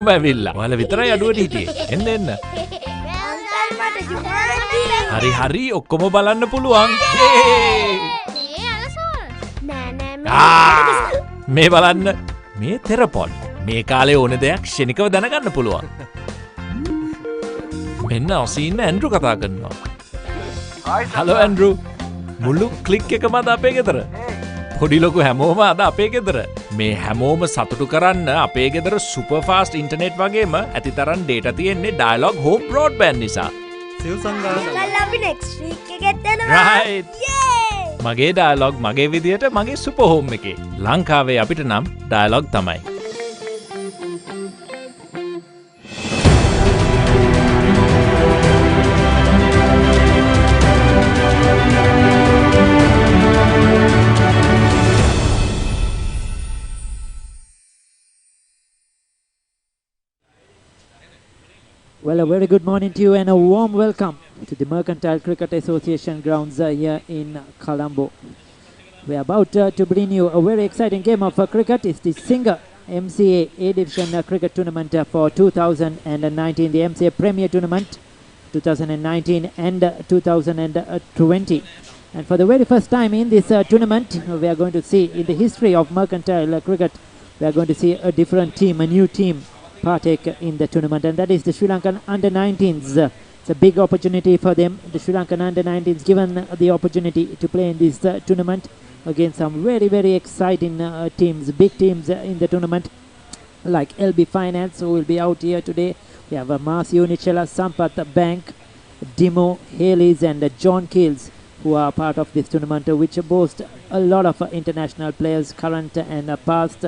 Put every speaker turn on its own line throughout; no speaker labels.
ඇවිල්ලා. ඔයාලා විතරයි අඩුවට හිටියේ. එන්න එන්න. හරි ඔක්කොම බලන්න පුළුවන්. මේ බලන්න. මේ තෙරපොල්. මේ කාලේ ඕන දෙයක් ක්ෂණිකව දැනගන්න පුළුවන්. මෙන්න ඔසීන්න ඇන්ඩ්‍රු කතා කරනවා. Hello Andrew. මුළු ක්ලික් එකම අද අපේ ගෙදර. පොඩි ලොකු හැමෝම අද අපේ ගෙදර. මේ හැමෝම සතුටු කරන්න අපේ ගෙදර සුපර් ෆාස්ට් ඉන්ටර්නෙට් වගේම ඇතිතරම් ඩේටා තියෙන්නේ ඩයලොග් හෝම් බ්‍රෝඩ්බෑන්ඩ් නිසා. මගේ ඩයලොග් මගේ විදියට මගේ සුපර් හෝම් එකේ. ලංකාවේ අපිට නම් ඩයලොග් තමයි.
Well, a very good morning to you and a warm welcome to the Mercantile Cricket Association grounds here in Colombo. We are about to bring you a very exciting game of cricket. It's the Singer MCA A Division Cricket Tournament for 2019, the MCA Premier Tournament 2019 and 2020. And for the very first time in this tournament, we are going to see in the history of Mercantile Cricket, we are going to see a different team, a new team partake in the tournament, and that is the Sri Lankan under-19s. It's a big opportunity for them. The Sri Lankan under-19s given the opportunity to play in this tournament against some very exciting teams, big teams in the tournament, like LB Finance, who will be out here today. We have Mars Unichela, Sampath Bank, Dimo Haleys and John Keels, who are part of this tournament, which boast a lot of international players, current and past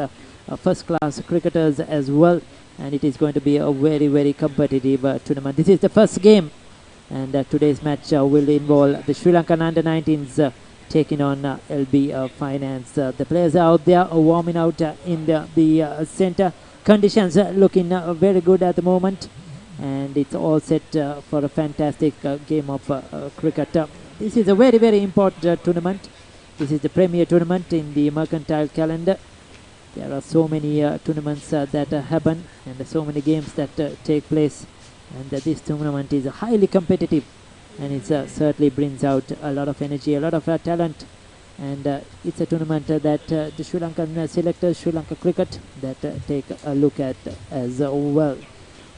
first-class cricketers as well. And it is going to be a very competitive tournament. This is the first game, and today's match will involve the Sri Lankan under-19s taking on LB Finance. The players are out there warming out in the center. Conditions looking very good at the moment, and it's all set for a fantastic game of cricket. This is a very important tournament. This is the premier tournament in the Mercantile calendar. There are so many tournaments that happen, and so many games that take place, and this tournament is highly competitive, and it certainly brings out a lot of energy, a lot of talent, and it's a tournament that the Sri Lankan selectors, Sri Lanka cricket, that take a look at as well.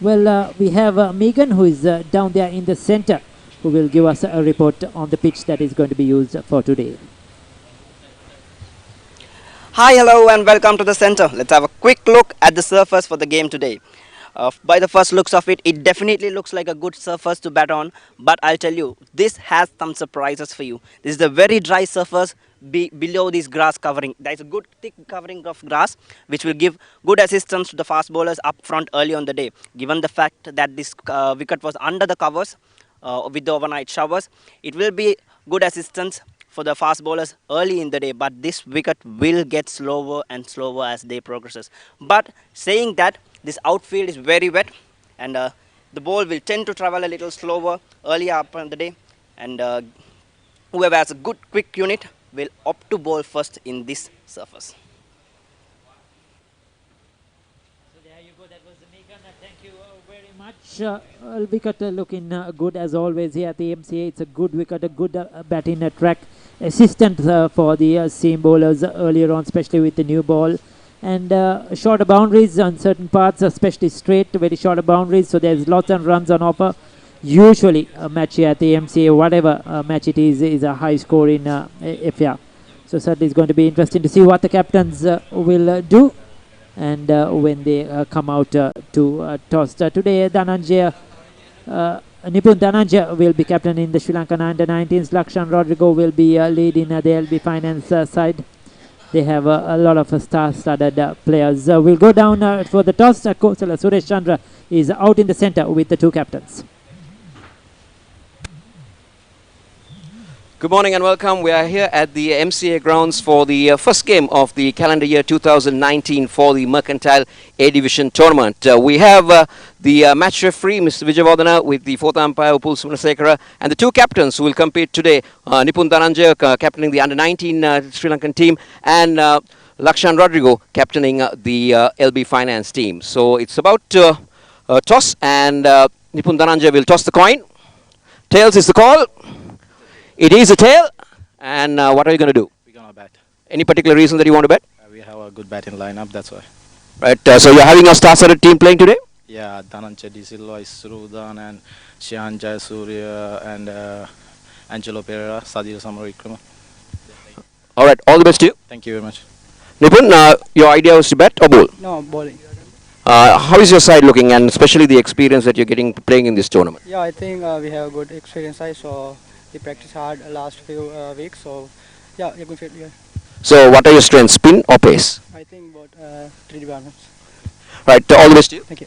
Well, we have Megan, who is down there in the center, who will give us a report on the pitch that is going to be used for today.
Hi, hello and welcome to the center. Let's have a quick look at the surface for the game today. By the first looks of it, it definitely looks like a good surface to bat on, but I'll tell you, this has some surprises for you. This is a very dry surface below this grass covering. There is a good thick covering of grass which will give good assistance to the fast bowlers up front early on the day. Given the fact that this wicket was under the covers with the overnight showers, it will be good assistance for the fast bowlers early in the day, but this wicket will get slower and slower as day progresses. But saying that, this outfield is very wet, and the ball will tend to travel a little slower earlier up in the day, and whoever has a good quick unit will opt to bowl first in this surface.
So there you go, that was Megan. Thank you very much. Wicket looking good as always here at the MCA. It's a good wicket, a good batting track. Assistant for the seam bowlers earlier on, especially with the new ball, and shorter boundaries on certain parts, especially straight, very shorter boundaries, so there's lots of runs on offer. Usually a match here at the MCA, whatever match it is a high score in affair. So certainly it's going to be interesting to see what the captains will do, and when they come out to toss. Today Dhananjaya Nipun Dhananjaya will be captain in the Sri Lankan under-19s. Lakshan Rodrigo will be leading the LB Finance side. They have a lot of star-studded players. We'll go down for the toss. Kosala Suresh Chandra is out in the center with the two captains.
Good morning and welcome. We are here at the MCA Grounds for the first game of the calendar year 2019 for the Mercantile A Division tournament. We have the match referee, Mr. Vijayavardhana, with the fourth umpire, Upul Sumanasekara, and the two captains who will compete today, Nipun Dhananjaya captaining the under-19 Sri Lankan team, and Lakshan Rodrigo captaining the LB Finance team. So it's about toss, and Nipun Dhananjay will toss the coin. Tails is the call. It is a tail. And what are you going to do?
We're gonna bat.
Any particular reason that you want to bet?
We have a good batting lineup, that's why.
Right. So you're having a star-studded team playing today?
Yeah, Dhananjay De Silva, Isrudan, and Shian Jayasuriya, and Angelo Pereira, Sadhir Samaravikrama.
All right. All the best to you.
Thank you very much.
Nipun, your idea was to bet or bowl?
No, bowling.
How is your side looking, and especially the experience that you're getting playing in this tournament?
Yeah, I think we have a good experience. So we practice hard last few weeks. So yeah, you're good fit. Yeah.
So what are your strengths, spin or pace?
I think about 3 departments.
Right. All the best to you.
Thank you.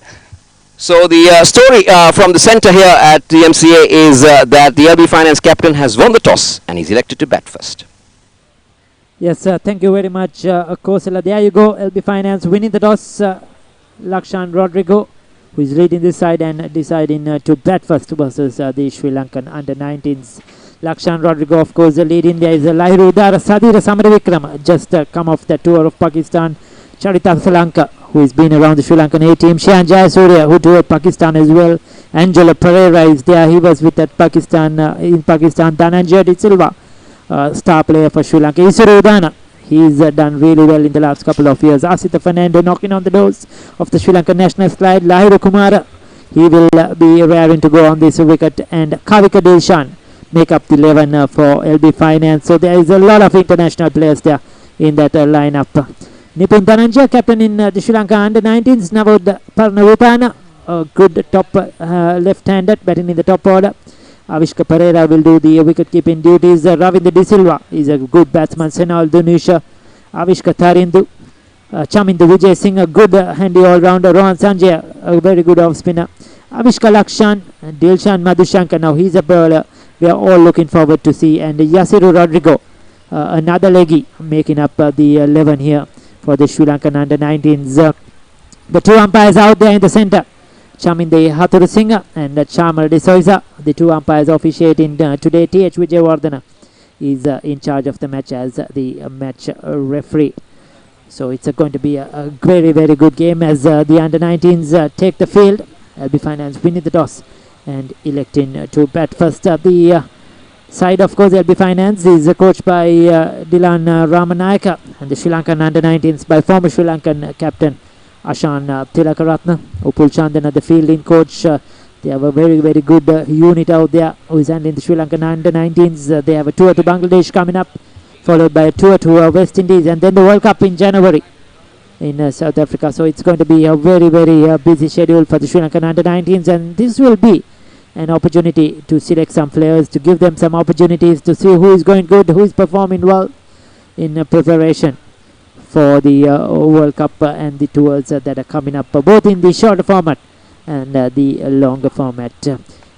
So the story from the centre here at the MCA is that the LB Finance captain has won the toss and he's elected to bat first.
Yes, thank you very much, Kosala. There you go, LB Finance winning the toss. Lakshan Rodrigo, who is leading this side and deciding to bat first versus the Sri Lankan under-19s. Lakshan Rodrigo, of course, the lead India is Lahiru Udara, Sadhir Samaravikrama, just come off the tour of Pakistan. Charita Salanka, who has been around the Sri Lankan A team. Shian Jayasuriya, who toured Pakistan as well. Angelo Pereira is there. He was with that Pakistan in Pakistan. Dhananjay De Silva, star player for Sri Lanka. Isrudan, he's done really well in the last couple of years. Asita Fernando knocking on the doors of the Sri Lankan national side. Lahiru Kumara, he will be raring to go on this wicket. And Kavika Dilshan make up the 11 for LB Finance. So there is a lot of international players there in that lineup. Nipun Dhananjay, captain in the Sri Lanka under-19s. Navod Parnavitana, a good top left-handed, batting in the top order. Avishka Pereira will do the wicket-keeping duties. Ravindra De Silva is a good batsman. Senal Dunusha, Avishka Tharindu, Chamindu Vijay Singh, a good handy all-rounder. Rohan Sanjay, a very good off-spinner. Avishka Lakshan, Dilshan Madhushankar, now he's a bowler we are all looking forward to see. And Yasiru Rodrigo, another leggy, making up the 11 here for the Sri Lankan under-19s. The two umpires out there in the centre, Chaminde Hathurusingha and Chamal De Soisa, the two umpires officiating today. T.H. Vijayawardena is in charge of the match as the match referee. So it's going to be a very, very good game as the under-19s take the field. LB Finance winning the toss and electing to bat first. The side, of course, LB Finance is coached by Dilan Ramanayaka, and the Sri Lankan under-19s by former Sri Lankan captain Ashan Tilakaratna. Upul Chandan, the fielding coach. They have a very, very good unit out there who is handling the Sri Lankan under-19s. They have a tour to Bangladesh coming up, followed by a tour to West Indies, and then the World Cup in January in South Africa. So it's going to be a very, very busy schedule for the Sri Lankan under-19s, and this will be an opportunity to select some players, to give them some opportunities to see who is going good, who is performing well in preparation for the World Cup and the tours that are coming up, both in the shorter format and the longer format.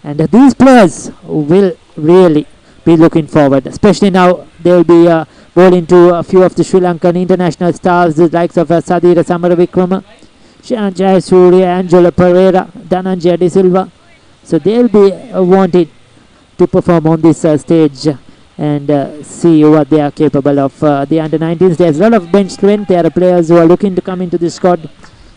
And these players will really be looking forward, especially now they will be bowling to a few of the Sri Lankan international stars, the likes of Sadhir Samaravikrama, Shian Jayasuriya, Angelo Pereira, Dhananjay De Silva. So they will be wanting to perform on this stage and see what they are capable of. The under-19s, there's a lot of bench strength. There are players who are looking to come into the squad.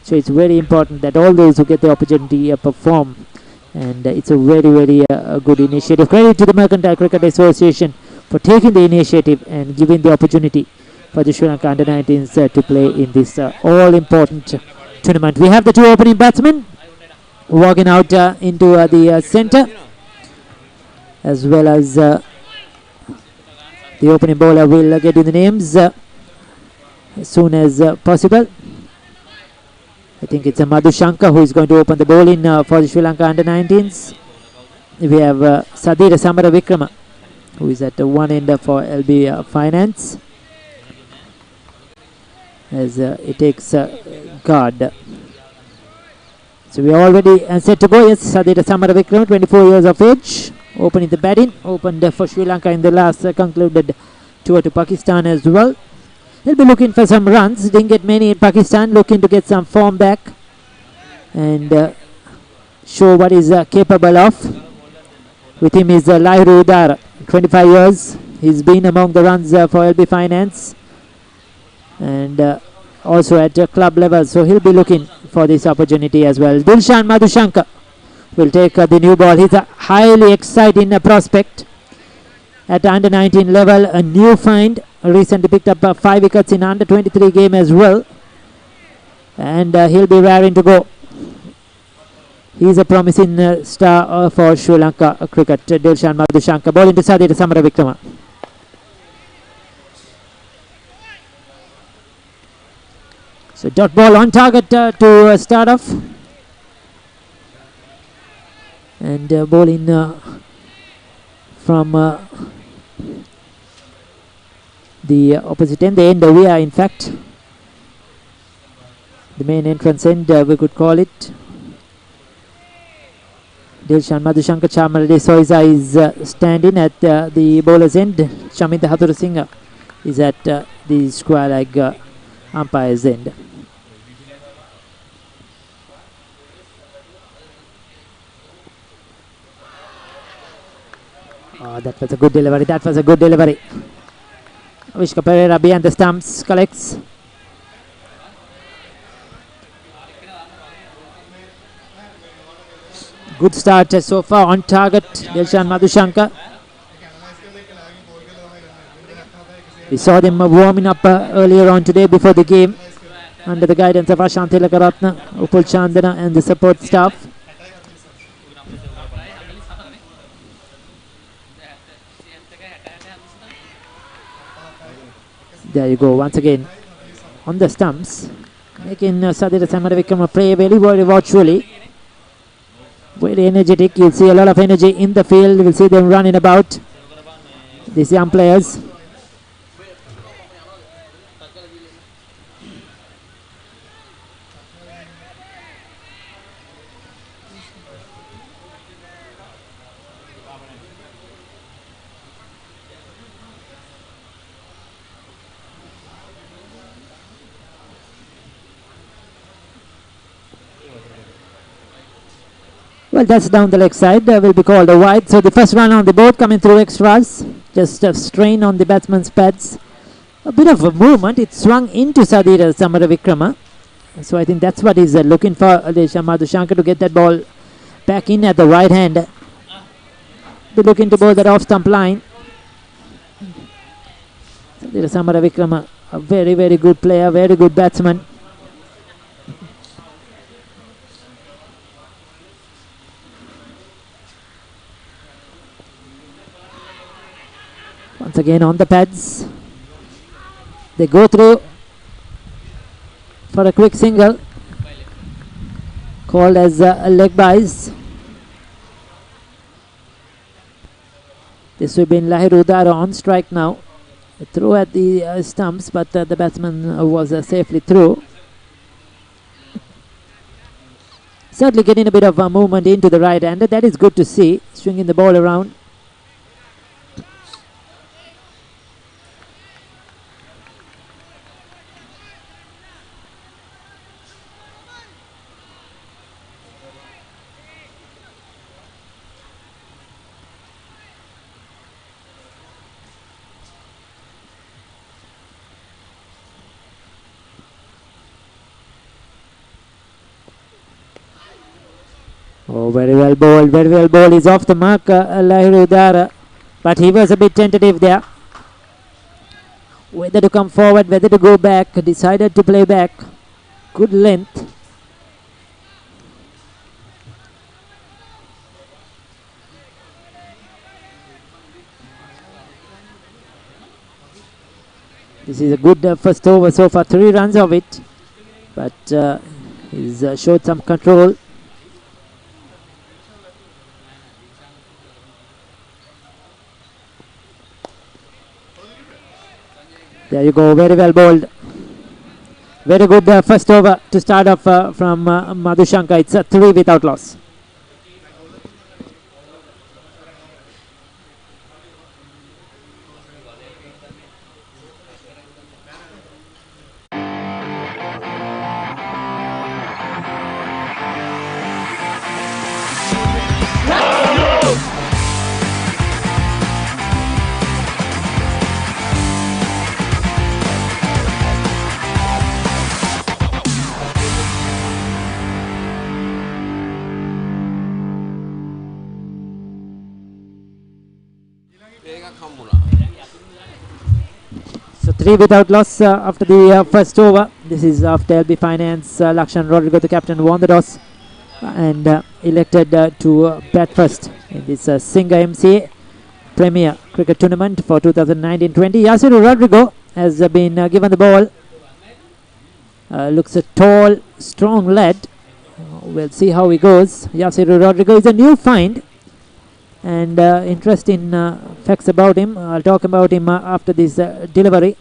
So it's very important that all those who get the opportunity perform. And it's a very, very good initiative. Credit to the Mercantile Cricket Association for taking the initiative and giving the opportunity for the Sri Lanka under-19s to play in this all-important tournament. We have the two opening batsmen walking out into the centre, as well as the opening bowler will get you the names as soon as possible. I think it's Madhushankar who is going to open the bowling for the Sri Lanka under-19s. We have Sadhir Samaravikrama, who is at one end for LB Finance, as it takes guard. So we are already set to go. Yes, Sadhir Samaravikrama, 24 years of age, opening the batting, opened for Sri Lanka in the last concluded tour to Pakistan as well. He'll be looking for some runs, didn't get many in Pakistan, looking to get some form back and show what he's capable of. With him is Lahiru Udara, 25 years. He's been among the runs for LB Finance and also at club level, so he'll be looking for this opportunity as well. Dilshan Madhushankar will take the new ball. He's a highly exciting prospect at under 19 level, a new find. Recently picked up 5 wickets in under 23 game as well, and he'll be raring to go. He's a promising star for Sri Lanka cricket. Dilshan Madhushankar, ball into Sadira Samaravikrama. So dot ball on target to start off, and ball in from the opposite end, the end we are in fact the main entrance end, we could call it. Dilshan Madhushankar Chamarade Soiza is standing at the bowler's end. Shaminda Hathurasinghe is at the square leg umpire's end. Oh, that was a good delivery. That was a good delivery. Avishka Pereira behind the stumps, collects. Good start so far on target, Dilshan Madhushankar. We saw them warming up earlier on today before the game under the guidance of Ashanti Lakaratna, Upul Chandana and the support staff. There you go, once again on the stumps, making Sadira Samaravikrama play very, very watchfully. Very energetic. You'll see a lot of energy in the field. We'll see them running about, these young players. Well, that's down the leg side, will be called a wide. So the first run on the board coming through extras. Just a strain on the batsman's pads. A bit of a movement. It swung into Sadira Samaravikrama. So I think that's what he's looking for, Dilshan Madhushankar, to get that ball back in at the right hand. Be looking to bowl that off stump line. Sadira Samaravikrama, a very, very good player, very good batsman. Once again on the pads, they go through for a quick single called as a leg byes. This will be in Lahiru Udara on strike now. Throw at the stumps, but the batsman was safely through. Certainly getting a bit of movement into the right hander. That is good to see, swinging the ball around. Oh, very well bowled, very well bowled. He's off the mark, Lahiru Udara, but he was a bit tentative there. Whether to come forward, whether to go back, decided to play back. Good length. This is a good first over so far, 3 runs of it, but he's showed some control. There you go, very well bowled. Very good first over to start off from Madhushankar. It's a 3 without loss. 3 without loss after the first over. This is after LB Finance. Lakshan Rodrigo, the captain, won the toss and elected to bat first in this Singa MCA Premier Cricket Tournament for 2019-20. Yasiru Rodrigo has been given the ball. Looks a tall, strong lad. We'll see how he goes. Yasiru Rodrigo is a new find, and interesting facts about him. I'll talk about him after this delivery.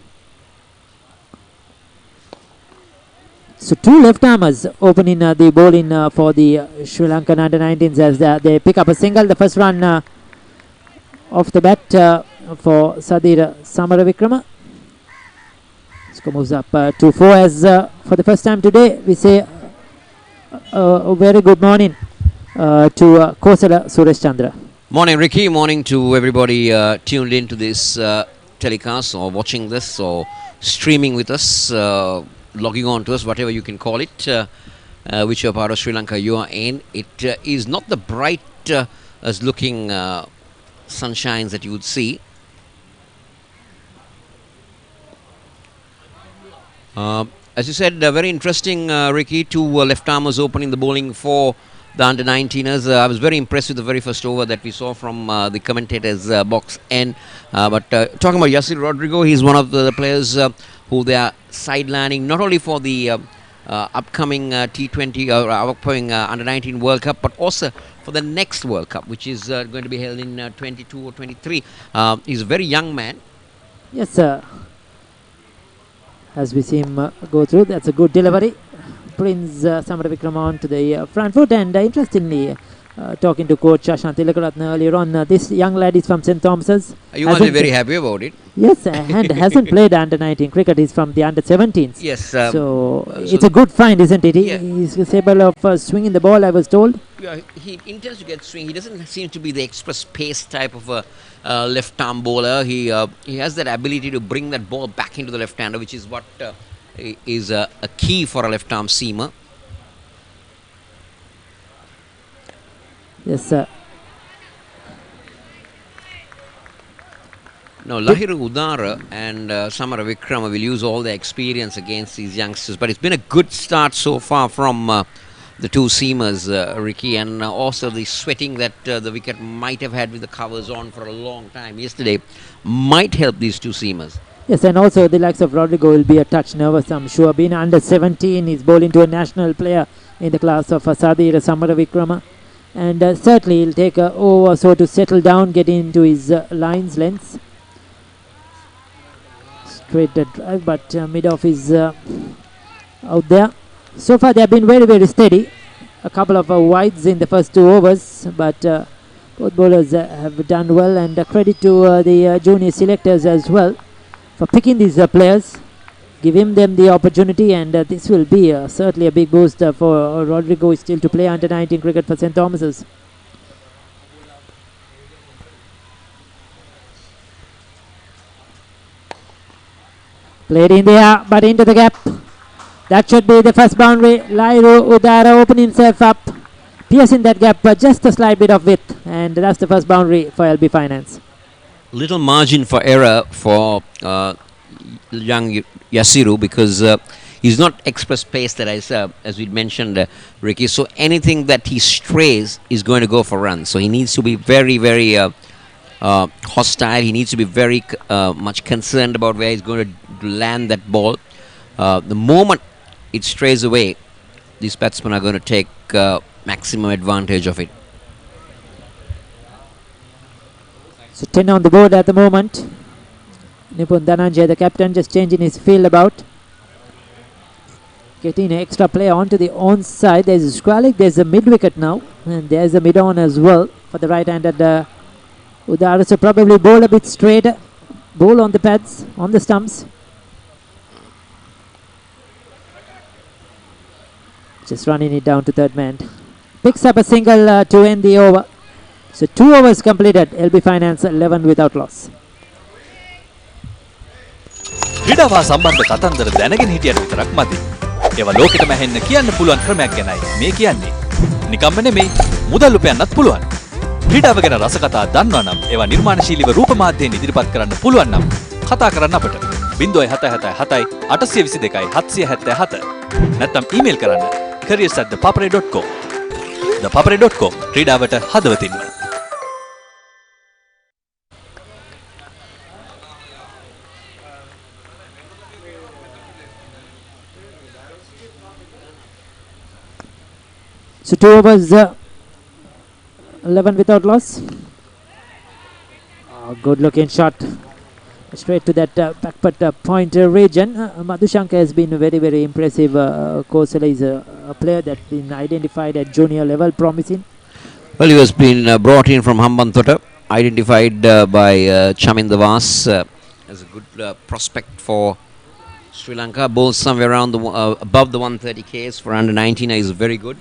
So two left-armers opening the bowling for the Sri Lankan under-19s as they pick up a single. The first run off the bat for Sadir Samaravikrama. Score moves up to 4 as for the first time today we say a very good morning to Kosala Suresh Chandra.
Morning, Ricky. Morning to everybody tuned in to this telecast or watching this or streaming with us, logging on to us, whatever you can call it, whichever part of Sri Lanka you are in. It is not the bright as looking sunshines that you would see. As you said, very interesting, Ricky. Two left-armers opening the bowling for the under-19ers. I was very impressed with the very first over that we saw from the commentators' box end. But talking about Yasir Rodrigo, he's one of the players who they are sidelining, not only for the upcoming T20 or upcoming under-19 World Cup, but also for the next World Cup, which is going to be held in 22 or 23. He's a very young man.
Yes, sir. As we see him go through, that's a good delivery. Brings Samaravikrama on to the front foot, and interestingly, talking to coach Ashanti Lekaratna earlier on, this young lad is from St. Thomas's.
You must be very happy about it.
Yes, and hasn't played under-19 cricket. He's from the under-17s.
Yes.
So it's a good find, isn't it? He's capable of swinging the ball, I was told.
Yeah, he intends to get swing. He doesn't seem to be the express pace type of a left-arm bowler. He has that ability to bring that ball back into the left-hander, which is what is a key for a left-arm seamer.
Yes, sir.
Now, Lahiru Udara and Samaravikrama will use all their experience against these youngsters. But it's been a good start so far from the two seamers, Ricky, and also the sweating that the wicket might have had with the covers on for a long time yesterday might help these two seamers.
Yes, and also the likes of Rodrigo will be a touch nervous, I'm sure. Being under 17, he's bowling to a national player in the class of Sadir Samaravikrama. And certainly he'll take an over or so to settle down, get into his lines lengths. Straight drive, but mid-off is out there. So far they have been very, very steady. A couple of wides in the first 2 overs, but both bowlers have done well, and credit to the junior selectors as well for picking these players, giving them the opportunity, and this will be certainly a big boost for Rodrigo still to play under-19 cricket for St. Thomas's. Played in the air, but into the gap. That should be the first boundary. Lahiru Udara opening himself up, piercing that gap, just a slight bit of width, and that's the first boundary for LB Finance.
Little margin for error for young Yasiru because he's not express pace that as we mentioned, Ricky. So anything that he strays is going to go for runs. So he needs to be very, very hostile. He needs to be very much concerned about where he's going to land that ball. The moment it strays away, these batsmen are going to take maximum advantage of it.
So 10 on the board at the moment. Nipun Dhananjay, the captain, just changing his field about. Getting an extra player onto the onside. There's a Squalik, there's a mid-wicket now. And there's a mid-on as well for the right-handed Udara. So probably bowl a bit straighter. Bowl on the pads, on the stumps. Just running it down to third man. Picks up a single to end the over. So 2 overs completed. LB Finance 11 without loss.
ක්‍රීඩාව සම්බන්ධ කතන්දර දැනගෙන හිටියට විතරක් මදි. ඒවා ලෝකෙටම ඇහෙන්න කියන්න පුළුවන් ක්‍රමයක් ගැනයි මේ කියන්නේ. නිකම්ම නෙමෙයි, මුදල් උපයන්නත් පුළුවන්. ක්‍රීඩාව ගැන රසකතා දන්නවා නම් ඒවා නිර්මාණශීලීව රූප මාධ්‍යයෙන් ඉදිරිපත් කරන්න පුළුවන් නම් කතා කරන්න අපට. 0777 822 777 නැත්නම් ඊමේල් කරන්න careers@thepapare.com. thepapare.com ක්‍රීඩාවට හදවතින්ම.
So 2 overs, 11 without loss. Good looking shot straight to that backput pointer region. Madhushanka has been very, very impressive. Kosala is a player that's been identified at junior level, promising.
Well, he has been brought in from Hambantota, identified by Chamin Davas as a good prospect for Sri Lanka. Bowls somewhere around the above the 130 Ks for under 19 is very good.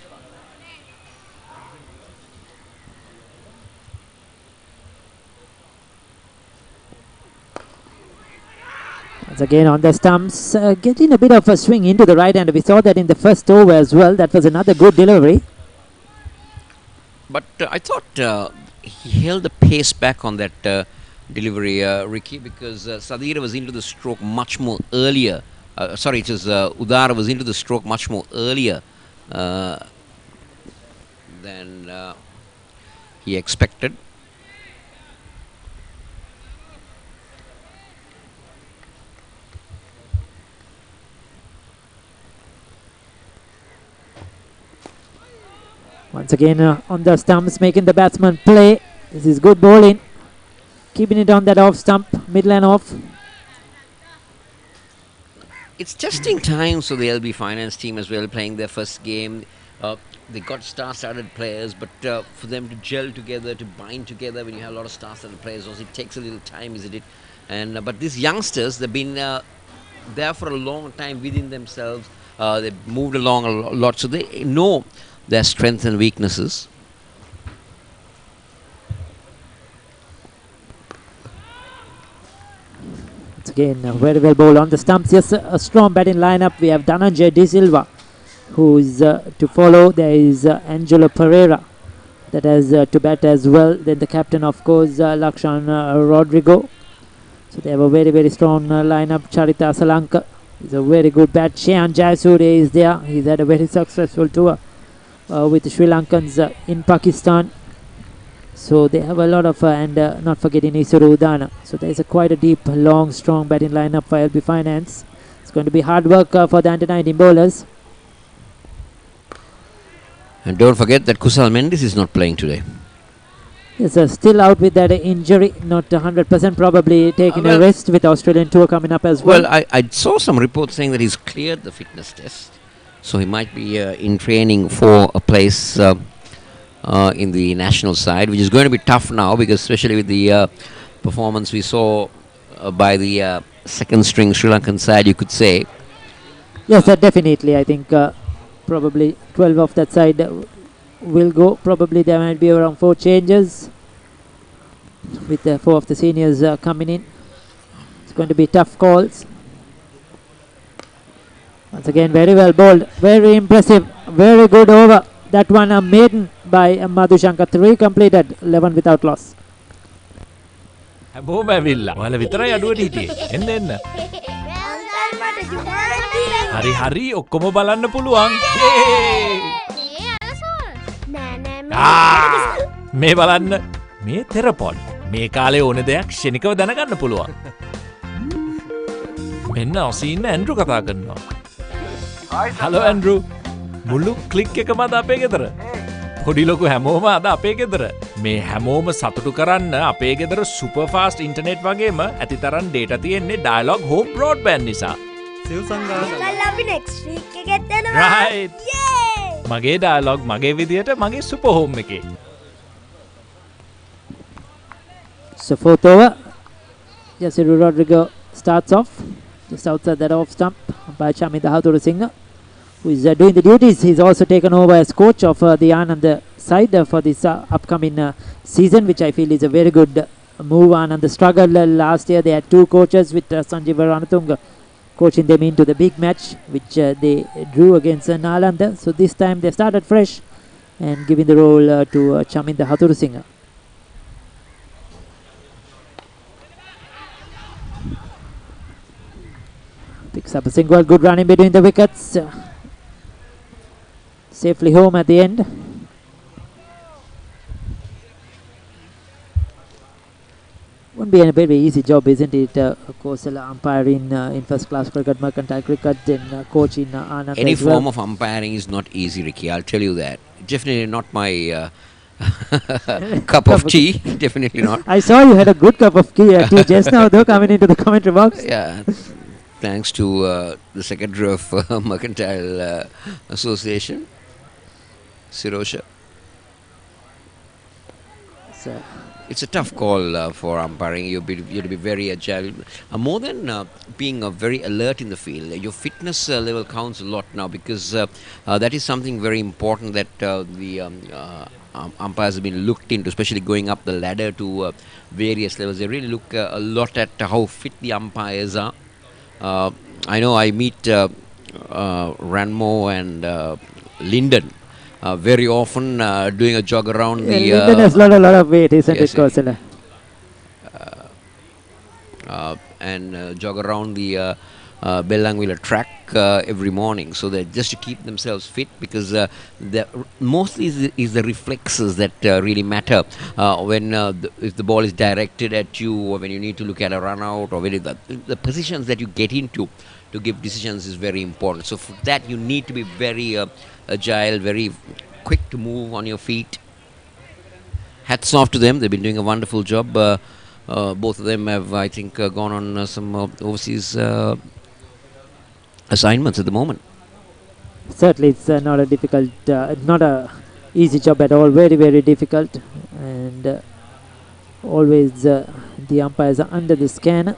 Once again on the stumps, getting a bit of a swing into the right hand. We saw that in the first over as well. That was another good delivery.
But I thought he held the pace back on that delivery, Ricky, because Sadira was into the stroke much more earlier. Sorry, it was Udara was into the stroke much more earlier than he expected.
Once again on the stumps, making the batsman play. This is good bowling. Keeping it on that off stump, middle and off.
It's testing time, so the LB Finance team as well playing their first game. They got star-studded players, but for them to gel together, to bind together when you have a lot of star-studded players, also it takes a little time, isn't it? And but these youngsters, they've been there for a long time within themselves. They've moved along a lot, so they know their strengths and weaknesses.
Once again, very well bowled on the stumps. Yes, a strong batting lineup. We have Dhananjay De Silva, who is to follow. There is Angelo Pereira that has to bat as well. Then the captain, of course, Lakshan Rodrigo. So they have a very, very strong lineup. Charita Asalanka is a very good bat. Shehan Jayasuriya is there. He's had a very successful tour with the Sri Lankans in Pakistan. So they have a lot of, and not forgetting Isuru Udana. So there is quite a deep, long, strong batting lineup for LB Finance. It's going to be hard work for the under-19 bowlers.
And don't forget that Kusal Mendes is not playing today.
Yes, still out with that injury, not 100%, probably taking a rest with Australian tour coming up as well.
Well, I saw some reports saying that he's cleared the fitness test. So he might be in training for a place in the national side, which is going to be tough now, because especially with the performance we saw by the second string Sri Lankan side, you could say.
Yes, definitely. I think probably 12 of that side will go. Probably there might be around 4 changes with 4 of the seniors coming in. It's going to be tough calls. Once again, very well bowled, very impressive, very good over. That one a maiden by Madhushanka, 3 completed, 11 without loss.
හැබෝම ඇවිල්ලා. ඔයාලා විතරයි අඩුවට හිටියේ. එන්න එන්න. හරි හරි ඔක්කොම බලන්න පුළුවන්. මේ බලන්න. මේ තෙරපොඩ්. මේ කාලේ ඕන දෙයක් ක්ෂණිකව දැනගන්න පුළුවන්. මෙන්න ඔසීන්න ඇන්ඩ්‍රු කතා කරනවා. Hello Andrew. මුළු ක්ලික් එකම අද අපේ ගෙදර. පොඩි ලොකු හැමෝම අද අපේ ගෙදර. මේ හැමෝම සතුටු කරන්න අපේ ගෙදර සුපර් ෆාස්ට් ඉන්ටර්නෙට් වගේම ඇති තරම් ඩේටා තියෙන්නේ ඩයලොග් හෝම් බ්‍රෝඩ්බෑන්ඩ් නිසා. සිව් සංගායනා. අපි next week එකෙත් යනවා. right. මගේ ඩයලොග් මගේ විදියට මගේ සුපර් හෝම් එකේ.
So 4th over. Yasiru Rodrigo starts off just outside that off stump by Chaminda Hathurusinghe, who is doing the duties. He's also taken over as coach of the Anand side for this upcoming season, which I feel is a very good move. Anand struggled last year. They had 2 coaches with Sanjeev Ranatunga coaching them into the big match, which they drew against Nalanda. So this time they started fresh and giving the role to Chaminda Hathurusinghe. Picks up a single, good run in between the wickets. Safely home at the end. Won't be a very easy job, isn't it? Of course, umpire in first class cricket, mercantile cricket, then coach in Anand.
Any form of umpiring is not easy, Ricky. I'll tell you that. Definitely not my cup of tea. Definitely not.
I saw you had a good cup of tea just now, though, coming into the commentary box.
Yeah. Thanks to the secretary of Mercantile Association, Sirosha.
So
It's a tough call for umpiring. You have to be very agile. More than being very alert in the field, your fitness level counts a lot now, because that is something very important that the umpires have been looked into, especially going up the ladder to various levels. They really look a lot at how fit the umpires are. I know I meet Ranmo and Linden very often doing a jog around the...
Linden has lost a lot of weight, isn't
yes,
it, Kausala?
And jog around the Bellangwila track every morning, so that just to keep themselves fit, because mostly is the reflexes that really matter when if the ball is directed at you, or when you need to look at a run out, or when the positions that you get into to give decisions is very important. So for that you need to be very agile, very quick to move on your feet. Hats off to them. They've been doing a wonderful job. Both of them have, I think, gone on some overseas assignments at the moment.
Certainly, it's not a difficult, not a easy job at all. Very, very difficult, and always the umpires are under the scanner.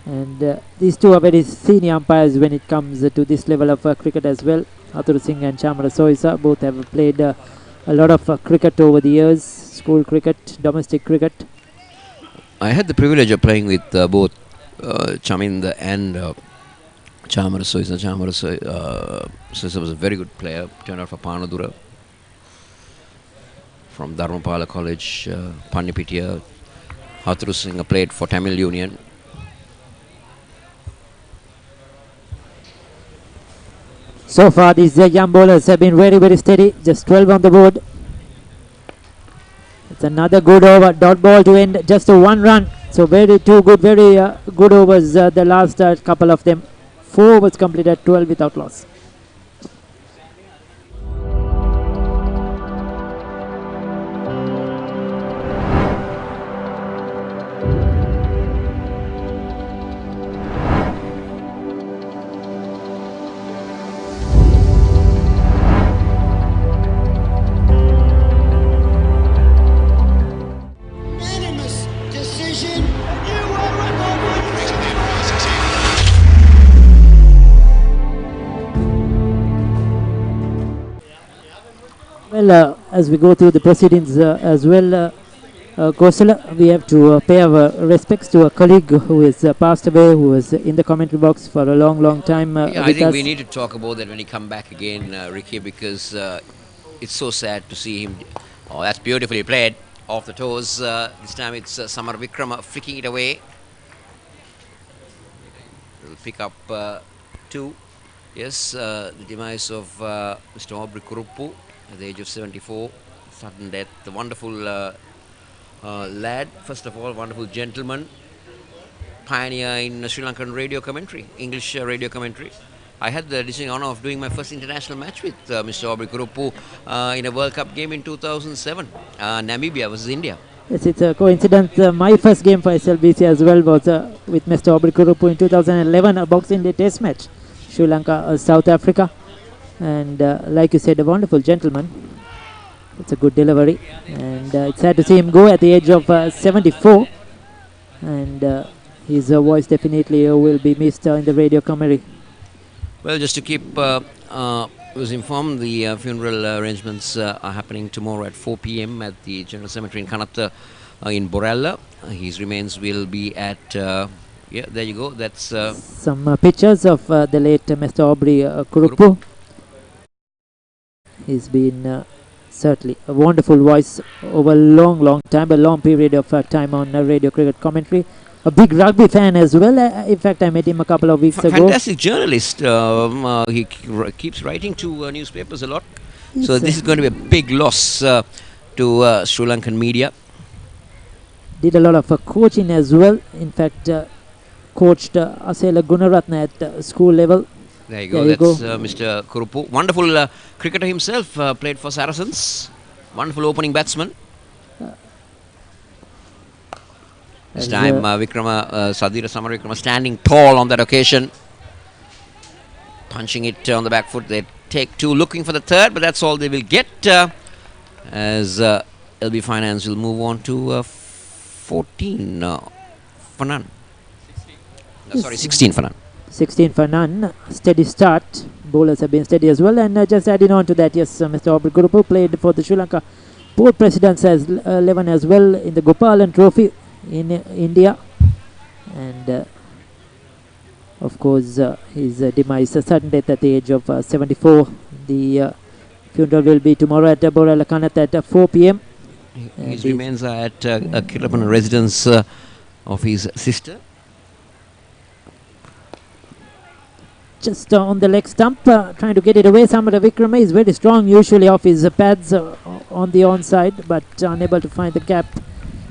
And these two are very senior umpires when it comes to this level of cricket as well. Athur Singh and Chamara Soisa both have played a lot of cricket over the years, school cricket, domestic cricket.
I had the privilege of playing with both Chaminda and Chamara Soisa. Chamara Soisa was a very good player, turned out for Panadura from Dharmapala College, Pannipitiya. Athur Singh played for Tamil Union.
So far, these young bowlers have been very, very steady. Just 12 on the board. It's another good over. Dot ball to end. Just a 1 run. So very good overs. The last couple of them. 4 overs completed. 12 without loss. Well, as we go through the proceedings as well, Kosala, we have to pay our respects to a colleague who has passed away, who was in the commentary box for a long, long time.
Yeah, I think we need to talk about that when he come back again, Ricky, because it's so sad to see him. Oh, that's beautifully played off the toes. This time it's Samar Vikrama flicking it away. We'll pick up 2. Yes, the demise of Mr. Aubrey Kuruppu at the age of 74, sudden death. The wonderful lad, first of all, wonderful gentleman, pioneer in Sri Lankan radio commentary, English radio commentary. I had the distinct honor of doing my first international match with Mr. Aubrey Kuruppu in a World Cup game in 2007, Namibia versus India.
Yes, it's a coincidence. My first game for SLBC as well was with Mr. Aubrey Kuruppu in 2011, a Boxing Day Test match, Sri Lanka, South Africa. And like you said, a wonderful gentleman. It's a good delivery, and it's sad to see him go at the age of 74. And his voice definitely will be missed in the radio commentary.
Well, just to keep was informed, the funeral arrangements are happening tomorrow at 4 p.m. at the General Cemetery in Kanatta in Borella. His remains will be at yeah, there you go. That's
some pictures of the late Mr. Aubrey Kuruppu. He's been certainly a wonderful voice over a long, long time, a long period of time on radio cricket commentary. a big rugby fan as well. In fact, I met him a couple of weeks ago.
Fantastic journalist. He keeps writing to newspapers a lot. So this is going to be a big loss to Sri Lankan media.
Did a lot of coaching as well. In fact, coached Asela Gunaratna at school level.
There you go. That's Mr. Kurupu. Wonderful cricketer himself. Played for Saracens. Wonderful opening batsman. This time Sadira Samaravikrama standing tall on that occasion. Punching it on the back foot. They take two, looking for the third, but that's all they will get. As LB Finance will move on to 14 for none. 16 for none.
16 for none. Steady start. Bowlers have been steady as well. And just adding on to that, yes, Mr. Aubrey Gurupu played for the Sri Lanka Board Presidents as 11 as well in the Gopalan Trophy in India. And of course, his demise, a sudden death at the age of 74. The funeral will be tomorrow at Borala Kanat at 4 p.m.
His remains are at a Kirapana residence of his sister.
Just on the leg stump, trying to get it away. Samara Vikrama is very strong, usually off his pads on the onside, but unable to find the gap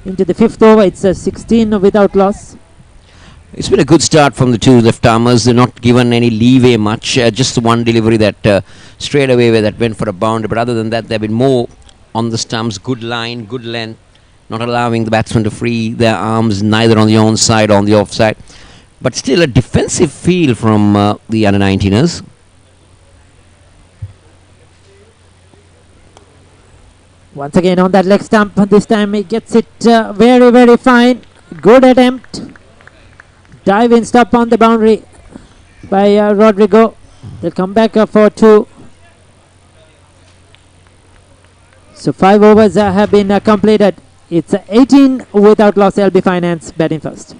into the fifth over. It's 16 without loss.
It's been a good start from the two left-armers. They're not given any leeway much. Just one delivery that straight away where that went for a boundary. But other than that, they've been more on the stumps. Good line, good length. Not allowing the batsman to free their arms, neither on the onside or on the offside. But still a defensive feel from the under-19ers.
Once again on that leg stump. This time he gets it very, very fine. Good attempt. Dive in stop on the boundary by Rodrigo. They'll come back for two. So 5 overs have been completed. It's 18 without loss. LB Finance batting first.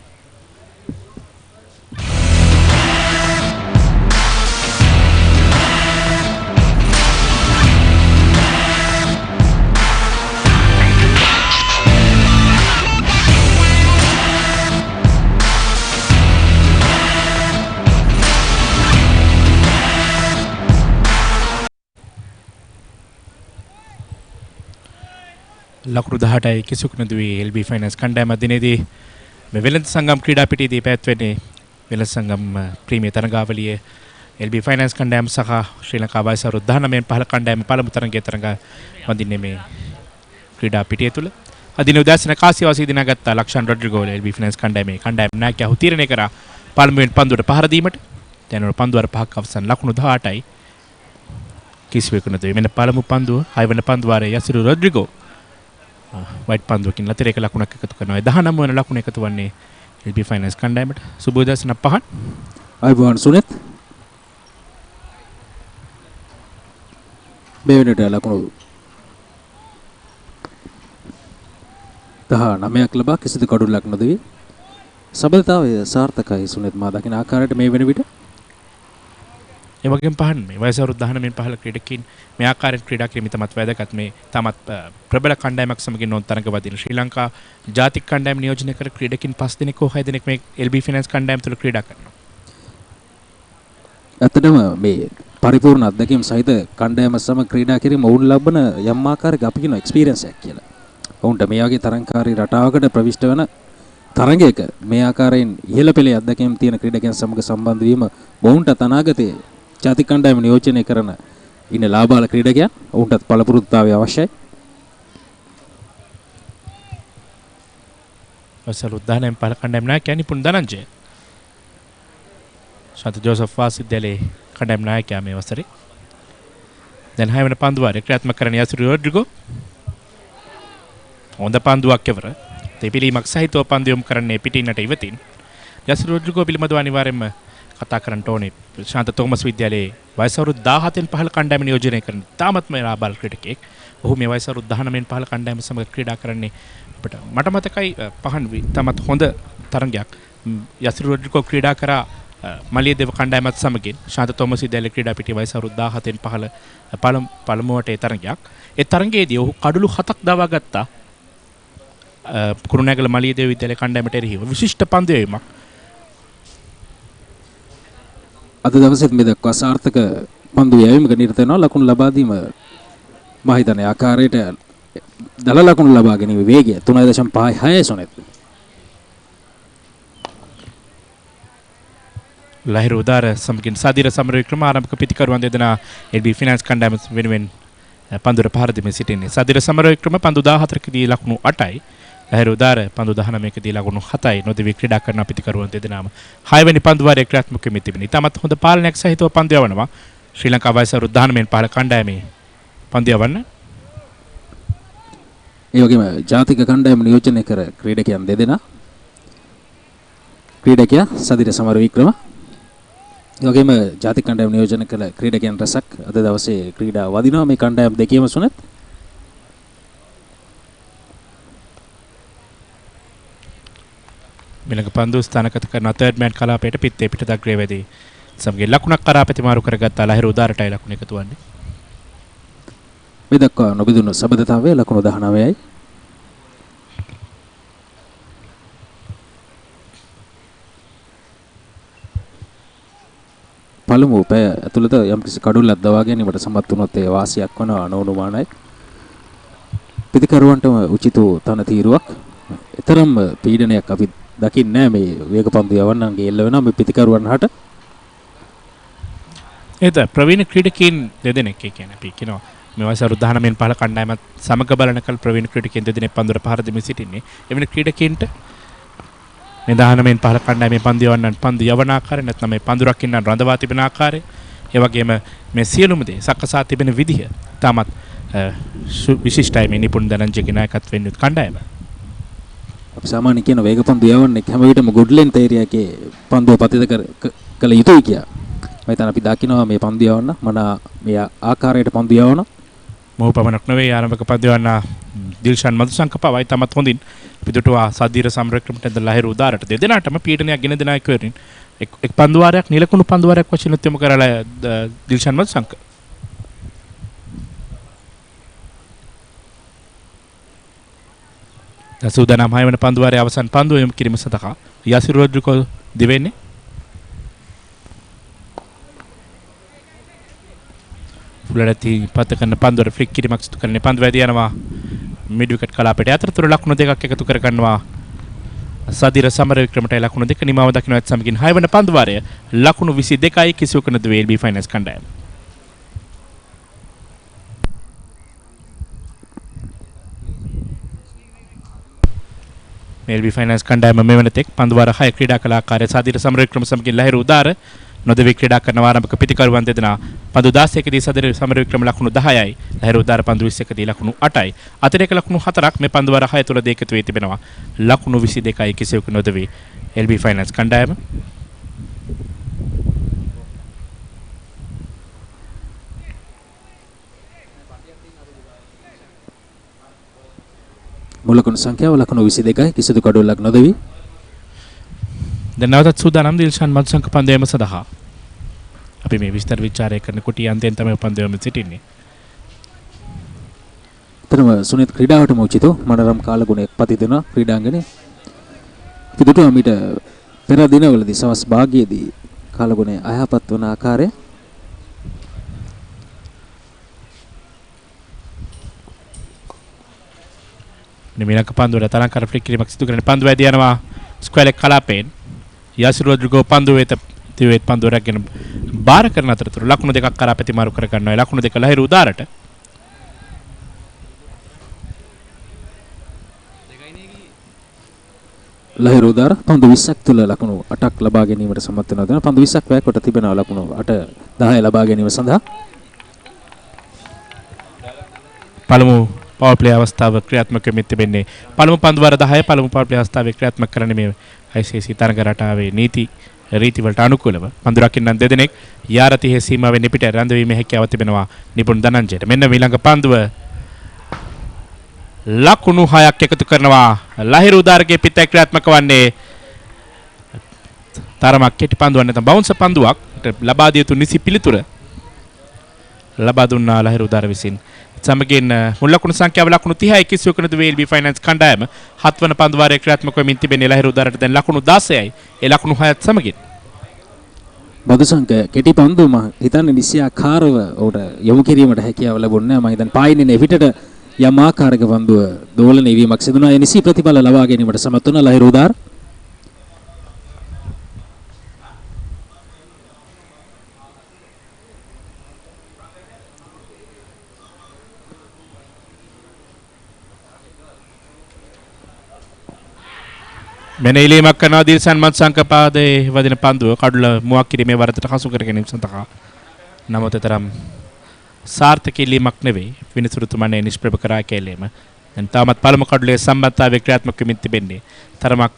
ලකුණු 18යි කිසුකුණුදුවේ LB finance කණ්ඩායම දිනේදී මේ වෙළඳ සංගම් ක්‍රීඩා පිටියේදී පැවැත්වෙන්නේ වෙළඳ සංගම් premier තරඟාවලියේ LB finance කණ්ඩායම සහ ශ්‍රී ලංකා වයසවරු 19න් පහළ කණ්ඩායම පළමු තරඟයේ තරඟ වඳින්නේ මේ ක්‍රීඩා පිටිය තුල. අදින උදෑසන කාසියාවාසී දිනාගත්තා ලක්ෂන් රොඩ්රිගෝ LB ෆයිනන්ස් කණ්ඩායමේ කණ්ඩායම නායකයා තීරණය කරා පළමුවෙන් පන්දුවට පහර දීමට. දැන් පන්දුවර පහක් අවසන් ලකුණු 18යි කිසිවෙකුණුදුවේ මෙන්න පළමු පන්දුව 6 වෙනි පන්දුවාරයේ යසිරු රොඩ්රිගෝ වයිට් පන්දුවකින් ලතරේක ලකුණක් එකතු කරනවා. 19 වෙනි ලකුණ එකතු වන්නේ LB ෆයිනන්ස් කණ්ඩායමට. සුබෝදෑසන පහන්.
අයිබෝන් සුනිත්. මේ වෙනට ලකුණු 19ක් ලබා කිසිදු කඩුල්ලක් නොදෙවි. සබඳතාවය සාර්ථකයි සුනිත් මා දකින ආකාරයට මේ වෙන විට.
ඒ වගේම පහන් මේ වයසවරු 19 පහළ ක්‍රීඩකයින් මේ ආකාරයෙන් ක්‍රීඩා කිරීම තමත් වැදගත්. මේ තමත් ප්‍රබල කණ්ඩායමක් සමගින් නොන් තරඟ වදින ශ්‍රී ලංකා ජාතික කණ්ඩායම නියෝජනය කර ක්‍රීඩකයින් 5 දෙනෙක් හෝ 6 දෙනෙක් මේ LB ෆයිනන්ස් කණ්ඩායම තුළ ක්‍රීඩා කරනවා.
ඇත්තටම මේ පරිපූර්ණ අත්දැකීම් සහිත කණ්ඩායම සමග ක්‍රීඩා කිරීම වුන් ලබන යම් ආකාරයක අපි කියන එක්ස්පීරියන්ස් එකක් කියලා. වුන්ට මේ වගේ තරඟකාරී රටාවකට ප්‍රවිෂ්ඨ වෙන තරඟයක මේ ආකාරයෙන් ඉහළ පෙළේ අත්දැකීම් තියෙන ක්‍රීඩකයන් සමග සම්බන්ධ වීම වුන්ට අනාගතයේ ජාතික කණ්ඩායම නියෝජනය කරන ඉන්න ලාබාල ක්‍රීඩකයන් ඔවුන්ටත් පළපුරුද්දාවේ අවශ්‍යයි.
වසරු 19 පහළ කණ්ඩායම නායකයා නිපුන් ධනංජය. ශාන්ත ජෝසප් වාසිද්දලේ කණ්ඩායම නායකයා මේ වසරේ. දැන් 6 වෙනි පන්දුවාරේ ක්‍රියාත්මක කරන යසිරු රොඩ්රිගෝ. හොඳ පන්දුවක් එවර. දෙපිලීමක් සහිතව පන්දු යොමු කරන්නේ පිටින්නට ඉවතින්. යසිරු රොඩ්රිගෝ පිළිබඳව අනිවාර්යයෙන්ම කතා කරන්න ඕනේ. ශාන්ත තෝමස් විද්‍යාලයේ වයසවරු 17න් පහළ කණ්ඩායම නියෝජනය කරන තාමත්ම ලාබාල ක්‍රීඩකයෙක්. ඔහු මේ වයසවරු 19න් පහළ කණ්ඩායම සමග ක්‍රීඩා කරන්නේ අපිට මට මතකයි පහන් තමත් හොඳ තරඟයක් යසිරු රොඩ්රිගෝ ක්‍රීඩා කරා මලියදේව කණ්ඩායමත් සමගින් ශාන්ත තෝමස් විද්‍යාලයේ ක්‍රීඩා පිටියේ වයසවරු 17න් පහළ පළමු වටේ තරඟයක්. ඒ තරඟයේදී ඔහු කඩලු 7ක් දවා ගත්තා.
කුරුණෑගල මලියදේව විද්‍යාලය කණ්ඩායමට එරෙහිව විශිෂ්ට පන්දු යැවීමක්.
අද දවසේත් මේ දක්වා සාර්ථක පන්දු යැවීමක නිරත වෙනවා. ලකුණු ලබා දීම මම හිතන්නේ ආකාරයට දල ලකුණු ලබා ගැනීම වේගය 3.56 සොනෙත්.
ලහිරු උදාර සමගින් සාදිර සමරවික්‍රම ආරම්භක පිතිකරුවන් දෙදෙනා එල්බී ෆිනෑන්ස් කණ්ඩායම වෙනුවෙන් පන්දුර පහර දෙමින් සිටින්නේ. සාදිර සමරවික්‍රම පන්දු 14කදී ලකුණු 8යි. ලහිරු උදාර පන්දු 19කදී ලකුණු 7යි. නොදෙවි ක්‍රීඩා කරන පිතිකරුවන් දෙදෙනාම 6 වෙනි පන්දු වාරයේ ක්‍රියාත්මක වෙමින් තිබෙනවා. ඉතාමත් හොඳ පාලනයක් සහිතව පන්දු යවනවා. ශ්‍රී ලංකා වයස අවුරුදු 19 15 කණ්ඩායමේ පන්දු යවන්න.
ඒ වගේම ජාතික කණ්ඩායම නියෝජනය කර ක්‍රීඩකයන් දෙදෙනා ක්‍රීඩකයා සදිර සමරවික්‍රම ඒ වගේම ජාතික කණ්ඩායම නියෝජනය කළ ක්‍රීඩකයන් රැසක් අද දවසේ ක්‍රීඩා වදිනවා මේ කණ්ඩායම් දෙකේම සුනත්.
මිලක පන්දු ස්ථානගත කරන තර්ඩ් මෑන් කලාපයට පිත්තේ පිට දග්‍රේ වැදී සමගින් ලකුණක් කරා ප්‍රතිමාරු කරගත්ත ලහිරු උදාරටයි ලකුණ එකතු වන්නේ.
මේ දක්වා නොබිදුණු සබඳතාවය ලකුණු 19යි. පළමු පැය ඇතුළත යම්කිසි කඩුල්ලක් දවා ගැනීමට සමත් වුණොත් ඒ වාසියක් වන අනෝනුමානයි. පිතිකරුවන්ටම උචිත තනතිරුවක්. ඊතරම් පීඩනයක් අපි දකින්නේ නැහැ මේ වේග පන්දු යවන්නන්ගේ එල්ල වෙනවා මේ පිතිකරුවන් හට.
ඒත ප්‍රවීණ ක්‍රීඩකයන් දෙදෙනෙක් කියන්නේ අපි කියනවා මේ වයස අවුරුදු 19 15 කණ්ඩායමත් සමග බලන කල ප්‍රවීණ ක්‍රීඩකයන් දෙදෙනෙක් පන්දුර පහර දෙමින් සිටින්නේ. එවැනි ක්‍රීඩකයන්ට මේ 19 15 කණ්ඩායමේ පන්දු යවන්නන් පන්දු යවන ආකාරය නැත්නම් මේ පන්දුරක් ඉන්නන් රඳවා තිබෙන ආකාරය ඒ වගේම මේ සියලුම දේ සකසා තිබෙන විදිහ තාමත් විශිෂ්ටයි මේ නිපුණ දනංජගේ නායකත්වයෙන් යුත් කණ්ඩායම.
අපි සාමාන්‍ය කියන වේග පන්දු යවන්නේ හැම විටම ගුඩ් ලෙන්ත් ඒරියා එකේ පන්දුව පතිත කළ යුතුයි කියලා. මම හිතන අපි දකිනවා මේ පන්දු යවන්න මන මේ ආකාරයට පන්දු යවන
මොහු පමණක් නෙවෙයි ආරම්භක පන්දු යවන්න දිල්ෂාන් මදුසංක පවයි තමත් හොඳින් පිටුටුවා සාදීර සමරක්‍රමට ලහිරු උදාරට දෙදෙනාටම පීඩනයක් ගෙන දෙන අයකවරින් එක් පන්දු වාරයක් නිලකුණු පන්දු වාරයක් වශයෙන් උත්යම කරලා දිල්ෂාන් මදුසංක සූදානම් 6 වෙනි පන්දු වාරයේ අවසන් පන්දුව යොමු කිරීම සඳහා යාසිර් රොඩ්රිගෝ දෙවෙන්නේ ෆුලරති පත කරන පන්දුවර ෆ්ලික් කිරීමක් සිදු කරන්නේ පන්දු වැදී යනවා මිඩ් විකට් කලාපයට අතරතුර ලකුණු දෙකක් එකතු කර ගන්නවා සදිර සමරවික්‍රමට ලකුණු දෙක නිමාව දක්වනවත් සමගින් 6 වෙනි පන්දු වාරය ලකුණු 22යි කිසිවක නොද එල්බී ෆයිනල්ස් කණ්ඩායම. එල්බී ෆයිනල්ස් කණ්ඩායම මෙවන තෙක් පන්දු වාර 6 ක්‍රීඩා කළ ආකාරය සදිර සමරවික්‍රම සමගින් ලහිරු උදාර නොදෙවි ක්‍රීඩා කරන ආරම්භක පිතිකරුවන් දෙදෙනා පන්දු 16කදී සදිර සමරවික්‍රම ලකුණු 10යි ලහිරු උදාර පන්දු 21කදී ලකුණු 8යි අතිරේක ලකුණු 4ක් මේ පන්දු වාර 6 තුල දෙකතු වී තිබෙනවා ලකුණු 22යි කිසිවක නොදෙවි එල්බී ෆයිනල්ස් කණ්ඩායම.
මුලකුණු සංඛ්‍යාව ලකුණු 22යි කිසිදු කඩුල්ලක් නොදෙවි.
දැන් නැවතත් සූදානම් දිල්ෂාන් මදුසංක පන්දු යම සඳහා අපි මේ විස්තර විචාරය කරන කුටි අන්තයෙන් තමයි පන්දු යම සිටින්නේ.
එතරම් සුනිත් ක්‍රීඩාවටම උචිතව මනරම් කාලගුණයක් පතිත වෙන ක්‍රීඩාංගනේ. පිටුටුව මිට පෙර දිනවලදී සවස් භාගයේදී කාලගුණය අයහපත් වන ආකාරය
නිමිලක පන්දුවට තරංකාර ෆ්ලික් කිරීමක් සිදු කරන පන්දු වැදී යනවා ස්ක්වැලෙක් කලාපයෙන් යාසිර් රොඩ්රිගෝ පන්දු වෙත තිවෙත් පන්දු රැගෙන බාර කරන අතරතුර ලකුණු දෙකක් කරා ප්‍රතිමාරු කර ගන්නවා ලකුණු දෙක ලහිරු උදාරට
ලහිරු උදාර පන්දු 20ක් තුල ලකුණු 8ක් ලබා ගැනීමට සමත් වෙනවා. පන්දු 20ක් වැයකට තිබෙනවා ලකුණු 8 10 ලබා ගැනීම සඳහා
පළමු පවර් ප්ලේ අවස්ථාව ක්‍රියාත්මක වෙමින් තිබෙන්නේ පළමු පන්දු වාර 10 පළමු පවර් ප්ලේ අවස්ථාවේ ක්‍රියාත්මක කරන්නේ මේ ICC තරඟ රටාවේ නීති රීති වලට අනුකූලව පන්දු රකින්නන් දෙදෙනෙක් යාරතිහේ සීමාවෙන් පිට රැඳවීමේ හැකියාව තිබෙනවා නිපුණ දනංජයට. මෙන්න ඊළඟ පන්දුව ලකුණු 6ක් එකතු කරනවා ලහිරු උදාරගේ පිටේ ක්‍රියාත්මක වන්නේ තරමක් කෙටි පන්දුවක් නැත්නම් බවුන්ස් පන්දුවක් ලබා දිය යුතු නිසි පිළිතුර ලබා දුන්නා ලහිරු උදාර විසින් සමගින් මුල් ලකුණු සංඛ්‍යාව ලකුණු 30යි කිසිවක නැති වේල්බි ෆයිනෑන්ස් කණ්ඩායම 7 වන පන්දු වාරයේ ක්‍රියාත්මක වෙමින් තිබෙන්නේ ලහිරු උදාරට දැන් ලකුණු 16යි. ඒ ලකුණු 6ත් සමගින්
මදුසංක කෙටි පන්දු මම හිතන්නේ නිසියාකාරව උඩ යොමු කිරීමට හැකියාව ලැබුණේ නැහැ. මම හිතන්නේ පායින්නේ පිටට යම් ආකාරයක පන්දුව දෝලණය වීමක් සිදු වුණා. ඒ නිසි ප්‍රතිඵල ලබා ගැනීමට සමත් වුණා ලහිරු උදාර.
මෙන්න ඉලීමක් කරනවා දිල්සන් මත්සංක පාදයේ වදින පන්දුව කඩුල මුවක් කිරීමේ වරදට හසු කර ගැනීම සඳහා. නමුත් තරම් සාර්ථක ඉලීමක් නෙවෙයි. විනිසුරුතුමනේ නිෂ්ප්‍රභ කරා කැලේම. දැන් තාමත් පළමු කඩුලේ සම්බන්ධතාවය ක්‍රියාත්මක වෙමින් තිබෙන්නේ. තරමක්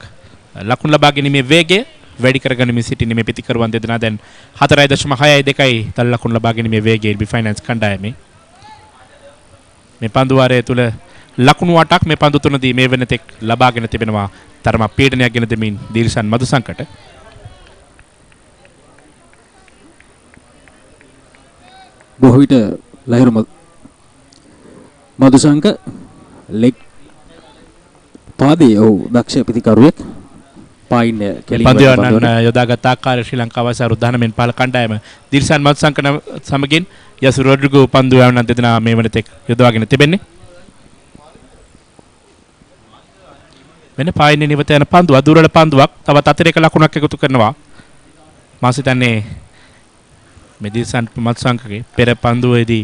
ලකුණු ලබා ගැනීමේ වේගය වැඩි කරගනිමින් සිටින මේ පිටිකරුවන් දෙදෙනා දැන් 4.62යි තල ලකුණු ලබා ගැනීමේ වේගය එල්බි ෆයිනෑන්ස් කණ්ඩායමේ. මේ පන්දු වාරයේ තුල ලකුණු 8ක් මේ පන්දු තුනදී මේ වෙනතෙක් ලබාගෙන තිබෙනවා. තරම පීඩනයක් ගෙන දෙමින් දිල්ෂන් මදුසංකට
බොහෝ විට ලහිරු මදුසංක ලෙග් පාදයේ දක්ෂ පිතිකරුවෙක් පායින්නේ
පන්දුවන්න යොදාගත් ආකාරය ශ්‍රී ලංකාව සරු 19 පහළ කණ්ඩායම දිල්ෂන් මදුසංක සමගින් යසු රොඩ්රිගෝ පන්දුව යවන දෙදෙනා මේ වෙනතෙක් යොදවාගෙන තිබෙන්නේ. වෙන පායින්නේ නිවත යන පන්දුව දුරල පන්දුවක් තවත් අතිරේක ලකුණක් එකතු කරනවා. මා හිතන්නේ මේ දිල්ෂන් මදුසංකගේ පෙර පන්දුවේදී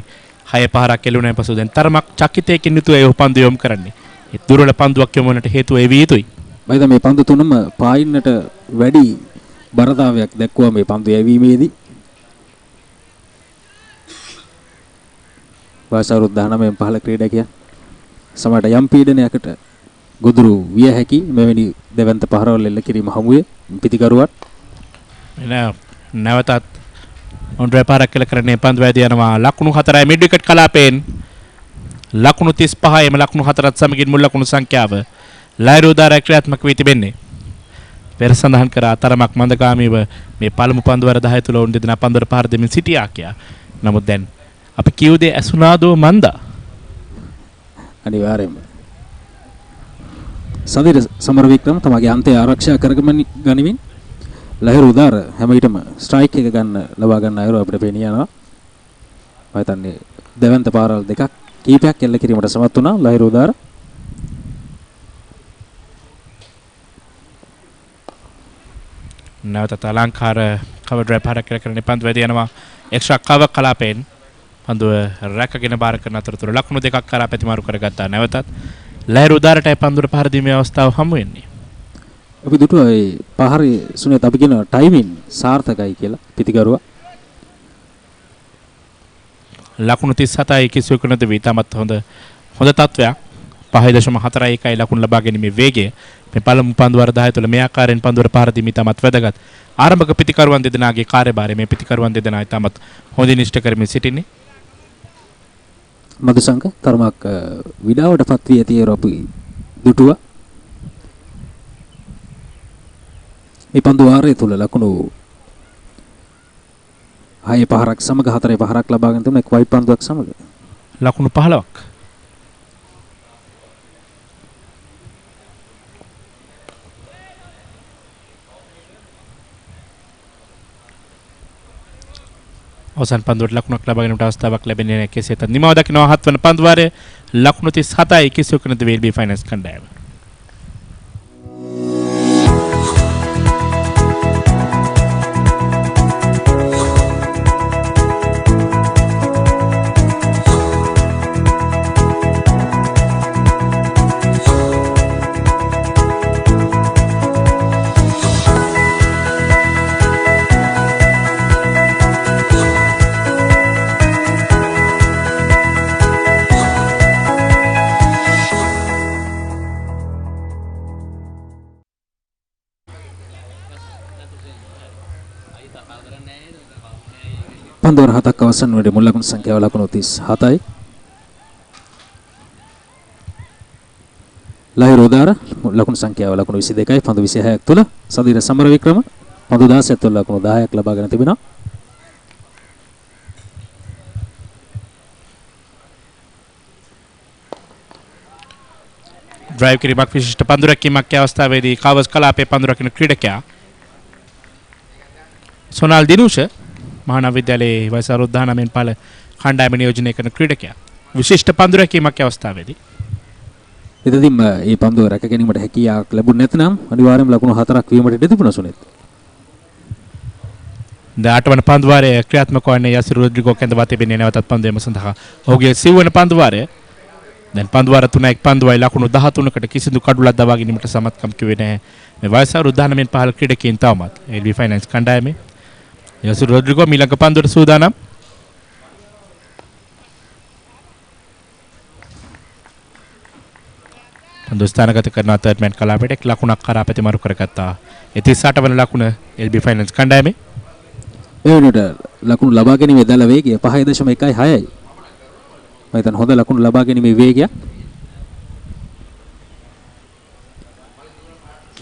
6 පහරක් එළුණාන් පසු දැන් තරමක් චකිතයකින් යුතුව ඒ පන්දුව යොමු කරන්නේ. ඒ දුරල පන්දුවක් යොමුවන්නට හේතුව ඒ විය යුතුයි.
මම මේ පන්දු තුනම පායින්නට වැඩි බරතාවයක් දැක්වුවා මේ පන්දු යැවීමේදී. වාසරුත් 19 පහළ ක්‍රීඩකයා සමහරට යම් පීඩනයකට ගොදුරු විය හැකි මෙවැනි දෙවන්ත පහරවල් එල්ල කිරීම හමුවේ පිටිකරුවන්
නැවතත් ඔන්ඩ්‍රේ පාරක් කියලා කරන්නේ පන්දු වැදී යනවා ලකුණු 4යි මිඩ් විකට් කලාපයෙන් ලකුණු 35යි එම ලකුණු 4ත් සමගින් මුල් ලකුණු සංඛ්‍යාව ලහිරු උදාරය ක්‍රියාත්මක වී තිබෙන්නේ. පෙර සඳහන් කර අතරමක් මන්දගාමීව මේ පළමු පන්දු වර 10 තුල ඔවුන් දෙදෙනා පන්දුවර පහර දෙමින් සිටියා කියා. නමුත් දැන් අපි කියු දේ ඇසුනාදෝ මන්දා.
අනිවාර්යයෙන්ම සදිර සමරවික්‍රම තමගේ අන්තය ආරක්ෂා කරගනිමින් ලහිරු උදාර හැම විටම ස්ට්‍රයික් එක ගන්න ලබා ගන්න අයුරු අපිට පේන යනවා. මම හිතන්නේ දෙවන්ත පාරල් දෙකක් කීපයක් එල්ල කිරීමට සමත් වුණා ලහිරු උදාර.
නැවතත් අලංකාර කවර් ඩ්‍රයිව් පාරක් කියලා කරන්නේ පන්දු වැදී යනවා එක්ස්ට්‍රා කවර් කලාපයෙන් පන්දුව රැකගෙන බාර කරන අතරතුර ලකුණු දෙකක් කරා පැතිමාරු කරගත්තා. නැවතත් ලහිරු උදාරට පන්දුර පහර දීමේ අවස්ථාව හමු වෙන්නේ.
අපි දුටුවා ඒ පහරේ සුනිත් අපි කියන ටයිමින් සාර්ථකයි කියලා පිටිකරුවා.
ලකුණු 37යි කිසිවෙකු නැති විතරමත් හොඳ තත්වයක්. 5.41යි ලකුණු ලබා ගැනීමේ වේගය. මේ පළමු පන්දු වර 10 තුළ මේ ආකාරයෙන් පන්දුර පහර දීම ඉතාමත් වැදගත්. ආරම්භක පිටිකරුවන් දෙදෙනාගේ කාර්යභාරය මේ පිටිකරුවන් දෙදෙනා ඉතාමත් හොඳින් ඉෂ්ට කරමින් සිටින්නේ.
මදුසංක තරමක් විඩාවට පත් වී ඇති අපි දුටුවා. මේ පන්දු වාරය තුල ලකුණු 6 පහරක් සමග 4 පහරක් ලබාගෙන තිබුණ එක් වයිට් පන්දුවක් සමග
ලකුණු 15ක්. අවසන් පන්දුවට ලකුණක් ලබා ගැනීමට අවස්ථාවක් ලැබෙන්නේ නැහැ. කෙසේත් නිමව දකිනවා 7 වන පන්දු වාරයේ ලකුණු 37යි කිසිවෙකු නැති වේල්බි ෆයිනෑන්ස් කණ්ඩායම.
පන්දුවර 7ක් අවසන් වෙලේ මුල් ලකුණු සංඛ්‍යාව ලකුණු 37යි. ලහිරු උදාර ලකුණු සංඛ්‍යාව ලකුණු 22යි. පන්දු 26ක් තුල සදිර සමරවික්‍රම පන්දු 16ක් තුල ලකුණු 10ක් ලබාගෙන තිබෙනවා.
ඩ්‍රයිව් කිරීමක් විශිෂ්ට පන්දු රැකීමක් අවස්ථාවේදී කාවස් කලාපයේ පන්දු රකින ක්‍රීඩකයා සොනාල් දිනුෂ මහානව විද්‍යාලයේ වයස අවුරුදු 19 පළ කණ්ඩායම නියෝජනය කරන ක්‍රීඩකයා විශිෂ්ට පන්දු රැකීමක් අවස්ථාවේදී
ඉතින් මේ පන්දුව රැක ගැනීමට හැකියාවක් ලැබුණ නැත්නම් අනිවාර්යයෙන්ම ලකුණු 4ක් වීමට ඉඩ තිබුණා සුනිත්.
දාටවන පන්දු වාරයේ ක්‍රියාත්මක වන්නේ යසිරු රොඩ්රිගෝ කැඳවා තිබෙන්නේ නැවතත් පන්දු එම සඳහා ඔහුගේ සිව්වන පන්දු වාරය. දැන් පන්දු වාර 3ක් පන්දුවයි ලකුණු 13කට කිසිදු කඩුලක් දවා ගැනීමට සමත්කම් කිව්වේ නැහැ. මේ වයස අවුරුදු 19 පහළ ක්‍රීඩකයන් තවමත් LB ෆයිනෑන්ස් කණ්ඩායමේ යසිරු රොඩ්රිගෝ මීළඟ පන්දුවට සූදානම්. පන්දු ස්ථානගත කරන තර්ඩ්මෑන් කලාපයට එක් ලකුණක් කරා ප්‍රතිමාරු කරගත්තා. 38 වන ලකුණ LB ෆයිනෑන්ස් කණ්ඩායමේ.
මේ වෙනකොට ලකුණු ලබා ගැනීමේ දල වේගය 5.16යි. මම හිතන හොඳ ලකුණු ලබා ගැනීමේ වේගයක්.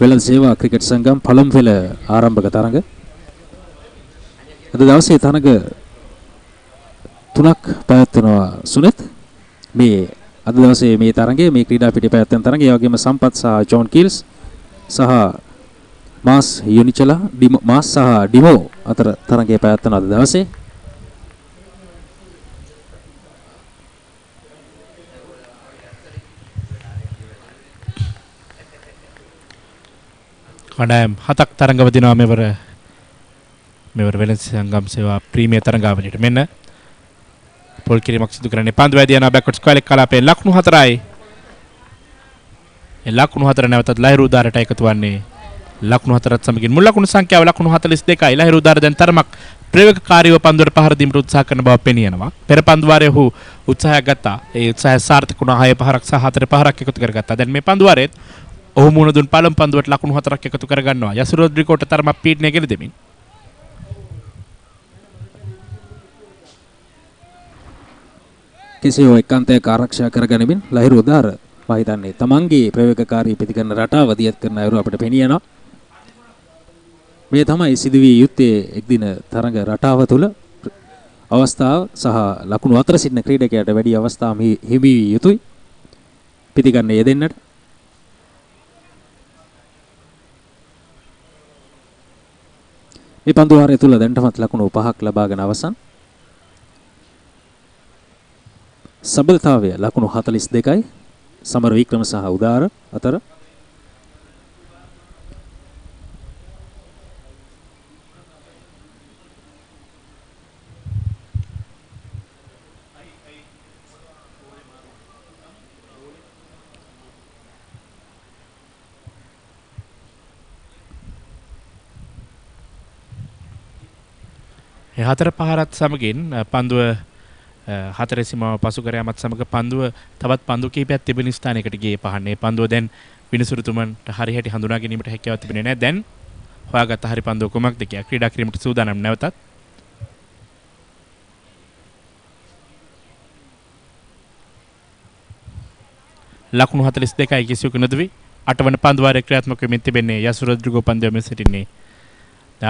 වෙළඳ සේවා ක්‍රිකට් සංගම් පළමු පෙළ ආරම්භක තරඟ. අද දවසේ තරඟ 3ක් පැවැත්වෙනවා සුනිත්. මේ අද දවසේ මේ තරඟයේ මේ ක්‍රීඩා පිටේ පැවැත්වෙන තරඟය ඒ වගේම සම්පත් සහ ජෝන් කීල්ස් සහ මාස් යුනිචලා මාස් සහ ඩිමෝ අතර තරඟයේ පැවැත්වෙන අද දවසේ
කණ්ඩායම් 7ක් තරඟවදිනවා මෙවර වෙළඳ සංගම් සේවා ප්‍රීමියර් තරඟාවලියට. මෙන්න පොල් කිරීමක් සිදු කරන්නේ පන්දු වැදී යනවා බෑක්වර්ඩ් ස්ක්වයර් කලාපේ ලකුණු 4යි. ඒ ලකුණු 4 නැවතත් ලහිරු උදාරට එකතු වන්නේ ලකුණු 4ත් සමගින් මුල් ලකුණු සංඛ්‍යාව ලකුණු 42යි. ලහිරු උදාර දැන් තරමක් ප්‍රවේගකාරීව පන්දුවට පහර දීමට උත්සාහ කරන බව පෙනී යනවා. පෙර පන්දු වාරයේ ඔහු උත්සාහයක් ගත්තා. ඒ උත්සාහය සාර්ථක වුණා. 6 පහරක් සහ 4 පහරක් එකතු කරගත්තා. දැන් මේ පන්දු වාරයේත් ඔහු මුණ දුන් පළමු පන්දුවට ලකුණු 4ක් එකතු කරගන්නවා. යසිරු රොඩ්රිගෝට තරමක් පීඩනය ගෙන දෙමින්
කෙසේ හෝ එකාන්තයක් ආරක්ෂා කරගනිමින් ලහිරු උදාර මම හිතන්නේ තමන්ගේ ප්‍රවේගකාරී පිටිකරන රටාව දියත් කරන අයුරු අපිට පෙනී යනවා. මේ තමයි සිදුවිය යුත්තේ එක්දින තරඟ රටාව තුළ අවස්ථාව සහ ලකුණු 4 සිටින ක්‍රීඩකයාට වැඩි අවස්ථා හිමි විය යුතුයි පිටිකරන යෙදෙන්නට. මේ පන්දු වාරය තුල දැන්ටමත් ලකුණු 5ක් ලබාගෙන අවසන්. සබඳතාවය ලකුණු 42යි. සමර වික්‍රම සහ උදාර අතර.
ඒ 4 පහරත් සමගින් පන්දුව 4 සීමාව පසු කර යාමත් සමග පන්දුව තවත් පන්දු කිහිපයක් තිබෙන ස්ථානයකට ගියේ පහන්නේ. පන්දුව දැන් විනිසුරුතුමන්ට හරියට හඳුනා ගැනීමට හැකියාවක් තිබෙන්නේ නැහැ. දැන් හොයාගත්ත හරි පන්දුව කුමක්ද කියලා ක්‍රීඩා කිරීමට සූදානම් නැවතත්. ලකුණු 42යි කිසිවෙකු නොදවි 8 වන පන්දු වාරයේ ක්‍රියාත්මක වෙමින් තිබෙන්නේ යසු රොඩ්රිගෝ පන්දුවෙම සිටින්නේ.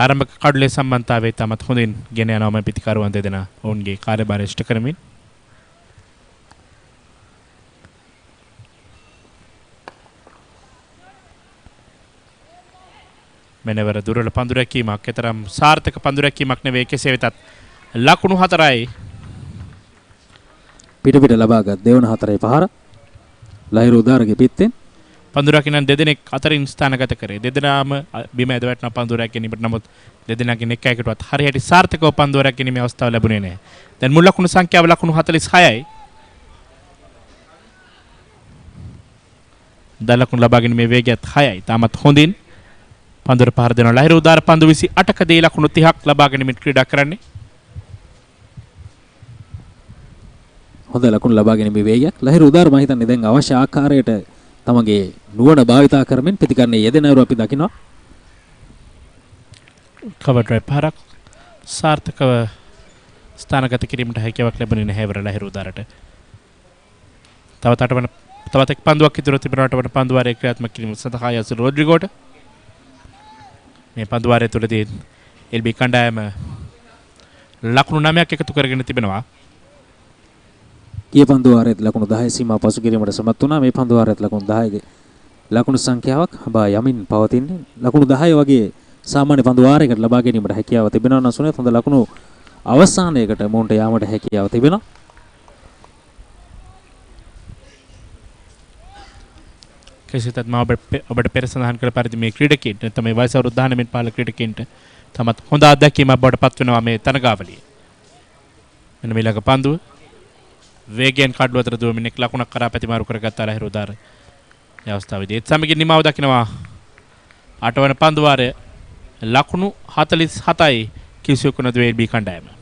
ආරම්භක කඩුලේ සම්බන්ධතාවය තමත් හොඳින් ගෙන යනවාම පිටිකරුවන් දෙදෙනා ඔවුන්ගේ කාර්යභාරය ඉෂ්ට කරමින් මෙනවර දුරල පන්දු රැකීමක් එතරම් සාර්ථක පන්දු රැකීමක් නෙවෙයි. කෙසේ වෙතත් ලකුණු 4යි
පිට ලබාගත් දෙවන 4යි පහර ලහිරු උදාරගේ පිත්තෙන්
පන්දු රකින්න දෙදෙනෙක් අතරින් ස්ථානගත කරේ. දෙදෙනාම බිම ඇද වැටෙන පන්දු රැකීමට නමුත් දෙදෙනාගෙන් එක එකටවත් හරියට සාර්ථකව පන්දු රැකීමේ අවස්ථාව ලැබුණේ නැහැ. දැන් මුල් ලකුණු සංඛ්‍යාව ලකුණු 46යි. දැන් ලකුණු ලබා ගැනීමේ වේගයත් 6යි. තාමත් හොඳින් පන්දුවට පහර දෙනවා. ලහිරු උදාර පන්දු 28ක දී ලකුණු 30ක් ලබා ගැනීමට ක්‍රීඩා කරන්නේ.
හොඳ ලකුණු ලබා ගැනීමේ වේගයක් ලහිරු උදාර මම හිතන්නේ දැන් අවශ්‍ය ආකාරයට තමගේ නුවණ භාවිතා කරමින් ප්‍රතිකරණයේ යෙදෙන අයුරු අපි දකිනවා.
කවර් ඩ්‍රයිව් පාරක් සාර්ථකව ස්ථානගත කිරීමට හැකියාවක් ලැබුණේ නැහැ වර ලහිරු උදාරට. තවත් එක් පන්දුවක් ඉදිරියට තිබෙනාට වන පන්දු වාරයේ ක්‍රියාත්මක කිරීම සඳහා යසු රොඩ්රිගෝට මේ පන්දු වාරය තුලදී LB කණ්ඩායම ලකුණු 9ක් එකතු කරගෙන තිබෙනවා.
ගිය පන්දු වාරයේ ලකුණු 10 සීමාව පසු කිරීමට සමත් වුණා. මේ පන්දු වාරයේ ලකුණු 10 ලකුණු සංඛ්‍යාවක් හඹා යමින් පවතින්නේ. ලකුණු 10 වගේ සාමාන්‍ය පන්දු වාරයකට ලබා ගැනීමට හැකියාව තිබෙනවා නම් සුනිත් හොඳ ලකුණු අවසානයකට මොන්ට යාමට හැකියාව තිබෙනවා.
කෙසේත් මම ඔබට පෙර සඳහන් කළ පරිදි මේ ක්‍රීඩකයන්ට නැත්නම් මේ වයස අවුරුදු 19 පහළ ක්‍රීඩකයන්ට තමත් හොඳ අත්දැකීමක් බවට පත් වෙනවා මේ තරගාවලිය. මෙන්න මේ ළඟ පන්දුව වේගයෙන් කඩුව අතර දුවමින් එක් ලකුණක් කරා පැතිමාරු කරගත් ලහිරු උදාර. මේ අවස්ථාවේදී ඒත් සමගින් නිමාව දකිනවා 8 වන පන්දු වාරය ලකුණු 47යි කිසිවෙකු නොදවේ බී කණ්ඩායම.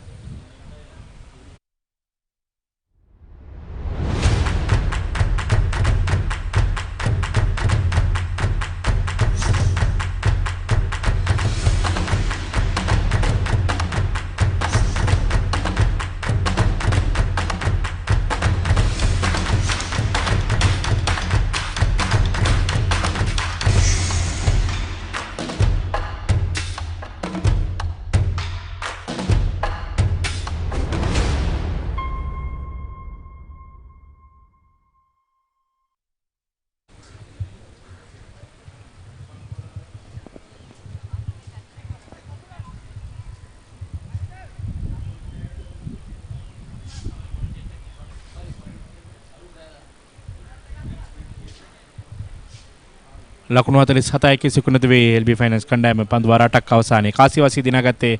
ලකුණු 47යි කිසිවෙකු නොදවේ LB ෆයිනන්ස් කණ්ඩායම පන්දු වාර 8ක් අවසානයේ කාසිවාසී දිනාගත්තේ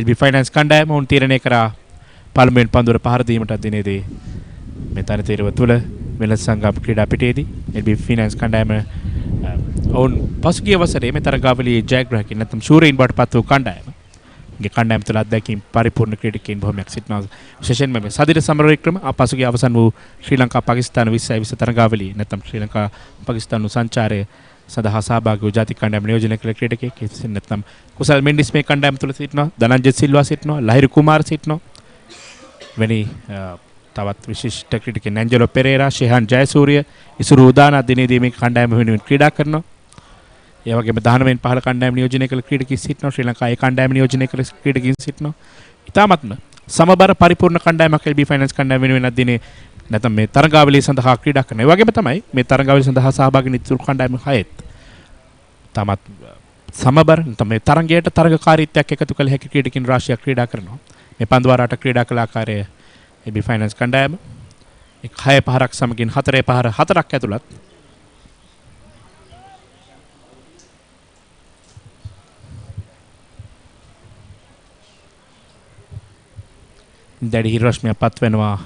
LB ෆයිනන්ස් කණ්ඩායම උන් තීරණය කරා පළමුවෙන් පන්දුවට පහර දීමට දිනේදී මේ තරතීරුව තුල වෙළඳ සංගම් ක්‍රීඩා පිටියේදී LB ෆයිනන්ස් කණ්ඩායම ඔවුන් පසුගිය වසරේ මේ තරගාවලියේ ජයග්‍රාහකයින් නැත්නම් ශූරයින් බවට පත් වූ කණ්ඩායම. ගේ කණ්ඩායම තුළ අත්දැකීම් පරිපූර්ණ ක්‍රීඩකයන් බොහොමයක් සිටිනවා. විශේෂයෙන්ම මේ සදිර සමරවික්‍රම පසුගිය අවසන් වූ ශ්‍රී ලංකා පාකිස්තාන 2020 තරගාවලියේ නැත්නම් ශ්‍රී ලංකා පාකිස්තාන සංචාරය සඳහා සහභාගී වූ ජාතික කණ්ඩායම නියෝජනය කළ ක්‍රීඩකයෙක් නැත්නම් කුසල් මෙන්ඩිස් මේ කණ්ඩායම තුළ සිටිනවා. ධනංජය සිල්වා සිටිනවා. ලහිරු කුමාර සිටිනවා. වෙනි තවත් විශිෂ්ට ක්‍රීඩකයන් ඇන්ජලෝ පෙරේරා, ශෙහාන් ජයසූරිය, ඉසුරු උදාන දිනේදී මේ කණ්ඩායම වෙනුවෙන් ක්‍රීඩා කරනවා. ඒ වගේම 19 පහළ කණ්ඩායම නියෝජනය කළ ක්‍රීඩකයන් සිටිනවා. ශ්‍රී ලංකාවේ කණ්ඩායම නියෝජනය කළ ක්‍රීඩකයන් සිටිනවා. ඉතාමත්ම සමබර පරිපූර්ණ කණ්ඩායමක් LB ෆයිනන්ස් කණ්ඩායම වෙනුවෙන් අදිනේ නැත්නම් මේ තරගාවලිය සඳහා ක්‍රීඩා කරන. ඒ වගේම තමයි මේ තරගාවලිය සඳහා සහභාගී වෙන ඉතුරු කණ්ඩායම 6ත් තමත් සමබර නැත්නම් මේ තරගයට තරගකාරීත්වයක් එකතු කළ හැකි ක්‍රීඩකයන් රාශියක් ක්‍රීඩා කරනවා. මේ පන්දු වාර 8 ක්‍රීඩා කළ ආකාරය LB ෆයිනන්ස් කණ්ඩායම 6 පහරක් සමගින් 4 පහර 4ක් ඇතුළත් දැඩි හිරස්මියක් පත් වෙනවා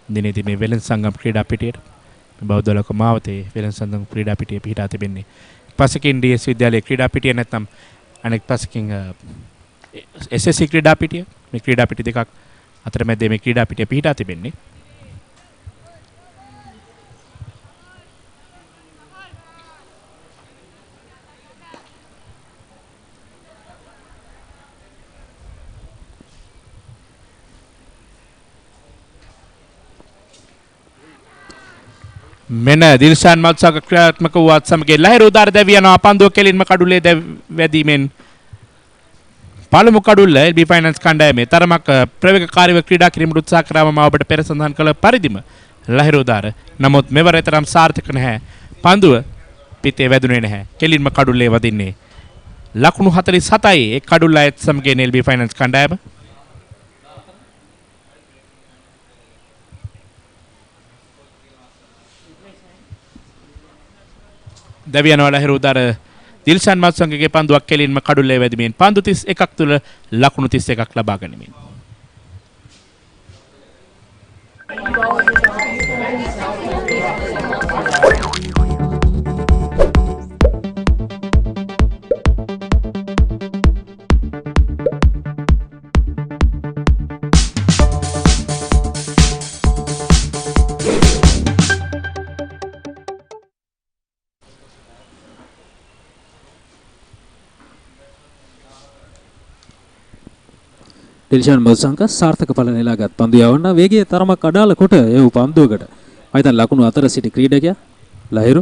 දිනේදී මේ වෙළඳ සංගම් ක්‍රීඩා පිටියට. මේ බෞද්ධ ලෝක මාවතේ වෙළඳ සංගම් ක්‍රීඩා පිටිය පිහිටා තිබෙන්නේ. පසකින් DS විද්‍යාලයේ ක්‍රීඩා පිටිය නැත්නම් අනෙක් පසකින් SSC ක්‍රීඩා පිටිය. මේ ක්‍රීඩා පිටි දෙකක් අතරමැද මේ ක්‍රීඩා පිටිය පිහිටා තිබෙන්නේ. මෙන්න දිල්ෂාන් මත්සක ක්‍රියාත්මක වූවත් සමග ලහිරු උදාර දැවී යනවා පන්දුව කෙලින්ම කඩුලේ වැදීමෙන් පළමු කඩුල්ල LB ෆයිනන්ස් කණ්ඩායමේ තරමක් ප්‍රවේගකාරීව ක්‍රීඩා කිරීමට උත්සාහ කරාම ඔබට පෙර සඳහන් කළ පරිදිම ලහිරු උදාර නමුත් මෙවර තරම් සාර්ථක නැහැ. පන්දුව පිටේ වැදුනේ නැහැ. කෙලින්ම කඩුල්ලේ වදින්නේ. ලකුණු 47යි එක් කඩුල්ලයත් සමග LB ෆයිනන්ස් කණ්ඩායම. දැවියනවා ලහිරු උදාර දිල්ෂාන් මත්සංගගේ පන්දුවක් කෙලින්ම කඩුල්ලේ වැදීමෙන් පන්දු 31ක් තුල ලකුණු 31ක් ලබා ගනිමින්
ඩිල්ෂාන් මල්සංක සාර්ථක ඵල නෙලාගත් පන්දු යවන්න වේගයේ තරමක් අඩාල කොට ඒ පන්දුවකට මම හිතන ලකුණු 4 සිටි ක්‍රීඩකයා ලහිරු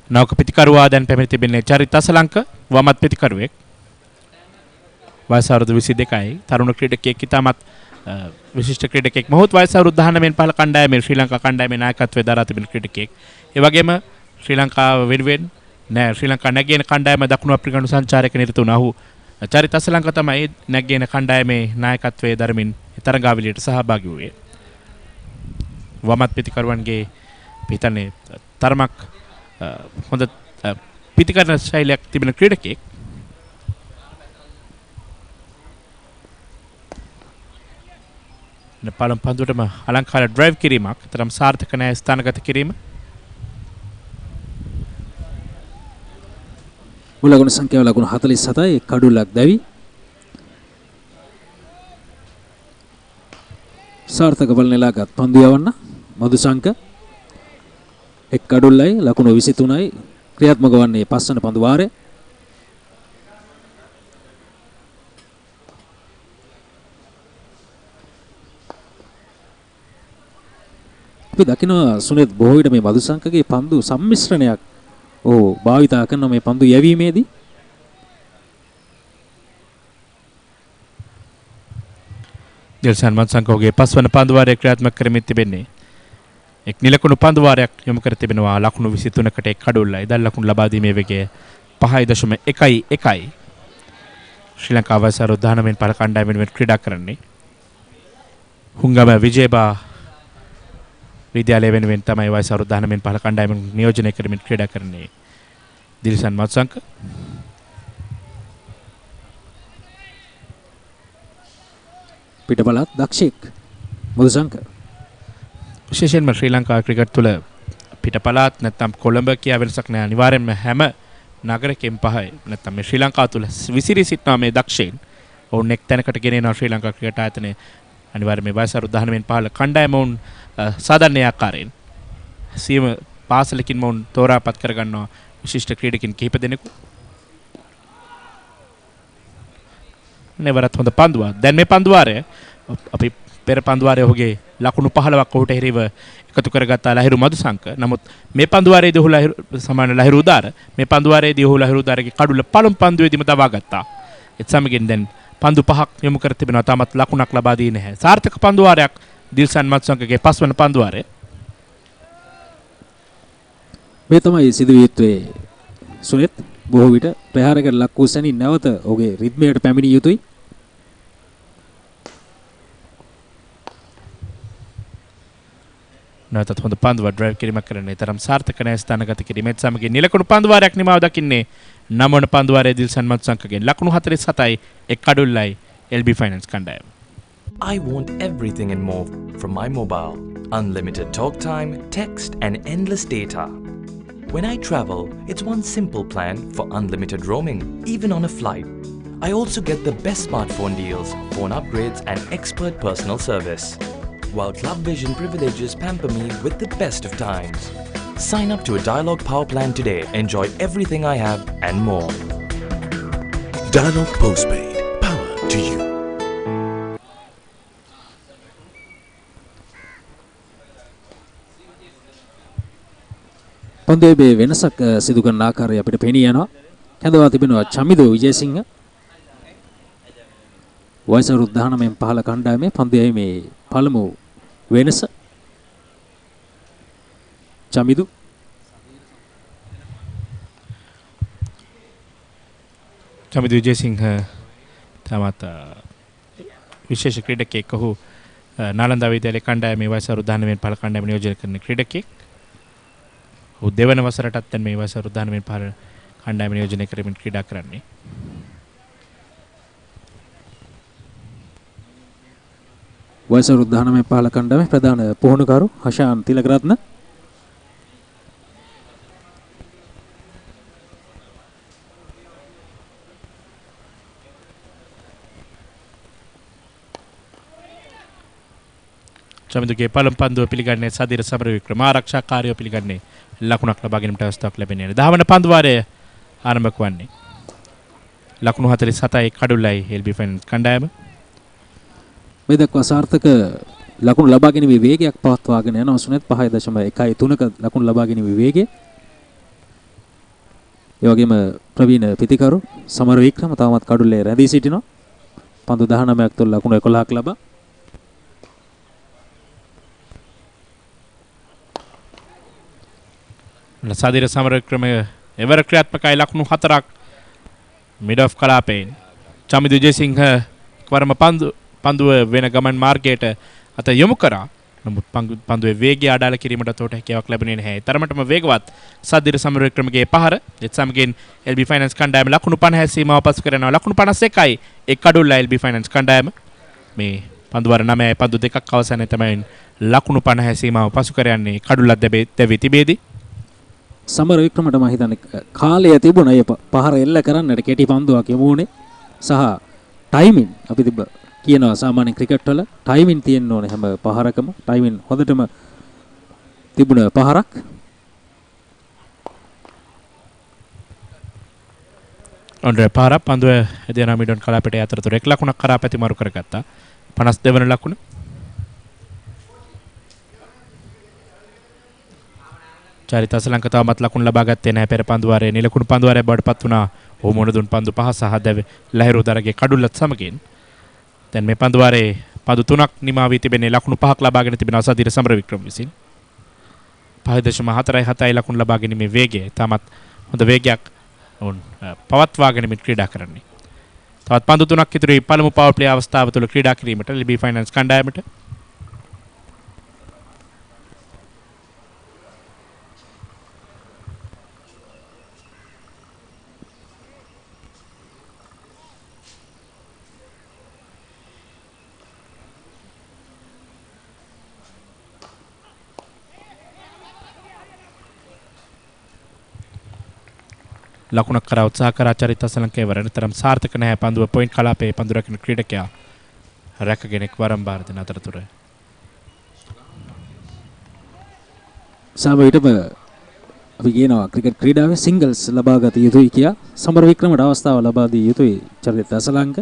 නෞක පිටිකරුවා දැන් පැමිණ තිබෙන්නේ චරිත අසලංක වමත් පිටිකරුවෙක් වයස අවුරුදු 22යි තරුණ ක්‍රීඩකයෙක් ඉතාමත් විශිෂ්ට ක්‍රීඩකයෙක් මොහොත් වයස අවුරුදු 19 පහළ කණ්ඩායමේ ශ්‍රී ලංකා කණ්ඩායමේ නායකත්වයේ දරා තිබෙන ක්‍රීඩකයෙක් ඒ වගේම ශ්‍රී ලංකාව වෙනුවෙන් නෑ ශ්‍රී ලංකා නැගගෙන කණ්ඩායම දකුණු අප්‍රිකානු සංචාරක නිරත වුණා. ඔහු චරිත අසලංක තමයි නැගගෙන කණ්ඩායමේ නායකත්වයේ දරමින් තරඟාවලියට සහභාගී වුයේ. වමත් පිතිකරුවන්ගේ පිටන්නේ තරමක් හොඳ පිතිකරන ශෛලියක් තිබෙන ක්‍රීඩකයෙක්. පළමු පන්දුවටම අලංකාර ඩ්‍රයිව් කිරීමක් තරම් සාර්ථක නැහැ ස්ථානගත කිරීම.
මුල ලකුණු සංඛ්‍යාව ලකුණු 47යි කඩුල්ලක් දැවි. සාර්ථක බල නෙලාගත් පන්දු යවන්න මදුසංක එක් කඩුල්ලයි ලකුණු 23යි ක්‍රියාත්මක වන්නේ පස්වන පන්දු වාරය. අපි දකිනවා සුනිත් බොහෝ විට මේ මදුසංකගේ පන්දු සම්මිශ්‍රණයක් භාවිතා කරන මේ පන්දු යැවීමේදී
දිල්ෂාන් මදුසංකගේ පස්වන පන්දු වාරය ක්‍රියාත්මක කරමින් තිබෙන්නේ එක් නිලකුණු පන්දු වාරයක් යොමු කර තිබෙනවා ලකුණු 23කට එක් කඩුල්ලයි. දැන් ලකුණු ලබා දීමේ වේගය 5.11. ශ්‍රී ලංකාව වසර 19 පළ කණ්ඩායම වෙනුවෙන් ක්‍රීඩා කරන්නේ හුංගම විජේබා විද්‍යාලය වෙනුවෙන් තමයි වසර 19 පළ කණ්ඩායම නියෝජනය කරමින් ක්‍රීඩා කරන්නේ දිල්ෂාන් මදුසංක.
පිටබලත් දක්ෂෙක් මදුසංක.
විශේෂයෙන්ම ශ්‍රී ලංකා ක්‍රිකට් තුළ පිටපළාත් නැත්නම් කොළඹ කියා වෙනසක් නැහැ. අනිවාර්යයෙන්ම හැම නගරකෙන් පහයි නැත්නම් මේ ශ්‍රී ලංකාව තුළ විසිරී සිටිනා මේ දක්ෂයින් ඔවුන් එක් තැනකට ගෙනෙනවා ශ්‍රී ලංකා ක්‍රිකට් ආයතනයේ. අනිවාර්යයෙන් මේ වයස 19 පහළ කණ්ඩායම ඔවුන් සාධනීය ආකාරයෙන් සියම පාසලකින්ම ඔවුන් තෝරාපත් කරගන්නවා විශිෂ්ට ක්‍රීඩකින් කිහිප දෙනෙකු. නෙවරත් හොඳ පන්දුවක්. දැන් මේ පන්දු වාරය අපි පෙර පන්දු වාරයේ ඔහුගේ ලකුණු 15ක් ඔහුට එරෙහිව එකතු කරගත්තා ලහිරු මදුසංක. නමුත් මේ පන්දු වාරයේදී ඔහු සමාන ලහිරු උදාර මේ පන්දු වාරයේදී ඔහු ලහිරු උදාරගේ කඩුල පළමු පන්දුවේදීම දවා ගත්තා. ඒත් සමගින් දැන් පන්දු 5ක් යොමු කර තිබෙනවා. තාමත් ලකුණක් ලබා දී නැහැ. සාර්ථක පන්දු වාරයක් දිල්ෂාන් මදුසංකගේ පස්වන පන්දු වාරය.
මේ තමයි සිදුවිය යුත්තේ සුනිත් බොහෝ විට ප්‍රහාරයකට ලක් වූ සැනින් නැවත ඔහුගේ රිද්මයට පැමිණිය යුතුයි.
නැවතත් හොඳ පන්දුවක් ඩ්‍රයිව් කිරීමක් කරන්නේ තරම් සාර්ථක නැහැ ස්ථානගත කිරීමෙත් සමගින් නිලකුණු පන්දු වාරයක් නිමාව දකින්නේ 9 වන පන්දු වාරයේ දිල්ෂාන් මදුසංකගෙන් ලකුණු 47යි එක් කඩුල්ලයි LB ෆයිනන්ස් කණ්ඩායම.
I want everything and more from my mobile. Unlimited talk time, text and endless data. When I travel, it's one simple plan for unlimited roaming, even on a flight. I also get the best smartphone deals, phone upgrades and expert personal service. While Club Vision privileges pamper me with the best of times. Sign up to a Dialog Power plan today. Enjoy everything I have and more.
Dialog Postpaid. Power to you.
පන්දුවේ වෙනසක් සිදු කරන ආකාරය අපිට පෙනී යනවා. කැඳවා තිබෙනවා චමිදු විජේසිංහ. වයස 19 පහළ කණ්ඩායමේ පන්දුවේ මේ පළමු වෙනස. චමිදු
විජේසිංහ තමත් විශේෂ ක්‍රීඩකයෙක්. ඔහු නාලන්දා විද්‍යාලයේ කණ්ඩායමේ වයස 19 පහළ කණ්ඩායම නියෝජනය කරන ක්‍රීඩකයෙක්. ඔහු දෙවන වසරටත් දැන් මේ වයස 19 පහළ කණ්ඩායම නියෝජනය කරමින් ක්‍රීඩා කරන්නේ.
වයස 19 පහළ කණ්ඩායමේ ප්‍රධාන පුහුණුකරු හෂාන් තිලකරත්න.
චමිදුගේ පළමු පන්දුව පිළිගන්නේ සදිර සමරවික්‍රම ආරක්ෂාකාරීව පිළිගන්නේ ලකුණක් ලබා ගැනීමට අවස්ථාවක් ලැබෙන්නේ නැහැ. 10 වන පන්දු වාරය ආරම්භ වන්නේ ලකුණු 47යි කඩුල්ලයි LB ෆයිනන්ස් කණ්ඩායම.
මේ දක්වා සාර්ථක ලකුණු ලබා ගැනීමේ වේගයක් පවත්වාගෙන යනවා සුනිත් 5.13ක ලකුණු ලබා ගැනීමේ වේගය. ඒ වගේම ප්‍රවීණ පිතිකරු සමරවික්‍රම තාමත් කඩුල්ලේ රැඳී සිටිනවා. පන්දු 19ක් තුළ ලකුණු 11ක් ලබා
සාදිර සමරක්‍රමය එවර ක්‍රියාත්මකයි ලකුණු 4ක් මිඩ් ඔෆ් කලාපයෙන් චමිදු විජේසිංහ වරම පන්දුව වෙන ගමන් මාර්ගයට අත යොමු කරා. නමුත් පන්දුවේ වේගය අඩාල කිරීමට තෝට හැකියාවක් ලැබුණේ නැහැ. තරමටම වේගවත් සාදිර සමරක්‍රමගේ පහර එත් සමගින් LB ෆයිනන්ස් කණ්ඩායම ලකුණු 50 සීමාව පසු කරනවා. ලකුණු 51යි එක් කඩුල්ලා LB ෆයිනන්ස් කණ්ඩායම මේ පන්දු වර 9යි පන්දු දෙකක් අවසානයේ තමයි ලකුණු 50 සීමාව පසු කර යන්නේ කඩුල්ලක් දැවි තිබේදී.
සමර වික්‍රමට මම හිතන්නේ කාලය තිබුණා ඒ පහර එල්ල කරන්නට කෙටි පන්දුවක් යමුනේ සහ ටයිමින් අපි තිබ්බ කියනවා සාමාන්‍ය ක්‍රිකට් වල ටයිමින් තියෙන්න ඕනේ හැම පහරකම ටයිමින් හොඳටම තිබුණ පහරක්.
ඔන්ඩර් පහරක් පන්දුව එදින මිඩන් කලාපයට අතරතුර එක් ලකුණක් කරා පැතිමාරු කරගත්තා. 52 වන ලකුණ. චරිත අසලංක තවමත් ලකුණු ලබා ගත්තේ නැහැ. පෙර පන්දුවාරයේ නිලකුණු පන්දුවාරයේ බවට පත් වුණා. ඔහු මුණ දුන් පන්දු 5 සහ දැව ලහිරු දරගේ කඩුල්ලත් සමගින් දැන් මේ පන්දුවාරයේ පන්දු 3ක් නිමා වී තිබෙන්නේ ලකුණු 5ක් ලබාගෙන තිබෙනවා සදිර සමරවික්‍රම විසින්. 5.47යි ලකුණු ලබා ගැනීමේ වේගය. තාමත් හොඳ වේගයක් ඔවුන් පවත්වාගෙන මේ ක්‍රීඩා කරන්නේ. තවත් පන්දු 3ක් ඉතුරුයි පළමු පවර් ප්ලේ අවස්ථාව තුළ ක්‍රීඩා කිරීමට LB ෆයිනන්ස් කණ්ඩායමට. ලකුණක් කරා උත්සාහ කරා චරිත අසලංකේ වරණතරම් සාර්ථක නැහැ. පන්දුව පොයින්ට් කලාපයේ පන්දු රකින ක්‍රීඩකයා රැකගෙන එක්වරම් බාර දෙන අතරතුර
සමහරවිටම අපි කියනවා ක්‍රිකට් ක්‍රීඩාවේ සිංගල්ස් ලබා ගත යුතුයි කියා. සමර වික්‍රමට අවස්ථාව ලබා දී යුතුයි චරිත අසලංක.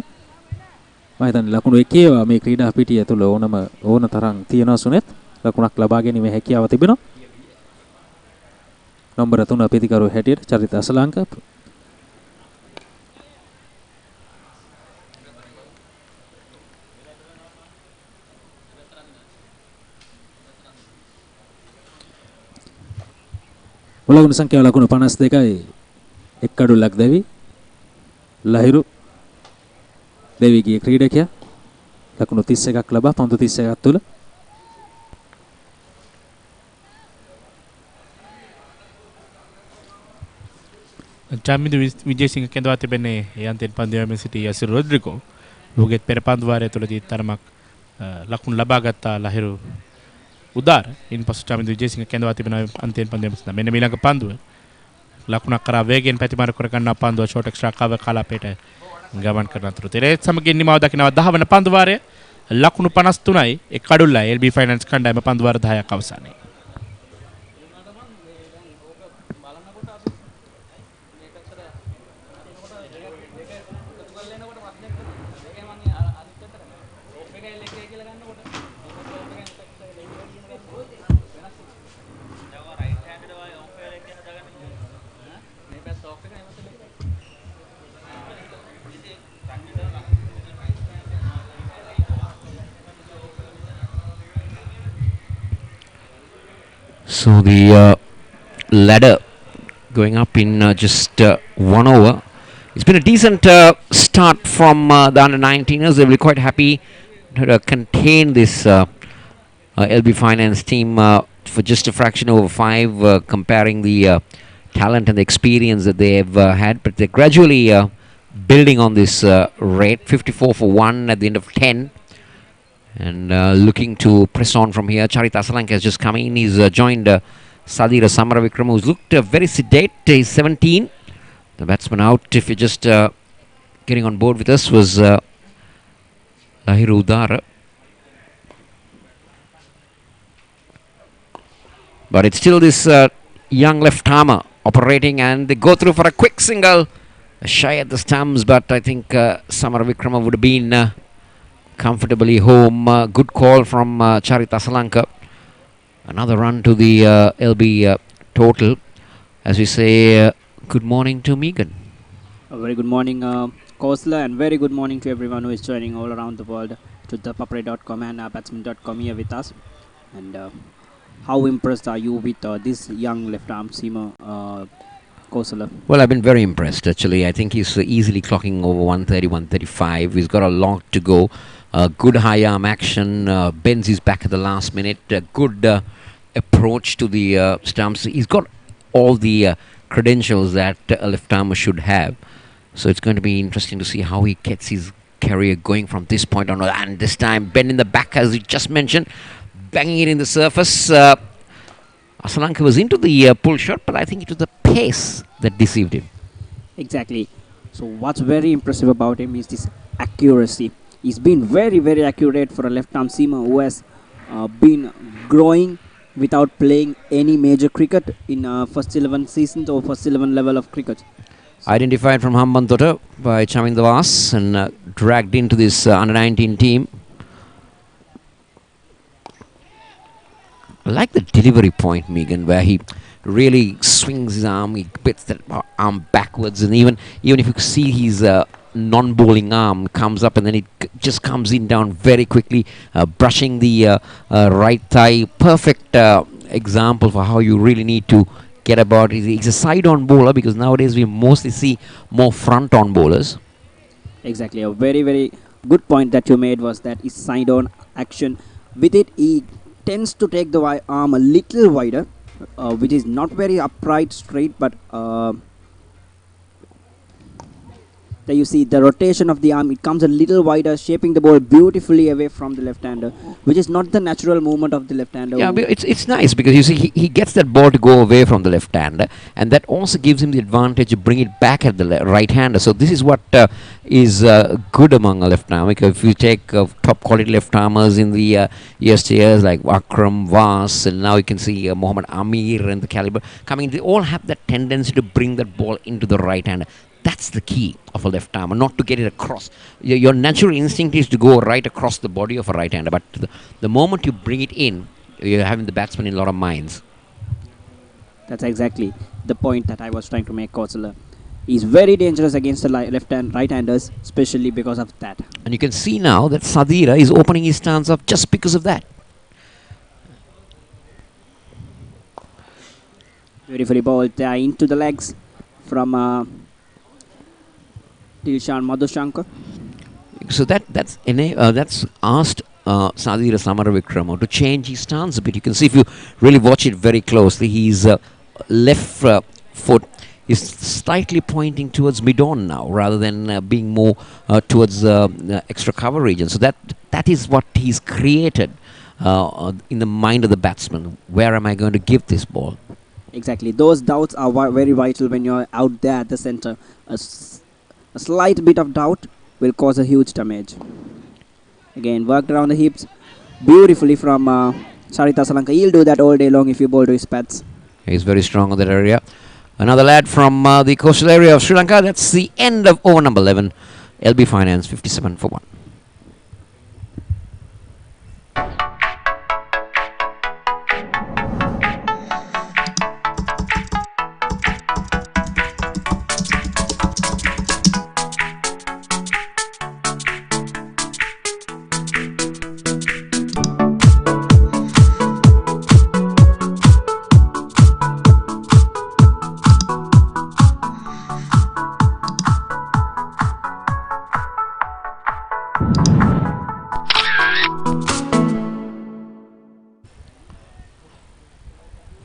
මම හිතන්නේ ලකුණු 1 මේ ක්‍රීඩා පිටිය තුළ ඕන තරම් තියනවා සුනෙත්. ලකුණක් ලබා ගැනීමේ හැකියාව තිබෙනවා. නම්බර 3 පිටිකරු හැටියට චරිත අසලංක. ඔලගුණ සංඛ්‍යාව ලකුණු 52යි එක් කඩුල්ලක් දෙවි ලහිරු දෙවිගේ ක්‍රීඩකයා ලකුණු 31ක් ලබා පන්දු 31ක් තුල
චමිදු විජේසිංහ කෙඳවා තිබෙන්නේ ඒ අන්තයෙන් පන්දුවේම සිටි යසිර් රොඩ්රිගෝ. ඔහුගේ පෙර පන්දුවාරය තුළදී තරමක් ලකුණු ලබා ගත්තා ලහිරු උදාර. ඉන්පසු චමිදු විජේසිංහ කෙඳවා තිබෙන අන්තයෙන් පන්දුවේම සිටින මෙන්න ඊළඟ පන්දුව ලකුණක් කරා වේගයෙන් පැතිමාරු කර ගන්නා පන්දුව ෂෝට් එක්ස්ට්‍රා කවර් කලාපයට ගමන් කරන අතර තිරේත් සමගින් නිමාව දකිනවා 10 වන පන්දුවාරය ලකුණු 53යි එක් කඩුල්ලා LB ෆයිනන්ස් කණ්ඩායම පන්දුවාර 10ක් අවසානයේ.
So the ladder going up in just 1 over. It's been a decent start from the under-19ers. They will be quite happy to contain this LB Finance team for just a fraction over 5, comparing the talent and the experience that they have had. But they're gradually building on this rate. 54 for 1 at the end of 10. And looking to press on from here. Charit Asalanka has just come in. He's joined Sadira Samaravikram, who's looked very sedate. He's 17. The batsman out, if you're just getting on board with us, was Lahiru Udara. But it's still this young left-armer operating, and they go through for a quick single. Shy at the stumps, but I think Samaravikrama would have been comfortably home. Good call from Charit Asalanka. Another run to the LB total. As we say, good morning to Megan.
A very good morning, Kosla, and very good morning to everyone who is joining all around the world to thepapre.com and batsman.com here with us. And How impressed are you with this young left arm seamer, Kosala?
Well, I've been very impressed actually. I think he's easily clocking over 130, 135. He's got a lot to go. Good high arm action. Bends his back at the last minute. Good approach to the stumps. He's got all the credentials that a left armer should have. So it's going to be interesting to see how he gets his career going from this point on. And this time, bend in the back, as you just mentioned, banging it in the surface. Lanka was into the pull shot, but I think it was the pace that deceived him.
Exactly. So what's very impressive about him is this accuracy. He's been very, very accurate for a left-arm seamer who has been growing without playing any major cricket in first 11 seasons or first 11 level of cricket.
Identified from Hambantota by Chamindavas and dragged into this under-19 team. I like the delivery point, Megan, where he really swings his arm, he bits that arm backwards, and even if you see his non-bowling arm comes up and then it just comes in down very quickly, brushing the right thigh. Perfect example for how you really need to get about. He's a side-on bowler, because nowadays we mostly see more front-on bowlers.
Exactly. A very, very good point that you made was that his side-on action. With it, he tends to take the arm a little wider, which is not very upright, straight, but there you see the rotation of the arm. It comes a little wider, shaping the ball beautifully away from the left-hander, which is not the natural movement of the left-hander.
Yeah, but it's nice because you see he gets that ball to go away from the left-hander, and that also gives him the advantage to bring it back at the right-hander. So this is what is good among a left-armer. If you take top-quality left-armers in the yesteryears like Akram, Vas, and now you can see Mohammad Amir and the caliber coming, they all have that tendency to bring that ball into the right-hander. That's the key of a left armer, not to get it across. Your natural instinct is to go right across the body of a right-hander, but the moment you bring it in, you're having the batsman in a lot of minds.
That's exactly the point that I was trying to make, Kosala. He's very dangerous against the right-handers, especially because of that.
And you can see now that Sadira is opening his stance up just because of that.
Beautifully bowled there into the legs from Dilshan Madhushankar.
So that's asked Sadira Samaravikrama to change his stance a bit. You can see if you really watch it very closely, his left foot is slightly pointing towards mid-on now, rather than being more towards extra cover region. So that is what he's created in the mind of the batsman. Where am I going to give this ball?
Exactly. Those doubts are very vital when you're out there at the center. A slight bit of doubt will cause a huge damage. Again, worked around the hips beautifully from Charita Salanka. He'll do that all day long if you bowl to his pads.
He's very strong on that area. Another lad from the coastal area of Sri Lanka. That's the end of over number 11. LB Finance 57 for 1.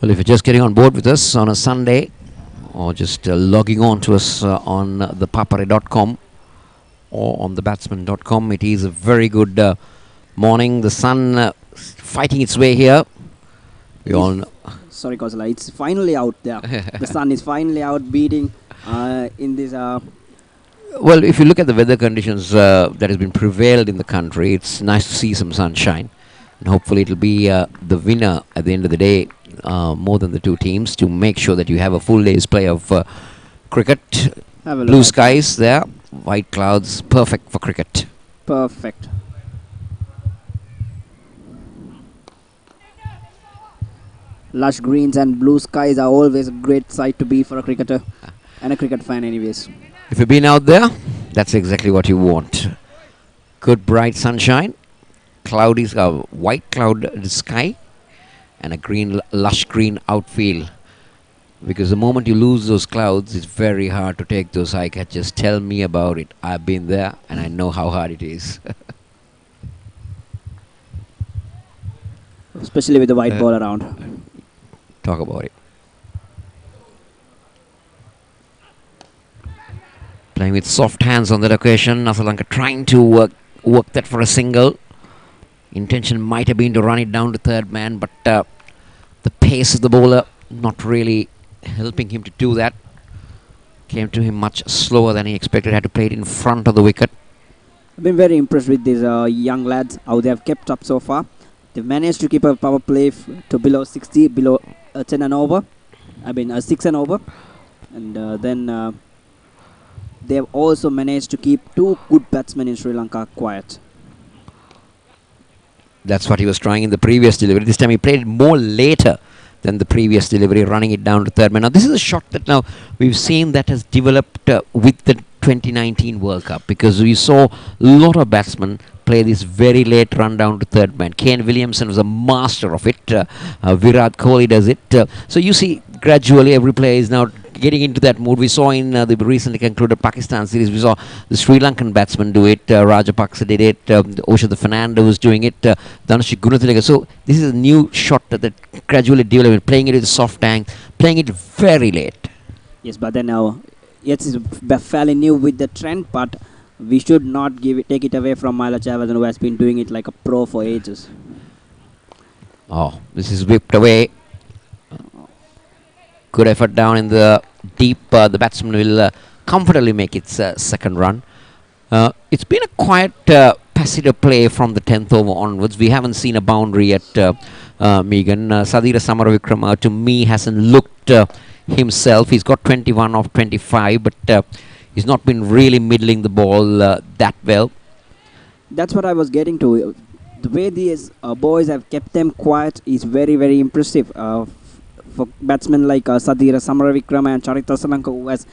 Well, if you're just getting on board with us on a Sunday, or just logging on to us on the papare.com or on the batsman.com, it is a very good morning. The sun fighting its way here. We all know.
Sorry, Kosala, it's finally out there. The sun is finally out beating in this.
Well, if you look at the weather conditions that has been prevailed in the country, it's nice to see some sunshine. And hopefully it'll be the winner at the end of the day, more than the two teams, to make sure that you have a full day's play of cricket. Blue skies there, white clouds, perfect for cricket.
Perfect. Lush greens and blue skies are always a great sight to be for a cricketer and a cricket fan anyways.
If you've been out there, that's exactly what you want. Good bright sunshine, cloudy, white cloud sky, and a green, lush green outfield. Because the moment you lose those clouds, it's very hard to take those high catches. Tell me about it. I've been there and I know how hard it is.
Especially with the white ball around.
Talk about it. Playing with soft hands on that occasion. Asalanka trying to work that for a single. Intention might have been to run it down to third man, but the pace of the bowler not really helping him to do that. Came to him much slower than he expected. Had to play it in front of the wicket.
I've been very impressed with these young lads, how they have kept up so far. They've managed to keep a power play to below 60, below 10 and over. 6 and over. And then they have also managed to keep two good batsmen in Sri Lanka quiet.
That's what he was trying in the previous delivery. This time he played it more later than the previous delivery, running it down to third man. Now this is a shot that now we've seen that has developed with the 2019 World Cup, because we saw a lot of batsmen play this very late run down to third man. Kane Williamson was a master of it. Virat Kohli does it. So you see gradually every player is now getting into that mood. We saw in the recently concluded Pakistan series, we saw the Sri Lankan batsmen do it. Rajapaksa did it. Oshada Fernando was doing it. Dhanushi Gunathilaka. So this is a new shot that gradually developed, playing it with a soft tank, playing it very late.
Yes, but then now it's fairly new with the trend, but we should not take it away from Myla Chavez, who has been doing it like a pro for ages.
Oh, this is whipped away. Good effort down in the deep. The batsman will comfortably make its second run. It's been a quiet passive play from the 10th over onwards. We haven't seen a boundary yet, Megan. Sadira Samaravikrama, to me, hasn't looked himself. He's got 21 of 25, but he's not been really middling the ball that well.
That's what I was getting to. The way these boys have kept them quiet is very, very impressive. For batsmen like Sadira Samaravikrama and Charita Asalanka, who has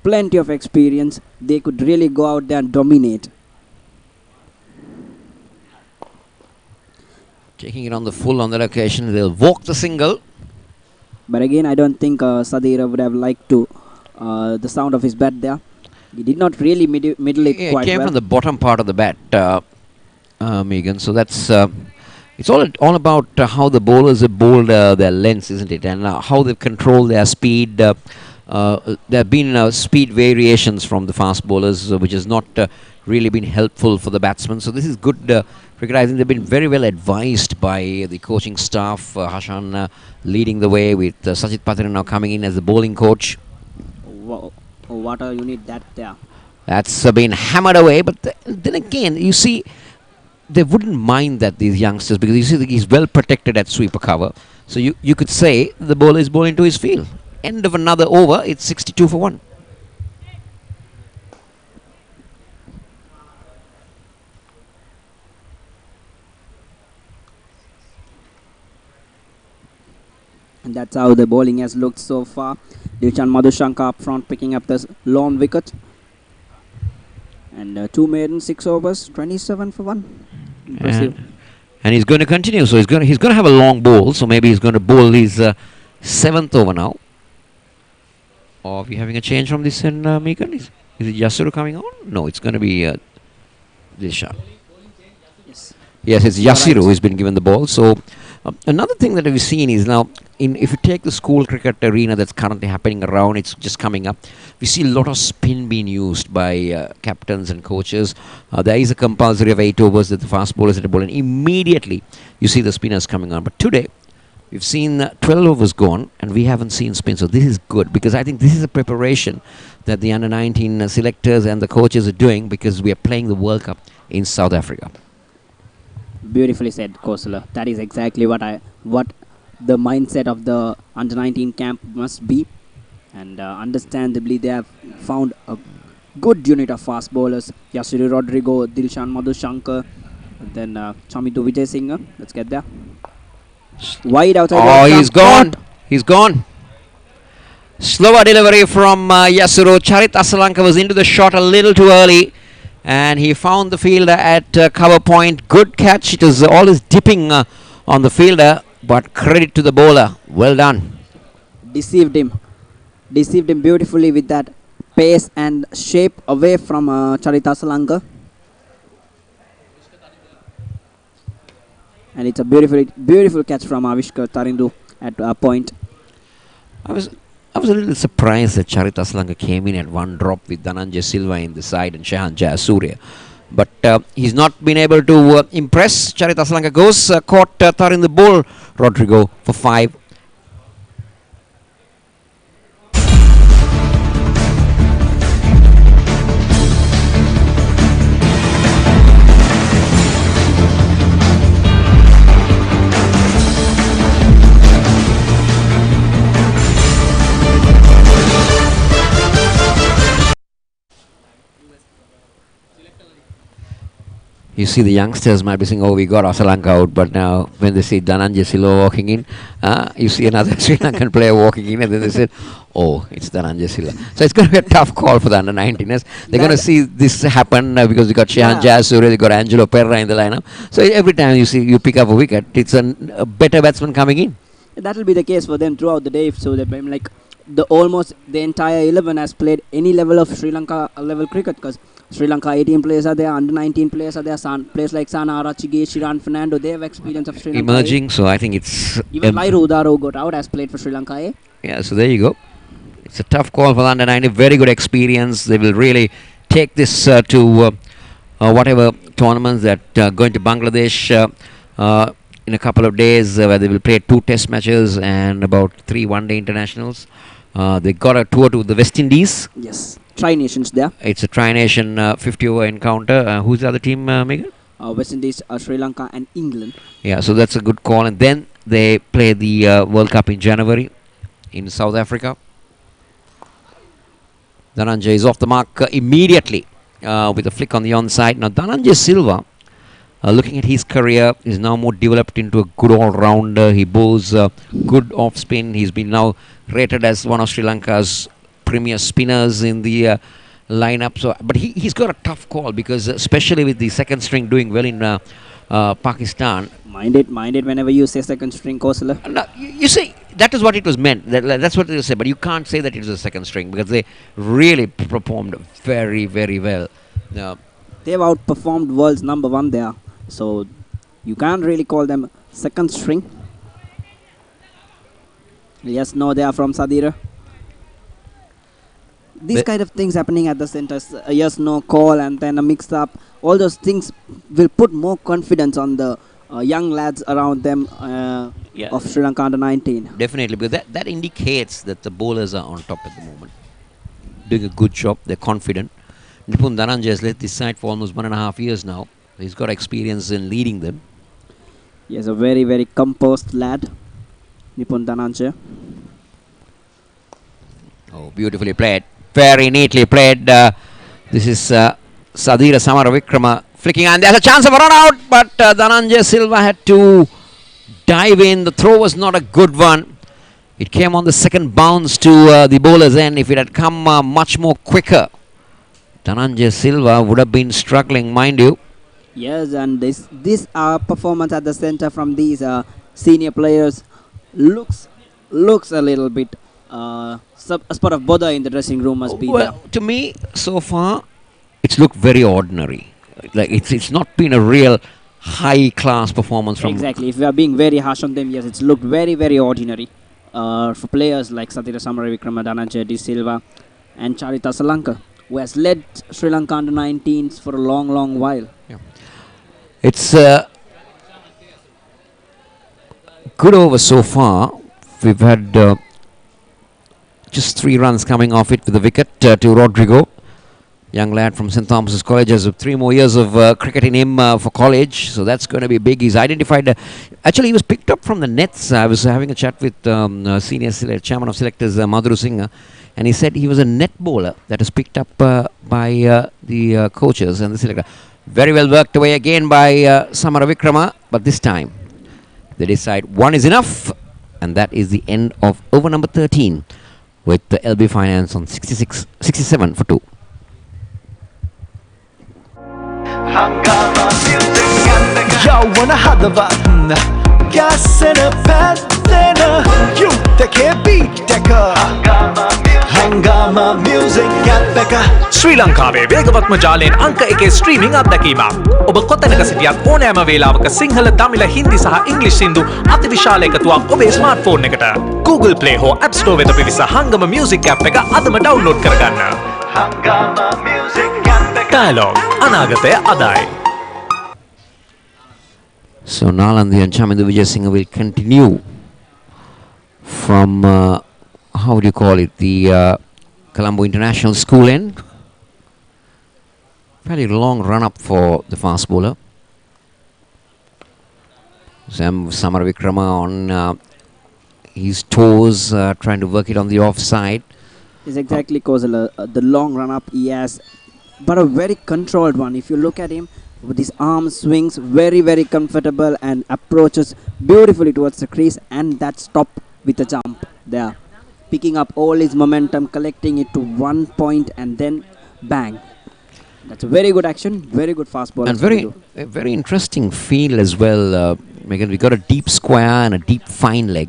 plenty of experience, they could really go out there and dominate.
Taking it on the full on that occasion, they'll walk the single.
But again, I don't think Sadira would have liked to the sound of his bat there. He did not really middle it quite well.
It came from the bottom part of the bat, Megan. So that's it's all about how the bowlers have bowled their lengths, isn't it? And how they've controlled their speed. There have been speed variations from the fast bowlers, which has not really been helpful for the batsmen. So this is good cricket. I think they've been very well advised by the coaching staff. Hashan leading the way with Sajid Patran now coming in as the bowling coach.
Wow. Oh, what a unit that there.
That's been hammered away. But then again, you see, they wouldn't mind that, these youngsters, because you see that he's well protected at sweeper cover. So you could say the bowler is bowling to his field. End of another over, it's 62 for 1.
And that's how the bowling has looked so far. Dilshan Madhushanka up front picking up the lone wicket. And 2 maiden, 6 overs, 27 for 1. Impressive.
And he's going to continue. So he's going to have a long bowl. So maybe he's going to bowl his 7th over now. Or are we having a change from this in Megan? Is it Yasuru coming on? No, it's going to be Dilshan. Yes, it's Yasiru who's been given the ball. So another thing that we've seen is now, if you take the school cricket arena that's currently happening around, it's just coming up, we see a lot of spin being used by captains and coaches. There is a compulsory of 8 overs that the fast bowlers have to bowl, and immediately you see the spinners coming on. But today, we've seen 12 overs gone, and we haven't seen spin. So this is good, because I think this is a preparation that the under-19 selectors and the coaches are doing, because we are playing the World Cup in South Africa.
Beautifully said, Kosala. That is exactly what the mindset of the under-19 camp must be. And understandably, they have found a good unit of fast bowlers. Yasiri Rodrigo, Dilshan Madhushankar, then Chamitu Vijay Singh. Let's get there. Wide outside.
Oh, he's gone. He's gone. Slower delivery from Yasuru. Charit Asalanka was into the shot a little too early, and he found the fielder at cover point. Good catch. It was always dipping on the fielder. but credit to the bowler. Well done.
Deceived him beautifully with that pace and shape away from Charita Salanka. And it's a beautiful catch from Avishkar Tarindu at a point.
I was a little surprised that Charita Salanka came in at one drop with Dhananjay Silva in the side and Shehan Jayasuriya. But he's not been able to impress. Charita Salanka goes, caught Tarindu ball. Rodrigo for 5. You see the youngsters might be saying, oh, we got Asalanka out, but now when they see Dhananjay Silva walking in, you see another Sri Lankan player walking in, and then they said, oh, it's Dhananjay Silva. So it's going to be a tough call for the under-19ers. They're going to see this happen because you got Shehan Jayasuriya, you got Angelo Perra in the lineup. So every time you pick up a wicket, it's a better batsman coming in.
That will be the case for them throughout the day. So that like almost the entire 11 has played any level of Sri Lanka level cricket, because Sri Lanka 18 players are there, under 19 players are there, players like Sana Arachige, Shiran Fernando, they have experience of Sri Lanka.
Emerging, so I think it's...
Even Lairu Udaro got out, has played for Sri Lanka A.
Yeah, so there you go. It's a tough call for the under 19, very good experience. They will really take this to whatever tournaments that going to Bangladesh in a couple of days where they will play 2 test matches and about 3 one-day internationals. They got a tour to the West Indies.
Yes. Tri-nations there.
It's a tri-nation 50-over encounter. Who's the other team, Megan?
West Indies, Sri Lanka and England.
Yeah, so that's a good call. And then they play the World Cup in January in South Africa. Dhananjay is off the mark immediately with a flick on the onside. Now Dhananjay Silva, looking at his career, is now more developed into a good all-rounder. He bowls good off-spin. He's been now rated as one of Sri Lanka's premier spinners in the lineup. So, but he's got a tough call because especially with the second string doing well in Pakistan.
Mind it whenever you say second string, Kosala.
No, you see, that is what it was meant. That's what they say. But you can't say that it was a second string because they really performed very, very well.
They've outperformed world's number 1 there. So you can't really call them second string. Yes, no, they are from Sadira. These kind of things happening at the centers, yes, no call and then a mix up, all those things will put more confidence on the young lads around them of Sri Lanka under 19.
Definitely, because that indicates that the bowlers are on top at the moment. Doing a good job, they're confident. Nipun Dhananjay has led this side for almost 1.5 years now. He's got experience in leading them.
He is a very, very composed lad, Nipun Dhananjay.
Oh, beautifully played. Very neatly played. This is Sadira Samaravikrama flicking, and there's a chance of a run out, but Dhananjay Silva had to dive in. The throw was not a good one. It came on the second bounce to the bowler's end. If it had come much more quicker, Dhananjay Silva would have been struggling, mind you.
Yes, and this performance at the center from these senior players looks a little bit a spot of bother in the dressing room must be there.
To me, so far, it's looked very ordinary. Like it's not been a real high-class performance from...
Exactly. If we are being very harsh on them, yes, it's looked very, very ordinary for players like Satira Samaravikrama, Dhananjay De Silva and Charita Salanka, who has led Sri Lanka under 19s for a long, long while.
Yeah. It's good over so far. We've had just 3 runs coming off it with the wicket to Rodrigo. Young lad from St. Thomas's College has 3 more years of cricket in him for college, so that's going to be big. He's identified... actually, he was picked up from the nets. I was having a chat with senior chairman of selectors, Madhuru Singh, and he said he was a net bowler that was picked up by the coaches and the selector. Very well worked away again by Samaravikrama, but this time they decide 1 is enough, and that is the end of over number 13 with the LB Finance on 67 for 2.
යවන හදවත් ගැස්සෙන පැත්තෙන යුද්ධකේ beat එක හංගාම music app එක
ශ්‍රී ලංකාවේ වේගවත්ම ජාලයෙන් අංක 1 streaming අත්දැකීමක්. ඔබ කොතැනක සිටියත් ඕනෑම වේලාවක සිංහල, දමිළ, හින්දි සහ ඉංග්‍රීසි සින්දු අතිවිශාල එකතුවක් ඔබේ ස්මාර්ට්ෆෝන් එකට. Google Play හෝ App Store වෙත පිවිස හංගම මියුසික් ඇප් එක අදම ඩවුන්ලෝඩ් කරගන්න.
හංගාම මියුසික් ඇප් එක
Dialogue අනාගතය අදයි.
So Nalandi and Chamindu Vijayasinghe will continue from, how do you call it, the Colombo International School end. Fairly long run up for the fast bowler. Samar Vikrama on his toes, trying to work it on the offside.
Is exactly Kozala. The long run up he has, but a very controlled one. If you look at him, with his arm swings very comfortable and approaches beautifully towards the crease, and that stop with a jump there, picking up all his momentum, collecting it to 1 point, and then bang. That's a very good action, very good fast ball.
And very interesting feel as well, Megan. We got a deep square and a deep fine leg.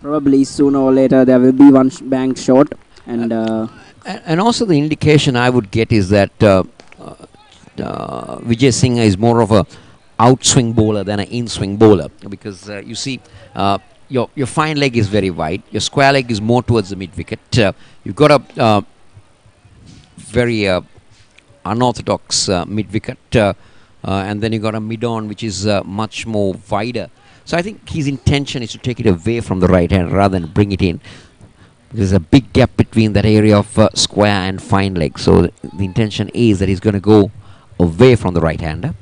Probably sooner or later there will be one bang shot, and
also the indication I would get is that Vijay Singh is more of a outswing bowler than an in-swing bowler, because you see your fine leg is very wide, your square leg is more towards the mid-wicket. You've got a very unorthodox mid-wicket, and then you've got a mid-on which is much more wider. So I think his intention is to take it away from the right hand rather than bring it in. There's a big gap between that area of square and fine leg. So the intention is that he's going to go away from the right hander.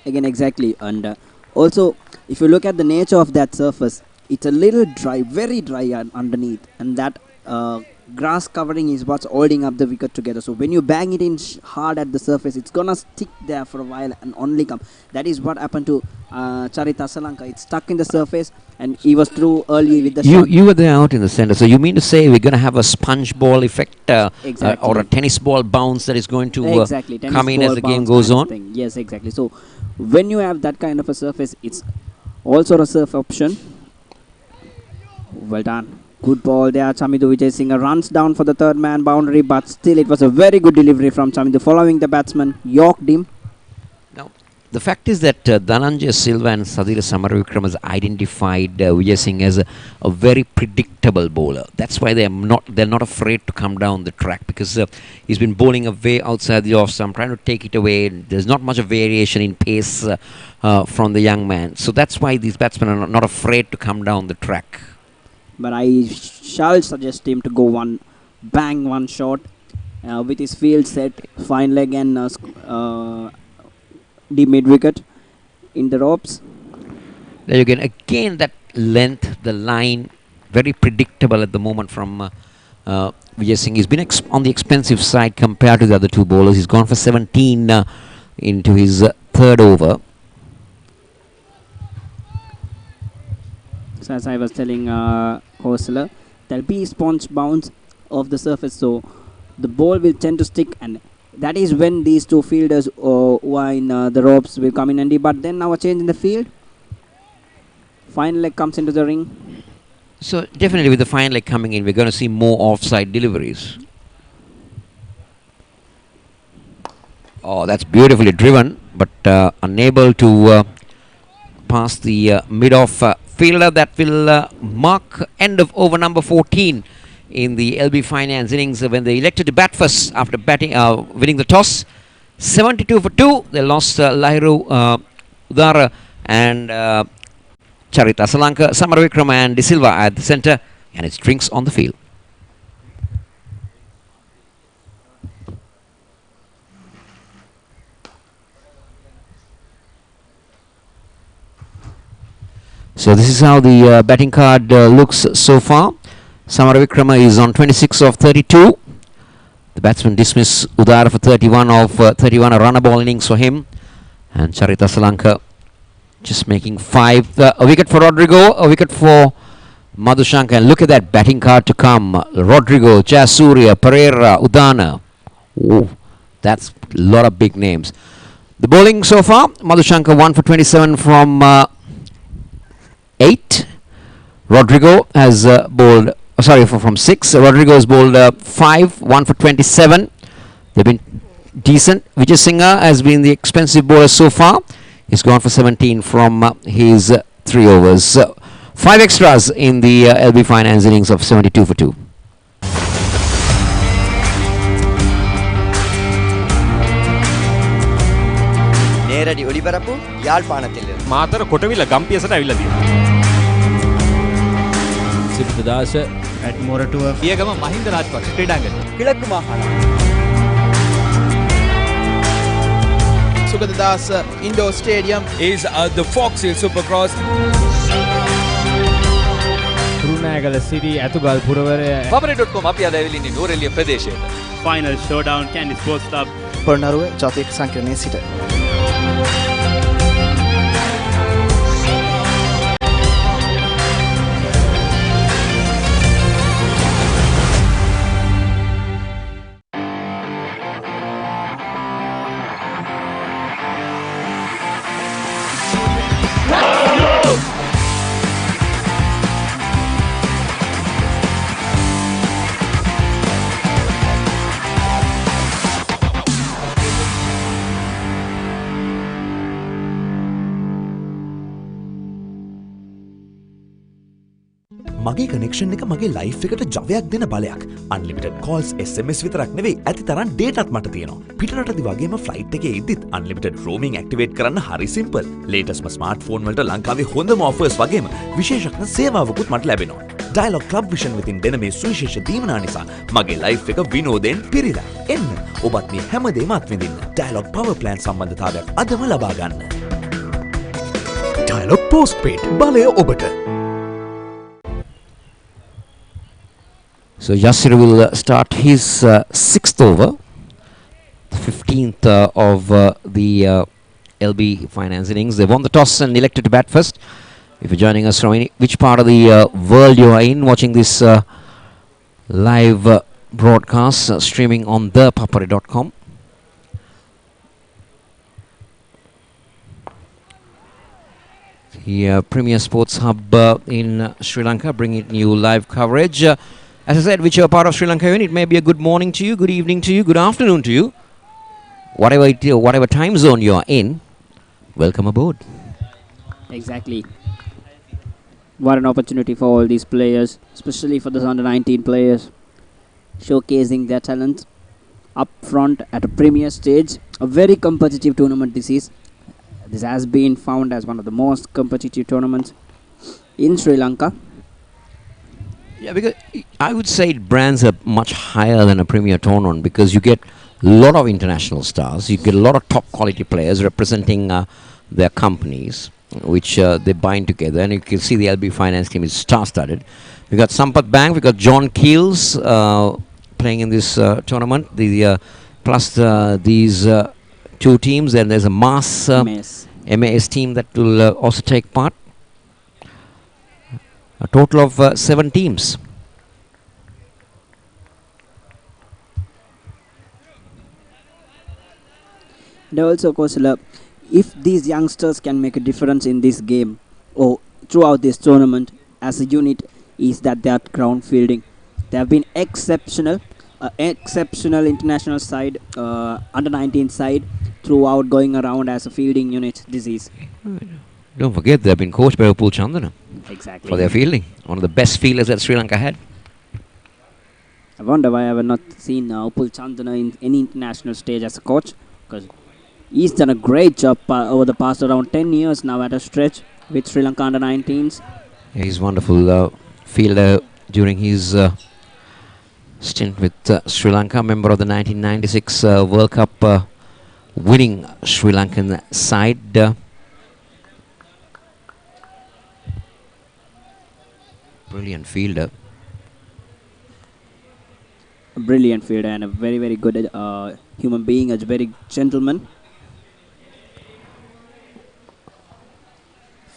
again exactly, and also if you look at the nature of that surface, it's a little dry, very dry underneath, and that grass covering is what's holding up the wicket together. So when you bang it in hard at the surface, it's gonna stick there for a while and only come. That is what happened to Charita Salanka. It's stuck in the surface and he was through early with the shot.
You were there out in the center, so you mean to say we're gonna have a sponge ball effect
exactly.
or a tennis ball bounce that is going to
exactly.
come in as the game goes on?
Yes, exactly. So when you have that kind of a surface, it's also a surf option. Well done. Good ball there. Chamidu Vijayasinghe runs down for the third man boundary, but still it was a very good delivery from Chamidu following the batsman, yorked him.
Now, the fact is that Dhananjay Silva and Sadhira Samaravikram has identified Vijayasinghe as a very predictable bowler. That's why they're not afraid to come down the track, because he's been bowling away outside the off stump, trying to take it away. There's not much of variation in pace from the young man. So that's why these batsmen are not afraid to come down the track.
But I shall suggest him to go one shot with his field set, fine leg and deep mid wicket in the ropes.
There you go. Again, that length, the line, very predictable at the moment from Vijayasinghe. He's been on the expensive side compared to the other two bowlers. He's gone for 17 into his third over.
So as I was telling Hosler, there'll be sponge bounce of the surface, so the ball will tend to stick, and that is when these two fielders who are in the ropes will come in handy. But then now a change in the field. Fine leg comes into the ring.
So definitely with the fine leg coming in, we're going to see more offside deliveries. Oh, that's beautifully driven, but unable to pass the mid-off fielder. That will mark end of over number 14 in the LB Finance innings when they elected to bat first after winning the toss. 72 for 2. They lost Lahiru Udara and Charita Salanka, Samaravikram and De Silva at the centre, and it's drinks on the field. So this is how the batting card looks so far. Samaravikrama is on 26 of 32. The batsman dismiss Udara for 31 of 31, a runner ball innings for him. And Charita Salanka just making 5. A wicket for Rodrigo, a wicket for Madhushanka. And look at that batting card to come. Rodrigo, Jayasuriya, Pereira, Udana. Oh, that's a lot of big names. The bowling so far, Madhushanka 1 for 27 from 8. Rodrigo has bowled, from 6. Rodrigo has bowled 5, 1 for 27. They've been decent. Vijay Singha has been the expensive bowler so far. He's gone for 17 from his 3 overs. 5 extras in the LB Finance innings of 72 for 2.
நேரடி ஒளிபரப்பு யாழ்ப்பாணத்தில்
මාතර කොටවිල ගම්පියසට ඇවිල්ලා තියෙනවා. සිද්ධාස ඇඩ්මොරටුව පියගම මහින්ද රාජපක්ෂ ක්‍රීඩාංගණය
கிழக்கு மாகாணம்
Sugadadasa Indoor Stadium is the Fox Hill Supercross.
Kurunegala සිටි ඇතුගල් පුරවරය
Pamare.com අපි අද ඇවිල්ලා ඉන්නේ නෝරෙලිය ප්‍රදේශයට.
Final showdown Kandy Sports Club
Polonnaruwa ජාතික සංකීර්ණයේ සිට
මගේ කනෙක්ෂන් එක මගේ ලයිෆ් එකට ජවයක් දෙන බලයක්. අන්ලිමිටඩ් කෝල්ස් SMS විතරක් නෙවෙයි ඇති තරම් ඩේටාත් මට තියෙනවා. පිටරටදි වගේම ෆ්ලයිට් එකේ ඉද්දිත් අන්ලිමිටඩ් රෝමින් ඇක්ටිවේට් කරන්න හරි සිම්පල්. ලේටස්ට්ම ස්මාර්ට්ෆෝන් වලට ලංකාවේ හොඳම ඔෆර්ස් වගේම විශේෂඥ සේවාවකුත් මට ලැබෙනවා. ඩයලොග් ක්ලබ් විෂන් විතින් දෙන මේ සුවිශේෂ දීමනා නිසා මගේ ලයිෆ් එක විනෝදයෙන් පිරීලා. එන්න ඔබත් මේ හැමදේම අත්විඳින්න. ඩයලොග් පවර් ප්ලෑන් සම්බන්ධතාවයක් අදම ලබා ගන්න. ඩයලොග් පෝස්ට්පේඩ් බලය ඔබට.
So Yasir will start his 6th over, the 15th of the LB Finance innings. They won the toss and elected to bat first. If you're joining us from which part of the world you are in, watching this live broadcast streaming on thepapare.com. The Premier Sports Hub in Sri Lanka bringing you live coverage. As I said, whichever part of Sri Lanka you're in, it may be a good morning to you, good evening to you, good afternoon to you. Whatever time zone you are in, welcome aboard.
Exactly. What an opportunity for all these players, especially for the under-19 players, showcasing their talent up front at a premier stage. A very competitive tournament this is. This has been found as one of the most competitive tournaments in Sri Lanka.
Yeah, because I would say it brands are much higher than a premier tournament because you get a lot of international stars, you get a lot of top quality players representing their companies, which they bind together, and you can see the LB Finance team is star-studded. We got Sampath Bank, we got John Keels playing in this tournament. Plus these two teams, and there's a MAS team that will also take part. A total of 7 teams.
And also, Coach, if these youngsters can make a difference in this game or throughout this tournament as a unit, is that they are ground fielding. They have been exceptional international side, under-19 side throughout, going around as a fielding unit. This is.
Don't forget, they've been coached by Upul Chandana.
Exactly.
For their fielding. One of the best fielders that Sri Lanka had.
I wonder why I have not seen Upul Chandana in any international stage as a coach, because he's done a great job over the past around 10 years now at a stretch with Sri Lanka under-19s.
Yeah, he's wonderful fielder during his stint with Sri Lanka, member of the 1996 World Cup winning Sri Lankan side. Brilliant fielder.
A brilliant fielder and a very, very good human being, a very gentleman.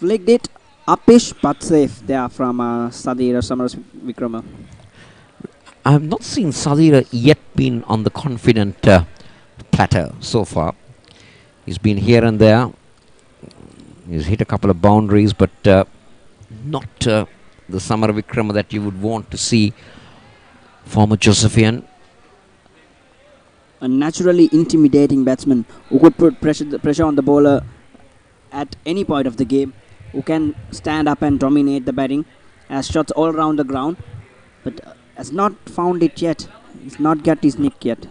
flicked it upish but safe there from Sadira Vikrama.
I have not seen Sadira yet been on the confident platter so far. He's been here and there. He's hit a couple of boundaries, but not the Samar Vikrama that you would want to see. Former Josephian.
A naturally intimidating batsman who could put pressure on the bowler at any point of the game, who can stand up and dominate the batting, has shots all around the ground, but has not found it yet. He's not got his nick yet.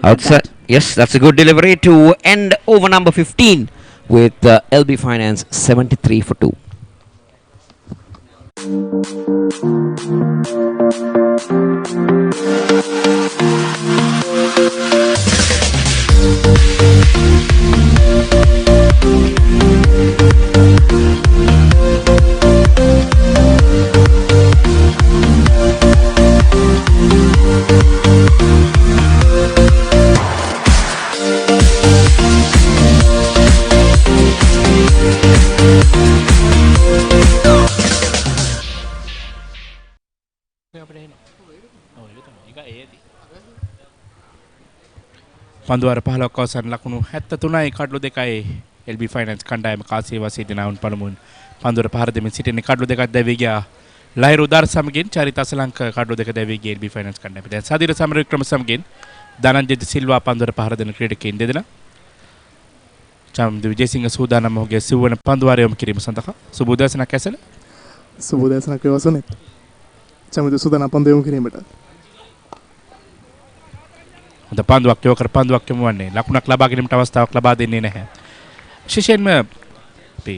Outside, yes, that's a good delivery to end over number 15 with LB Finance 73 for 2.
පන්දුවර 15ක් අවසන් ලකුණු 73යි කඩලු 2යි LB finance කණ්ඩායම කාසිය වාසී දිනවුන් පළමුවෙන් පන්දුවර පහර දෙමින් සිටින්නේ කඩලු දෙකක් දැවී ගියා ලයිරු දාර් සමගින් චරිත අසලංක කඩලු දෙක දැවී ගිය LB ෆයිනන්ස් කණ්ඩායම දැන් සදිර සමරවික්‍රම සමගින් ධනංජය සිල්වා පන්දුවර පහර දෙන ක්‍රීඩකයින් දෙදෙනා චම්දු විජේසිංහ සූදානම් ඔහුගේ සිව්වන පන්දුවාරය යොමු කිරීම සඳහා සුබෝදෑසනක් ඇසල
සුබෝදෑසනක් වේවසනේ චම්දු සූදානම් පන්දු යොමු කිරීමට
හොඳ පන්දුවක් යෝකර පන්දුවක් යොමු වන්නේ ලකුණක් ලබා ගැනීමට අවස්ථාවක් ලබා දෙන්නේ නැහැ. විශේෂයෙන්ම අපි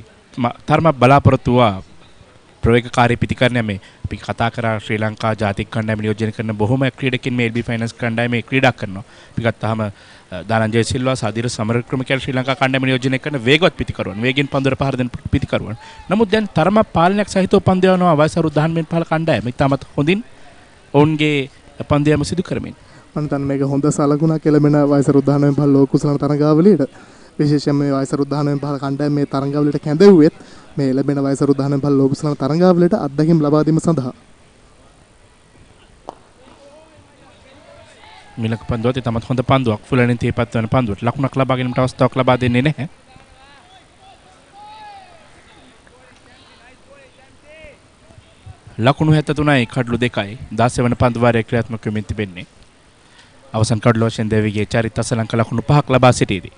තරම බලාපොරොත්තු වූ ප්‍රවේගකාරී පිටිකරණය මේ අපි කතා කරා ශ්‍රී ලංකා ජාතික කණ්ඩායම නියෝජනය කරන බොහොම ක්‍රීඩකින් මේ LB ෆයිනන්ස් කණ්ඩායමේ ක්‍රීඩා කරනවා. අපි ගත්තාම ධනංජය සිල්වා සාදිර සමරවික්‍රම කියලා ශ්‍රී ලංකා කණ්ඩායම නියෝජනය කරන වේගවත් පිටිකරුවන් වේගෙන් පන්දුර පහර දෙන පිටිකරුවන්. නමුත් දැන් තරම පාලනයක් සහිතව පන්දු යවනවා වයස අරුත් 19 පහළ කණ්ඩායම. ඉතාමත් හොඳින් ඔවුන්ගේ පන්දු යම සිදු කරමින්
මම හිතන්නේ මේක හොඳ සලකුණක් එළඹෙන වයස අරුත් 19 පහළ ලෝක කුසලන තරඟාවලියට විශේෂයෙන්ම මේ වයස අරුත් 19 පහළ කණ්ඩායම මේ තරඟාවලියට කැඳවුවෙත් මේ ලැබෙන වයස අරුත් 19 පහළ ලෝක කුසලන තරඟාවලියට අත්දැකීම් ලබා දීම සඳහා
මිලක පන්දුවත් ඉතාමත් හොඳ පන්දුවක් ෆුලනින් තීපත් වන පන්දුවට ලකුණක් ලබා ගැනීමට අවස්ථාවක් ලබා දෙන්නේ නැහැ. ලකුණු 73යි කඩලු 2යි 16 වන පන්දු වාරයේ ක්‍රියාත්මක වෙමින් තිබෙන්නේ. අවසන් කඩලු වශයෙන් දෙවිගේ චරිත අසලංක ලකුණු 5ක් ලබා සිටීදී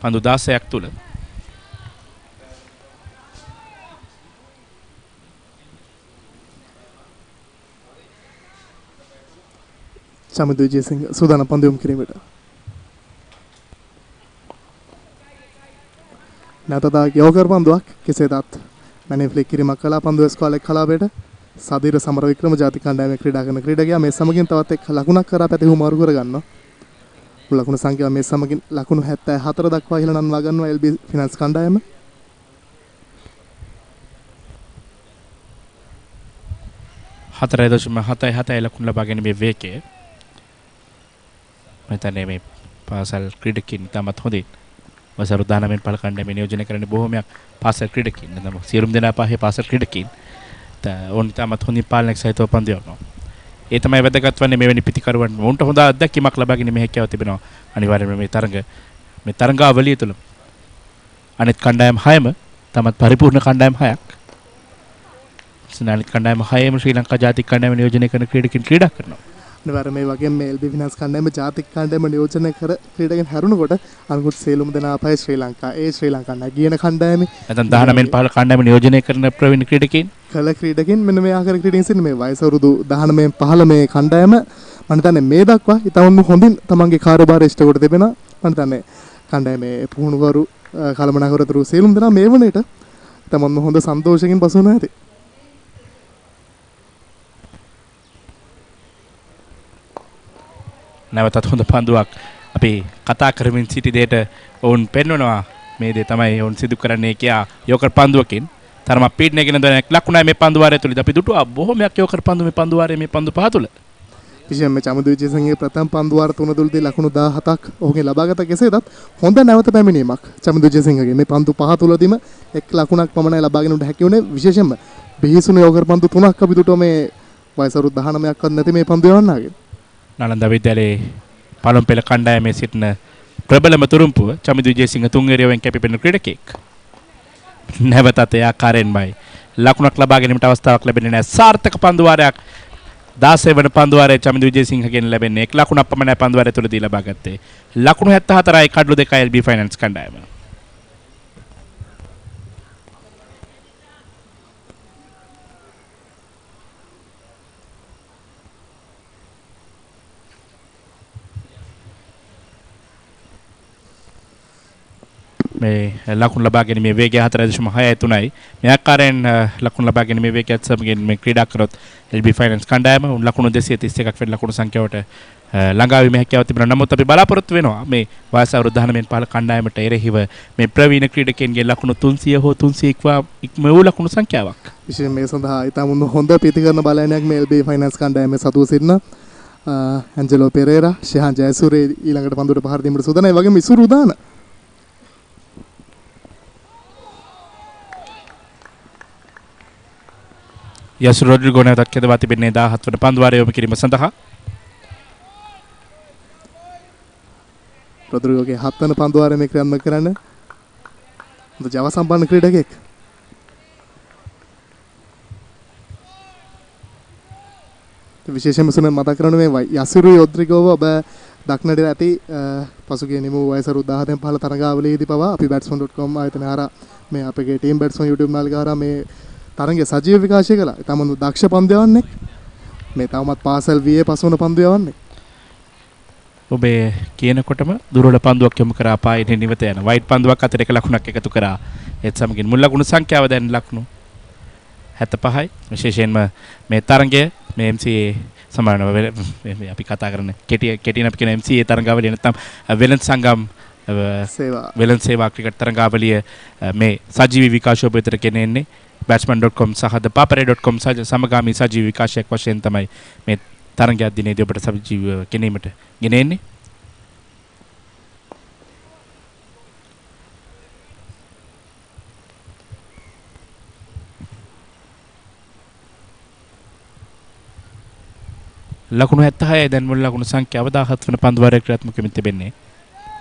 පන්දු 16ක් තුල
චමිදු විජේසිංහ සූදානම් පන්දු යොමු කිරීමට නැවතත් යෝකර් පන්දුවක් කෙසේදත් මැනේ ෆ්ලික් කිරීමක් කළා පන්දුවේ ස්කෝලෙක් කලාපයට සදිර සමරවික්‍රම ජාතික කණ්ඩායමේ ක්‍රීඩා කරන ක්‍රීඩකයා මේ සමගින් තවත් එක් ලකුණක් කරා පැති හුමාරු කරගන්නවා. ලකුණු සංඛ්‍යාව මේ සමගින් ලකුණු 74 දක්වා ඉහළ නංවා ගන්නවා LB ෆිනන්ස් කණ්ඩායම.
හතරයි දශම 7.7 ලකුණු ලබා ගැනීමේ වේගය මෙතන මේ පාසල් ක්‍රීඩකින් තමත් හොඳින් වසර 19 පළ කණ්ඩායම නියෝජනය කරන්නේ බොහොමයක් පාසල් ක්‍රීඩකින් නේද සියලුම දෙනා පහේ පාසල් ක්‍රීඩකින් ඕන් තමත් හොඳින් පාලනයක් සහිතව පන්දු යවනවා. ඒ තමයි වැදගත් වන්නේ මෙවැනි පිටිකරුවන් උන්ට හොඳ අත්දැකීමක් ලබා ගැනීම හැකියාව තිබෙනවා. අනිවාර්යයෙන්ම මේ තරඟාවලිය තුළ අනිත් කණ්ඩායම් 6ම තමත් පරිපූර්ණ කණ්ඩායම් 6ක් සනාලිත් කණ්ඩායම 6ම ශ්‍රී ලංකා ජාතික කණ්ඩායම නියෝජනය කරන ක්‍රීඩකින් ක්‍රීඩා කරනවා.
අනිවාර්යයෙන් මේ වගේම මේ LB ෆිනන්ස් කණ්ඩායම ජාතික කණ්ඩායම නියෝජනය කර ක්‍රීඩකයන් හැරුණකොට අනුකුත් සේලුම දෙනා අපේ ශ්‍රී ලංකා නැගියන කණ්ඩායමේ
නැත්නම් 19 පහළ කණ්ඩායම නියෝජනය කරන ප්‍රවීණ ක්‍රීඩකයන්
කල ක්‍රීඩකයන් මෙන්න මේ ආකාර ක්‍රීඩකයන් සිටින මේ වයස අවුරුදු 19 පහළ මේ කණ්ඩායම මම හිතන්නේ මේ දක්වා ඊටම හොඳින් තමන්ගේ කාර්යභාරය ඉෂ්ට කොට තිබෙනවා. මම හිතන්නේ කණ්ඩායමේ පුහුණුකරු කළමනාකරුතුරු සේලුම දෙනා මේ වනේට තමන්ම හොඳ සන්තෝෂයෙන් පසු වෙනවා ඇති.
නැවතත් හොඳ පන්දුවක් අපි කතා කරමින් සිටි දෙයට ඔවුන් පෙන්වනවා මේ දේ තමයි ඔවුන් සිදු කරන්නේ කියා යෝකර් පන්දුවකින් තරම පීඩනයකින් දරන ලකුණයි මේ පන්දු වාරය තුලදී අපි දුටුවා බොහොමයක් යෝකර් පන්දු මේ පන්දු වාරයේ මේ පන්දු පහ තුල
විශේෂයෙන්ම චමදු විජේසිංහගේ ප්‍රථම පන්දු වාර 3 තුලදී ලකුණු 17ක් ඔහුගේ ලබාගත කෙසේදත් හොඳ නැවත පැමිණීමක් චමදු විජේසිංහගේ මේ පන්දු 5 තුලදීම එක් ලකුණක් පමණයි ලබාගෙන උඩ හැකි වුණේ විශේෂයෙන්ම බිහිසුණු යෝගර් පන්දු 3ක් අපි දුටුව මේ වයස අවුරුදු 19ක්වත් නැති මේ පන්දු යවන්නාගේ
නලන්දා විද්‍යාලයේ පළමු පෙළ කණ්ඩායමේ සිටින ප්‍රබලම තුරුම්පුව චමදු විජේසිංහ තුන්වෙනිවෙන් කැපිපෙනෙන ක්‍රීඩකෙක්. නැවතත් ඒ ආකාරයෙන්මයි ලකුණක් ලබා ගැනීමට අවස්ථාවක් ලැබෙන්නේ නැහැ. සාර්ථක පන්දු වාරයක් 16 වන පන්දු වාරයේ චමදු විජේසිංහගෙන් ලැබෙන්නේ 1 ලකුණක් පමණයි පන්දු වාරය තුලදී ලබා ගත්තේ. ලකුණු 74යි කඩලු 2යි LB ෆයිනල්ස් කණ්ඩායම. මේ ලකුණු ලබා ගැනීමේ වේගය 4.63යි. මේ ආකාරයෙන් ලකුණු ලබා ගැනීමේ වේගයත් සමගින් මේ ක්‍රීඩා කරොත් LB ෆයිනල්ස් කණ්ඩායම ලකුණු 231ක් වෙන ලකුණු සංඛ්‍යාවට ළඟා වීමේ හැකියාව තිබෙනවා. නමුත් අපි බලාපොරොත්තු වෙනවා මේ වයස අවුරුදු 19 15 කණ්ඩායමට එරෙහිව මේ ප්‍රවීණ ක්‍රීඩකයන්ගේ ලකුණු 300 හෝ 300 ඉක්ම වූ ලකුණු සංඛ්‍යාවක්.
විශේෂයෙන් මේ සඳහා ඊටම හොඳ ප්‍රතිකරණ බලයනයක් මේ LB ෆයිනල්ස් කණ්ඩායමේ සතුව සිටින ඇන්ජලෝ පෙරේරා, ශෙහාන් ජයසූරිය ඊළඟට පන්දුවට පහර දීමට සූදානම්. ඒ වගේම ඉසුරු දාන
යසු රොඩ්රිගෝ නැවතත් කෙදවා තිබෙන්නේ 17 වන පන්දු වාරය යොමු කිරීම සඳහා.
රොඩ්රිගෝගේ 7 වන පන්දු වාරය මේ ක්‍රියාත්මක කරන්න. හොඳ ජව සම්පන්න ක්‍රීඩකයෙක්. විශේෂයෙන්ම සුන මතක් කරන මේ යසුරු රොඩ්රිගෝව ඔබ දක්නට ඇති පසුගිය නිමු වයස අවුරුදු 17න් 15 තරගාවලියේදී පවා අපි batsman.com ආයතනය හරහා මේ අපගේ ටීම් batsman YouTube නාලිකාව හරහා මේ තරගයේ සජීව විකාශය කළා. තමන් දක්ෂ පන්දු යවන්නේ. මේ තවමත් පාසල් VA පසුවන පන්දු යවන්නේ.
ඔබේ කියනකොටම දුර්වල පන්දුවක් යොමු කරා පායේ නිවත යන වයිට් පන්දුවක් අතර එක ලකුණක් එකතු කරා. ඒත් සමගින් මුල් ලකුණු සංඛ්‍යාව දැන් ලකුණු 75යි. විශේෂයෙන්ම මේ තරගය මේ MCA සමානව අපි කතා කරන කෙටින අපි කියන MCA තරගාවලිය නැත්නම් වෙළඳ සංගම් වෙළඳ සේවා ක්‍රිකට් තරගාවලිය මේ සජීවී විකාශය ඔබ වෙතට ගෙනෙන්නේ batsman.com සහ thepapare.com සමගාමී සජීව විකාශයක් වශයෙන් තමයි මේ තරගයක් දිනේදී ඔබට සජීව ගැනීමට ගෙනෙන්නේ. ලකුණු 76යි දැන් මුල් ලකුණු සංඛ්‍යාව 17 වන පන්දු වාරයේ ක්‍රියාත්මක වෙමින් තිබෙන්නේ.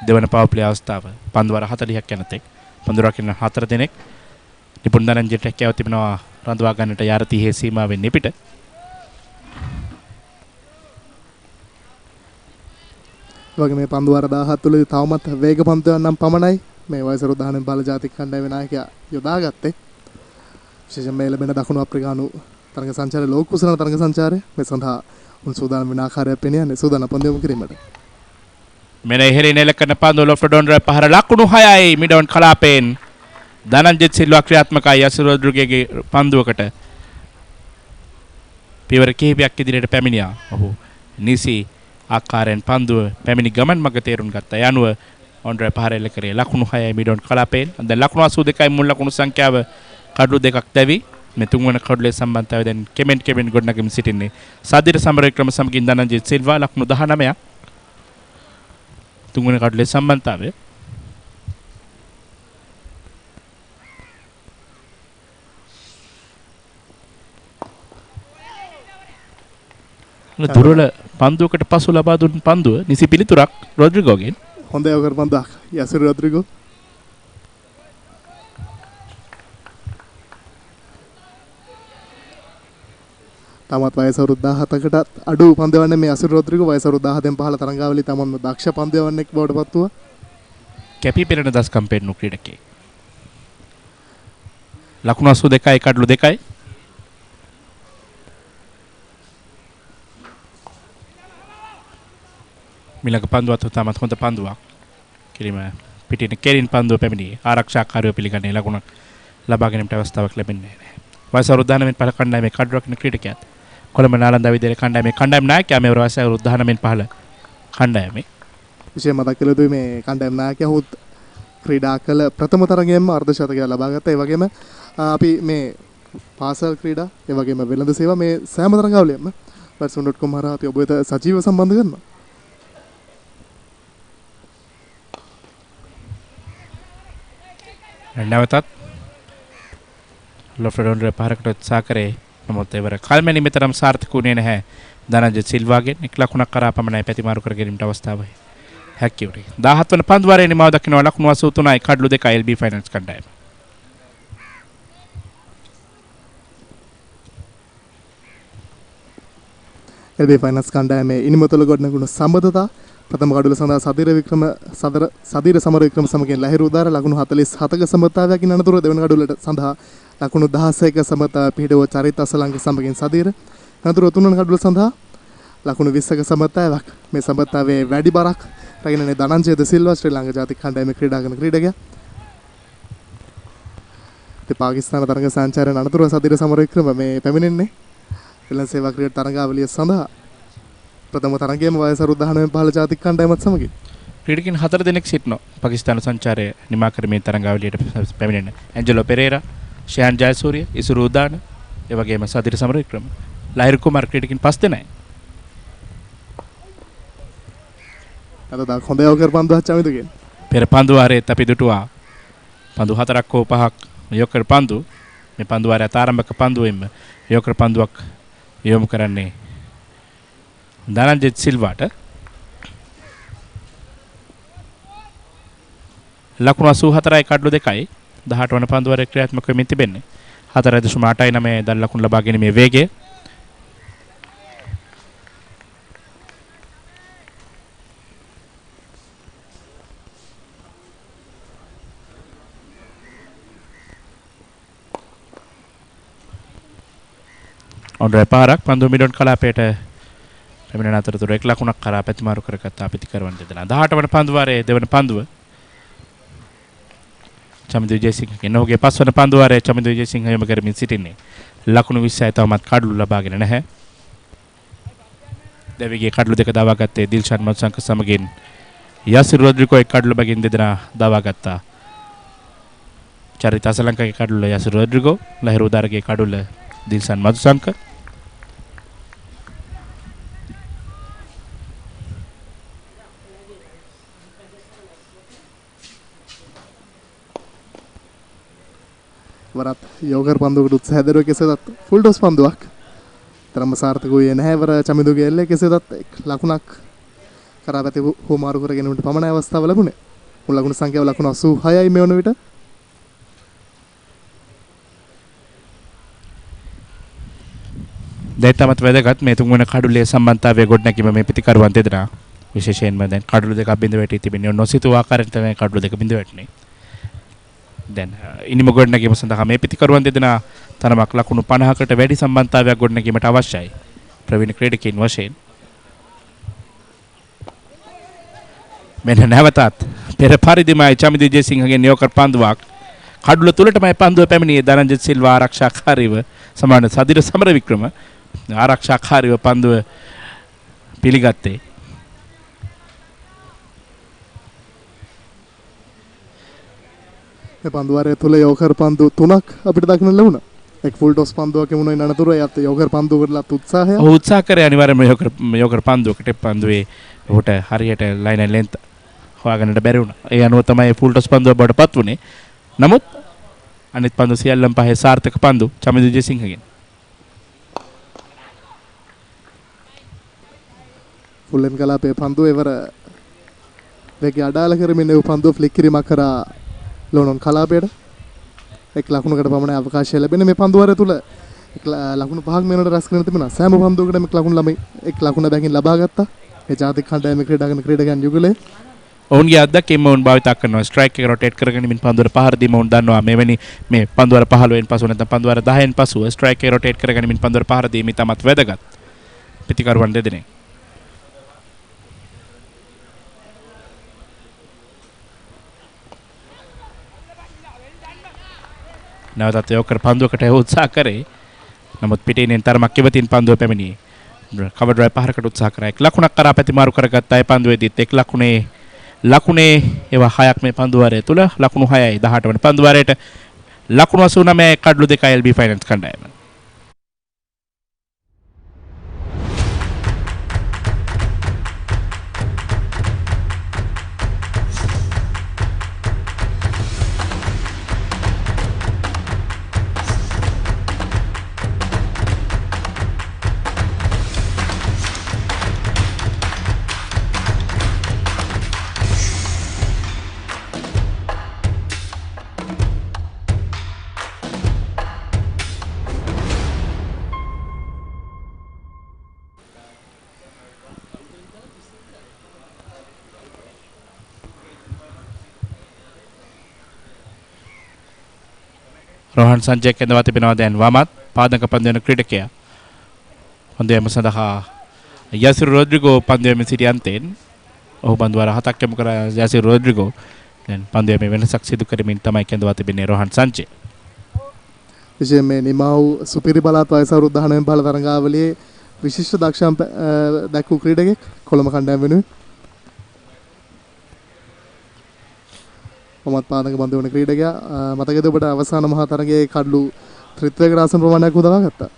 දෙවන පවර් ප්ලේ අවස්ථාව පන්දු වාර 40ක් යන තෙක් පන්දු රකින්න 4 දෙනෙක් නිපුණ දනංජයට හැකියාව තිබෙනවා රඳවා ගන්නට යාර 30 සීමාවෙන් නිපිට.
වගේ මේ පන්දු වාර 17 තුලදී තවමත් වේග පන්දුවක් නම් පමණයි මේ වයස අවුරුදු 19 බල ජාතික කණ්ඩායමේ නායකයා යොදාගත්තේ. විශේෂයෙන් මේ ලැබෙන දකුණු අප්‍රිකානු තරග සංචාරය ලෝක කුසල තරග සංචාරය මේ සඳහා උන් සූදානම් වෙන ආකාරයක් පෙනියන්නේ සූදානම් පන්දු යොමු කිරීමට.
මෙන්න ඉහළින් එල කරන පන්දු ලොෆ්ට් ඩොන්රේ පහර ලකුණු 6යි මිඩවන් කලාපෙන් දනංජිත් සිල්වා ක්‍රියාත්මකයි යසු රොඩ්රිගෝගේ පන්දුවකට පියවර කිහිපයක් ඉදිරියට පැමිණියා. ඔහු නිසි ආකාරයෙන් පන්දුව පැමිණි ගමන් මඟ තේරුම් ගත්තා. යනුව ඔන්ඩ්‍රේ පහර එල්ල කරේ ලකුණු 6යි මිඩවන් කලාපෙන්. දැන් ලකුණු 82යි මුල් ලකුණු සංඛ්‍යාව කඩලු දෙකක් දැවි. මේ තුන්වන කඩලේ සම්බන්ධතාවය දැන් කෙමෙන් ගොඩනගමින් සිටින්නේ. සාදිර සමරවික්‍රම සමගින් දනංජිත් සිල්වා ලකුණු 19ක්. තුන්වන කඩලේ සම්බන්ධතාවය දුර්වල පන්දුවකට පසු ලබා දුන් පන්දුව නිසි පිළිතුරක් රොඩ්රිගෝගෙන්.
හොඳ යෝගර් පන්දුවක් යසුරු රොඩ්රිගෝ. තමත් වයස අවුරුදු 17කට අඩු පන්දු යවන්නේ මේ යසුරු රොඩ්රිගෝ වයස අවුරුදු 17න් 15 තරගාවලිය තමන්ම දක්ෂ පන්දු යවන්නෙක් බවට පත් වුණා.
කැපී පෙනෙන දස්කම් පෙන්නු ක්‍රීඩකයෙක්. ලකුණු 82යි කඩලු 2යි. මිලක පන්දුවත් තමත් හොඳ පන්දුවක්. කිරීම පිටින් කෙරින් පන්දුව පැමිණි ආරක්ෂාකාරයෝ පිළිගන්නේ ලකුණක් ලබා ගැනීමට අවස්ථාවක් ලැබෙන්නේ නැහැ. වයස අවුරුදු 19 15 කණ්ඩායමේ කඩ රකින්න ක්‍රීඩකයාත් කොළඹ නාලන්දා විද්‍යාලයේ කණ්ඩායම් නායකයා මේ වයස අවුරුදු 19 15 කණ්ඩායමේ
විශේෂ මතක් කළ යුතුයි මේ කණ්ඩායම් නායකයා හුත් ක්‍රීඩා කළ ප්‍රථම තරගයෙන්ම අර්ධ ශතකයක් ලබා ගත්තා. ඒ වගේම අපි මේ පාසල් ක්‍රීඩා ඒ වගේම වෙළඳ සේවා මේ සෑම තරගාවලියෙම batsman.com හරහා අපි ඔබ වෙත සජීව සම්බන්ධ කරනවා.
නැවතත් ලොෆ්ටඩොන්ඩර් පාරකට උත්සාහ කරේ. නමුත් ඒවර කල්මැනි මෙතරම් සාර්ථක වුණේ නැහැ. ධනංජිත් සිල්වාගෙන් 1 ලකුණක් කරා පමණයි ප්‍රතිමාරු කර ගැනීමට අවස්ථාව හැකිය උනේ. 17 වන පන්දු වාරයේ නිමාව දක්වනවා ලකුණු 83යි කඩලු 2යි LB ෆයිනල්ස් කණ්ඩායම.
LB ෆයිනල්ස් කණ්ඩායමේ ඉනිමතුල ගොඩනගුණු සම්බන්ධතා ප්‍රථම කඩුල සඳහා සදීර සමර වික්‍රම සමගින් ලහිරු උදාර ලකුණු 47ක සමතාවයකින් අනතුරුව දෙවන කඩුලට සඳහා ලකුණු 16ක සමතාව පිහිටුව චරිත අසලංග සමගින් සදීර අනතුරුව තුන්වන කඩුල සඳහා ලකුණු 20ක සමතාවක් මේ සමතාවේ වැඩි බරක් රැගෙනනේ ධනංජය ද සිල්වා ශ්‍රී ලංකා ජාතික කණ්ඩායමේ ක්‍රීඩා කරන ක්‍රීඩකයා. පාකිස්තාන තරඟ සංචාරන අනතුරුව සදීර සමර වික්‍රම මේ පැමිණෙන්නේ ශ්‍රී සේවා ක්‍රීඩා තරඟාවලිය සඳහා ප්‍රථම තරගයේම වයස අරුත් 19 15 ජාතික කණ්ඩායමත් සමගින්
ක්‍රීඩකින් 4 දෙනෙක් සිටිනවා. පාකිස්තාන සංචාරය නිමා කරමින් තරඟාවලියට පැමිණෙන ඇන්ජලෝ පෙරේරා, ශයාන් ජයසූරිය, ඉසුරු උදාන, ඒ වගේම සදීර සමර වික්‍රම, ලහිරු කුමාර් ක්‍රීඩකින් 5 දෙනයි.
අද දා හොඳ යෝකර් පන්දුවක් චමිතුගෙන්.
පෙර පන්දු වාරයේත් අපි දුටුවා පන්දු 4ක් හෝ 5ක් යෝකර් පන්දු. මේ පන්දු වාරයේ ආරම්භක පන්දුවෙම යෝකර් පන්දුවක් යොමු කරන්නේ ධනංජිත් සිල්වාට. ලකුණු 84යි කඩලු 2යි 18 වන පන්දු වාරයේ ක්‍රියාත්මක වෙමින් තිබෙන්නේ. 4.89 දල් ලකුණු ලබා ගැනීමේ වේගය. ඔන්ඩරේ පාරක් පන්දු මිඩොන් කලාපයට පැමිණෙන අතරතුර 1 ලකුණක් කරා ප්‍රතිමාරු කරගත් අපිතිකරවන් දෙදෙනා. 18 වන පන්දු වාරයේ දෙවන පන්දුව චමින්ද විජේසිංහගේ නොහුගේ 5 වන පන්දු වාරයේ චමින්ද විජේසිංහ යොමු කරමින් සිටින්නේ. ලකුණු 20යි තවමත් කඩලු ලබාගෙන නැහැ. දෙවිගේ කඩලු දෙක දවා ගත්තේ දිල්ෂාන් මත්සංක සමගින් යසිර් රොඩ්රිගෝ එක් කඩලු බගින් දෙදෙනා දවා ගත්තා. චරිත අසලංකගේ කඩලු යසිර් රොඩ්රිගෝ, ලහිරු උදාරගේ කඩලු දිල්ෂාන් මත්සංක.
වරත් යෝගර් පන්දුවකට උත්සාහ දරුව කෙසේදත් ෆුල් ටොස් පන්දුවක් තරම සාර්ථක වූයේ නැහැ. වර චමිදුගේ එල්ලේ කෙසේදත් ලකුණක් කරා පැති හුමාරු කර ගැනීමට පමණයි අවස්ථාව ලැබුණේ. මුල් ලකුණු සංඛ්‍යාව ලකුණු 86යි මේ වන විට.
දැන් වැදගත් මේ තුන්වන කඩුලේ සම්බන්ධතාවය ගොඩනැගීම මේ පිටිකරුවන් දෙදෙනා විශේෂයෙන්ම දැන් කඩුළු දෙකක් බිඳ වැටී තිබෙනවා. නොසිතූ ආකාරයෙන් තමයි කඩුළු දෙක බිඳ වැටුනේ. දැන් ඉනිම ගොඩනැගීම සඳහා මේ පිටිකරුවන් දෙදෙනා තරමක් ලකුණු 50කට වැඩි සම්බන්ධතාවයක් ගොඩනැගීමට අවශ්‍යයි. ප්‍රවීණ ක්‍රීඩකයින් වශයෙන් මෙන්න නැවතත් පෙර පරිදිමයි චමින්ද විජේසිංහගේ නියෝකර් පන්දුවක් කඩුල තුලටමයි පන්දුව පැමිණියේ. ධනංජිත් සිල්වා ආරක්ෂාකාරීව සමාන සදිර සමර වික්‍රම ආරක්ෂාකාරීව පන්දුව පිළිගත්තේ.
මේ පන්දු වාරයේ තුල යෝකර් පන්දු 3ක් අපිට දක්නට ලැබුණා. එක් ෆුල් ටොස් පන්දුවක් එමුණේ අනතුරු එයත් යෝකර් පන්දුවකටලත් උත්සාහය.
ඔහු උත්සාහ කරේ අනිවාර්යයෙන්ම යෝකර් පන්දුවකට පන්දුවේ ඔහුට හරියට ලයින් ඇන් ලෙන්ත් හොයාගන්නට බැරි වුණා. ඒ අනුව තමයි ෆුල් ටොස් පන්දුව බවට පත් වුණේ. නමුත් අනිත් පන්දු සියල්ලම පහේ සාර්ථක පන්දු චමින්ද විජේසිංහගෙන්.
ෆුල්ලෙන් කලාපේ පන්දුව එවර වෙගේ අඩාල කරමින් ඒ පන්දුව ෆ්ලික් කිරීමක් කරා ලෝනොන් කලාපයට. එක් ලකුණකට පමණ අවකාශය ලැබෙන මේ පන්දු වාරය තුල ලකුණු 5ක් මෙන්නට රැස් කරගෙන තිබුණා. සෑම පන්දුවකටම එක් ලකුණ බැගින් ලබා ගත්තා. ඒ ජාතික කණ්ඩායමේ ක්‍රීඩා කරන ක්‍රීඩකයන් යුගලේ
ඔවුන්ගේ අත්දැකීම ඔවුන් භාවිත කරනවා. ස්ට්‍රයික් එක රොටේට් කරගෙන මින් පන්දුවර පහර දීම ඔවුන් දන්නවා. මෙවැනි මේ පන්දුවර 15 පසු නැත්නම් පන්දුවර 10න් පසුව ස්ට්‍රයික් එක රොටේට් කරගෙන මින් පන්දුවර පහර දීම ඉතාමත් වැදගත්. පිටිකරුවන් දෙදෙනෙක්. නැවතත් යෝකර් පන්දුවකට උත්සාහ කරේ. නමුත් පිටින් තරමක් ඉවතින් පන්දුව පැමිණියේ. කවර් ඩ්‍රයිව් පහරකට උත්සාහ කරා. එක් ලකුණක් කරා පැතිමාරු කරගත්තා. ඒ පන්දුවේදීත් එක් ලකුණේ ඒවා 6ක් මේ පන්දු වාරය තුල ලකුණු 6යි 18 වන පන්දු වාරයට ලකුණු 89 කඩලු 2යි LB ෆයිනල්ස් කණ්ඩායම. රෝහන් සංජය කැඳවා තිබෙනවා දැන් වමත් පාදක පන්දු වෙන ක්‍රීඩකයා. පන්දු යම සඳහා යසිර් රොඩ්රිගෝ පන්දු යම සිටි අන්තෙන් ඔහු පන්දු වර 7ක් යමු කර යසිර් රොඩ්රිගෝ දැන් පන්දු යම වෙනසක් සිදු කරමින් තමයි කැඳවා තිබෙන්නේ රෝහන් සංජය.
විශේෂයෙන් මේ නිමාව් සුපිරි බලවත් වයස අවුරුදු 19 බල තරඟාවලියේ විශිෂ්ට දක්ෂම් දක්වූ ක්‍රීඩකෙක් කොළඹ කණ්ඩායම වෙනුවෙන්. ඔමත් පාදක බඳු වෙන ක්‍රීඩකයා මතකද ඔබට අවසාන මහා තරගයේ කඩලු ත්‍රිත්වයකට ආසන ප්‍රමාණයක් උදවා ගත්තා.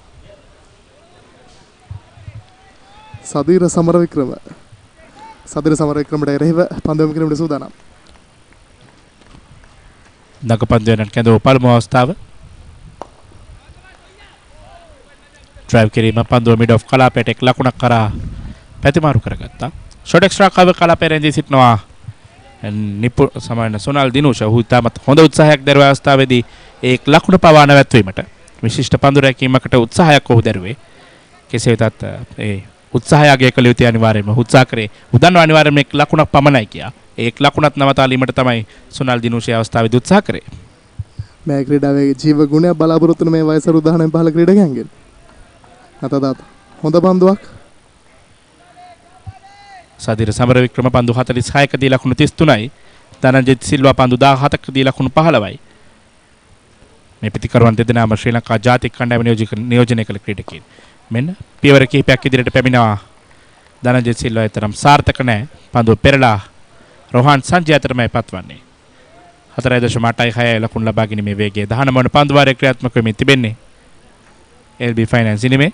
සදීර සමරවික්‍රමට එරෙහිව පන්දුවම කිරීමට සූදානම්.
දක පන්දු වෙන කැඳව පළමු අවස්ථාව. ඩ්‍රයිව් කිරීම පන්දුව මිඩ් ඔෆ් කලාපයට එක් ලකුණක් කරා පැතිමාරු කරගත්තා. ෂොට් එක්ස්ට්‍රා කව කලාපේ රැඳී සිටිනවා. සමාන සොනල් දිනුෂ ඔහු තාමත් හොඳ උත්සාහයක් දරුව අවස්ථාවේදී එක් ලකුණ පවා නැවැත්වීමට විශිෂ්ට පන්දු රැකීමකට උත්සාහයක් ඔහු දරුවේ. කෙසේ වෙතත් ඒ උත්සාහයගේ කළ යුතු අනිවාර්යයෙන්ම උත්සාහ කරේ උදන්ව අනිවාර්යයෙන්ම එක් ලකුණක් පමණයි කියා. එක් ලකුණක් නවතාලීමට තමයි සොනල් දිනුෂ අවස්ථාවේදී උත්සාහ කරේ.
මේ ක්‍රීඩාවේ ජීව ගුණය බලාපොරොත්තු වෙන මේ වයස උදාහරණයෙන් පහළ ක්‍රීඩකයන්ගෙන්. අතදාත හොඳ පන්දුවක්.
සදිර සමරවික්‍රම පන්දු 46ක දී ලකුණු 33යි. ධනංජිත් සිල්වා පන්දු 17ක දී ලකුණු 15යි. මේ පිටිකරුවන් දෙදෙනාම ශ්‍රී ලංකා ජාතික කණ්ඩායම නියෝජනය කළ ක්‍රීඩකයන්. මෙන්න පියවර කිහිපයක් ඉදිරියට පැමිණෙනවා. ධනංජිත් සිල්වා තරම් සාර්ථක නැහැ. පන්දුව පෙරලා රෝහන් සංජය අතරමයි පත්වන්නේ. 4.86 ලකුණු ලබා ගැනීමේ වේගය 19 වන පන්දු වාරයේ ක්‍රියාත්මක වෙමින් තිබෙන්නේ. LB ෆයිනන්ස් ඉනිමේ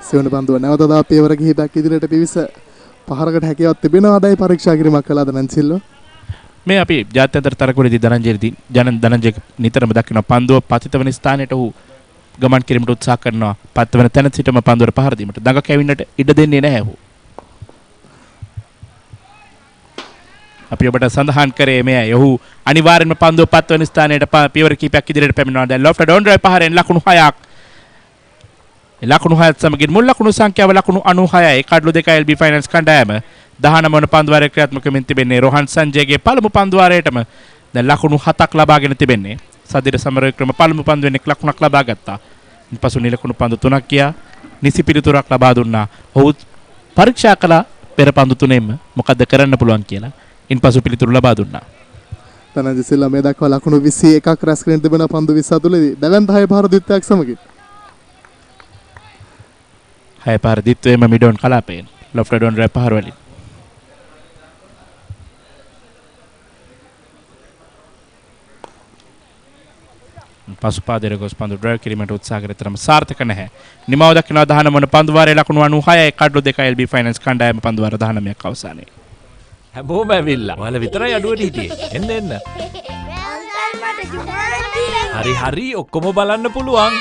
සෙවන පන්දුව නැවත තව පියවර කිහිපයක් ඉදිරියට පිවිස පහරකට හැකියාවක් තිබෙනවාදයි පරීක්ෂා කිරීමක් කළාද නැන්සිල්ලෝ.
මේ අපි ජාත්‍යන්තර තරගවලදී ධනංජය නිතරම දකින්න පන්දුව පතිත වෙන ස්ථානයට ඔහු ගමන් කිරීමට උත්සාහ කරනවා. පත් වෙන තැන සිටම පන්දුවට පහර දීමට දඟ කැවින්නට ඉඩ දෙන්නේ නැහැ ඔහු. අපි ඔබට සඳහන් කරේ මෙයයි. ඔහු අනිවාර්යෙන්ම පන්දුව පත් වෙන ස්ථානයට පියවර කිහිපයක් ඉදිරියට පැමිණෙනවා. දැන් ලොෆ්ට් ඩවුන් ඩ්‍රයිව් පහරෙන් ලකුණු 6ක්. ලකුණු 6ත් සමගින් මුල් ලකුණු සංඛ්‍යාව ලකුණු 96යි. කඩලු 2 LB ෆයිනන්ස් කණ්ඩායම 19 වන පන්දු වාරයේ ක්‍රියාත්මක වෙමින් තිබෙන්නේ. රෝහන් සංජයගේ පළමු පන්දු වාරයේටම දැන් ලකුණු 7ක් ලබාගෙන තිබෙන්නේ. සදිර සමරවික්‍රම පළමු පන්දුවෙන් එක් ලකුණක් ලබා ගත්තා. ඉන්පසු නිලකුණු පන්දු 3ක් ගියා. නිසි පිළිතුරක් ලබා දුන්නා. ඔහු පරීක්ෂා කළා පෙර පන්දු තුනෙන්ම මොකද්ද කරන්න පුළුවන් කියලා. ඉන්පසු පිළිතුරු ලබා දුන්නා.
ධනංජය සිල්වා මේ දක්වා ලකුණු 21ක් රැස් කරගෙන තිබෙන පන්දු 20 තුලදී දැවැන්ත 6 පහර ද්විත්වයක් සමගින්
6 පහර ද්විත්වයේම මිඩෝන් කලාපයෙන් ලොෆ්ට් ඩවුන් ඩ්‍රයිව් පහර වලින් පසුපාදයට ගොස් පන්දු ඩ්‍රයිව් කිරීමට උත්සාහ කර තරම සාර්ථක නැහැ. නිමාව දක්වනවා 19 වන පන්දු වාරයේ ලකුණු 96යි. කඩලු 2 LB ෆයිනන්ස් කණ්ඩායම පන්දු වාර 19ක් අවසානයේ.
හැමෝම ඇවිල්ලා. ඔයාලා විතරයි අඩුවට හිටියේ. එන්න එන්න. හරි ඔක්කොම බලන්න පුළුවන්.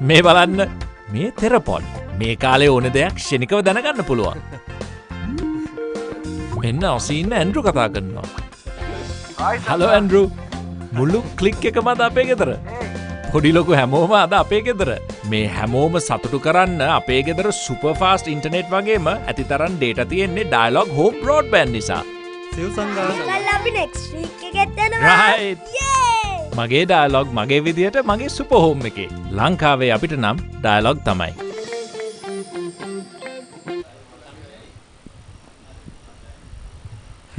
මේ බලන්න. මේ තෙරපොන්. මේ කාලේ ඕන දෙයක් ක්ෂණිකව දැනගන්න පුළුවන්. මෙන්න ඔසීන්න ඇන්ඩ්‍රු කතා කරනවා. Hello Andrew. මුළු ක්ලික් එකම අද අපේ ගෙදර. පොඩි ලොකු හැමෝම අද අපේ ගෙදර. මේ හැමෝම සතුටු කරන්න අපේ ගෙදර සුපර් ෆාස්ට් ඉන්ටර්නෙට් වගේම ඇතිතරම් ඩේටා තියෙන්නේ ඩයලොග් හෝම් බ්‍රෝඩ්බෑන්ඩ් නිසා. මගේ ඩයලොග් මගේ විදියට මගේ සුපර් හෝම් එකේ. ලංකාවේ අපිට නම් ඩයලොග් තමයි.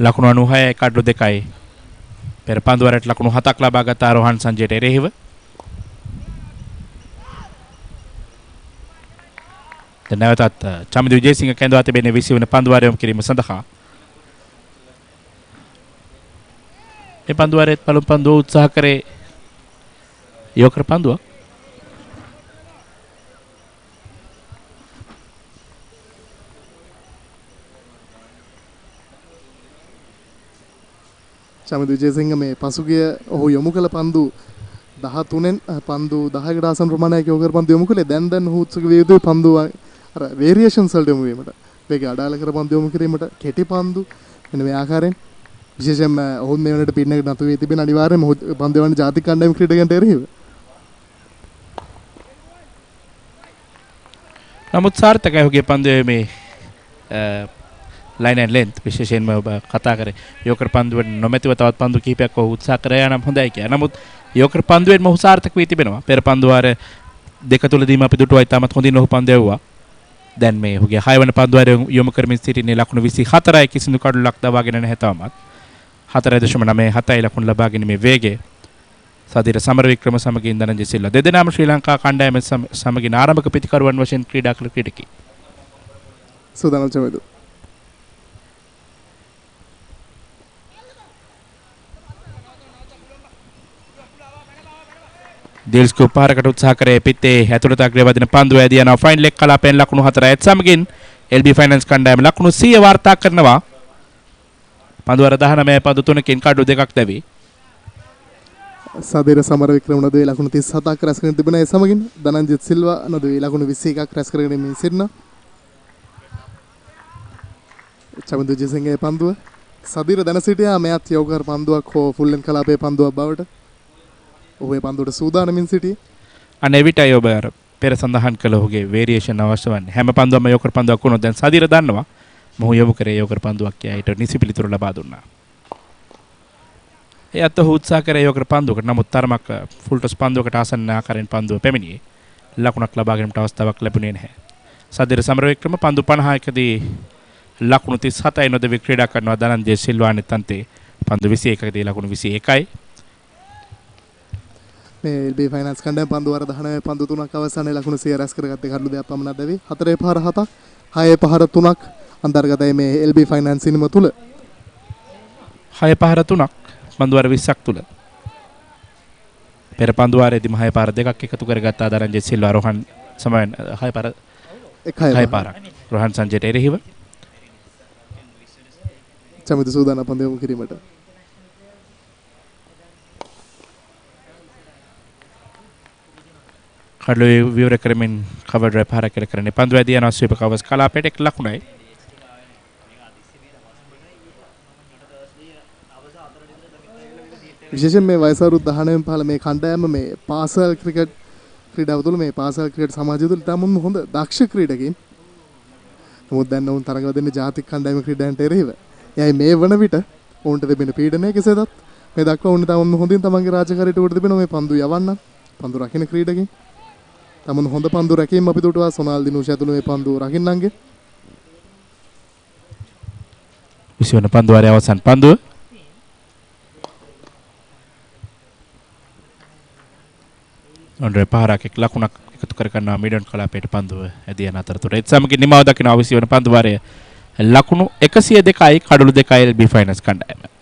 ලකුණු 96යි කඩලු 2යි. පෙර පන්දු වරට ලකුණු 7ක් ලබා ගත රෝහන් සංජයට එරෙහිව දැන් නැවතත් චමිදු විජේසිංහ කැඳවා තිබෙන්නේ 20 වන පන්දු වාරය යොමු කිරීම සඳහා. මේ පන්දු වාරයේ පළමු පන්දුව උත්සාහ කරේ යෝකර් පන්දුවක්.
චමිදු විජේසිංහ මේ පසුගිය ඔහු යොමු කළ පන්දු 13න් පන්දු 10කට ආසන්න ප්‍රමාණයක් යෝගර් පන්දු යොමු කළේ. දැන් ඔහු උත්සුක විය යුතුයි පන්දු අර වේරියේෂන්ස් වලට යොමු වීමට. මේක අඩාල කර පන්දු යොමු කිරීමට කෙටි පන්දු මෙන්න මේ ආකාරයෙන් විශේෂයෙන්ම ඔහු මේ වෙනට පින් එකට නතු වී තිබෙන අනිවාර්යයෙන්ම පන්දු වන ජාතික කණ්ඩායම ක්‍රීඩකයන්ට එරෙහිව
නමුත් සාර්ථකයි ඔහුගේ පන්දුවේ මේ line and length විශේෂයෙන්ම ඔබ කතා කරේ යෝකර් පන්දුවට නොමැතිව තවත් පන්දු කිහිපයක් ඔහු උත්සාහ කරයා නම් හොඳයි කියලා. නමුත් යෝකර් පන්දුවෙන් ඔහු සාර්ථක වී තිබෙනවා. පෙර පන්දු වාර දෙක තුලදීම අපි දුටුවා ඉතාමත් හොඳින් ඔහු පන්දු යවුවා. දැන් මේ ඔහුගේ 6 වන පන්දු වාරයේ යොමු කරමින් සිටින්නේ ලකුණු 24යි කිසිදු කඩුලක් දවාගෙන නැහැ තාමත්. 4.97යි ලකුණු ලබා ගැනීමේ වේගය. සදිර සමරවික්‍රම සමගින් ධනංජය සිල්වා දෙදෙනාම ශ්‍රී ලංකා කණ්ඩායම සමගින් ආරම්භක පිතිකරුවන් වශයෙන් ක්‍රීඩා කළ ක්‍රීඩකී.
සූදානම් චමෙදු.
දිල්ස්කු පාරකට උත්සාහ කරේ පිටේ ඇතුළත අග්‍රය වදින පන්දුව ඇදී යනවා ෆයින් ලෙග් කලාපෙන් ලකුණු 4යි සමගින් LB ෆයිනල්ස් කණ්ඩායම ලකුණු 100 වාර්තා කරනවා. පන්දුවර 19 පන්දු 3කින් කඩු දෙකක් දැවි.
සදිර සමරවික්‍රම නදුවේ ලකුණු 37ක් රැස් කරගෙන තිබෙන ඒ සමගින් ධනංජිත් සිල්වා නදුවේ ලකුණු 21ක් රැස් කරගෙන මේ සිටිනවා. චමින්දු ජෙසිංගේ පන්දුව සදිර දැන සිටියා මෙයත් යෝගර් පන්දුවක් හෝ ෆුල්ලෙන් කලාපේ පන්දුවක් බවට ඔහුගේ පන්දුවට සූදානමින් සිටියේ.
අනේ විටයි ඔබ අර පෙර සඳහන් කළ ඔහුගේ වේරියේෂන් අවශ්‍ය වන්නේ. හැම පන්දුවක්ම යෝකර් පන්දුවක් වුණොත් දැන් සදිර දන්නවා මොහු යොමු කරේ යෝකර් පන්දුවක් කියයිට නිසි පිළිතුරු ලබා දුන්නා. එයත් ඔහු උත්සාහ කරේ යෝකර් පන්දුවකට නමුත් තරමක් ෆුල් ටොස් පන්දුවකට ආසන්න ආකාරයෙන් පන්දුව පැමිණියේ. ලකුණක් ලබා ගැනීමට අවස්ථාවක් ලැබුණේ නැහැ. සදිර සමරවික්‍රම පන්දු 51කදී ලකුණු 37යි නොදෙවි ක්‍රීඩා කරනවා ධනංජය සිල්වානේ තන්තේ පන්දු 21කදී ලකුණු 21යි.
මේ LB ෆයිනල්ස් කණ්ඩායම පන්දු වර 19 පන්දු 3ක් අවසානයේ ලකුණු 100 රැස් කරගත්තේ කඩලු දෙකක් පමණක් දැවි. 4 පහර 7ක් 6 පහර 3ක් අන්තර්ගතයි මේ LB ෆයිනල්ස් සිනම තුල.
6 පහර 3ක් පන්දු වර 20ක් තුල. පෙර පන්දු වාරයේදී 6 පහර 2ක් එකතු කරගත්තා ධනංජය සිල්වා රෝහන් සමයන් 6 පහර 6 පාරක් රෝහන් සංජයට එරෙහිව.
චමිත සූදානම් පන්දු යොමු කිරීමට.
කඩලු විවර කරමින් කවර් ඩ්‍රයිව් පාර කරන්නේ පන්දු ඇදී යනවා ස්වීපර් කවර්ස් කලාපයට එක් ලකුණයි.
විශේෂයෙන් මේ වයස අවුරුදු 19 පහළ මේ කණ්ඩායම මේ පාසල් ක්‍රිකට් ක්‍රීඩාව තුළ මේ පාසල් ක්‍රිකට් සමාජය තුළ ඉතාමත් හොඳ දක්ෂ ක්‍රීඩකයින්. නමුත් දැන් ඔවුන් තරඟ දෙන්නේ ජාතික කණ්ඩායම ක්‍රීඩාන්ට එරෙහිව. එයයි මේ වන විට ඔවුන්ට තිබෙන පීඩනය කෙසේදත් මේ දක්වා ඔවුන් ඉතාමත් හොඳින් තමන්ගේ රාජකාරියට උඩ තිබෙන මේ පන්දු යවන්න පන්දු රකින්න ක්‍රීඩකයින්. තමන් හොඳ පන්දු රැකීම අපි දුටුවා සොනාල් දිනුෂ ඇතුළු මේ පන්දු රකින්නන්ගේ.
20 වන පන්දු වාරයේ අවසන් පන්දුව ඔන්ඩ්‍රේ පාරක් එක් ලකුණක් එකතු කර ගන්නවා මීඩන් කලාපයට පන්දුව ඇදී යන අතරතුර ඒත් සමගින් නිමාව දකිනවා 20 වන පන්දු වාරයේ ලකුණු 102යි කඩලු 2යි LB ෆයිනල්ස් කණ්ඩායම.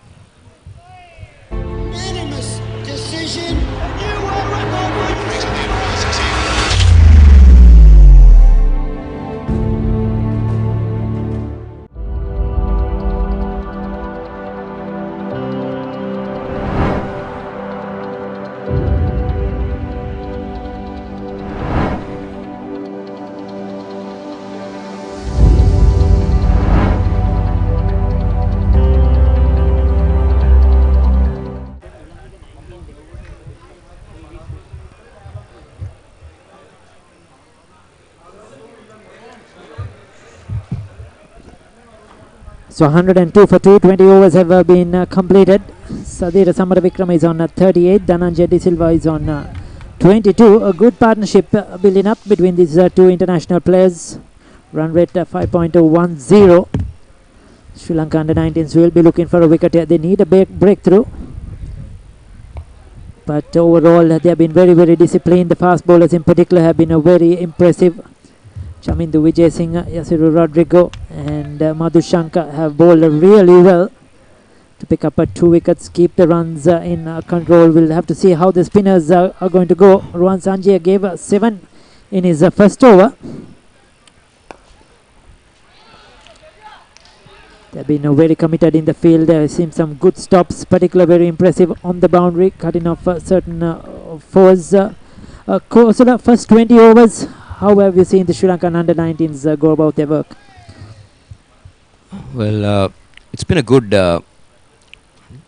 So 102 for 220 overs have been completed. Sadira Samaravikrama is on 38, Dhananjay De Silva is on 22. A good partnership building up between these two international players. Run rate 5.10. Sri Lanka under-19s will be looking for a wicket here. They need a breakthrough. But overall they have been very, very disciplined. The fast bowlers in particular have been very impressive. Chamindu Vijay Singh, Yasiru Rodrigo and Madhu Shankar have bowled really well to pick up 2 wickets, keep the runs in control. We'll have to see how the spinners are going to go. Rohan Sanjay gave 7 in his first over. They've been very committed in the field. There seem some good stops, particularly very impressive on the boundary, cutting off certain fours. Kosala, first 20 overs. How have you seen the Sri Lankan under-19s go about their work?
Well, it's been a good,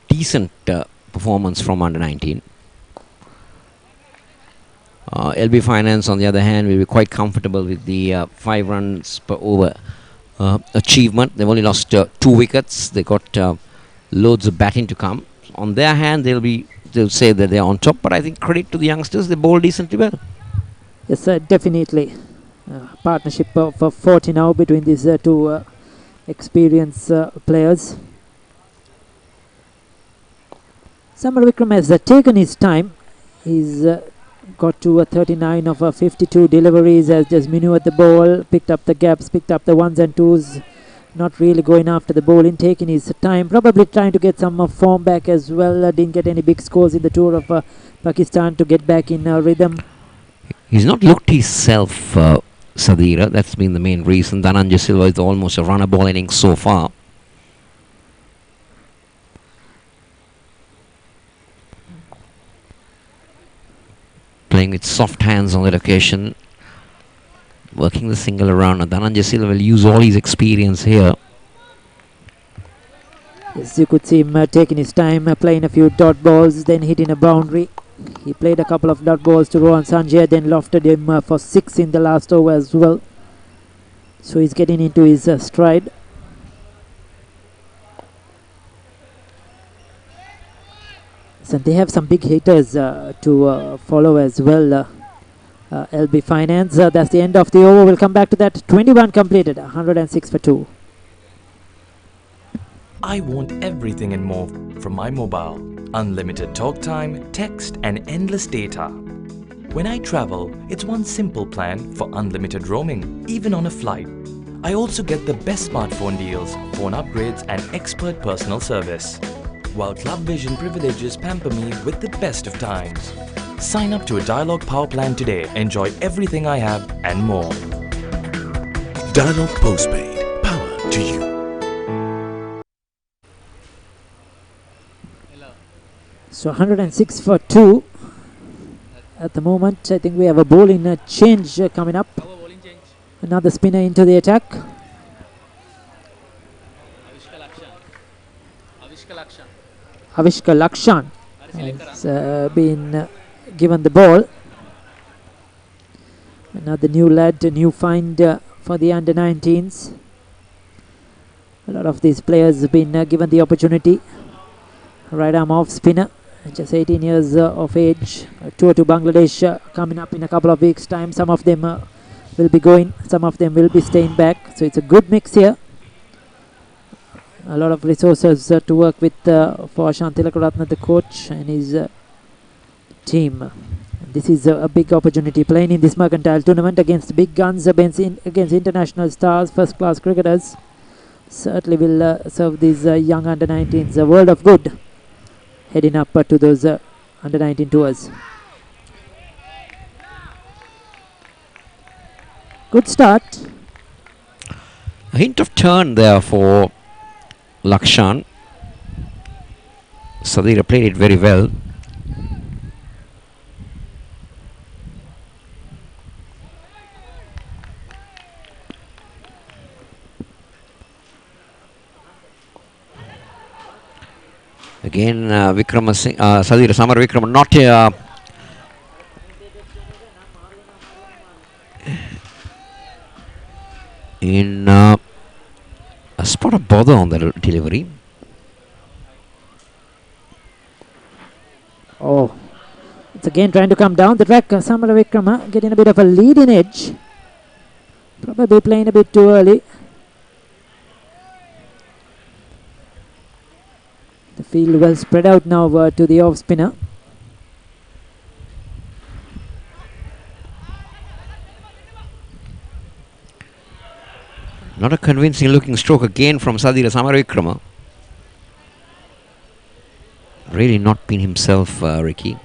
decent performance from under-19. LB Finance, on the other hand, will be quite comfortable with the 5 runs per over achievement. They've only lost 2 wickets. They got loads of batting to come. On their hand, they'll say that they're on top. But I think credit to the youngsters, they bowl decently well.
Yes, definitely. Partnership for 40 now between these two experienced players. Samar Vikram has taken his time. He's got to 39 of 52 deliveries, has just maneuvered the ball, picked up the gaps, picked up the ones and twos, not really going after the ball, in taking his time, probably trying to get some form back as well. Didn't get any big scores in the tour of Pakistan to get back in rhythm.
He's not looked himself, Sadira. That's been the main reason. Dhananjay Silva is almost a runner ball inning so far. Playing with soft hands on that occasion, working the single around. Dhananjay Silva will use all his experience here.
Yes, you could see him taking his time, playing a few dot balls, then hitting a boundary. He played a couple of dot balls to Rohan Sanjay, then lofted him for 6 in the last over as well. So he's getting into his stride. So they have some big hitters to follow as well. LB Finance. That's the end of the over. We'll come back to that. 21 completed, 106 for 2.
I want everything and more from my mobile. Unlimited talk time, text and endless data. When I travel, it's one simple plan for unlimited roaming, even on a flight. I also get the best smartphone deals, phone upgrades and expert personal service. While Club Vision privileges pamper me with the best of times. Sign up to a Dialog Power plan today. Enjoy everything I have and more.
Dialog Postpaid. Power to you.
So 106 for 2 at the moment. I think we have a bowling change coming up. Another spinner into the attack. Avishka Lakshan has been given the ball. Another new lad, a new find for the under-19s. A lot of these players have been given the opportunity. Right arm off spinner, just 18 years of age. A tour to Bangladesh coming up in a couple of weeks' time. Some of them will be going, some of them will be staying back. So it's a good mix here. A lot of resources to work with for Shantilakaratna, the coach, and his team. This is a big opportunity, playing in this mercantile tournament against big guns, against international stars, first-class cricketers. Certainly will serve these young under-19s a world of good, heading up to those under-19 tours. Good start.
A hint of turn there for Lakshan. Sadira played it very well. Again, Sadira Samar Vikram not in a spot of bother on the delivery.
Oh, it's again trying to come down the track. Samar Vikram getting a bit of a leading edge. Probably playing a bit too early. The field well spread out now to the off spinner.
Not a convincing looking stroke again from Sadira Samaravikrama. Really not been himself, Ricky.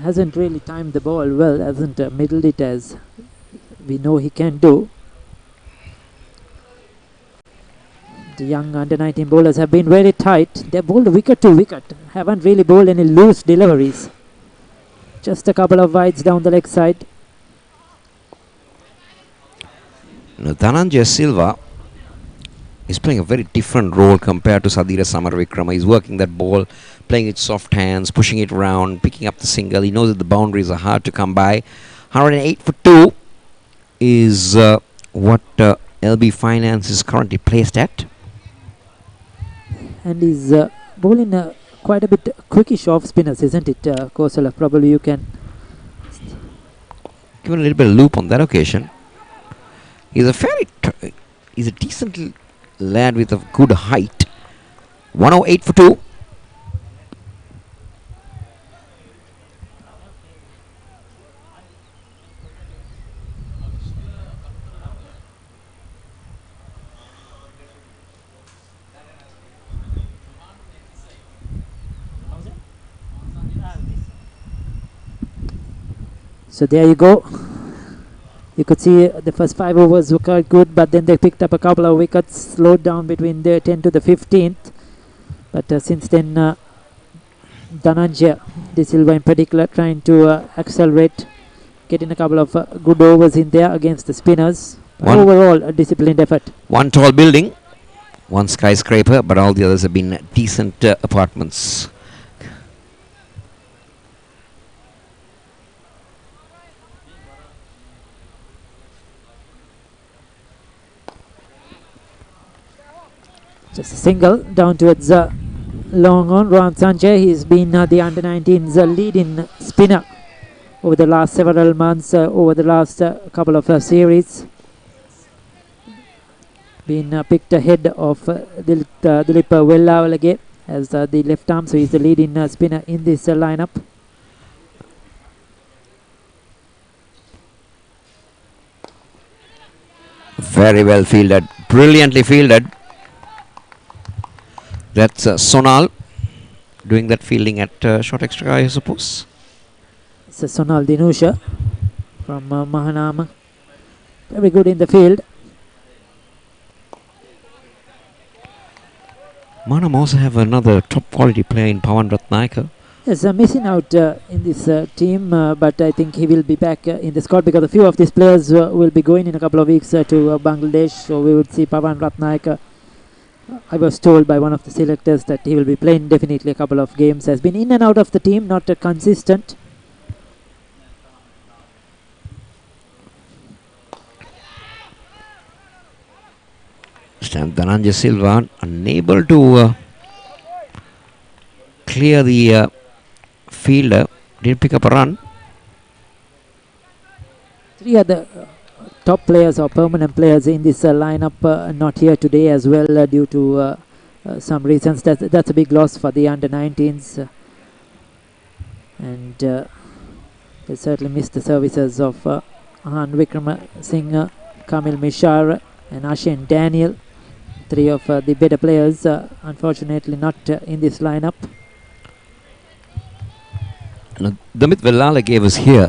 Hasn't really timed the ball well, hasn't middled it as we know he can do. The young under-19 bowlers have been very tight. They've bowled wicket to wicket. Haven't really bowled any loose deliveries. Just a couple of wides down the leg side.
Dhananjay Silva He's playing a very different role compared to Sadira Samaravikrama. He's working that ball, playing it soft hands, pushing it around, picking up the single. He knows that the boundaries are hard to come by. 108 for 2 is what LB Finance is currently placed at.
And he's bowling quite a bit quickish off spinners, isn't it, Kosala? Probably you can
Given a little bit of loop on that occasion. He's a decent lad with a good height. 108 for 2.
So there you go. You could see the first 5 overs were quite good, but then they picked up a couple of wickets, slowed down between the 10 to the 15th. But since then, Dhananjaya De Silva in particular trying to accelerate, getting a couple of good overs in there against the spinners. Overall, a disciplined effort.
One tall building, one skyscraper, but all the others have been decent apartments.
Just a single down towards long on. Rohan Sanjay, he's been the under-19s leading spinner over the last several months, over the last couple of series. Been picked ahead of Dilip Vellavalage as the left arm, so he's the leading spinner in this lineup.
Very well fielded, brilliantly fielded. That's Sonal doing that fielding at short extra, I suppose.
It's Sonal Dinusha from Mahanama. Very good in the field.
Manam also have another top quality player in Pawan Ratnayaka.
Yes, missing out in this team, but I think he will be back in the squad because a few of these players will be going in a couple of weeks to Bangladesh. So we would see Pawan Ratnayaka. I was told by one of the selectors that he will be playing definitely a couple of games. Has been in and out of the team, not consistent.
Dhananjaya Silva unable to clear the fielder. Didn't pick up a run.
3 other top players or permanent players in this lineup not here today as well due to some reasons. That's a big loss for the under-19s. And they certainly missed the services of Han Vikram Singh, Kamil Mishar and Ashin Daniel. 3 of the better players, unfortunately not in this lineup.
Damit Vellavalage was here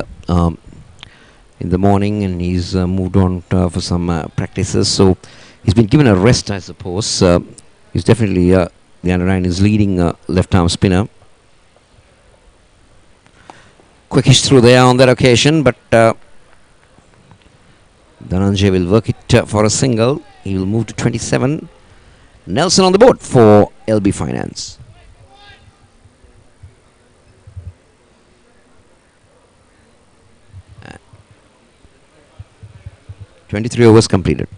in the morning, and he's moved on for some practices, so he's been given a rest, I suppose. He's definitely the under-9 is leading left arm spinner. Quickish through there on that occasion, but Dhananjaya will work it for a single. He will move to 27. Nelson on the board for LB Finance. 23 overs completed.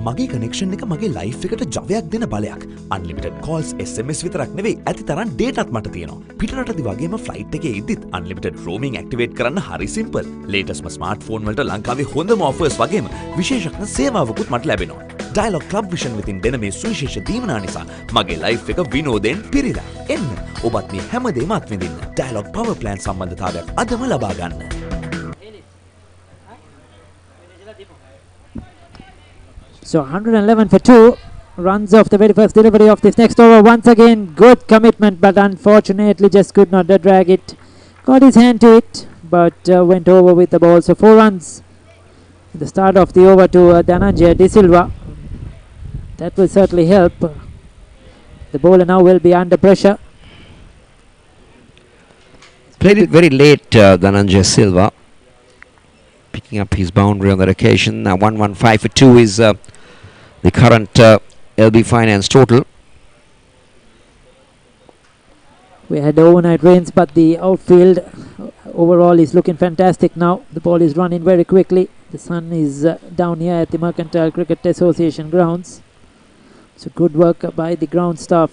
මගේ connection එක මගේ life එකට ජවයක් දෙන බලයක්. unlimited calls SMS විතරක් නෙවෙයි ඇති තරම් ඩේටාත් මට තියෙනවා. පිටරටදි වගේම ෆ්ලයිට් එකේ ඉද්දිත් unlimited roaming activate කරන්න හරි සිම්පල්. latestම ස්මාර්ට්ෆෝන් වලට ලංකාවේ හොඳම offers වගේම විශේෂඥ සේවාවකුත් මට ලැබෙනවා. Dialog Club Vision within දෙන මේ සුවිශේෂ දීමනා නිසා මගේ ලයිෆ් එක විනෝදයෙන් පිරීලා. එන්න ඔබත් මේ හැමදේම අත්විඳින්න. Dialog Power Plan සම්බන්ධතාවයක් අදම ලබා ගන්න.
So 111 for 2 runs off the very first delivery of this next over. Once again, good commitment, but unfortunately just could not drag it. Got his hand to it, but went over with the ball. So 4 runs at the start of the over to Dhananjaya De Silva. That will certainly help. The bowler now will be under pressure.
Played it very late, Dhananjaya Silva. picking up his boundary on that occasion. Now 115 for 2 is the current LB Finance total.
We had overnight rains, but the outfield overall is looking fantastic now. The ball is running very quickly. The sun is down here at the Mercantile Cricket Association grounds. So good work by the ground staff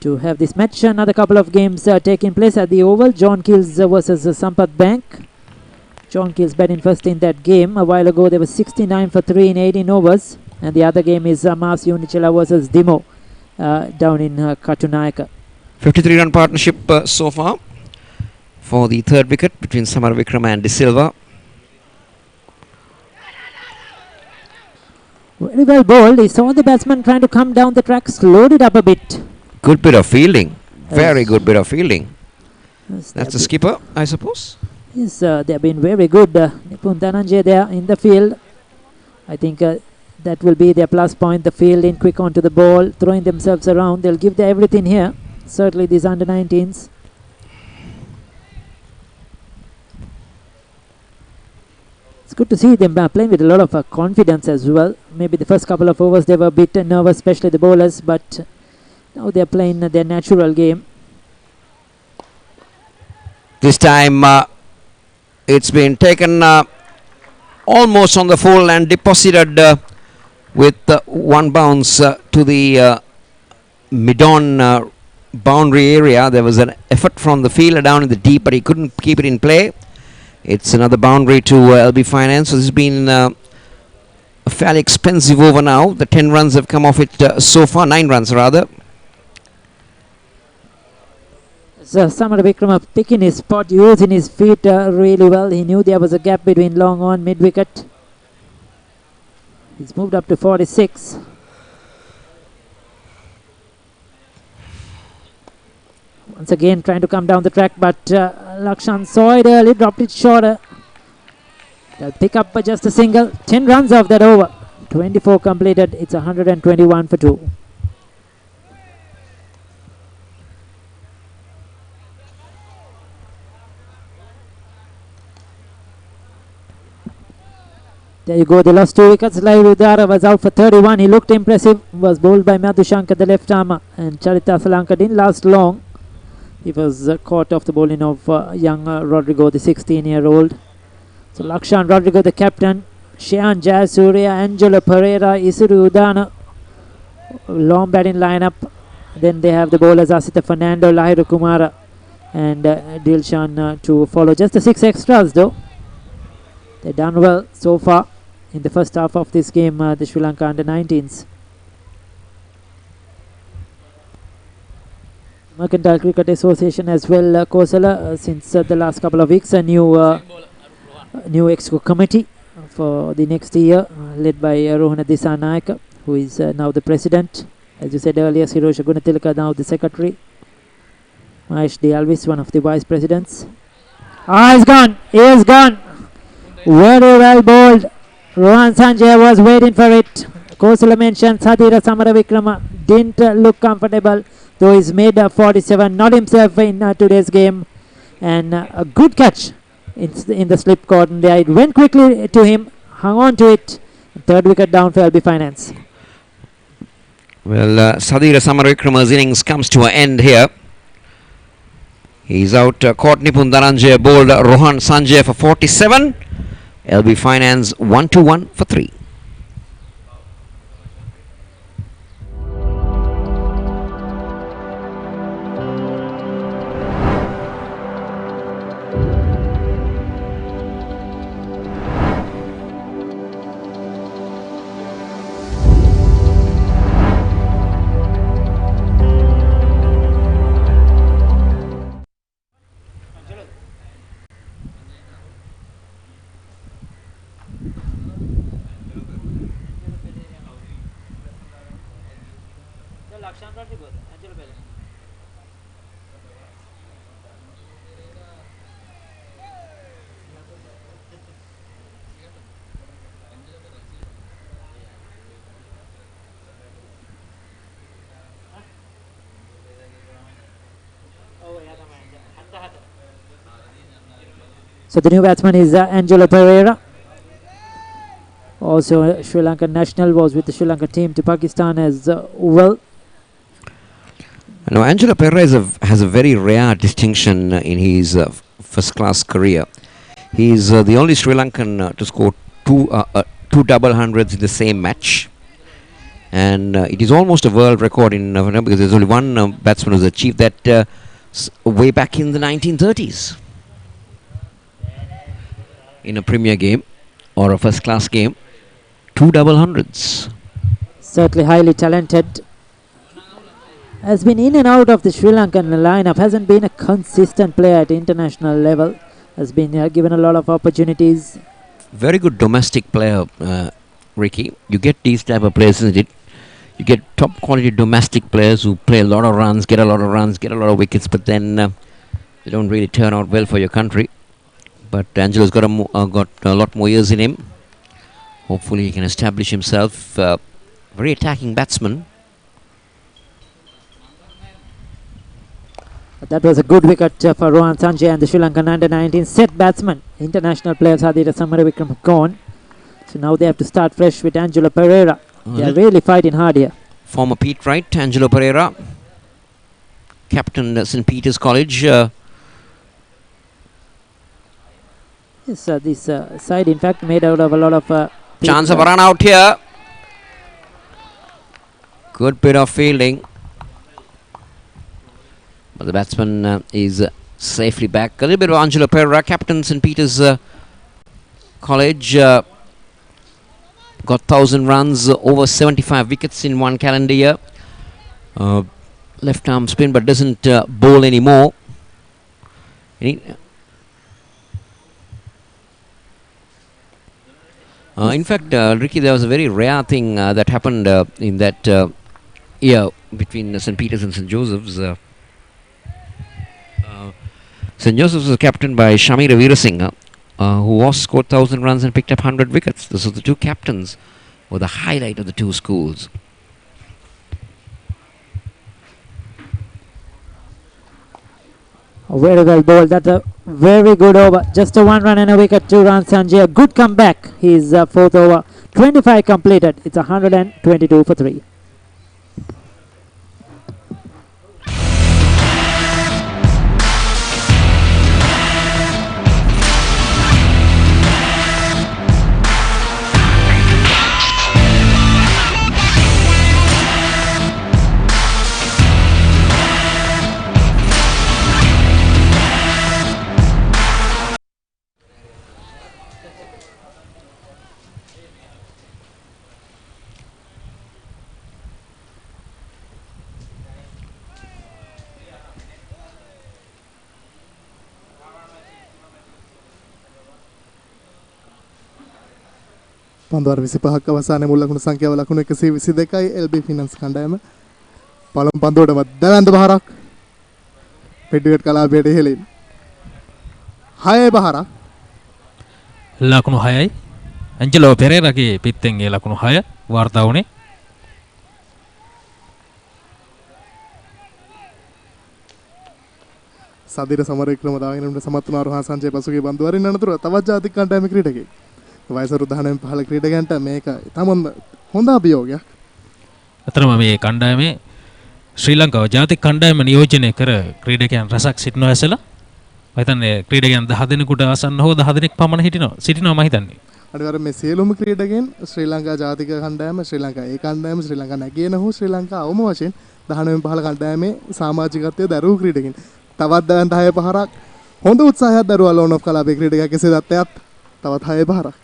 to have this match. Another couple of games taking place at the Oval. John Kills versus Sampath Bank. John Kills batting first in that game. A while ago they were 69 for 3 in 18 overs. And the other game is Mars Unicella versus Dimo down in Katunayaka.
53 run partnership so far for the third wicket between Samar Vikrama and De Silva.
Very well bowled. He saw the batsman trying to come down the track, slowed it up a bit.
Good bit of fielding. Very good bit of fielding. Yes, that's the skipper, I suppose.
Yes, they have been very good. Nipun Dhananjay there in the field. I think that will be their plus point. The fielding, quick onto the ball, throwing themselves around. They'll give their everything here. Certainly these under-19s. It's good to see them playing with a lot of confidence as well. Maybe the first couple of overs they were a bit nervous, especially the bowlers, but now they're playing their natural game.
This time it's been taken almost on the full and deposited with one bounce to the mid-on boundary area. There was an effort from the fielder down in the deep, but he couldn't keep it in play. It's another boundary to LB Finance. So this has been a fairly expensive over now. The 10 runs have come off it so far, 9 runs rather.
So Samar Vikrama picking his spot, using his feet really well. He knew there was a gap between long on, mid wicket. He's moved up to 46. Once again trying to come down the track, but Lakshan saw it early, dropped it shorter. They'll pick up just a single. 10 runs off that over. 24 completed. It's 121 for 2. There you go, they lost 2 wickets. Lai Rudara was out for 31. He looked impressive. Was bowled by Madhushankar, the left armer. And Charita Salanka didn't last long. He was caught off the bowling of young Rodrigo, the 16-year-old. So Lakshan Rodrigo, the captain. Shian Jayasuriya, Angelo Pereira, Isuru Udana. Long batting lineup. Then they have the bowlers Asita Fernando, Lahiru Kumara and Dilshan to follow. Just the 6 extras though. They've done well so far in the first half of this game, the Sri Lanka under-19s. Mercantile Cricket Association as well, Kosala, since the last couple of weeks, a new exco committee for the next year, led by Rohana Dissanayaka, who is now the president. As you said earlier, Sirosha Gunatilaka now the secretary. Mahesh D. Alvis, one of the vice presidents. He's gone! He is gone! Very well bowled. Rohan Sanjay was waiting for it. Kosala mentioned Sadira Samaravikrama didn't look comfortable, though he's made 47, not himself in today's game. And a good catch in the slip cordon there. It went quickly to him, hung on to it. Third wicket down for LB Finance.
Well, Sadira Samaravikrama's innings comes to an end here. He's out. Caught Nipun Dhananjay bowled Rohan Sanjay for 47. LB Finance 1-1 for 3.
So the new batsman is Angelo Pereira. Also Sri Lankan national, was with the Sri Lanka team to Pakistan as well.
Now, Angelo Pereira has a very rare distinction in his first-class career. He is the only Sri Lankan to score two double hundreds in the same match. And it is almost a world record in because there's only one batsman who's achieved that way back in the 1930s. In a Premier game or a first-class game, two double hundreds.
Certainly highly talented. Has been in and out of the Sri Lankan lineup, hasn't been a consistent player at international level, has been given a lot of opportunities.
Very good domestic player, Ricky. You get these type of players, isn't it? You get top quality domestic players who play a lot of runs, get a lot of runs, get a lot of wickets, but then they don't really turn out well for your country. But Angelo's got a lot more years in him. Hopefully he can establish himself. Very attacking batsman.
That was a good wicket for Rohan Sanjay and the Sri Lankan under-19 set batsman. International players Hadira Samarawickrama have gone. So now they have to start fresh with Angelo Pereira. They are really fighting hard here.
Former Pete Wright, Angelo Pereira. Captain St. Peter's College.
Yes, this side in fact made out of a lot of...
Chance of a run out here. Good bit of fielding. But the batsman is safely back. A little bit of Angelo Pereira, captain St. Peter's College. Got 1,000 runs, over 75 wickets in one calendar year. Left arm spin, but doesn't bowl anymore. In fact, Ricky, there was a very rare thing that happened in that year between St. Peter's and St. Joseph's. St. Joseph's was captained by Shamira Veerasinghe, who scored 1,000 runs and picked up 100 wickets. So the two captains were the highlight of the two schools.
Very well bowled. That's a very good over. Just a 1 run and a wicket to Rohan Sanjay. A good comeback. His fourth over. 25 completed. It's 122 for 3.
පන්දුවර 25ක් අවසානයේ මුල් ලකුණු සංඛ්‍යාව ලකුණු 122යි LB finance කණ්ඩායම පළමු පන්දුවටම දැවැන්ත බහරක් පිටුවෙට් කලාපයට ඉහළින් 6 බහරක්
ලකුණු 6යි ඇන්ජලෝ පෙරේරාගේ පිටෙන් ඒ ලකුණු 6 වාර්තා වුණේ
සදිර සමරවික්‍රම දාගෙනට සමත් වුණා රෝහන් සංජය පසුගිය පන්දුවරින් අනතුරු තවත් ජාතික කණ්ඩායමේ ක්‍රීඩකයෙක් වයස 19 ක්‍රීඩකයන්ට මේක තමන් හොඳ අභියෝගයක්.
අතරම මේ කණ්ඩායමේ ශ්‍රී ලංකාව ජාතික කණ්ඩායම නියෝජනය කර ක්‍රීඩකයන් රසක් සිටිනවා ඇසලා මම හිතන්නේ ක්‍රීඩකයන් 10 දෙනෙකුට ආසන්න හෝ 10 දෙනෙක් පමණ සිටිනවා මම හිතන්නේ.
අනිවාර්යයෙන් මේ සියලුම ක්‍රීඩකයන් ශ්‍රී ලංකා ජාතික කණ්ඩායම ශ්‍රී ලංකා ඒ කණ්ඩායම ශ්‍රී ලංකා නැගින හෝ ශ්‍රී ලංකා අවම වශයෙන් 19 15 කණ්ඩායමේ සමාජිකත්වයේ දරුවෝ ක්‍රීඩකයන් තවත් දැන් 10 පහරක් හොඳ උත්සාහයක් දරුවා ලෝන් ඔෆ් කලාපේ ක්‍රීඩකයා කෙසේ දත්තයත් තවත් 6 පහරක්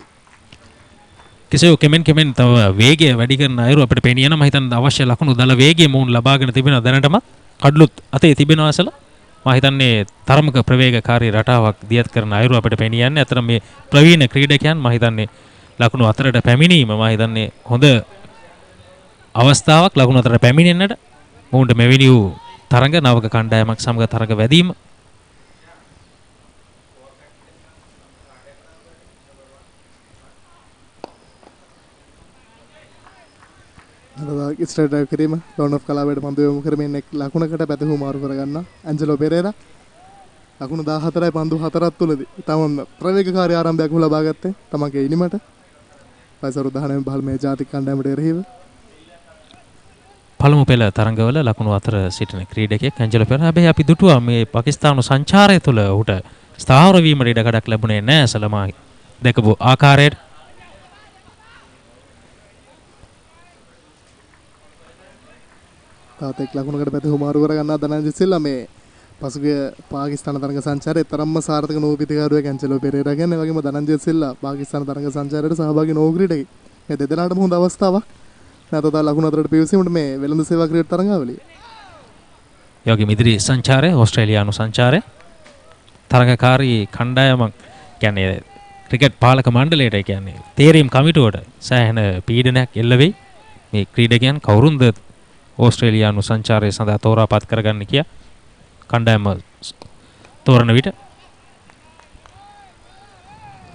කෙසේ කෙමෙන් තව වේගය වැඩි කරන අයුරු අපිට පේන යනවා මම හිතන්නේ අවශ්‍ය ලකුණු දල වේගය මොවුන් ලබාගෙන තිබෙනවා දැනටම කඩලුත් අතේ තිබෙනවා ඇසලා මම හිතන්නේ තරමක ප්‍රවේගකාරී රටාවක් දියත් කරන අයුරු අපිට පේන යන්නේ අතර මේ ප්‍රවීණ ක්‍රීඩකයන් මම හිතන්නේ ලකුණු අතරට පැමිණීම මම හිතන්නේ හොඳ අවස්ථාවක් ලකුණු අතරට පැමිණෙන්නට මොවුන්ට මෙවැනි වූ තරඟ නවක කණ්ඩායමක් සමග තරඟ වැදීම
ස්ට්‍රේට් ඩ්‍රයිව් කිරීම ලෝන් ඔෆ් කලාපයට පන්දු යොමු කරමින් එක් ලකුණකට පැතහු මාරු කරගන්න ඇන්ජලෝ පෙරේරා ලකුණු 14යි පන්දු 4ක් තුලදී තමන් ප්‍රවේගකාරී ආරම්භයක් ලබා ගත්තේ තමන්ගේ ඉනිමට. වයස 19 බහල් මේ ජාතික කණ්ඩායමට එරෙහිව
පළමු පෙළ තරඟවල ලකුණු 4 සිටින ක්‍රීඩකයෙක් ඇන්ජලෝ පෙරේරා. හැබැයි අපි දුටුවා මේ පාකිස්තානු සංචාරය තුළ ඔහුට ස්ථාවර වීමට ඉඩකඩක් ලැබුණේ නැහැ සලමා දැකපු ආකාරයට.
තාතෙක් ලකුණකට පැති හුමාරු කර ගන්නා ධනංජය සිල්වා මේ පසුගිය පාකිස්තාන තරඟ සංචාරයේ තරම්ම සාර්ථක නෝ පිටිකාරුවෙක් ඇන්ජලෝ පෙරේරා කියන්නේ. ඒ වගේම ධනංජය සිල්වා පාකිස්තාන තරඟ සංචාරයට සහභාගී නොවු ක්‍රීඩකයෙක්. මේ දෙදෙනාටම හොඳ අවස්ථාවක්. නැතත ලකුණු අතරට පිවිසීමට මේ වෙළඳ සේවා ක්‍රීඩා තරඟාවලිය.
ඒ වගේම ඉදිරි සංචාරය ඕස්ට්‍රේලියානු සංචාරය තරඟකාරී කණ්ඩායමක් කියන්නේ ක්‍රිකට් පාලක මණ්ඩලයට කියන්නේ තේරීම් කමිටුවට සෑහෙන පීඩනයක් එල්ල වෙයි. මේ ක්‍රීඩකයන් කවුරුන්ද ඕස්ට්‍රේලියානු සංචාරය සඳහා තෝරාපත් කරගන්න කියා කණ්ඩායම තෝරන විට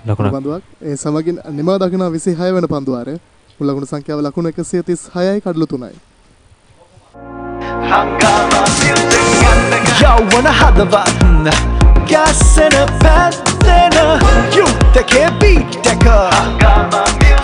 ලකුණක්
පන්දුවක් ඒ සමගින් නිමා දකින 26 වෙනි පන්දුවාරය මුල් ලකුණු සංඛ්‍යාව ලකුණු 136යි කඩලු 3යි.
යවන හදවත් ගැස්සෙන පැත්තෙන යුත්තකේ බීට් එක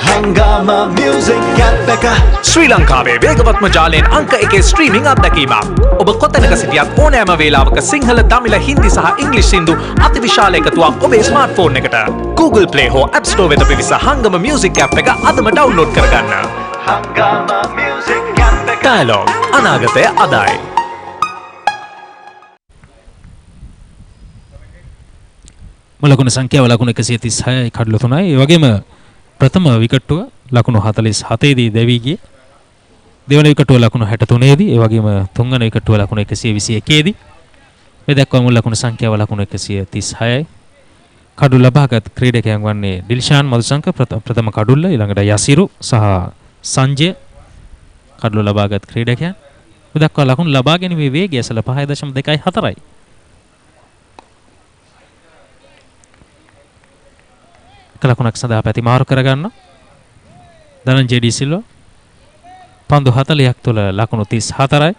හංගාම මියුසික් ඇප් එක
ශ්‍රී ලංකාවේ වේගවත්ම ජාලයෙන් අංක 1 ස්ට්‍රීමිං අත්දැකීමක්. ඔබ කොතැනක සිටියත් ඕනෑම වේලාවක සිංහල, තමිල, හින්දි සහ ඉංග්‍රීසි සින්දු අතිවිශාල එකතුවක් ඔබේ ස්මාර්ට්ෆෝන් එකට. Google Play හෝ App Store වෙත පිවිස හංගම මියුසික් ඇප් එක අදම ඩවුන්ලෝඩ් කරගන්න.
හංගාම මියුසික් ඇප් එක
ඩයලොග් අනාගතය අදයි.
ලකුණු සංඛ්‍යාව ලකුණු 136යි කඩලු 3යි. ඒ වගේම ප්‍රථම විකට්ටුව ලකුණු 47 දී දෙවි ගියේ. දෙවන විකට්ටුව ලකුණු 63 දී. ඒ වගේම තුන්වන විකට්ටුව ලකුණු 121 දී. මේ දක්වා මුල් ලකුණු සංඛ්‍යාව ලකුණු 136යි. කඩු ලබාගත් ක්‍රීඩකයන් වන්නේ ඩිල්ෂාන් මදුසංක ප්‍රථම කඩුල්ල, ඊළඟට යසිරු සහ සංජය කඩලු ලබාගත් ක්‍රීඩකයන්. මේ දක්වා ලකුණු ලබා ගැනීමේ වේගය ඇසල 5.24යි. ලකුණක් සඳහා පැති මාරු කරගන්න ධනංජය ඩී සිල්වා පන්දු 40ක් තුළ ලකුණු 34යි.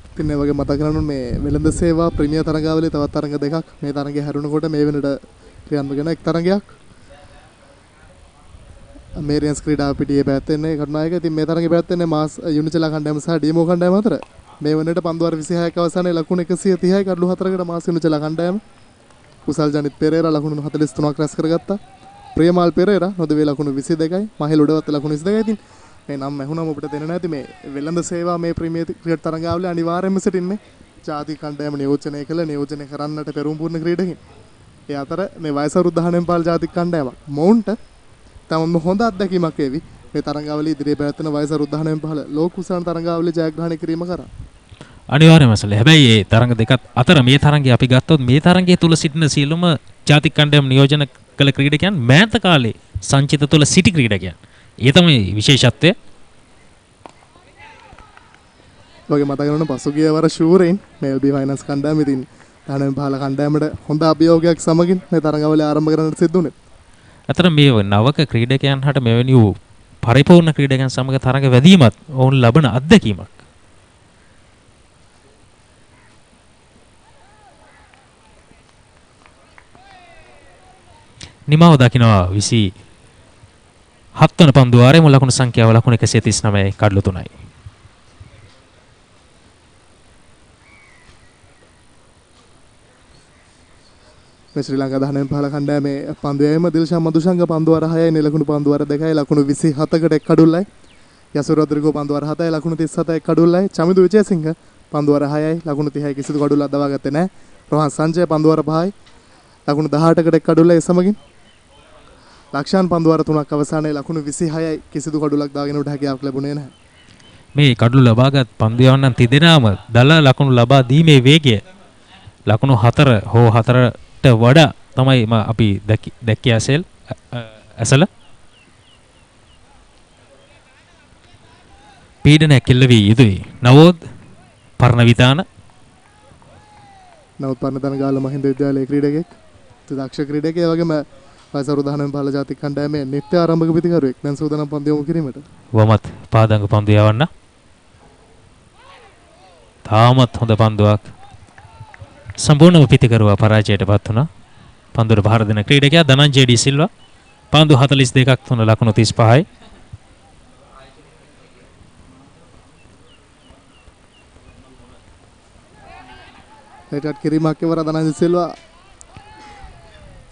ඉතින් මේ වගේ මතක කරගන්න මේ වෙළඳ සේවා ප්‍රීමියර් තරඟාවලියේ තවත් තරඟ දෙකක් මේ තරඟය හැරුණකොට මේ වෙනට ක්‍රියාත්මක වෙන එක් තරඟයක් මේරියන්ස් ක්‍රීඩා පිටියේ පැවැත්වෙන්නේ කටුනායක. ඉතින් මේ තරඟේ පැවැත්වෙන්නේ මාස් යුනිචලා කණ්ඩායම සහ ඩීමෝ කණ්ඩායම අතර. මේ වෙනට පන්දු වාර 26ක අවසානයේ ලකුණු 130යි කඩලු 4කට මාස් යුනිචලා කණ්ඩායම. කුසල් ජනිත් පෙරේරා ලකුණු 43ක් රැස් කරගත්තා. ප්‍රියමාල් පෙරේරා නොදවේ ලකුණු 22යි. මහිල උඩවත්ත ලකුණු 22යි. ඉතින් මේ නම් ඇහුණම ඔබට දෙන්න නැති මේ වෙළඳ සේවා මේ ප්‍රීමියර් ක්‍රිකට් තරඟාවලිය අනිවාර්යයෙන්ම සිටින්නේ ජාතික කණ්ඩායම නියෝජනය කරන්නට පෙරම් පුරන ක්‍රීඩකයන්. ඒ අතර මේ වයස අවුරුදු 19 පාල් ජාතික කණ්ඩායමක් මොවුන්ට තමම හොඳ අත්දැකීමක් වේවි. මේ තරඟාවලිය ඉදිරියේ පැවැත්වෙන වයස අවුරුදු 19 පාල් ලෝක කුසල තරඟාවලිය ජයග්‍රහණය කිරීම කරා.
අනිවාර්යයෙන්ම සල. හැබැයි මේ තරඟ දෙකත් අතර මේ තරඟය අපි ගත්තොත් මේ තරඟය තුල සිටින සියලුම ජාතික කණ්ඩායම් නියෝජන කළ ක්‍රීඩකයන් මෑත කාලේ සංචිත තුල සිටි ක්‍රීඩකයන්. ඒ තමයි විශේෂත්වය.
වගේ මතක කරගන්න පසුගිය වර ෂූරෙන් මේ LB ෆයිනල්ස් කණ්ඩායම ඉතින් 19 කණ්ඩායමට හොඳ අභියෝගයක් සමගින් මේ තරඟාවලිය ආරම්භ කරන්නට සිදු වුණේ.
අතර මේ නවක ක්‍රීඩකයන් හට මෙවැනි වූ පරිපූර්ණ ක්‍රීඩකයන් සමග තරඟ වැදීමත් ඔවුන් ලබන අත්දැකීමක්. නිමාව දකිනවා 27 වන පන්දුවාරයේ මුල් ලකුණු සංඛ්‍යාව ලකුණු 139යි කඩලු 3යි.
මේ ශ්‍රී ලංකා 19 කණ්ඩායමේ පන්දුවේම දිල්ෂාන් මදුෂංග පන්දුවාර 6යි නිලකුණු පන්දුවාර 2යි ලකුණු 27කට එක් කඩුල්ලයි. යසුර රොද්රිගෝ පන්දුවාර 7යි ලකුණු 37යි කඩුල්ලයි. චමිදු විජේසිංහ පන්දුවාර 6යි ලකුණු 30යි කිසිදු කඩුල්ලක් දවා ගත්තේ නැහැ. රෝහන් සංජය පන්දුවාර 5යි ලකුණු 18කට එක් කඩුල්ලයි. සමගින් ලක්ෂාන් පන්දුවාර 3ක් අවසානයේ ලකුණු 26යි කිසිදු කඩුලක් දාගෙන උඩ හැකියාවක් ලැබුණේ නැහැ.
මේ කඩුළු ලබාගත් පන්දුයවන්නන් තිදෙනාම දල ලකුණු ලබා දීමේ වේගය ලකුණු 4 හෝ 4ට වඩා තමයි අපි දැක්කේ ඇසල පීඩනයක් එල්ල වී යුතුයි. නවෝත් පරණ විතාන
නවෝත් පරණ තනගාල මහින්ද විද්‍යාලයේ ක්‍රීඩකයෙක් දක්ෂ ක්‍රීඩකයෙක් වගේම වයස අවුරුදු 19 පාල ජාතික කණ්ඩායමේ නිත්‍ය ආරම්භක පිටිකරුවෙක් දැන් සූදානම් පන්දු යොමු කිරීමට.
වමත් පාදංග පන්දු යවන්න. තාමත් හොඳ පන්දුවක් සම්පූර්ණව පිටිකරුවා පරාජයට පත් වුණා. පන්දුර බාර දෙන ක්‍රීඩකයා ධනංජය ඩී සිල්වා. පන්දු 42ක් තුන ලකුණු 35යි.
ඒකට කිරීමක් ඉවර ධනංජය සිල්වා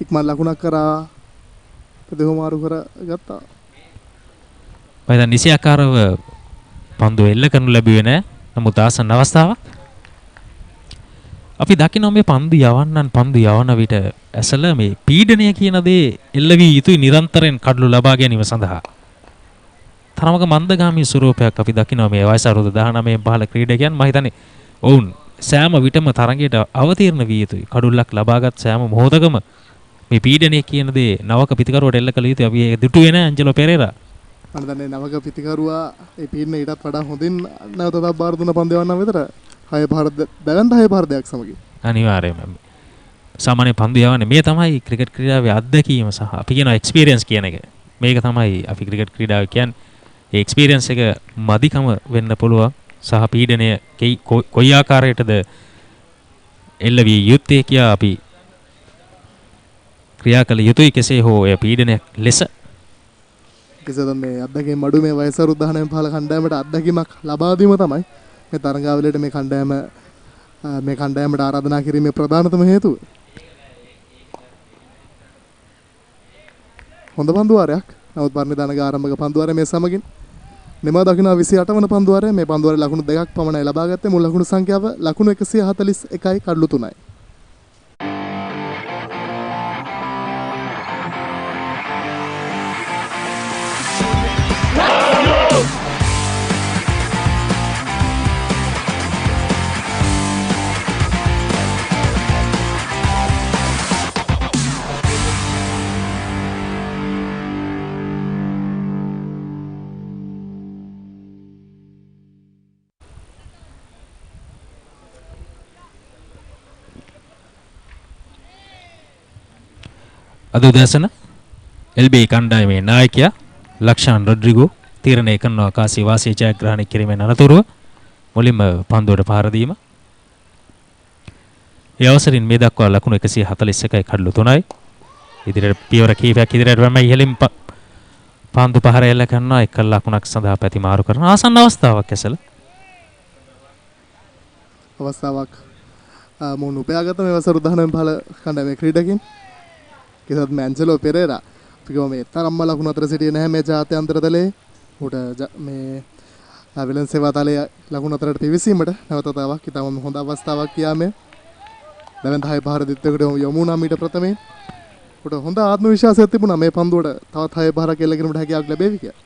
ඉක්මන් ලකුණක් කරා ප්‍රතිහුමාරු කර ගත්තා.
මම නිසි ආකාරව පන්දු එල්ල කරනු ලැබුවේ නැහැ. නමුත් ආසන්න අවස්ථාවක්. අපි දකිනවා මේ පන්දු යවන විට ඇසල මේ පීඩනය කියන දේ එල්ල වී යුතුයි නිරන්තරයෙන් කඩලු ලබා ගැනීම සඳහා. තරමක මන්දගාමී ස්වරූපයක් අපි දකිනවා මේ වයස අවුරුදු 19 පහළ ක්‍රීඩකයන්. මම හිතන්නේ ඔවුන් සෑම විටම තරගයට අවතීර්ණ විය යුතුයි. කඩුල්ලක් ලබාගත් සෑම මොහොතකම මේ පීඩනය කියන දේ නවක පිටිකරුවට එල්ල කළ යුතුයි. අපි ඒක දුටුවේ නැහැ ඇන්ජලෝ පෙරේරා.
මම දන්නේ නවක පිටිකරුවා ඒ පීඩන ඊටත් වඩා හොඳින් නැවතත් බාර දුන්න පන්දු යවන්නම් විතර. 6 පහර දැවන්ත 6 පහර දෙයක් සමගින්.
අනිවාර්යයෙන්ම. සාමාන්‍ය පන්දු යවන්නේ මේ තමයි ක්‍රිකට් ක්‍රීඩාවේ අත්දැකීම සහ අපි කියන එක්ස්පීරියන්ස් කියන එක. මේක තමයි අපි ක්‍රිකට් ක්‍රීඩාව කියන්නේ. ඒ එක්ස්පීරියන්ස් එක මදිකම වෙන්න පුළුවන් සහ පීඩනය කොයි ආකාරයටද එල්ල විය යුත්තේ කියා අපි ක්‍රියා කළ යුතුයි කෙසේ හෝ එය පීඩනයක් ලෙස.
කෙසේද මේ අත්දැකීම් මඩු මේ වයස අවුරුදු 19 පහළ කණ්ඩායමට අත්දැකීමක් ලබා දීම තමයි මේ තරඟාවලියට මේ කණ්ඩායමට ආරාධනා කිරීමේ ප්‍රධානතම හේතුව. හොඳ පන්දුවාරයක්. නමුත් පරිණිදානක ආරම්භක පන්දුවාරය මේ සමගින් නිමා දකින්න 28 වන පන්දුවාරය මේ පන්දුවාරේ ලකුණු 2ක් පමණයි ලබා ගත්තේ. මුල් ලකුණු සංඛ්‍යාව ලකුණු 141යි කඩලු 3යි.
අද උදෑසන එල්බී කණ්ඩායමේ නායකයා ලක්ෂාන් රොඩ්රිගෝ තීරණය කරන ආකාශී වාසිය ජයග්‍රහණය කිරීමෙන් අනතුරුව මුලින්ම පන්දුවට පාර දීම. ඒ අවසරින් මේ දක්වා ලකුණු 141යි කඩලු 3යි. ඉදිරියට පියවර කීපයක් ඉදිරියට වැම ඉහළින් පන්දු පහර එල්ල කරනවා. එක ලකුණක් සඳහා පැති මාරු කරන ආසන්න අවස්ථාවක් ඇසල.
අවස්ථාවක් මොන උපයාගත මේ වසර 19 පහළ කණ්ඩායමේ ක්‍රීඩකින් කෙසත් මැන්චලෝ පෙරේරා අපි ගම මේ තරම්ම ලකුණු අතර සිටියේ නැහැ මේ ජාත්‍යන්තර දලයේ උට මේ වෙලෙන් සේවා තලයේ ලකුණු අතරට පිවිසීමට නැවතතාවක් ඉතාම හොඳ අවස්ථාවක් කියාමේ දැවෙන් 10 පහර දිත්තකට යමු වුණා මීට ප්‍රථමයෙන් උට හොඳ ආත්ම විශ්වාසයක් තිබුණා මේ පන්දුවට තවත් 6 පහරක් එල්ල කිරීමට හැකියාවක් ලැබෙවි කියලා.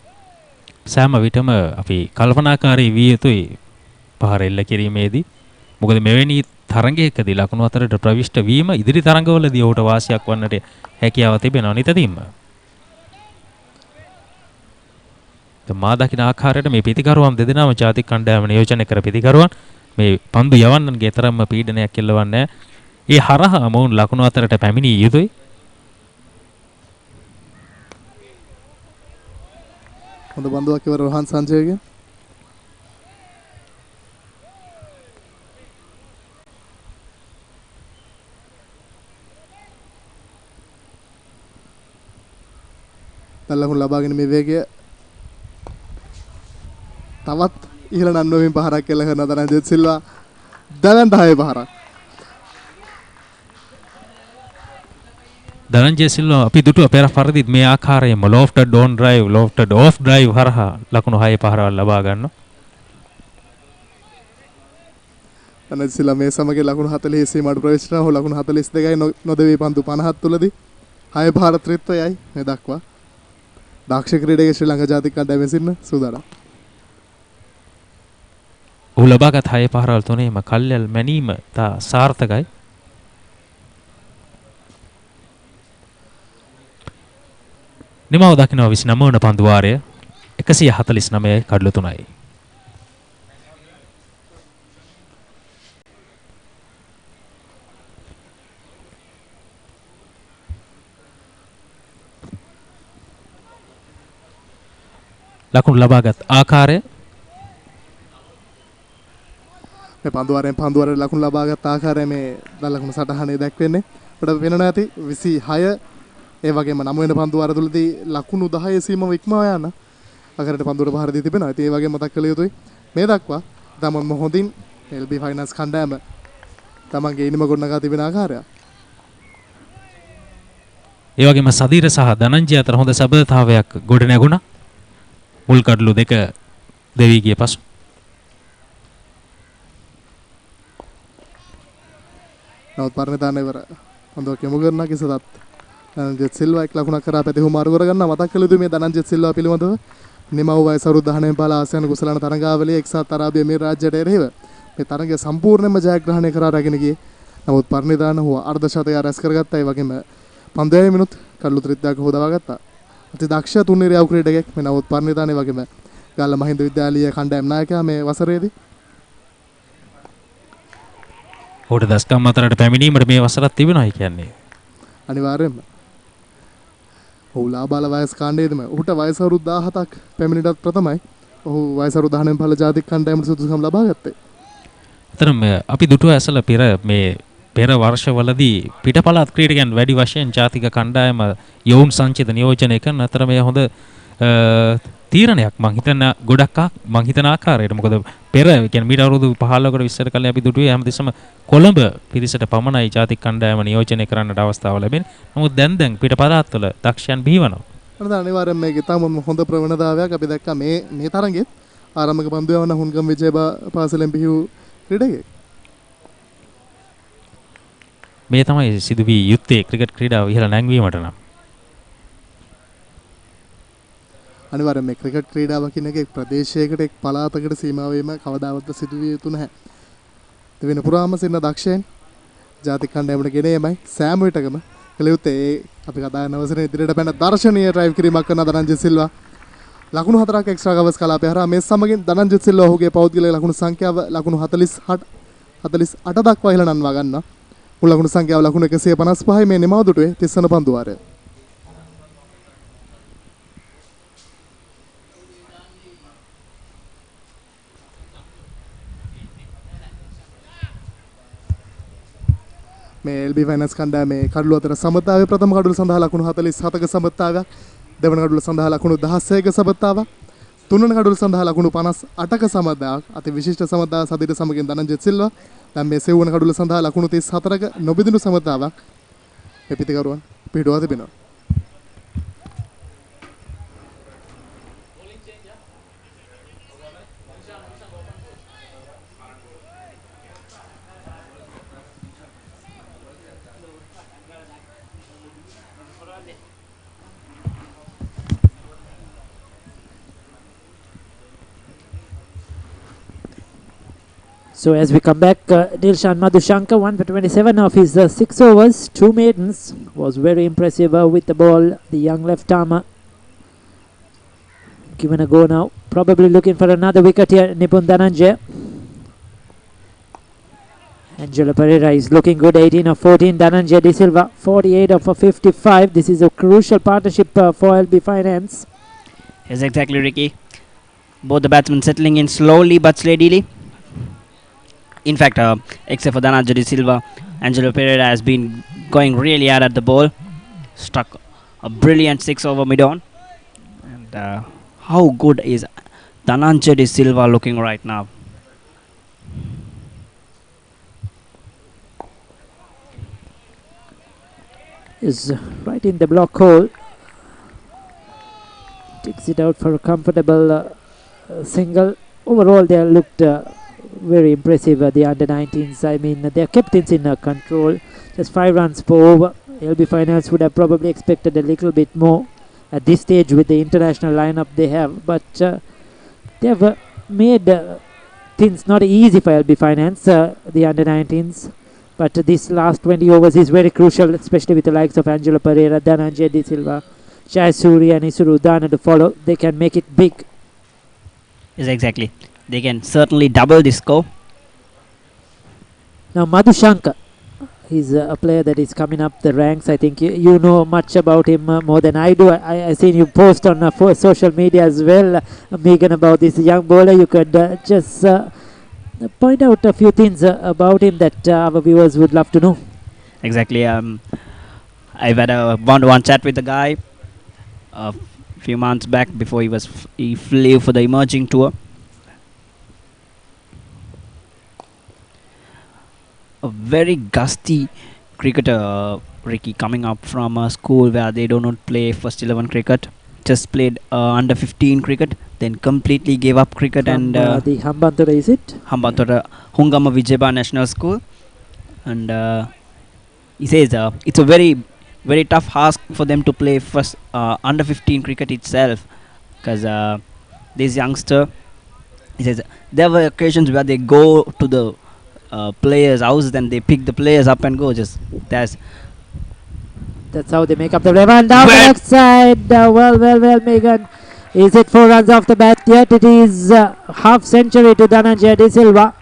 සෑම විටම අපි කල්පනාකාරී විය යුතුයි පහර එල්ල කිරීමේදී. මොකද මෙවැනි තරඟයකදී ලකුණු අතරට ප්‍රවිෂ්ඨ වීම ඉදිරි තරඟවලදී ඔහුට වාසියක් වන්නට හැකියාව තිබෙනවා නිතදින්ම. මා දකින ආකාරයට මේ පිටිකරුවන් දෙදෙනාම ජාතික කණ්ඩායම නියෝජනය කර පිටිකරුවන් මේ පන්දු යවන්නන්ගේ තරම්ම පීඩනයක් එල්ලවන්නේ ඒ හරහා මොවුන් ලකුණු අතරට පැමිණිය යුතුයි.
හොඳ බන්දුවක් ඉවර රෝහන් සංජයගේ ලකුණු ලබාගෙන මේ වේගය තවත් ඉහළ නන්නුවමින් පහරක් එල්ල කරන ධනංජය සිල්වා දැවන්ත 6 පහරක්.
ධනංජය සිල්වා අපි දුටුව පෙර පරිදිත් මේ ආකාරයෙන්ම ලොෆ්ටඩ් ඔන් ඩ්‍රයිව් ලොෆ්ටඩ් ඔෆ් ඩ්‍රයිව් හරහා ලකුණු 6 පහරවල් ලබා ගන්නවා.
ධනංජය සිල්වා මේ සමග ලකුණු 40 සීමාවට ප්‍රවේශ කරන ලකුණු 42යි නොදෙවි පන්දු 50 තුලදී 6 පහර ත්‍රිත්වයයි මේ දක්වා දක්ෂ ක්‍රීඩකයෙක් ශ්‍රී ලංකා ජාතික කණ්ඩායමේ සිටින සූදානම්.
ඔහු ලබාගත් 6 පහරවල් තුනේම කල්යල් මැනීම තා සාර්ථකයි. නිමව දකින්න 29 වන පන්දු වාරය 149යි කඩලු 3යි. ලකුණු ලබාගත් ආකාරය
මේ පන්දුවරෙන් ලකුණු ලබාගත් ආකාරය මේ ලකුණු සටහනේ දැක්වෙන්නේ. අපිට වෙනන ඇති 26 ඒ වගේම 9 වෙනි පන්දුවර තුලදී ලකුණු 10 සීමාව ඉක්මවා යන අකරට පන්දුවර පහර දී තිබෙනවා. ඉතින් ඒ වගේම මතක් කළ යුතුයි මේ දක්වා තමන් හොඳින් LB ෆයිනල්ස් කණ්ඩායම තමන්ගේ ඉනිම ගොඩනගා තිබෙන ආකාරය.
ඒ වගේම සදීර සහ ධනංජය අතර හොඳ සබඳතාවයක් ගොඩ නැගුණා. මුල් කඩලු දෙක දෙවි ගිය පසු.
නමුත් පරිණතාන ඉවර හොඳ කෙමු කරනා කිසදත් ධනංජිත් සිල්වා එක් ලකුණක් කරා පැති හුමාරු කරගන්න මතක් කළ යුතුයි මේ ධනංජිත් සිල්වා පිළිබඳව. නිමව් වයස අවුරුදු 19 පාලා ආසියානු කුසලාන තරඟාවලියේ එක්සත් අරාබි එමිරාජ්‍යයට එරෙහිව මේ තරඟය සම්පූර්ණයෙන්ම ජයග්‍රහණය කරා රැගෙන ගියේ. නමුත් පරිණතාන හුව අර්ධ ශතකය රැස් කරගත්තා. ඒ වගේම 15 මිනිත් කඩලු 30ක් හොදවා ගත්තා. අති දක්ෂ තුන්නිරියව් ක්‍රීඩකෙක් මේ නමුත් පරිණතානේ වගේම ගල්ල මහින්ද විද්‍යාලීය කණ්ඩායම් නායකයා මේ වසරේදී
ඔහුට දස්කම් අතරට පැමිණීමට මේ වසරත් තිබෙනවා කියන්නේ.
අනිවාර්යයෙන්ම. ඔහු ලාබාල වයස් කාණ්ඩයේදීම ඔහුට වයස අවුරුදු 17ක් පැමිණිටත් ප්‍රථමයි. ඔහු වයස අවුරුදු 19 පළ ජාතික කණ්ඩායමට සුදුසුකම් ලබා ගත්තේ.
අතරම අපි දුටුව ඇසල පෙර වර්ෂවලදී පිටපළාත් ක්‍රීඩකයන් වැඩි වශයෙන් ජාතික කණ්ඩායම යොවුන් සංචිත නියෝජනය කරන අතර මේ හොඳ තීරණයක් මං හිතන ආකාරයට. මොකද පෙර කියන්නේ මීට අවුරුදු 15කට විස්තර කලින් අපි දුටුවේ හැමදෙස්සම කොළඹ පිරිසට පමණයි ජාතික කණ්ඩායම නියෝජනය කරන්නට අවස්ථාව ලැබෙන්නේ. නමුත් දැන් පිටපළාත් වල දක්ෂයන් බිහිවනවා.
අනිවාර්යයෙන් මේක ඉතාම හොඳ ප්‍රවණතාවයක් අපි දැක්කා මේ තරඟෙත් ආරම්භක පන්දුව වන හුන්ගම් විජේබා පාසලෙන් බිහි වූ ක්‍රීඩකයෙක්.
මේ තමයි සිදු වී යුත්තේ ක්‍රිකට් ක්‍රීඩාව ඉහළ නැංවීමට නම්.
අනිවාර්යයෙන් මේ ක්‍රිකට් ක්‍රීඩාව කියන එක එක් ප්‍රදේශයකට එක් පළාතකට සීමා වීම කවදාවත් සිදු විය යුතු නැහැ. දෙවෙනි පුරාම සින්න දක්ෂයන් ජාතික කණ්ඩායමට ගෙන යමයි සෑම විටකම කළ යුත්තේ. අපි කතා කරන අවසරේ ඉදිරියට පැන දර්ශනීය ඩ්‍රයිව් කිරීමක් කරන ධනංජිත් සිල්වා ලකුණු 4ක් එක්ස්ට්‍රා කවර්ස් කලාපය හරහා මේ සමගින් ධනංජිත් සිල්වා ඔහුගේ පෞද්ගලික ලකුණු සංඛ්‍යාව ලකුණු 48 දක්වා ඉහළ නංවා ගන්නවා. මුල් ලකුණු සංඛ්‍යාව ලකුණු 155යි මේ නිමව දුටුවේ 30 වන පන්දුවාරය. මේ LB ෆයිනල්ස් කණ්ඩායමේ කඩලු අතර සමතාවයේ ප්‍රථම කඩලු සඳහා ලකුණු 47ක සමතාවයක්, දෙවන කඩලු සඳහා ලකුණු 16ක සමතාවක්, තුන්වන කඩලු සඳහා ලකුණු 58ක සමතාවක්, අති විශිෂ්ට සමතාව සදිර සමගින් ධනංජිත් සිල්වා. දැන් මේ සෙව්වන කඩලු සඳහා ලකුණු 34ක නොබිඳුණු සමතාවක් මේ පිටිකරුවන් පිටුවා තිබෙනවා.
So as we come back, Dilshan Madhushankar, 1 for 27 of his 6 overs, 2 maidens, was very impressive with the ball. The young left armer given a go now, probably looking for another wicket here. Nipun Dhananjay. Angelo Pereira is looking good, 18 of 14. Dhananjay De Silva, 48 of 55. This is a crucial partnership for LB Finance.
Yes, exactly, Ricky. Both the batsmen settling in slowly but steadily. In fact, except for Dhananjay De Silva, Angelo Pereira has been going really hard at the ball. Struck a brilliant 6 over mid-on. And how good is Dhananjay De Silva looking right now?
Is right in the block hole. Takes it out for a comfortable single. Overall, they looked very impressive, the under-19s. I mean, their captains in control. Just 5 runs per over. LB Finals would have probably expected a little bit more at this stage with the international lineup they have. But they have made things not easy for LB Finance, the under-19s. But this last 20 overs is very crucial, especially with the likes of Angelo Pereira, Dhananjay De Silva, Jayasuriya and Isuru Udana to follow. They can make it big.
Yes, exactly. They can certainly double the score.
Now Madhushankar, he's a player that is coming up the ranks. I think you know much about him more than I do. I seen you post on social media as well, Megan, about this young bowler. You could just point out a few things about him that our viewers would love to know.
Exactly. I've had a one-to-one chat with the guy a few months back before he flew for the emerging tour. A very gusty cricketer, Ricky, coming up from a school where they do not play first 11 cricket. Just played under 15 cricket, then completely gave up cricket
From
and
the Hambantota, is it?
Hambantota Hungama Vijayaba National School, and he says it's a very tough ask for them to play first under 15 cricket itself, because this youngster, he says there were occasions where they go to the players' houses, then they pick the players up and go.
That's how they make up the rebound down the left side. Well, Megan. Is it 4 runs off the bat? Yet it is half century to Dhananjaya De Silva.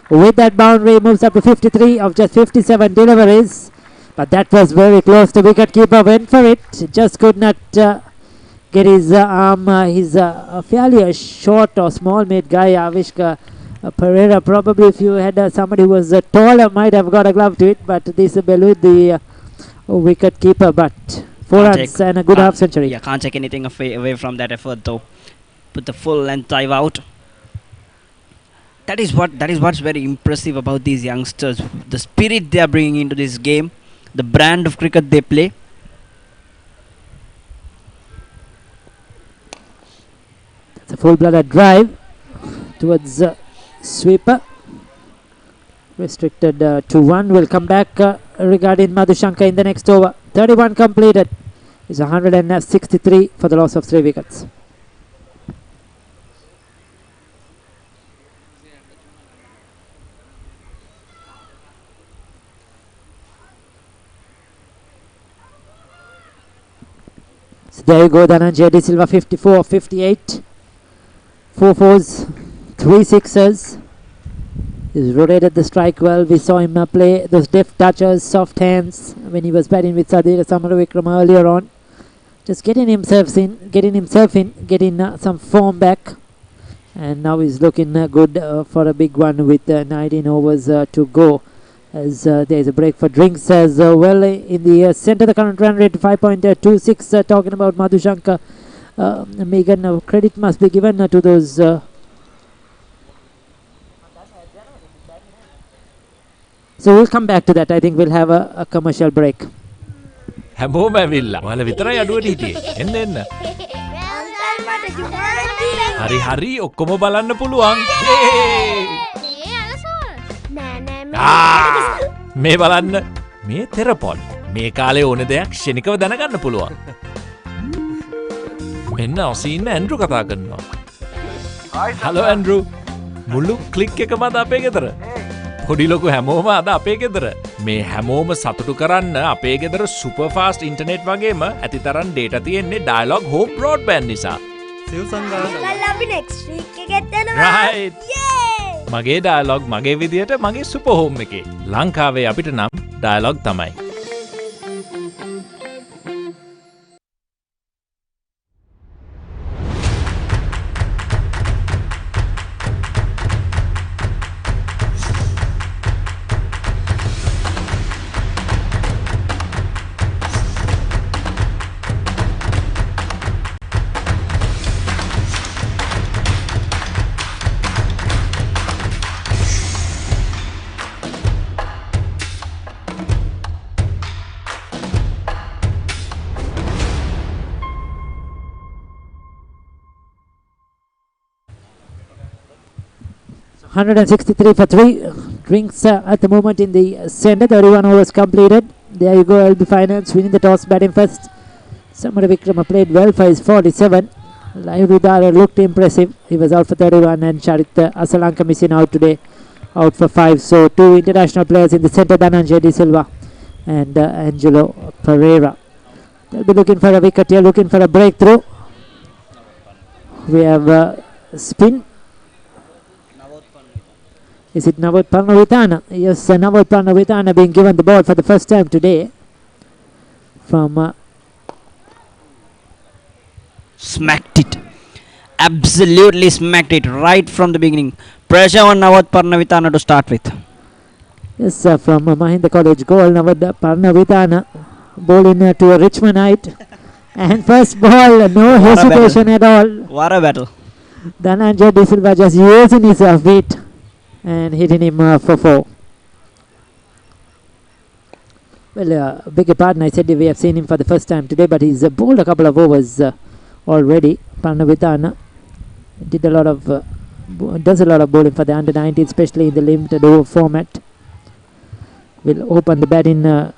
With that boundary, moves up to 53 of just 57 deliveries. But that was very close. The wicketkeeper went for it. Just could not get his arm. He's a fairly short or small-made guy, Avishka Pereira. Probably if you had somebody who was taller, might have got a glove to it. But this Belud, the wicket keeper, but 4 runs and a good half century.
Yeah, can't take anything away from that effort though. Put the full length dive out. That is what's very impressive about these youngsters. The spirit they are bringing into this game, the brand of cricket they play.
It's a full-blooded drive towards sweeper. Restricted to 1. We'll come back regarding Madhushanka in the next over. 31 completed. Is 163 for the loss of 3 wickets. So there you go, Dhananjaya De Silva, 54 58. 4 fours, 3 sixes. He's rotated the strike well. We saw him play those deft touches, soft hands when he was batting with Sadira Samaravikrama earlier on. Just getting himself in, getting some form back. And now he's looking good for a big one with 19 overs to go. As there's a break for drinks as well in the centre. The current run rate 5.26. Talking about Madhushanka, Megan, credit must be given to those. So we'll come back to that. I think we'll have a commercial break.
හැමෝම ඇවිල්ලා. ඔයාලා විතරයි අඩුවට හිටියේ. එන්න එන්න. හරි ඔක්කොම බලන්න පුළුවන්. මේ බලන්න. මේ තෙරපොල්. මේ කාලේ ඕන දෙයක් ක්ෂණිකව දැනගන්න පුළුවන්. මෙන්න ඔසීන්න ඇන්ඩ්‍රු කතා කරනවා. Hello Andrew. මුළු ක්ලික් එකම අද අපේ ගෙදර. පොඩි ලොකු හැමෝම අද අපේ ගෙදර. මේ හැමෝම සතුටු කරන්න අපේ ගෙදර සුපර් ෆාස්ට් ඉන්ටර්නෙට් වගේම ඇතිතරම් ඩේටා තියෙන්නේ ඩයලොග් හෝම් බ්‍රෝඩ්බෑන්ඩ් නිසා.
අපි next week එකෙත් යනවා.
right. මගේ ඩයලොග් මගේ විදියට මගේ සුපර් හෝම් එකේ. ලංකාවේ අපිට නම් ඩයලොග් තමයි.
$163 for 3. Drinks at the moment in the center. 31 overs completed. There you go, LB Finance winning the toss, batting first. Samaravikrama played well for his 47. Live Rudara looked impressive. He was out for 31 and Charit Asalanka missing out today. Out for 5. So 2 international players in the center, Dhananjaya De Silva and Angelo Pereira. They'll be looking for a wicket here, looking for a breakthrough. We have spin. Is it Navod Parnavitana? Yes, Navod Parnavitana being given the ball for the first time today. From
smacked it. Absolutely smacked it right from the beginning. Pressure on Nawad Parnavitana to start with.
Yes, from Mahinda College goal, Nawad Parnavitana bowling to a Richmondite. And first ball, no hesitation at all.
What a battle.
Dhananjay De Silva just using his feet and hitting him for 4. Well, beg your pardon, I said we have seen him for the first time today, but he's bowled a couple of overs already. Parnavitana does a lot of bowling for the under 19, especially in the limited over format. Will open the batting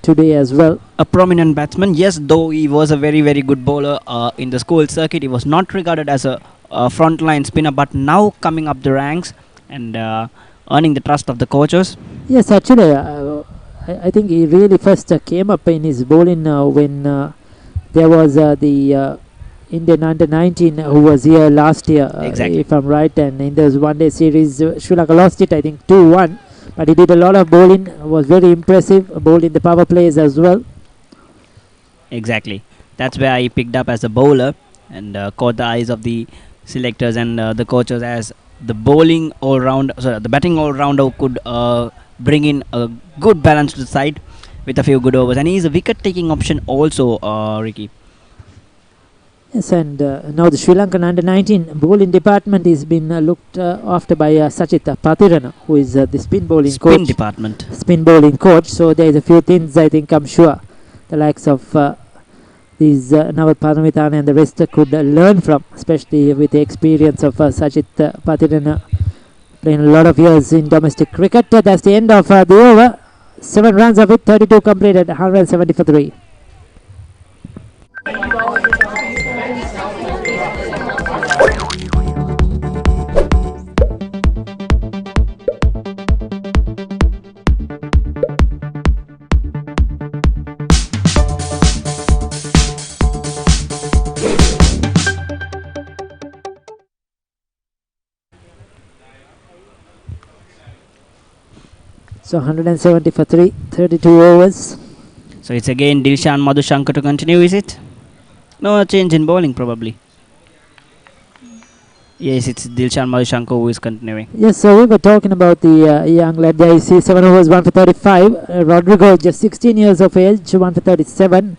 today as well.
A prominent batsman, yes, though he was a very, very good bowler in the school circuit. He was not regarded as a frontline spinner, but now coming up the ranks and earning the trust of the coaches.
Yes, actually, I think he really first came up in his bowling when there was the Indian under 19 who was here last year,
Exactly.
if I'm right, and in this one day series, Sri Lanka lost it, I think 2-1. But he did a lot of bowling, was very impressive, bowled in the power plays as well.
Exactly. That's where he picked up as a bowler and caught the eyes of the selectors and the coaches as the the batting all-rounder could bring in a good balance to the side with a few good overs. And he is a wicket-taking option also, Ricky.
Yes, and now the Sri Lankan under 19 bowling department is been looked after by Sachit Pathirana, who is the spin bowling coach. Spin bowling coach. So there is a few things I think I'm sure the likes of these Nawad Parnavitana and the rest could learn from, especially with the experience of Sachit Pathirana playing a lot of years in domestic cricket. That's the end of the over. 7 runs of it, 32 completed, 170 for 3. So 170 for 3, 32 overs.
So it's again Dilshan Madhushankar to continue, is it? No change in bowling probably. Yes, it's Dilshan Madhushankar who is continuing.
Yes, so we were talking about the young lad there. You see 7 overs, 1 for 35. Rodrigo, just 16 years of age, 1 for 37.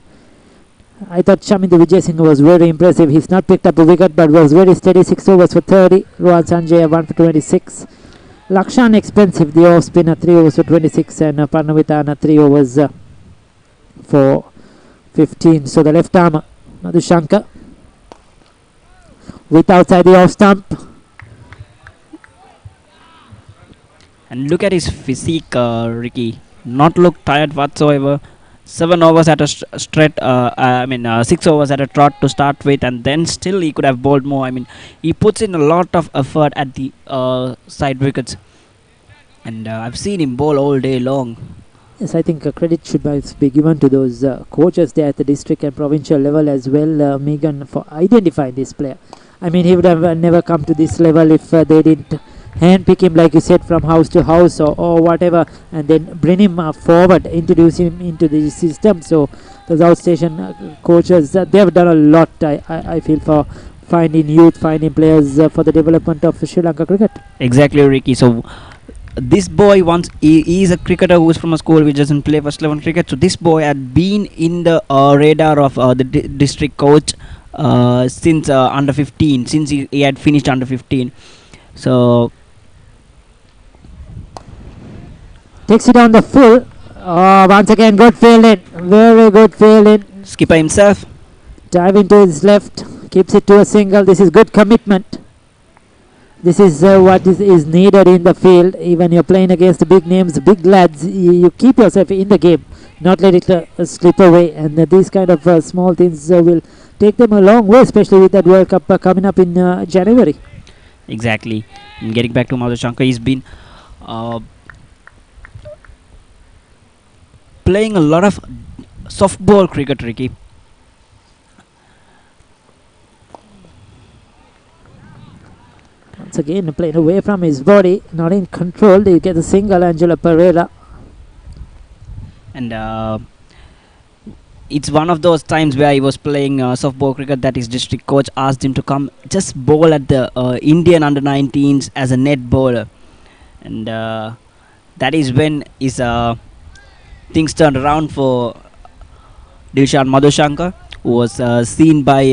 I thought Chamindu Vijay Singh was very impressive. He's not picked up a wicket but was very steady, 6 overs for 30. Rohan Sanjay, 1 for 26. Lakshan Expensive, the off spinner, 3 overs for 26. And Parnavitana, 3 overs for 15. So the left arm, Madhushankar, with outside the off stump.
And look at his physique, Ricky. Not look tired whatsoever. 7 overs at a 6 overs at a trot to start with, and then still he could have bowled more. I mean, he puts in a lot of effort at the side wickets, and I've seen him bowl all day long.
Yes, I think credit should be given to those coaches there at the district and provincial level as well, Megan, for identifying this player. I mean, he would have never come to this level if they didn't handpick him, like you said, from house to house or whatever, and then bring him forward, introduce him into the system. So those outstation coaches, they have done a lot, I feel, for finding youth, finding players for the development of Sri Lanka cricket.
Exactly, Ricky. So this boy he is a cricketer who is from a school which doesn't play first 11 cricket. So this boy had been in the radar of the district coach since under 15, since he had finished under 15. So
takes it on the full. Once again, good fielding. Very good fielding.
Skipper himself
diving to his left, keeps it to a single. This is good commitment. This is what is needed in the field. Even you're playing against big names, big lads, you keep yourself in the game, not let it slip away. And these kind of small things will take them a long way, especially with that World Cup coming up in January.
Exactly. And getting back to Madhushankar, he's been playing a lot of softball cricket, Ricky.
Once again, playing away from his body, not in control. He gets a single, Angelo Pereira.
And it's one of those times where he was playing softball cricket that his district coach asked him to come just bowl at the Indian under-19s as a net bowler, and that is when his things turned around for Dilshan Madhushankar, who was seen by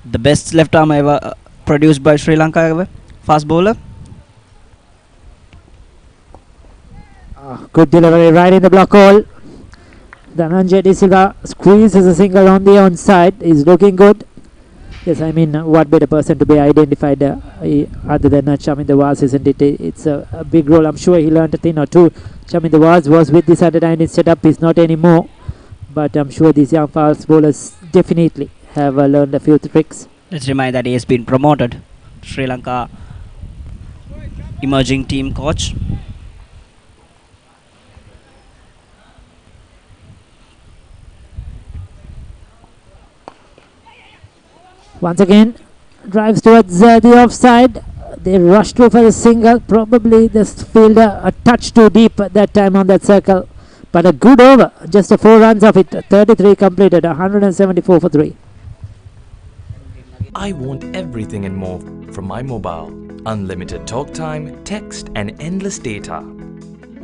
the best left arm ever produced by Sri Lanka ever, fast bowler.
Good delivery right in the block hole. Dhananjay De Silva squeezes a single on the onside. He's looking good. Yes, I mean, what better person to be identified other than Chaminda Vaz, isn't it? It's a big role. I'm sure he learned a thing or two. Chaminda Vaz was with this under-19 setup. He's not anymore. But I'm sure these young fast bowlers definitely have learned a few tricks.
Let's remind that he has been promoted. Sri Lanka emerging team coach.
Once again, drives towards the offside. They rush through for the single. Probably this fielder a touch too deep at that time on that circle. But a good over. Just 4 runs of it. 33 completed. 174 for 3.
I want everything and more from my mobile. Unlimited talk time, text and endless data.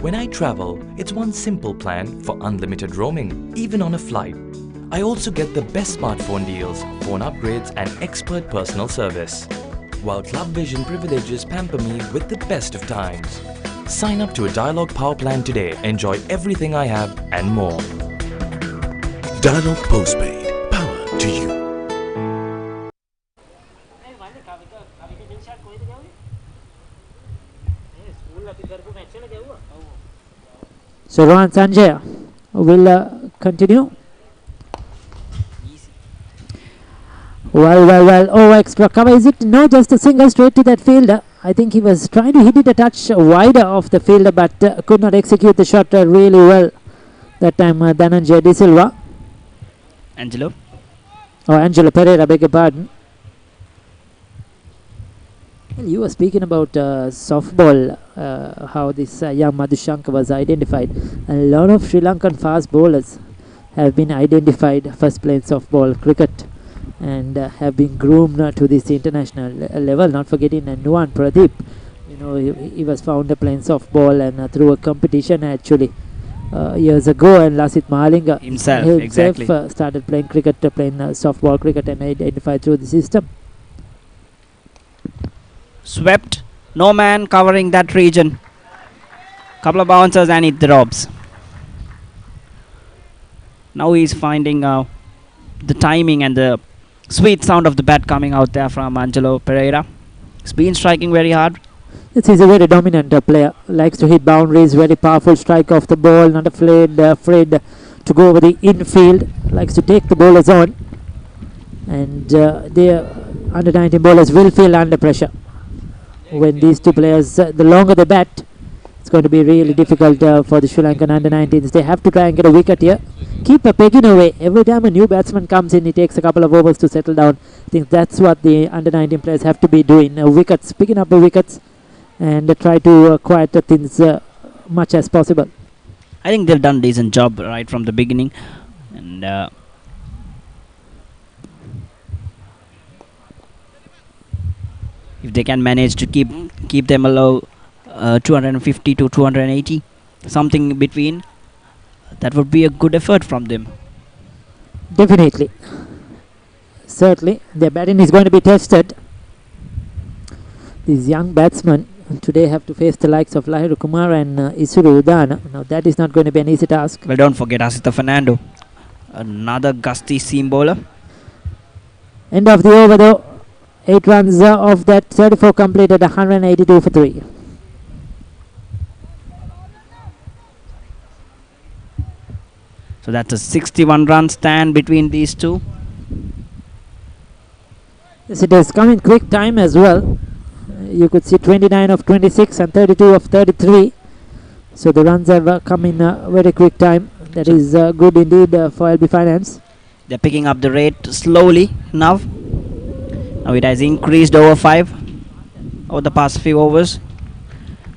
When I travel, it's one simple plan for unlimited roaming, even on a flight. I also get the best smartphone deals, phone upgrades and expert personal service. While Club Vision privileges pamper me with the best of times. Sign up to a Dialog Power plan today. Enjoy everything I have and more.
Dialog Postpaid. Power to you.
So Rohan Sanjay will continue. Well. Oh, extra cover. Is it? No, just a single straight to that fielder. I think he was trying to hit it a touch wider off the fielder, but could not execute the shot really well. That time, Dhananjay De Silva.
Angelo
Pereira, beg your pardon. Well, you were speaking about softball, how this young Madhushankar was identified. A lot of Sri Lankan fast bowlers have been identified first playing softball cricket and have been groomed to this international level. Not forgetting Nuwan Pradeep. You know, he was found playing softball and through a competition actually years ago, and Lasith Mahalinga
himself
started playing cricket, playing softball cricket and identified through the system.
Swept, no man covering that region. Couple of bouncers and it drops. Now he's finding the timing and the sweet sound of the bat coming out there from Angelo Pereira. He's been striking very hard.
Yes, he's a very dominant player. Likes to hit boundaries, very powerful strike off the ball, not afraid to go over the infield. Likes to take the bowlers on. And the under-19 bowlers will feel under pressure. When these two players, the longer they bat, it's going to be really difficult for the Sri Lankan under-19s. They have to try and get a wicket here. Keep pegging away. Every time a new batsman comes in, he takes a couple of overs to settle down. I think that's what the under-19 players have to be doing. Wickets, picking up the wickets and try to quiet things much as possible.
I think they've done a decent job right from the beginning. And if they can manage to keep them below 250 to 280, something in between, that would be a good effort from them.
Definitely. Certainly. Their batting is going to be tested. These young batsmen today have to face the likes of Lahiru Kumar and Isuru Udana. Now that is not going to be an easy task.
Well, don't forget Asita Fernando, another gusty seam bowler.
End of the over though. 8 runs of that 34 completed, 182 for 3.
So that's a 61 run stand between these two.
Yes, it has come in quick time as well. You could see 29 of 26 and 32 of 33. So the runs have come in very quick time. That is good indeed for LB Finance.
They're picking up the rate slowly now. Now it has increased over 5 over the past few overs.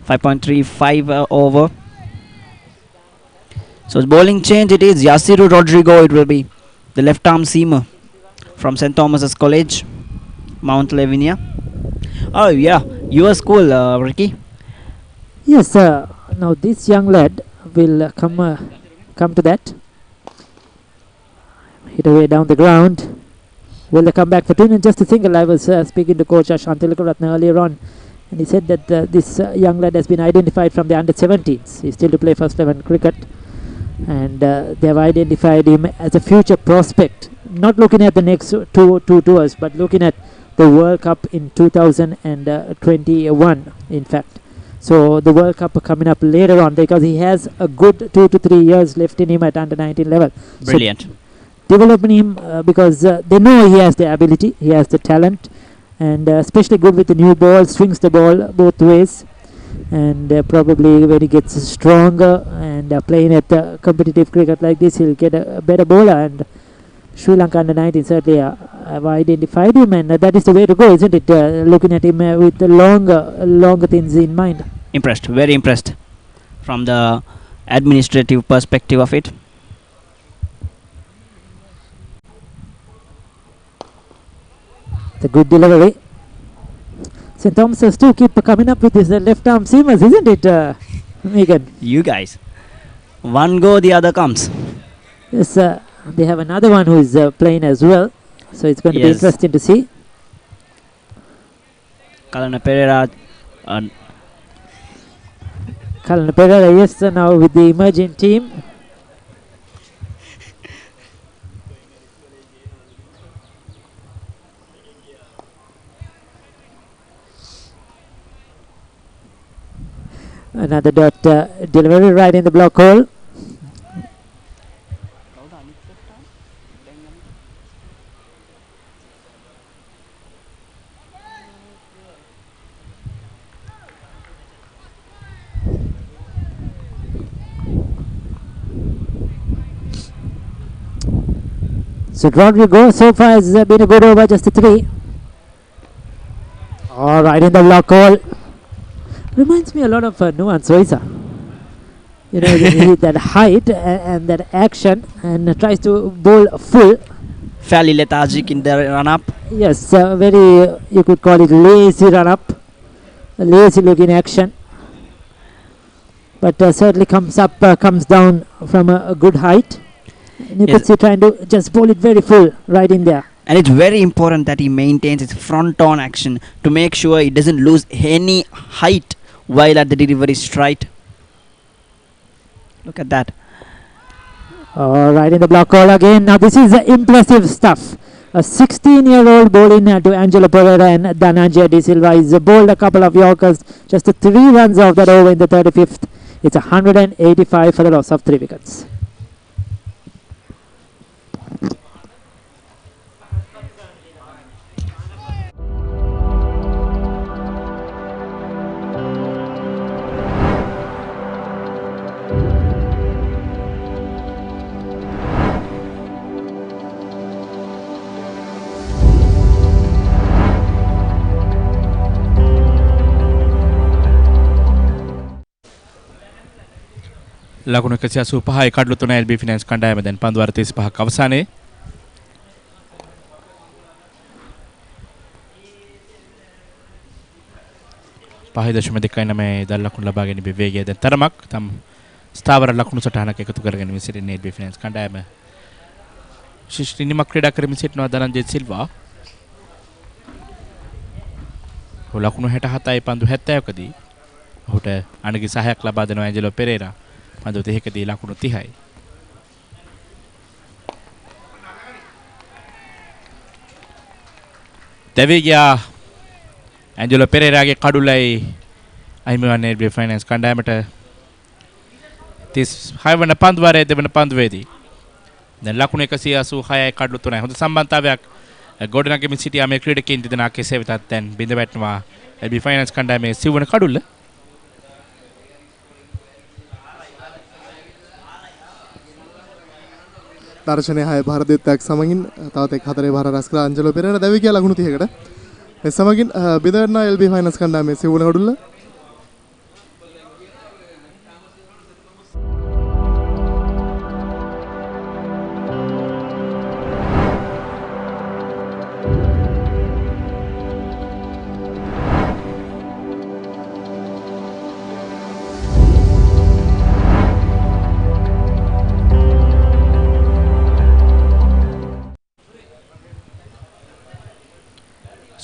5.35 over. So bowling change, it is Yasiru Rodrigo. It will be the left arm seamer from St. Thomas's College, Mount Lavinia. Oh yeah, your school, Ricky.
Yes, now this young lad will come to that. Hit away down the ground. Will they come back for twin and just a single? I was speaking to Coach Shantilakaratna earlier on, and he said that this young lad has been identified from the under-17s. He's still to play first 11 cricket, and they have identified him as a future prospect. Not looking at the next two tours, but looking at the World Cup in 2021, in fact. So the World Cup coming up later on, because he has a good 2 to 3 years left in him at under-19 level.
Brilliant.
So developing him because they know he has the ability, he has the talent, and especially good with the new ball, swings the ball both ways, and probably when he gets stronger and playing at competitive cricket like this, he'll get a better bowler. And Sri Lanka under-19 certainly have identified him, and that is the way to go, isn't it? Looking at him with the longer things in mind.
Impressed, very impressed from the administrative perspective of it.
The good delivery. St. Thomas too keep coming up with his left arm seamers, isn't it, Megan?
You guys, one go, the other comes.
Yes, they have another one who is playing as well, so it's going to be interesting to see.
Kalana Pereira.
Kalana Pereira, yes, now with the emerging team. Another dot delivery right in the block hole. So Rodrigo so far has been a good over, just a 3. All right in the block hole. Reminds me a lot of Nuan Soisa. You know, that height and that action, and tries to bowl full.
Fairly lethargic in the run-up.
Yes, very, you could call it lazy run-up. A lazy looking action. But certainly comes down from a good height. And you could see trying to just bowl it very full right in there.
And it's very important that he maintains his front-on action to make sure he doesn't lose any height while at the delivery stride. Look at that.
All right, in the block hole again. Now this is impressive stuff. A 16-year-old bowling to Angelo Pereira, and Dhananjaya De Silva is bowled a couple of Yorkers. Just 3 runs off that over in the 35th. It's 185 for the loss of 3 wickets.
ලකුණු 185යි කඩලු 3 LB finance කණ්ඩායම දැන් පන්දු වාර 35ක් අවසානයේ පහයි දශම 2.9 දල් ලකුණු ලබා ගැනීමේ වේගය දැන් තරමක් තම ස්ථාවර ලකුණු සටහනක් එකතු කරගෙන සිටින LB ෆිනෑන්ස් කණ්ඩායම ශිෂ්ටිනිමක් ක්‍රීඩා කරමින් සිටිනවා ධනංජය සිල්වා ලකුණු 67යි පන්දු 70කදී ඔහුට අනගි සහයක් ලබා දෙනවා ඇන්ජලෝ පෙරේරා පන්දු 30කදී ලකුණු 30යි දෙවියා ඇන්ජලෝ පෙරේරාගේ කඩුලයි අහිමි වන්නේ LB ෆයිනෑන්ස් කණ්ඩායමට 36 වන පන්දු වාරයේ දෙවන පන්දුවේදී දැන් ලකුණු 186යි කඩලු 3යි හොඳ සම්බන්ධතාවයක් ගොඩනගමින් සිටියා මේ ක්‍රීඩකයන් දෙදෙනා කෙසේ වෙතත් දැන් බිඳ වැටෙනවා LB ෆයිනෑන්ස් කණ්ඩායමේ සිව්වන කඩුල්ල
දර්ශනය 6 භාර දෙත්තක් සමගින් තවත් එක් 4 භාර රැස් කළ අංජලෝ පෙරේරා දැවි කියලා ලකුණු 30කට මේ සමගින් බිඳවන LB ෆයිනෑන්ස් කණ්ඩායමේ සිව්වන කඩුල්ල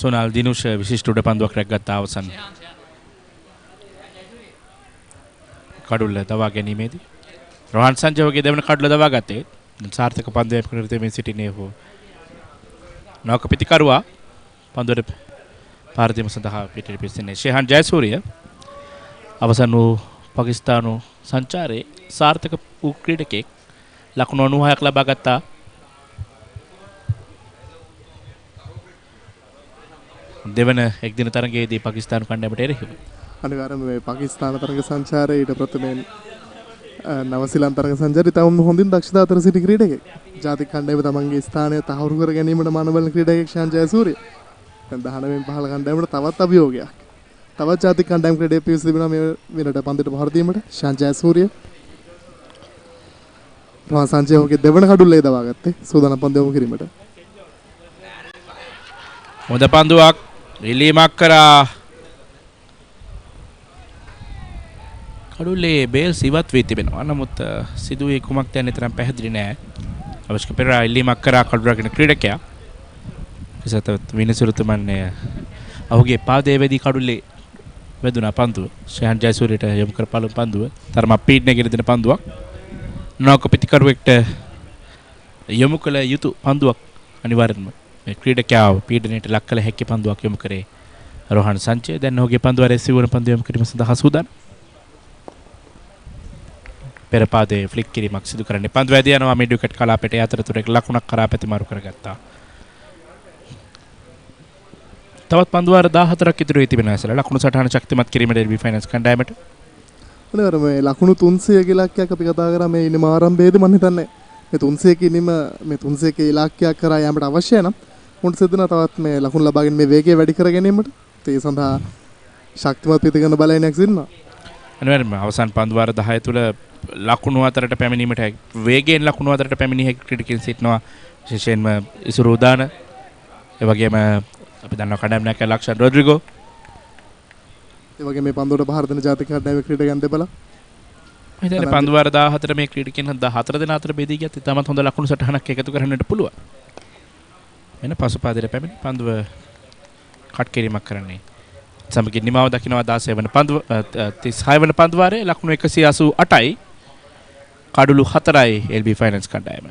සොනල් දිනුෂ විශිෂ්ට උඩ පන්දුවක් රැක්ගත් අවසන් කඩුල්ල දවා ගැනීමේදී රෝහන් සංජයගේ දෙවන කඩුල්ල දවා ගත්තේ සාර්ථක පන්දුවක් නිර්තෙමින් සිටිනේ හෝ නවක පිටිකරුවා පන්දුවට පාරදීම සඳහා පිටට පිටින්නේ ශේහන් ජයසූරිය අවසන් වූ පාකිස්තානු සංචාරයේ සාර්ථක වූ ක්‍රීඩකෙක් ලකුණු 96ක් ලබා ගත්තා. දෙවන එක්දින තරගයේදී පාකිස්තානු කණ්ඩායමට එරෙහිව
අනිවාර්යයෙන්ම මේ පාකිස්තාන තරග සංචාරයේ ඊට ප්‍රථමයෙන් නවසීලන්ත තරග සංචාරය තවම හොඳින් දක්ෂතා අතර සිටි ක්‍රීඩකෙක්. ජාතික කණ්ඩායම තමන්ගේ ස්ථානය තහවුරු කර ගැනීමට මනබලන ක්‍රීඩකෙක් ශාන් ජයසූරිය. දැන් 19 15 කණ්ඩායමට තවත් අභියෝගයක්. තවත් ජාතික කණ්ඩායම් ක්‍රීඩකයෙක් පිවිස තිබෙනවා මේ වෙනට පන්දුවට පහර දීමට ශාන් ජයසූරිය. රෝහන් සංජයගේ දෙවන කඩුල්ලේ දවා ගත්තේ සූදානම් පන්දු යොමු කිරීමට.
හොඳ පන්දුවක් එලීමක් කරා කඩුල්ලේ බේල්ස් ඉවත් වී තිබෙනවා. නමුත් සිදුවේ කුමක්ද යන්නේ තරම් පැහැදිලි නෑ. අවශ්‍ය පෙරා එලීමක් කරා කඩුල්ලගෙන ක්‍රීඩකයා ඉසත විනිසුරුතුමන්නේ ඔහුගේ පාදයේ වෙදී කඩුල්ලේ වැදුනා පන්දුව ශේහන් ජයසූරියට යොමු කර පළමු පන්දුව තරම පීඩනය ගෙන දෙන පන්දුවක් නවක පිටිකරුවෙක්ට යොමු කළ යුතු පන්දුවක් අනිවාර්යෙන්ම මේ ක්‍රීඩකයා පීඩනයට ලක් කළ හැකි පන්දුවක් යොමු කරේ රෝහන් සංචේ. දැන් ඔහුගේ පන්දුව රැසී වන පන්දුව යොමු කිරීම සඳහා සූදානම්. පෙර පාදයේ ෆ්ලික් කිරීමක් සිදු කරන්නේ පන්දුව ඇදී යනවා මිඩ් විකට් කලාපයට අතරතුර ලකුණක් කරා පැතිමාරු කරගත්තා. තවත් පන්දුව 14ක් ඉතුරු වී තිබෙනවා. ඇසල ලකුණු සටහන ශක්තිමත් කිරීමට එල්බී ෆයිනල්ස් කණ්ඩායමට
අනිවාර්යයෙන්ම මේ ලකුණු 300 ඉලක්කයක් අපි කතා කරා මේ ඉනිම ආරම්භයේදී මම හිතන්නේ මේ 300 ඉනිම මේ 300 ඉලක්කයක් කරා යාමට අවශ්‍ය නම් උන්ට සිදුන තවත් මේ ලකුණු ලබාගෙන මේ වේගය වැඩි කර ගැනීමට ඒ සඳහා ශක්තිමත් පිටිකන බලයනක් සිටිනවා.
අනිවාර්යයෙන්ම අවසන් පන්දු වාර 10 තුල ලකුණු අතරට පැමිණීමට වේගයෙන් ලකුණු අතරට පැමිණිය හැකි ක්‍රීඩකයන් සිටිනවා. විශේෂයෙන්ම ඉසුරු උදාන ඒ වගේම අපි දන්නවා කණ්ඩායම නැක ලක්ෂන් රොඩ්රිගෝ
ඒ වගේ මේ පන්දුවට බහර දෙන ජාතික කණ්ඩායමේ ක්‍රීඩකයන් දෙපළ
මම හිතන්නේ පන්දු වාර 14 මේ ක්‍රීඩකයන් 14 දෙනා අතර බෙදී ගියත් ඉතාමත් හොඳ ලකුණු සටහනක් එකතු කරන්නට පුළුවන්. එන පසුපාදයට පැමිණි පන්දුව කට් කිරීමක් කරන්නේ සමගින් නිමාව දකිනවා 16 වන පන්දුව 36 වන පන්දු වාරයේ ලකුණු 188යි කඩුළු 4යි LB ෆයිනල්ස් කණ්ඩායම.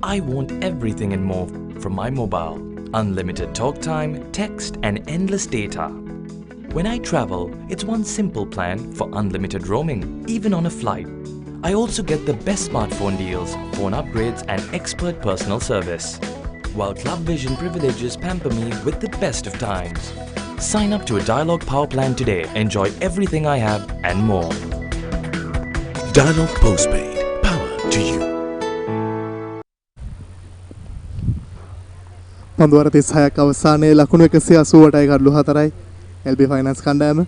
I want everything and more from my mobile. Unlimited talk time, text and endless data. When I travel, it's one simple plan for unlimited roaming, even on a flight. I also get the best smartphone deals, phone upgrades and expert personal service. While Club Vision privileges pamper me with the best of times. Sign up to a Dialog Power Plan today. Enjoy everything I have and more.
Dialog Postpaid. Power to you.
පන්දුවර 36ක් අවසානයේ ලකුණු 188යි කඩලු 4යි LB finals කණ්ඩායම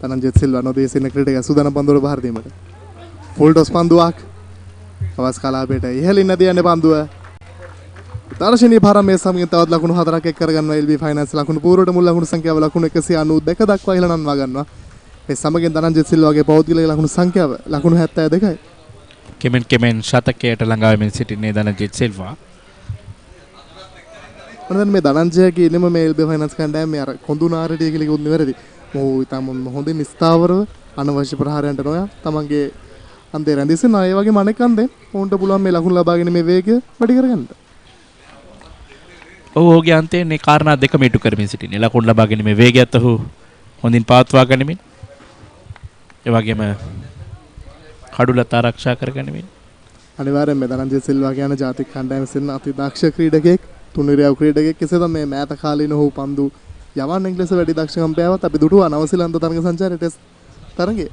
තනංජිත් සිල්වා නොදී සිටින ක්‍රීඩකයා සූදානම් පන්දුවට බහර දීමට full toss පන්දුවක් hours කලාපයට ඉහළින් නැදී යන්නේ පන්දුව දර්ශනීය පාරමයේ සමගින් තවත් ලකුණු 4ක් එක් කරගන්නවා LB ෆයිනල්ස් ලකුණු පූර්වට මුල් ලකුණු සංඛ්‍යාව ලකුණු 192 දක්වා ඉහළ නංවා ගන්නවා මේ සමගින් තනංජිත් සිල්වාගේ පෞද්ගලික ලකුණු සංඛ්‍යාව ලකුණු 72යි
කෙමෙන් ශතකයට ළඟා වෙමින් සිටින්නේ ධනජිත් සිල්වා.
මොනවද මේ ධනංජයගේ ඉන්නම මේ LB ෆයිනල්ස් කණ්ඩායම මේ අර කොඳුනාරටිය කියලා කිව්වොත් නිවැරදි. මොහු ඊටම හොඳින් ස්ථාවරව අනවශ්‍ය ප්‍රහාරයන්ට නොයා තමන්ගේ අන්දේ රැඳිසෙන අය වගේ මනෙක් අන්දේ උන්ට පුළුවන් මේ ලකුණු ලබාගෙන මේ වේගය වැඩි කරගන්න.
ඔහුගේ අන්තයේ මේ කාරණා දෙකම ඉටු කරමින් සිටින්නේ. ලකුණු ලබාගෙන මේ වේගයත් ඔහු හොඳින් පවත්වා ගනිමින් ඒ වගේම කඩුලත් ආරක්ෂා කරගනිමින්
අනිවාර්යෙන්ම ධනංජය සිල්වා කියන ජාතික කණ්ඩායමේ සිටින අති දක්ෂ ක්‍රීඩකයෙක් තුන්නිරියව ක්‍රීඩකයෙක් කෙසේද මේ මෑත කාලීන ඔහු පන්දු යවන්න ලෙස වැඩි දක්ෂකම් පෑවත් අපි දුටුවා නවසීලන්ත තරග සංචාරයේ ටෙස්ට් තරගයේ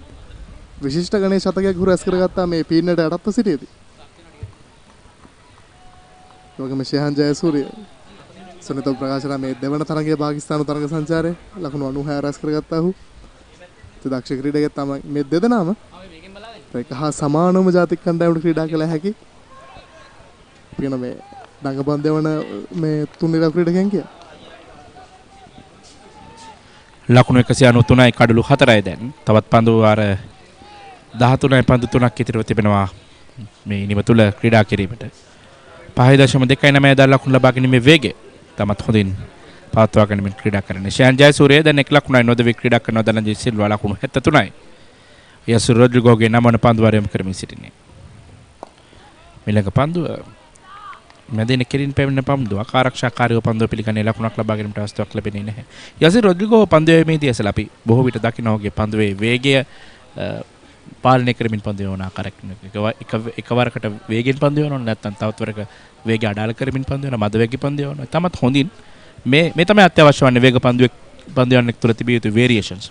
විශිෂ්ට ගණේ ශතකයක් හුරු ඇස් කරගත්තා මේ පීඩනයට යටත්ව සිටියේදී. යෝගම ශේහන් ජයසූරිය සුනිත ප්‍රකාශන මේ දෙවන තරගයේ පාකිස්තානු තරග සංචාරයේ ලකුණු 96 රැස් කරගත්තා ඔහු. දක්ෂ ක්‍රීඩකයෙක් තමයි මේ දෙදෙනාම ඒක හා සමානම ජාතික කණ්ඩායමට ක්‍රීඩා කළ හැකි. කියන මේ දඟපන්දය වන මේ තුන්නිරා ක්‍රීඩකයන් කිය.
ලකුණු 193යි කඩලු 4යි දැන්. තවත් පන්දු වාර 13යි පන්දු 3ක් ඉතිරිව තිබෙනවා මේ ඉනිම තුල ක්‍රීඩා කිරීමට. 5.2 ලකුණු ලබා ගැනීමේ වේගය තමත් හොඳින් පවත්වා ගැනීමෙන් ක්‍රීඩා කරන්නේ. ෂෑන් ජයසූරිය දැන් 1 ලකුණයි නොදවි ක්‍රීඩා කරන දනජිත් සිල්වා ලකුණු 73යි. යසු රොඩ්රිගෝගේ නමන පන්දු වරයම් කරමින් සිටින්නේ. මිලක පන්දුව මැදින් කෙලින් පැමිණෙන පන්දුවක් ආරක්ෂාකාරීව පන්දුව පිළිගන්නේ ලකුණක් ලබා ගැනීමට අවස්ථාවක් ලැබෙන්නේ නැහැ. යසු රොඩ්රිගෝ පන්දුවේදී ඇසලා අපි බොහෝ විට දකින්නෝගේ පන්දුවේ වේගය පාලනය කරමින් පන්දු යවන ආකාරයක් එකවරකට වේගෙන් පන්දු යවනවා නැත්නම් තවත් වරක වේගය අඩාල කරමින් පන්දු යනවා මද වේගී පන්දු යවනවා තමත් හොඳින් මේ තමයි අත්‍යවශ්‍ය වන්නේ වේග පන්දු යන්න තුළ තිබිය යුතු වේරියේෂන්ස්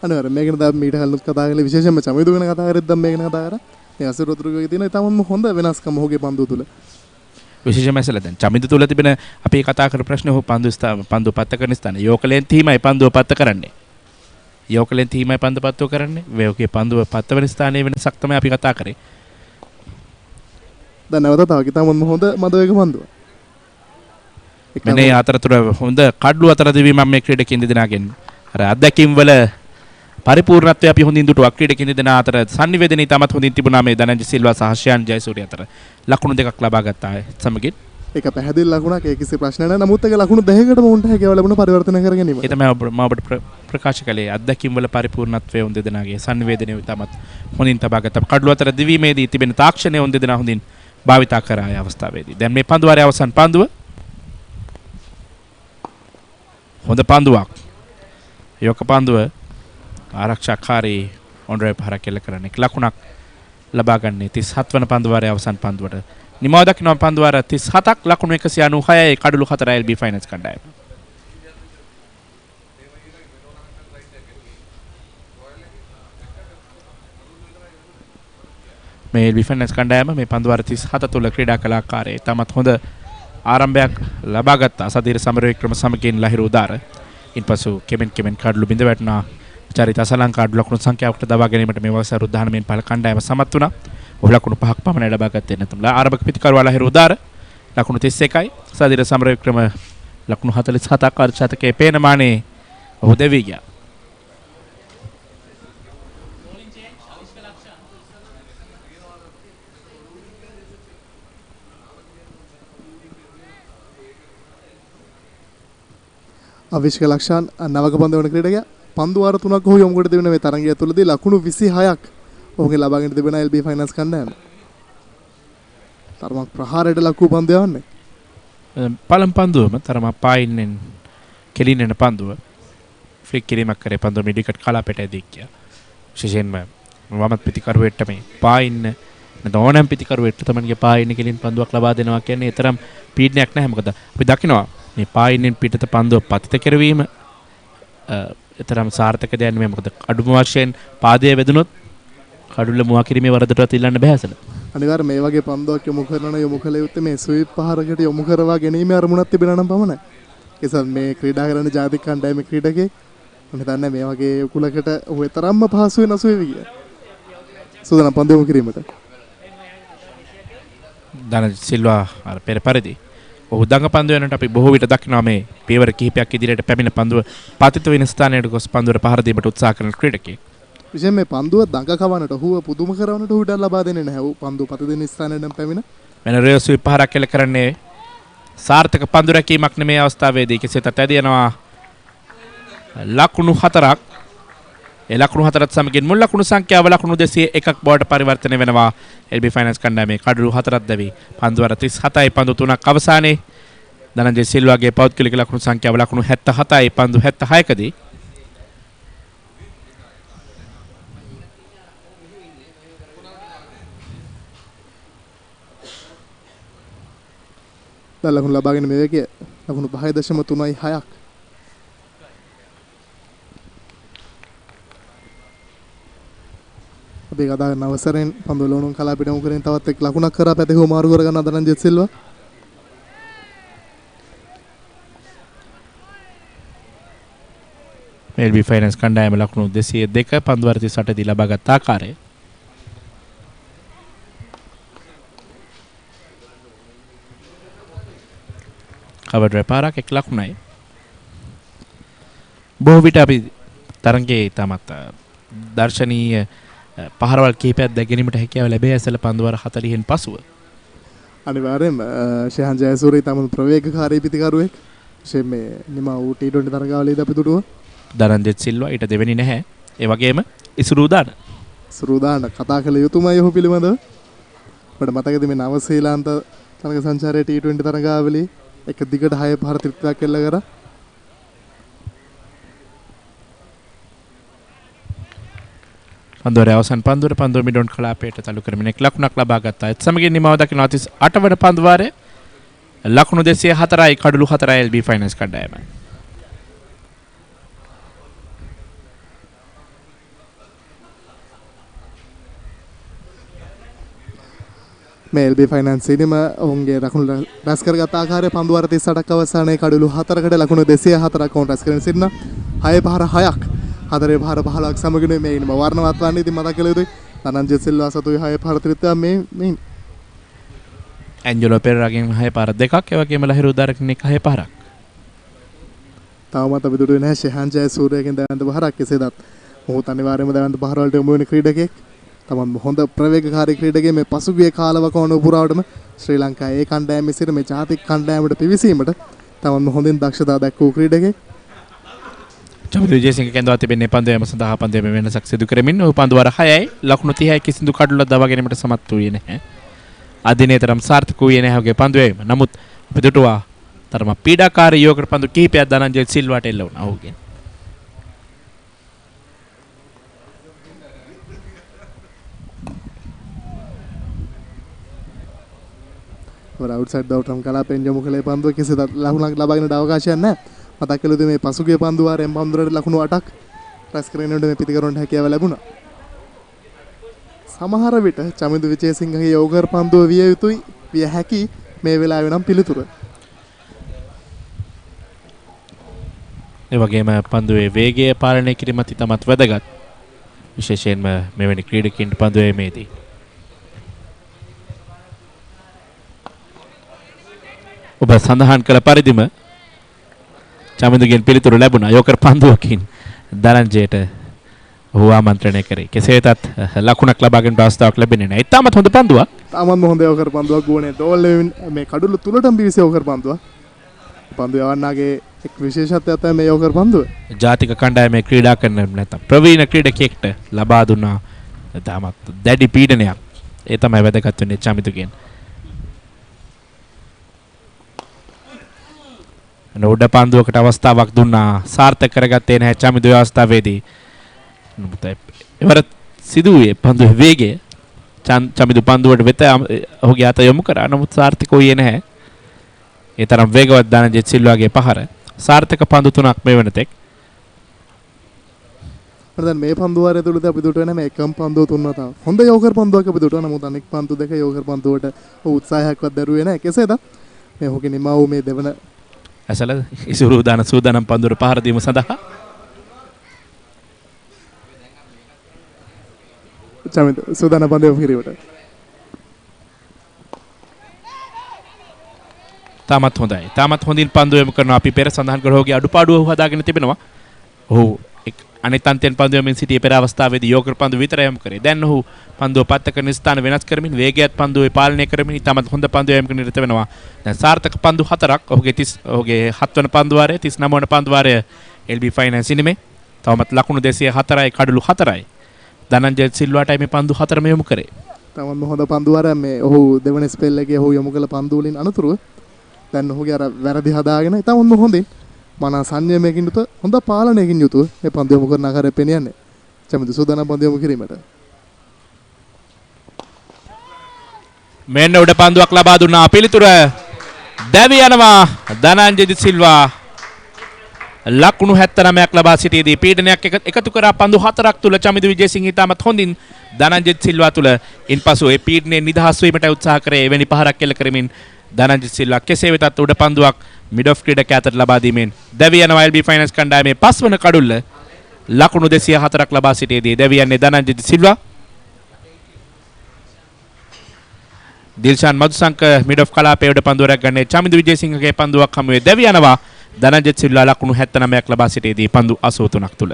අනවර මේකන දැන් මීට කලින් කතා කරලා විශේෂයෙන්ම චමිදු ගැන කතා කරද්දී දැන් මේකන කතා කරා මේ අසුරුතුරුගේ තියෙන ඊටම හොඳ වෙනස්කම ඔහුගේ පන්දු තුළ
විශේෂයෙන්ම ඇසල දැන් චමිදු තුළ තිබෙන අපි කතා කර ප්‍රශ්නේ ඔහු පන්දු පත්ත කරන ස්ථාන යෝකලෙන් තීමයි පන්දුව පත්ත කරන්නේ යෝකලෙන් තීමයි පන්දු පත්ව කරන්නේ වේගයේ පන්දුව පත්ත වෙන ස්ථානයේ වෙනසක් තමයි අපි කතා කරේ
දැන් නැවත තව ඊටම හොඳ මද වේග පන්දුව
මේ අතරතුර හොඳ කඩළු අතරදී මම මේ ක්‍රීඩකින් දෙදෙනාගෙන් අර අත්දැකීම් වල පරිපූර්ණත්වය අපි හොඳින් දුටුවා ක්‍රීඩකින් දෙදෙනා අතර sannivedanaya තමත් හොඳින් තිබුණා මේ දනජ සිල්වා සහ ෂයන් ජයසූරිය අතර ලකුණු දෙකක් ලබා ගත්තා සමගින්
ඒක පැහැදිලි ලකුණක් ඒ කිසි ප්‍රශ්න නැහැ නමුත් ඒක ලකුණු 10කටම උන්ට හැකියාව ලැබුණ පරිවර්තන කර ගැනීම
ඒ තමයි මම ඔබට ප්‍රකාශ කළේ අත්දැකීම් වල පරිපූර්ණත්වය උන් දෙදෙනාගේ sannivedanaya තමත් හොඳින් තබා ගත්තා කඩළු අතර දිවීමේදී තිබෙන තාක්ෂණය උන් දෙදෙනා හොඳින් භාවිතා කරා ආය අවස්ථාවේදී දැන් මේ පන්දුවාරයේ අවසන් පන්දුව හොඳ පන්දුවක් යොක පන්දුව ආරක්ෂාකාරී ඔන්ඩ්‍රේ පහර කෙල කරන එක ලකුණක් ලබා ගන්නේ 37 වන පන්දුවාරයේ අවසන් පන්දුවට නිමාව දක්වන පන්දුවාර 37ක් ලකුණු 196යි කඩළු 4 LB ෆයිනල්ස් කණ්ඩායම මේ LB ෆයිනල්ස් කණ්ඩායම මේ පන්දුවාර 37 තුල ක්‍රීඩා කළ ආකාරයේ තමත් හොඳ ආරම්භයක් ලබා ගත්තා සදීර සමරවික්‍රම සමගින් ලහිරු උදාර ඉන්පසු කෙමෙන් කඩළු බිඳ වැටුණා චරිත අසලං කඩළු ලකුණු සංඛ්‍යාවකට දබා ගැනීමට මේ වසර උදාහරණයෙන් පළ කණ්ඩායම සමත් වුණා ඔහු ලකුණු 5ක් පමණ ලබා ගත්තේ නැතුම් ආරම්භක පිටිකරුවා ලහිරු උදාර ලකුණු 31යි සදීර සමරවික්‍රම ලකුණු 47ක් අර්ශතකයේ පේන මානේ ඔහු දෙවි ගියා
අවිෂ්ක ලක්ෂාන් නවක පන්දු වන ක්‍රීඩකයා පන්දු වාර 3ක් ඔහු යොමු කර තිබෙන මේ තරගය තුළදී ලකුණු 26ක් ඔහුගේ ලබාගෙන තිබෙන LB ෆයිනල්ස් කණ්ඩායම. තරමක් ප්‍රහාරයට ලකුණු පන්දු යවන්නේ.
පළමු පන්දුවම තරම පායින්ෙන් කෙලින්ෙන පන්දුව ෆ්ලික් කිරීමක් කරේ පන්දුව මිඩිකට් කලාපයට ඇදී ගියා. විශේෂයෙන්ම වමත් පිටිකරුවෙට මේ පායින් නැතෝනම් පිටිකරුවෙට තමන්ගේ පායින් කෙලින් පන්දුවක් ලබා දෙනවා කියන්නේ තරම් පීඩනයක් නැහැ මොකද අපි දකිනවා මේ පායින්ෙන් පිටත පන්දුව පතිත කරවීම තරම් සාර්ථක දෙයක් නෙමෙයි මොකද අඩුම වශයෙන් පාදයේ වැදුනොත් කඩුල්ල මුවා කිරීමේ වරදටවත් ඉල්ලන්න බෑ අසල.
අනිවාර්ය මේ වගේ පන්දුවක් යොමු කළ යුත්තේ මේ ස්වීප් පහරකට යොමු කරවා ගැනීම අරමුණක් තිබෙනා නම් පමණයි. ඒසත් මේ ක්‍රීඩා කරන ජාතික කණ්ඩායමේ ක්‍රීඩකෙක් මම හිතන්නේ මේ වගේ උකුලකට ඔය තරම්ම පහසු වෙන අසුවේවි කිය. සූදානම් පන්දු යොමු කිරීමට.
දන සිල්වා අර පෙර පරිදි ඔහු දඟ පන්දු යනට අපි බොහෝ විට දක්නවා මේ පියවර කිහිපයක් ඉදිරියට පැමිණ පන්දුව පතිත වෙන ස්ථානයට ගොස් පන්දුවට පහර දීමට උත්සාහ කරන ක්‍රීඩකයෙක්.
විශේෂයෙන් මේ පන්දුව දඟ කවන්නට ඔහුව පුදුම කරවන්නට ඔහුට ලබා දෙන්නේ නැහැ. ඔහු පන්දුව පතිත වෙන ස්ථානයට පැමිණ
වෙන රේසුයි පහරක් කෙල කරන්නේ සාර්ථක පන්දු රැකීමක් නෙමේ අවස්ථාවේදී කෙසේත් ඇදී යනවා ලකුණු 4ක්. ඒ ලකුණු 4ත් සමගින් මුල් ලකුණු සංඛ්‍යාව ලකුණු 201ක් බවට පරිවර්තනය වෙනවා. LB ෆයිනල්ස් කණ්ඩායමේ කඩළු 4ක් දැවි පන්දුවර 37යි පන්දු 3ක් අවසානයේ දනජේ සිල්වාගේ පෞද්ගලික ලකුණු සංඛ්‍යාව ලකුණු 77යි පන්දු 76කදී
දැන් ලකුණු ලබාගෙන මේ වගේ ලකුණු 5.36ක් අපි කතා කරන අවසරෙන් පන්දු ලෝණුන් කලාපිට යොමු කරගෙන තවත් එක් ලකුණක් කරා පැතේ මාරු කර ගන්න දනජිත් සිල්වා.
LB ෆයිනල්ස් කණ්ඩායම ලකුණු 202 පන්දුවර 38 දී ලබාගත් ආකාරය කවඩ් රෙපාරක් එක් ලකුණයි. බොහෝ විට අපි තරඟයේ තමත් දර්ශනීය පහරවල් කීපයක් දැක ගැනීමට හැකියාව ලැබේ ඇසල පන්දුවර 40න් පසුව.
අනිවාර්යෙන්ම ශයන් ජයසූරිය තමයි ප්‍රවේගකාරී පිතිකරුවෙක්. විශේෂයෙන් මේ නිමා වූ T20 තරගාවලියේදී අපි දුටුවා.
දරන්ජිත් සිල්වා ඊට දෙවෙනි නැහැ. ඒ වගේම ඉසුරුදාන
කතා කළ යුතුමයි ඔහු පිළිබඳව. අපිට මතකද මේ නව ශ්‍රීලාන්ත තරග සංචාරයේ T20 තරගාවලියේ එක දිගට 6 පහර ත්‍රිත්වයක් එල්ල කරා.
පන්දුවේ අවසන් පන්දුවේ පන්දුව මිඩොන් කලාපයට තලු කරමින් එක් ලකුණක් ලබා ගත්තා. ඒත් සමගින් නිමාව දකින 38 වන පන්දු වාරයේ ලකුණු 204යි කඩලු 4යි LB ෆයිනල්ස් කණ්ඩායම.
මේ LB ෆයිනන්ස් ඉදීම ඔවුන්ගේ ලකුණු රැස් කරගත් ආකාරය පන්දු වාර 38ක් අවසානයේ කඩලු 4කට ලකුණු 204ක් ඔවුන් රැස් කරගෙන සිටින 6 පහර 6ක් 4 පහර 15ක් සමගින් මේ ඉනිම වර්ණවත් වන්නේ. ඉතින් මතක් කළ යුතුයි ධනංජය සිල්වා සතුයි 6 පහර ත්‍රිත්වය මේ
ඇන්ජලෝ පෙරේරාගෙන් 6 පාර 2ක් ඒ වගේම ලහිරු උදාරකෙනෙක් 6 පාරක්.
තාමත් අපි දුටුවේ නැහැ ශයන් ජයසූරියගෙන් දැවැන්ත පහරක්. කෙසේදත් මොහොත අනිවාර්යයෙන්ම දැවැන්ත පහර වලට යොමු වෙන ක්‍රීඩකයෙක්. තමන් හොඳ ප්‍රවේගකාරී ක්‍රීඩකයෙක්. මේ පසුගිය කාලවකවන පුරාවටම ශ්‍රී ලංකාවේ ඒ කණ්ඩායමේ සිට මේ ජාතික කණ්ඩායමට පිවිසීමට තමන් හොඳින් දක්ෂතාව දක්වූ ක්‍රීඩකයෙක්.
චමිදු විජේසිංහ කැඳවා තිබෙන්නේ පන්දුවේම සඳහා පන්දුවේ වෙනසක් සිදු කරමින් ඔහු පන්දු වාර 6යි ලකුණු 30යි කිසිදු කඩලක් දවා ගැනීමට සමත් වූයේ නැහැ. අදිනේතරම් සාර්ථක වූයේ නැහැ ඔහුගේ පන්දුවේම. නමුත් අපි දුටුවා තරම පීඩාකාරී යෝගකට පන්දු කිහිපයක් ධනංජය සිල්වාට එල්ල වුණා ඔහුගෙන්.
අවුට්සයිඩ් දවටම් කලාපෙන් යොමු කළේ පන්දුව කෙසේදත් ලකුණක් ලබාගෙන අවකාශයක් නැහැ. මතක් කළ යුතුයි මේ පසුගිය පන්දු වාරයෙන් පන්දුවලට ලකුණු 8ක් රැස් කරගෙන මේ පිටිකරුන්ට හැකියාව ලැබුණා. සමහර විට චමිදු විජේසිංහගේ යෝගර් පන්දුව විය යුතුයි විය හැකි මේ වෙලාවේ නම් පිළිතුර.
ඒ වගේම පන්දුවේ වේගය පාලනය කිරීමත් ඉතාමත් වැදගත්. විශේෂයෙන්ම මෙවැනි ක්‍රීඩකින්ට පන්දුවේ මේදී. ඔබ සඳහන් කළ පරිදිම චමිදුගෙන් පිළිතුරු ලැබුණා. යෝකර් පන්දුවකින් දරංජයට ඔහු ආමන්ත්‍රණය කරේ. කෙසේ වෙතත් ලකුණක් ලබා ගැනීමට අවස්ථාවක් ලැබෙන්නේ නැහැ. ඉතාමත් හොඳ පන්දුවක්.
තාමත් හොඳ යෝකර් පන්දුවක් ගෝනේ ඩෝල් මේ කඩුළු තුලටම පිවිසි යෝකර් පන්දුවක්. පන්දු යවන්නාගේ එක් විශේෂත්වයක් තමයි මේ යෝකර් පන්දුව.
ජාතික කණ්ඩායමේ ක්‍රීඩා කරන නැත්නම් ප්‍රවීණ ක්‍රීඩකයෙක්ට ලබා දුන්නා තාමත් දැඩි පීඩනයක්. ඒ තමයි වැදගත් වෙන්නේ චමිදුගෙන්. උඩ පන්දුවකට අවස්ථාවක් දුන්නා. සාර්ථක කරගත්තේ නැහැ චමිදු අවස්ථාවේදී. එවර සිදුවේ පන්දුවේ වේගය චමිදු පන්දුවට වෙත ඔහුගේ අත යොමු කරා. නමුත් සාර්ථක වුණේ නැහැ. ඒ තරම් වේගවත් ධනංජය සිල්වාගේ පහර. සාර්ථක පන්දු 3ක් මේ වෙනතෙක්.
දැන් මේ පන්දු වාරය තුලදී අපි දුටුවේ නැහැ මේ එකම පන්දුව තුන්ව තමයි. හොඳ යෝකර් පන්දුවක් අපි දුටුවා. නමුත් අනෙක් පන්දු දෙක යෝකර් පන්දුවට උත්සාහයක්වත් දරුවේ නැහැ. කෙසේද මේ ඔහුගේ නිමා වූ මේ දෙවන
ඇසල ඉසුරු දාන සූදානම් පන්දුවට පහර දීම සඳහා
චමිදු සූදානම් පන්දුව පිරීමට.
තාමත් හොඳයි. තාමත් හොඳින් පන්දු යොමු කරනවා. අපි පෙර සඳහන් කළ ඔහුගේ අඩුපාඩුව ඔහු හදාගෙන තිබෙනවා. ඔහු අනිත් අන්තයෙන් පන්දු යොමින් සිටි පෙර අවස්ථාවේදී යෝකර් පන්දු විතරයි යොමු කරේ. දැන් ඔහු පන්දුව පත්ත කරන ස්ථාන වෙනස් කරමින් වේගයත් පන්දුවේ පාලනය කරමින් තාමත් හොඳ පන්දු යොමු කරන නිරත වෙනවා. දැන් සාර්ථක පන්දු 4ක් ඔහුගේ 7 වන පන්දු වාරයේ 39 වන පන්දු වාරයේ LB ෆයිනල්ස් ඉනිමේ. තවමත් ලකුණු 204යි කඩලු 4යි. ධනංජය සිල්වාටයි මේ පන්දු 4ම යොමු කරේ.
තමන්ම හොඳ පන්දු වාරයක් මේ ඔහු දෙවන ස්පෙල් එකේ ඔහු යොමු කළ පන්දු වලින් අනතුරුව දැන් ඔහුගේ අර වැරදි හදාගෙන තමන්ම හොඳින් මන සංයමයකින් යුතුව හොඳ පාලනයකින් යුතුව මේ පන්දු යොමු කරන ආකාරය පෙනියන්නේ. චමිදු සූදානම් පන්දු යොමු කිරීමට.
මෙන්න උඩ පන්දුවක් ලබා දුන්නා. පිළිතුර දැවි යනවා ධනංජය සිල්වා. ලකුණු 79ක් ලබා සිටියේදී පීඩනයක් එකතු කරා පන්දු 4ක් තුල චමිදු විජේසිංහ ඉතාමත් හොඳින් ධනංජය සිල්වා තුල ඉන්පසු ඒ පීඩනයෙන් නිදහස් වීමට උත්සාහ කරේ. එවැනි පහරක් එල්ල කරමින් ධනංජය සිල්වා කෙසේ වෙතත් උඩ පන්දුවක් මිඩ් ඔෆ් ක්‍රීඩකයා අතට ලබා දීමෙන් දැවි යනවා LB ෆයිනල්ස් කණ්ඩායමේ 5 වන කඩුල්ල. ලකුණු 204ක් ලබා සිටියේදී දැවි යන්නේ ධනංජය සිල්වා. දිල්ෂාන් මදුසංක මිඩ් ඔෆ් කලාපයේ උඩ පන්දුවක් ගන්නේ චමිදු විජේසිංහගේ පන්දුවක් හමුවේ දැවි යනවා ධනංජය සිල්වා. ලකුණු 79ක් ලබා සිටියේදී පන්දු 83ක් තුල.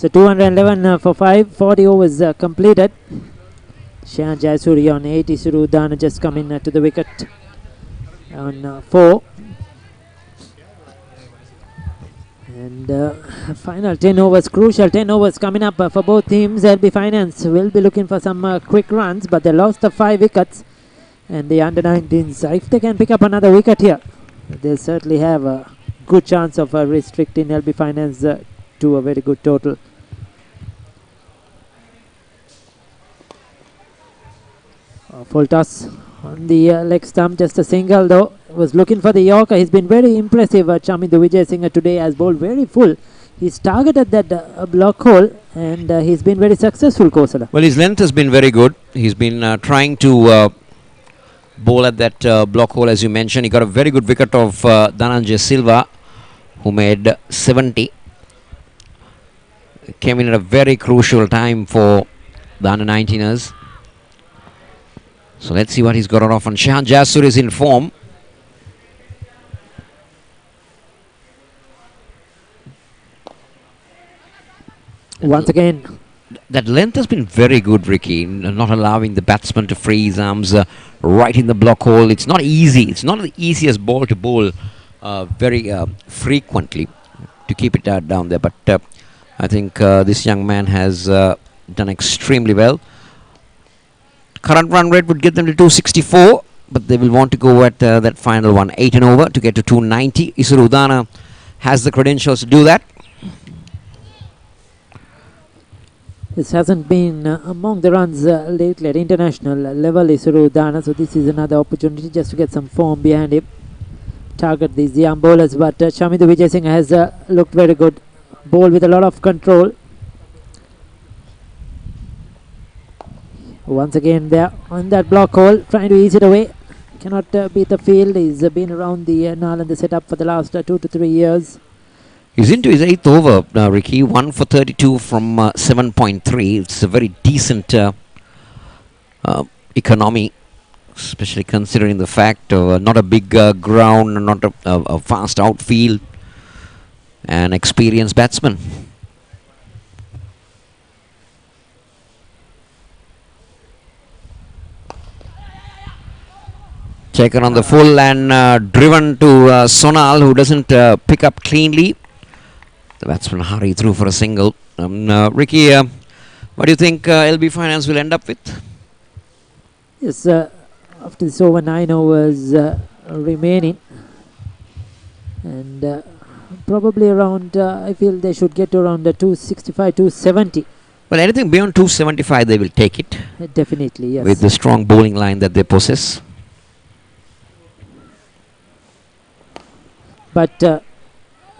So 211 for 5, 40 overs completed. Shahan Jayasuri on 8, Isuru Udana just coming to the wicket on 4. And final 10 overs, crucial 10 overs coming up for both teams. LB Finance will be looking for some quick runs, but they lost the 5 wickets. And the under-19s, if they can pick up another wicket here, they'll certainly have a good chance of restricting LB Finance to a very good total. Full toss on the leg stump, just a single though. Was looking for the Yorker. He's been very impressive. Chamindu Vijay Singh today has bowled very full. He's targeted that block hole and he's been very successful, Kosala.
Well, his length has been very good. He's been trying to bowl at that block hole, as you mentioned. He got a very good wicket of Dhananjay Silva, who made 70. Came in at a very crucial time for the under-19ers. So let's see what he's got off on. Shahan Jayasuri is in form.
Once again,
that length has been very good, Ricky, not allowing the batsman to free his arms right in the block hole. It's not easy. It's not the easiest ball to bowl very frequently to keep it down there. But I think this young man has done extremely well. Current run rate would get them to 264, but they will want to go at that final one, 8 and over, to get to 290. Isuru Udana has the credentials to do that.
This hasn't been among the runs lately at international level, Isuru Udana, so this is another opportunity just to get some form behind him. Target these young bowlers, but Chamindu Vijay Singh has looked very good. Bowl with a lot of control. Once again there on that block hole, trying to ease it away. Cannot beat the field. He's been around the Nalanda setup for the last 2 to 3 years.
He's into his 8th over, Ricky. 1 for 32 from 7.3. It's a very decent economy, especially considering the fact of not a big ground, not a fast outfield, and experienced batsman. Taken on the full and driven to Sonal, who doesn't pick up cleanly. The batsman hurry through for a single. Ricky, what do you think LB Finance will end up with?
Yes, after this over 9 overs remaining, and probably around, I feel they should get to around 265, 270.
Well, anything beyond 275 they will take it.
Definitely, yes.
With the strong bowling line that they possess.
But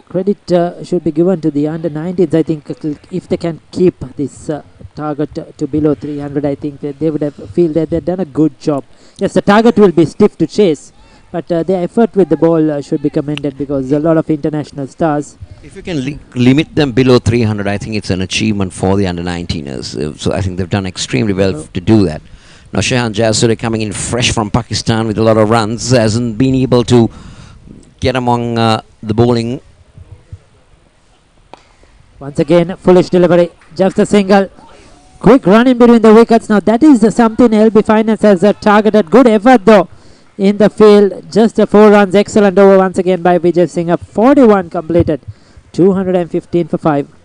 credit should be given to the under-19s. I think if they can keep this target to below 300, I think that they would have feel that they've done a good job. Yes, the target will be stiff to chase, but their effort with the ball should be commended, because a lot of international stars.
If you can limit them below 300, I think it's an achievement for the under-19ers. So I think they've done extremely well to do that. Now Shahan Jayasuri coming in fresh from Pakistan with a lot of runs, hasn't been able to get among the bowling.
Once again, foolish delivery, just a single. Quick run in between the wickets. Now that is something LB Finance has targeted. Good effort though in the field. Just 4 runs, excellent over once again by Vijay Singh. 41 completed, 215 for 5.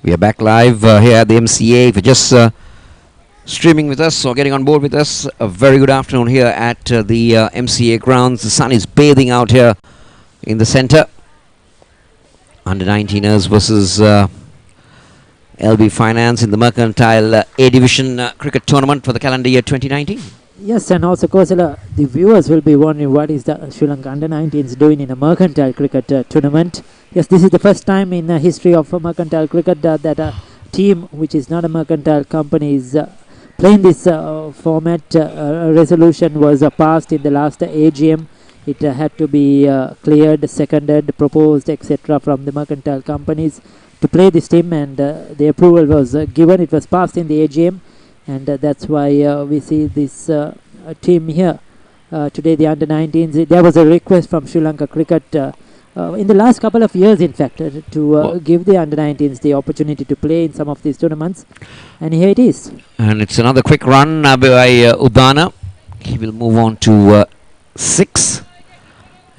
We are back live here at the MCA. If you're just streaming with us or getting on board with us, a very good afternoon here at the MCA Grounds. The sun is bathing out here in the centre. Under-19ers versus LB Finance in the Mercantile A Division cricket tournament for the calendar year 2019.
Yes, and also, Kosala, the viewers will be wondering what is the Sri Lanka under-19s doing in a mercantile cricket tournament. Yes, this is the first time in the history of mercantile cricket that a team which is not a mercantile company is playing this format. A resolution was passed in the last AGM. It had to be cleared, seconded, proposed, etc. from the mercantile companies to play this team, and the approval was given. It was passed in the AGM. And that's why we see this team here today, the under-19s. There was a request from Sri Lanka Cricket in the last couple of years, in fact, to give the under-19s the opportunity to play in some of these tournaments. And here it is.
And it's another quick run by Udana. He will move on to 6.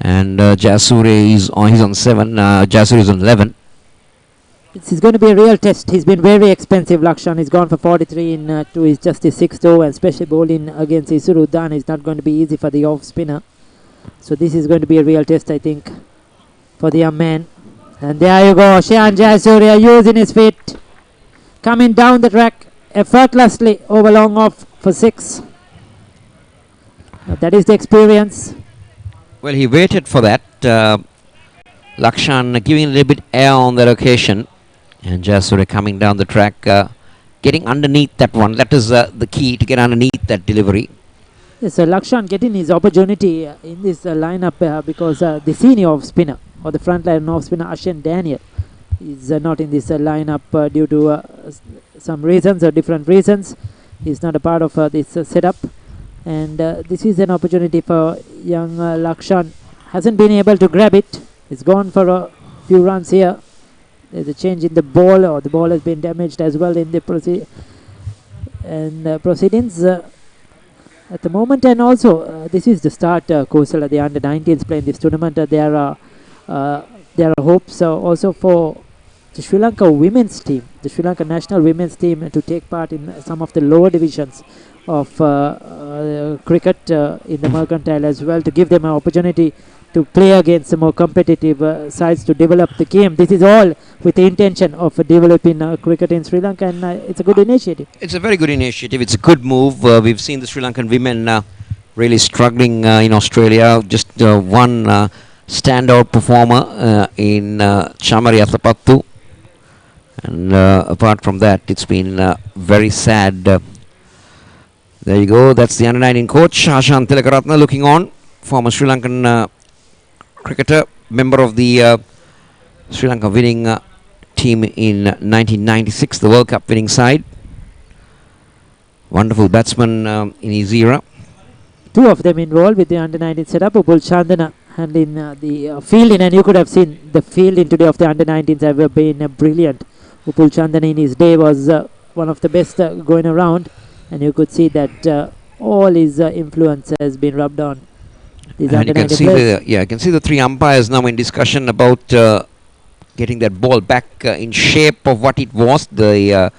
And Jasure is on, he's on 7. Jasure is on 11.
This is going to be a real test. He's been very expensive. Lakshan is gone for 43 in to his just his 6th over, and especially bowling against Isuru Udana is not going to be easy for the off spinner. So this is going to be a real test, I think, for the young man. And there you go, Shayan Jayasuriya using his feet, coming down the track effortlessly over long off for 6. That is the experience.
Well, he waited for that. Lakshan giving a little bit air on that occasion. And Jayasuriya coming down the track, getting underneath that one. That is the key, to get underneath that delivery.
Yes, Lakshan getting his opportunity in this lineup because the senior off spinner or the front line off spinner Ashen Daniel is not in this lineup due to some reasons or different reasons. He's not a part of this setup, and this is an opportunity for young Lakshan. Hasn't been able to grab it. He's gone for a few runs here. There's a change in the ball, or the ball has been damaged as well in the proceedings at the moment. And also, this is the start, Kosala, the under-19s playing this tournament. There are hopes also for the Sri Lanka women's team, the Sri Lanka national women's team, to take part in some of the lower divisions of cricket in the mercantile as well, to give them an opportunity to play against some more competitive sides, to develop the game. This is all with the intention of developing cricket in Sri Lanka, and it's a good initiative.
It's a very good initiative. It's a good move. We've seen the Sri Lankan women really struggling in Australia. Just one standout performer in Chamari Athapattu. And apart from that, it's been very sad. There you go. That's the under-19 coach, Ashan Tilakaratna, looking on. Former Sri Lankan cricketer, member of the Sri Lanka winning team in 1996, the World Cup winning side. Wonderful batsman in his era.
2 of them involved with the under-19 setup. Upul Chandana handling the fielding, and you could have seen the fielding today of the under-19s have been brilliant. Upul Chandana in his day was one of the best going around, and you could see that all his influence has been rubbed on.
And you can see I can see the 3 umpires now in discussion about getting that ball back in shape of what it was. The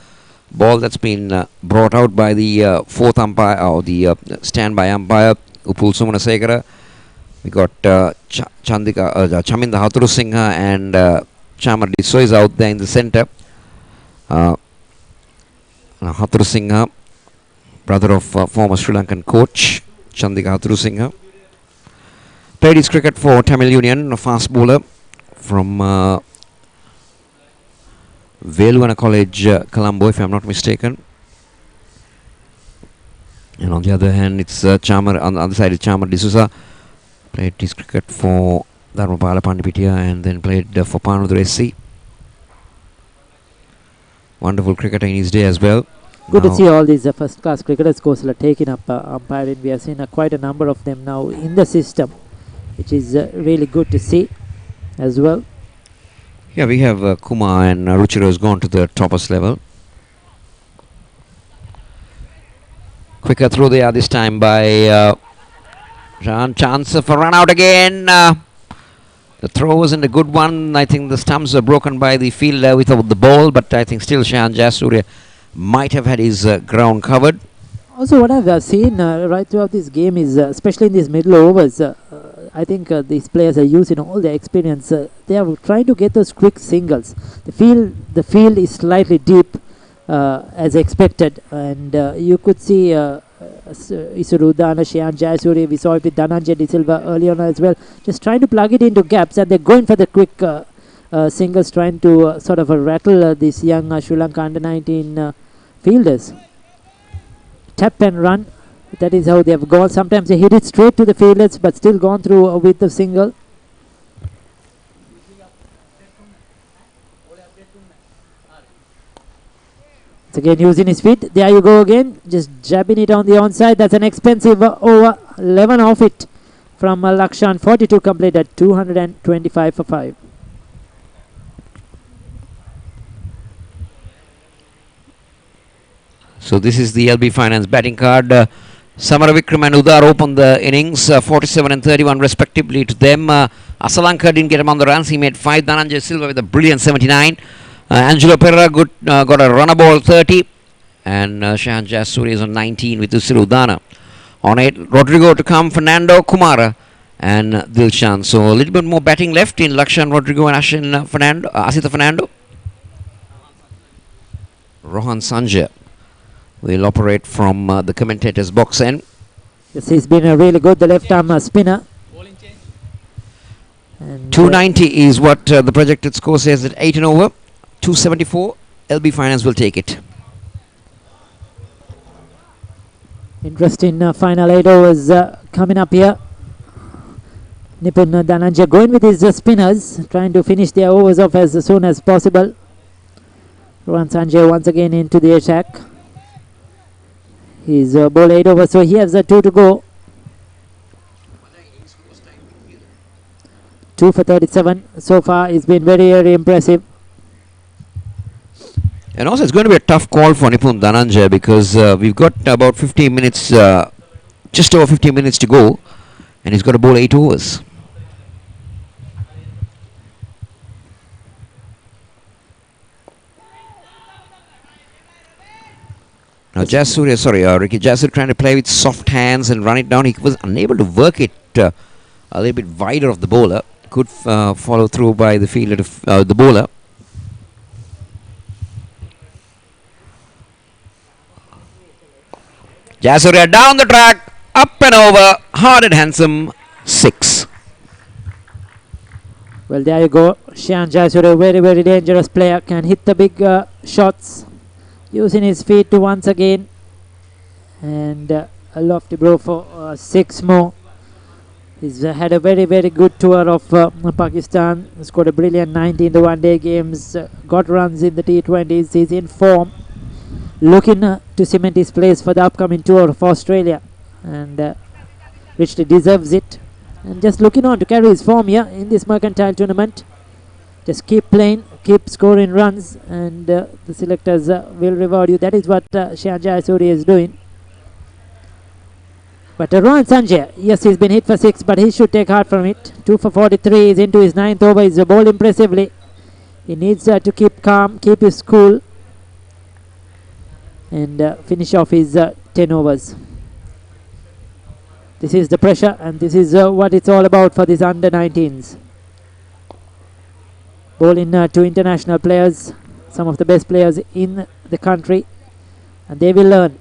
ball that's been brought out by the 4th umpire, or the standby umpire, Upul Sumanasegara. We got Chaminda Haturusingha and Chamar Diso is out there in the center. Haturusingha, brother of former Sri Lankan coach Chandika Haturusingha. Played his cricket for Tamil Union, a fast bowler from Veluvana College, Colombo, if I'm not mistaken. And on the other hand, it's Chamar, on the other side is Chamar D'Souza. Played his cricket for Dharmapala Pandipitiya and then played for Panudur SC. Wonderful cricketer in his day as well.
Good to see all these first-class cricketers, Kosala, taking up umpiring. We have seen quite a number of them now in the system, which is really good to see as well.
Yeah, we have Kumar and Ruchiro has gone to the toppers level. Quicker throw there this time by chance for run out again. The throw wasn't a good one. I think the stumps were broken by the fielder without the ball, but I think still Shayan Jayasuriya might have had his ground covered.
Also, what I've seen right throughout this game is, especially in these middle overs, I think these players are using all their experience. They are trying to get those quick singles. The field is slightly deep as expected, and you could see Isuru Udana, Shian Jayasuri. We saw it with Dhananjay De Silva early on as well. Just trying to plug it into gaps, and they're going for the quick singles, trying to sort of rattle these young Sri Lanka under-19 fielders. Tap and run. That is how they have gone. Sometimes they hit it straight to the fielders, but still gone through with the single. Again using his feet. There you go again. Just jabbing it on the onside. That's an expensive over. 11 off it from Lakshan. 42 completed. 225 for 5.
So this is the LB Finance batting card. Samara Vikram and Udar opened the innings, 47 and 31 respectively to them. Asalanka didn't get him on the runs. He made 5. Dhananjay Silva with a brilliant 79. Angelo Pereira got a runner ball 30. And Shahan Jasuri is on 19 with Usiru Udana. On 8, Rodrigo to come, Fernando, Kumara and Dilshan. So a little bit more batting left in Lakshan, Rodrigo and Asita Fernando. Rohan Sanjay will operate from the commentator's box end.
Yes, he's been a really good, the left arm spinner. And
290 is what the projected score says at 8 and over. 274. LB Finance will take it.
Interesting final 8 overs coming up here. Nipun Dhananjay going with his spinners, trying to finish their overs off as soon as possible. Rohan Sanjay once again into the attack. He's ball 8 over, so he has 2 to go. 2 for 37 so far. It's been very, very impressive.
And also it's going to be a tough call for Nipun Dhananjay because we've got about 15 minutes, just over 15 minutes to go, and he's got to bowl 8 overs. Now Ricky Jasuri trying to play with soft hands and run it down. He was unable to work it a little bit wider of the bowler. Good follow through by the fielder, the bowler. Jasuria down the track, up and over, hard and handsome, 6.
Well, there you go. Shian Jasuria, very, very dangerous player, can hit the big shots using his feet to once again. And a lofty blow for 6 more. He's had a very, very good tour of Pakistan. Scored a brilliant 90 in the one-day games, got runs in the T20s. He's in form, looking to cement his place for the upcoming tour of Australia, and richly deserves it. And just looking on to carry his form here in this Mercantile tournament. Just keep playing, keep scoring runs, and the selectors will reward you. That is what Shian Jayasuri is doing. But Rohan Sanjay, yes, he's been hit for 6, but he should take heart from it. 2 for 43, he's into his 9th over. He's bowled impressively. He needs to keep calm, keep his cool, and finish off his 10 overs. This is the pressure, and this is what it's all about for these under-19s. Bowling to international players, some of the best players in the country, and they will learn.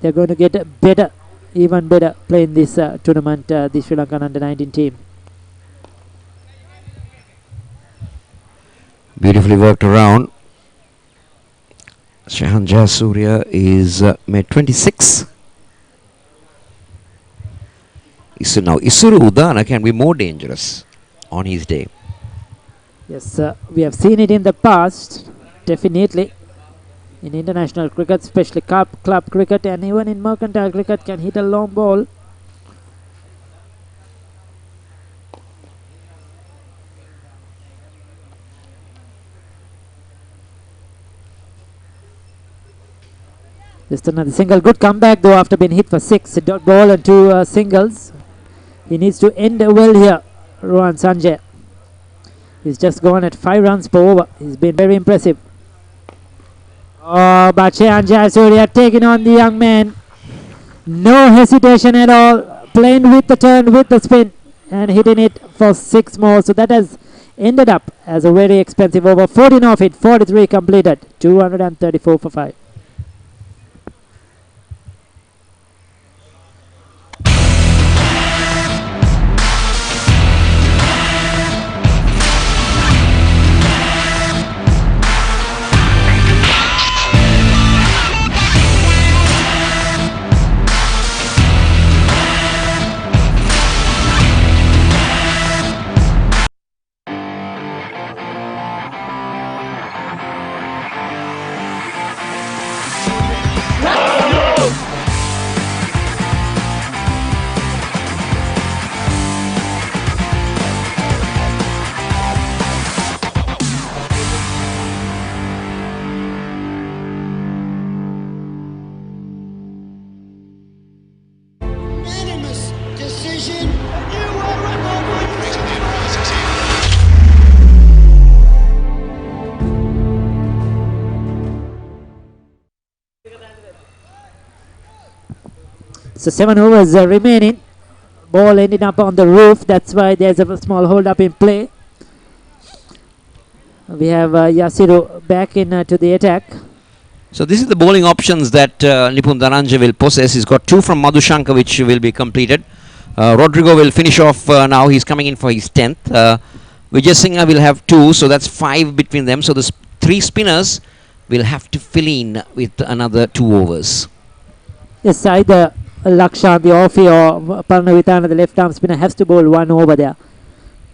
They're going to get better, even better, playing this tournament, the Sri Lankan under-19 team.
Beautifully worked around. Shahan Jayasuriya is made 26. Now Isuru Udana can be more dangerous on his day.
Yes, we have seen it in the past, definitely. In international cricket, especially club cricket, and even in mercantile cricket, can hit a long ball. Just another single. Good comeback though after being hit for 6. A dot ball and 2 singles. He needs to end well here, Rohan Sanjay. He's just gone at 5 runs per over. He's been very impressive. Oh, but Shian Jayasuriya taking on the young man. No hesitation at all. Playing with the turn, with the spin, and hitting it for 6 more. So that has ended up as a very expensive over. 14 off it, 43 completed. 234 for 5. So 7 overs remaining. Ball ending up on the roof. That's why there's a small hold up in play. We have Yasiru back in to the attack.
So this is the bowling options that Nipun Dhananjay will possess. He's got 2 from Madhushankar which will be completed. Rodrigo will finish off now. He's coming in for his 10th. Vijay Singha will have 2, so that's 5 between them. So the 3 spinners will have to fill in with another 2 overs.
Yes, either Lakshan, the offie, or Parnavitana, the left arm spinner, has to bowl 1 over there.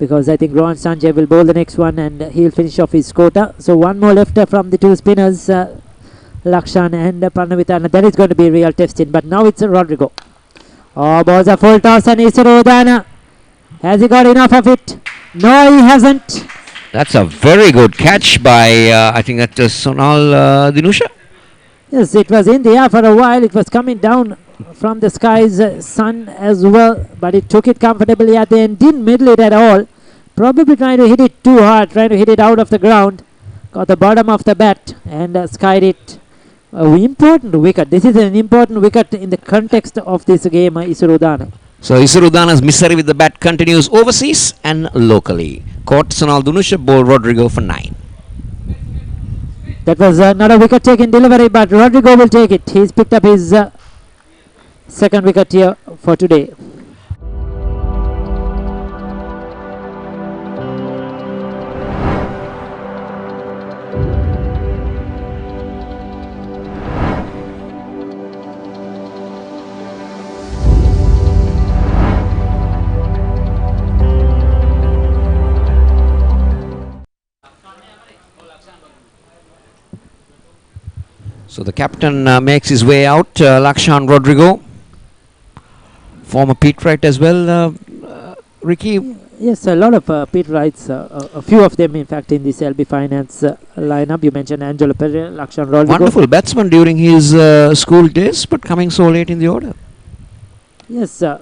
Because I think Rohan Sanjay will bowl the next one and he'll finish off his quota. So 1 more left from the 2 spinners, Lakshan and Parnavitana. That is going to be real testing. But now it's Rodrigo. Oh, balls a full toss and Isarudana. Has he got enough of it? No, he hasn't.
That's a very good catch by, I think that Sonal Dinusha.
Yes, it was in the air for a while. It was coming down from the sky's sun as well, but it took it comfortably at the end. Didn't middle it at all. Probably trying to hit it too hard, trying to hit it out of the ground. Got the bottom of the bat and skied it. Important wicket. This is an important wicket in the context of this game, Isarudana.
So Isarudana's misery with the bat continues overseas and locally. Caught Sonal Dinusha, bowled Rodrigo for 9.
That was not a wicket taking delivery, but Rodrigo will take it. He's picked up his second wicket here for today.
So the captain makes his way out, Lakshan Rodrigo, former Pete Wright as well. Ricky?
Yes, a lot of Pete Wrights, a few of them in fact in this LB Finance lineup. You mentioned Angelo Pereira, Lakshan Rodrigo.
Wonderful batsman during his school days, but coming so late in the order.
Yes, I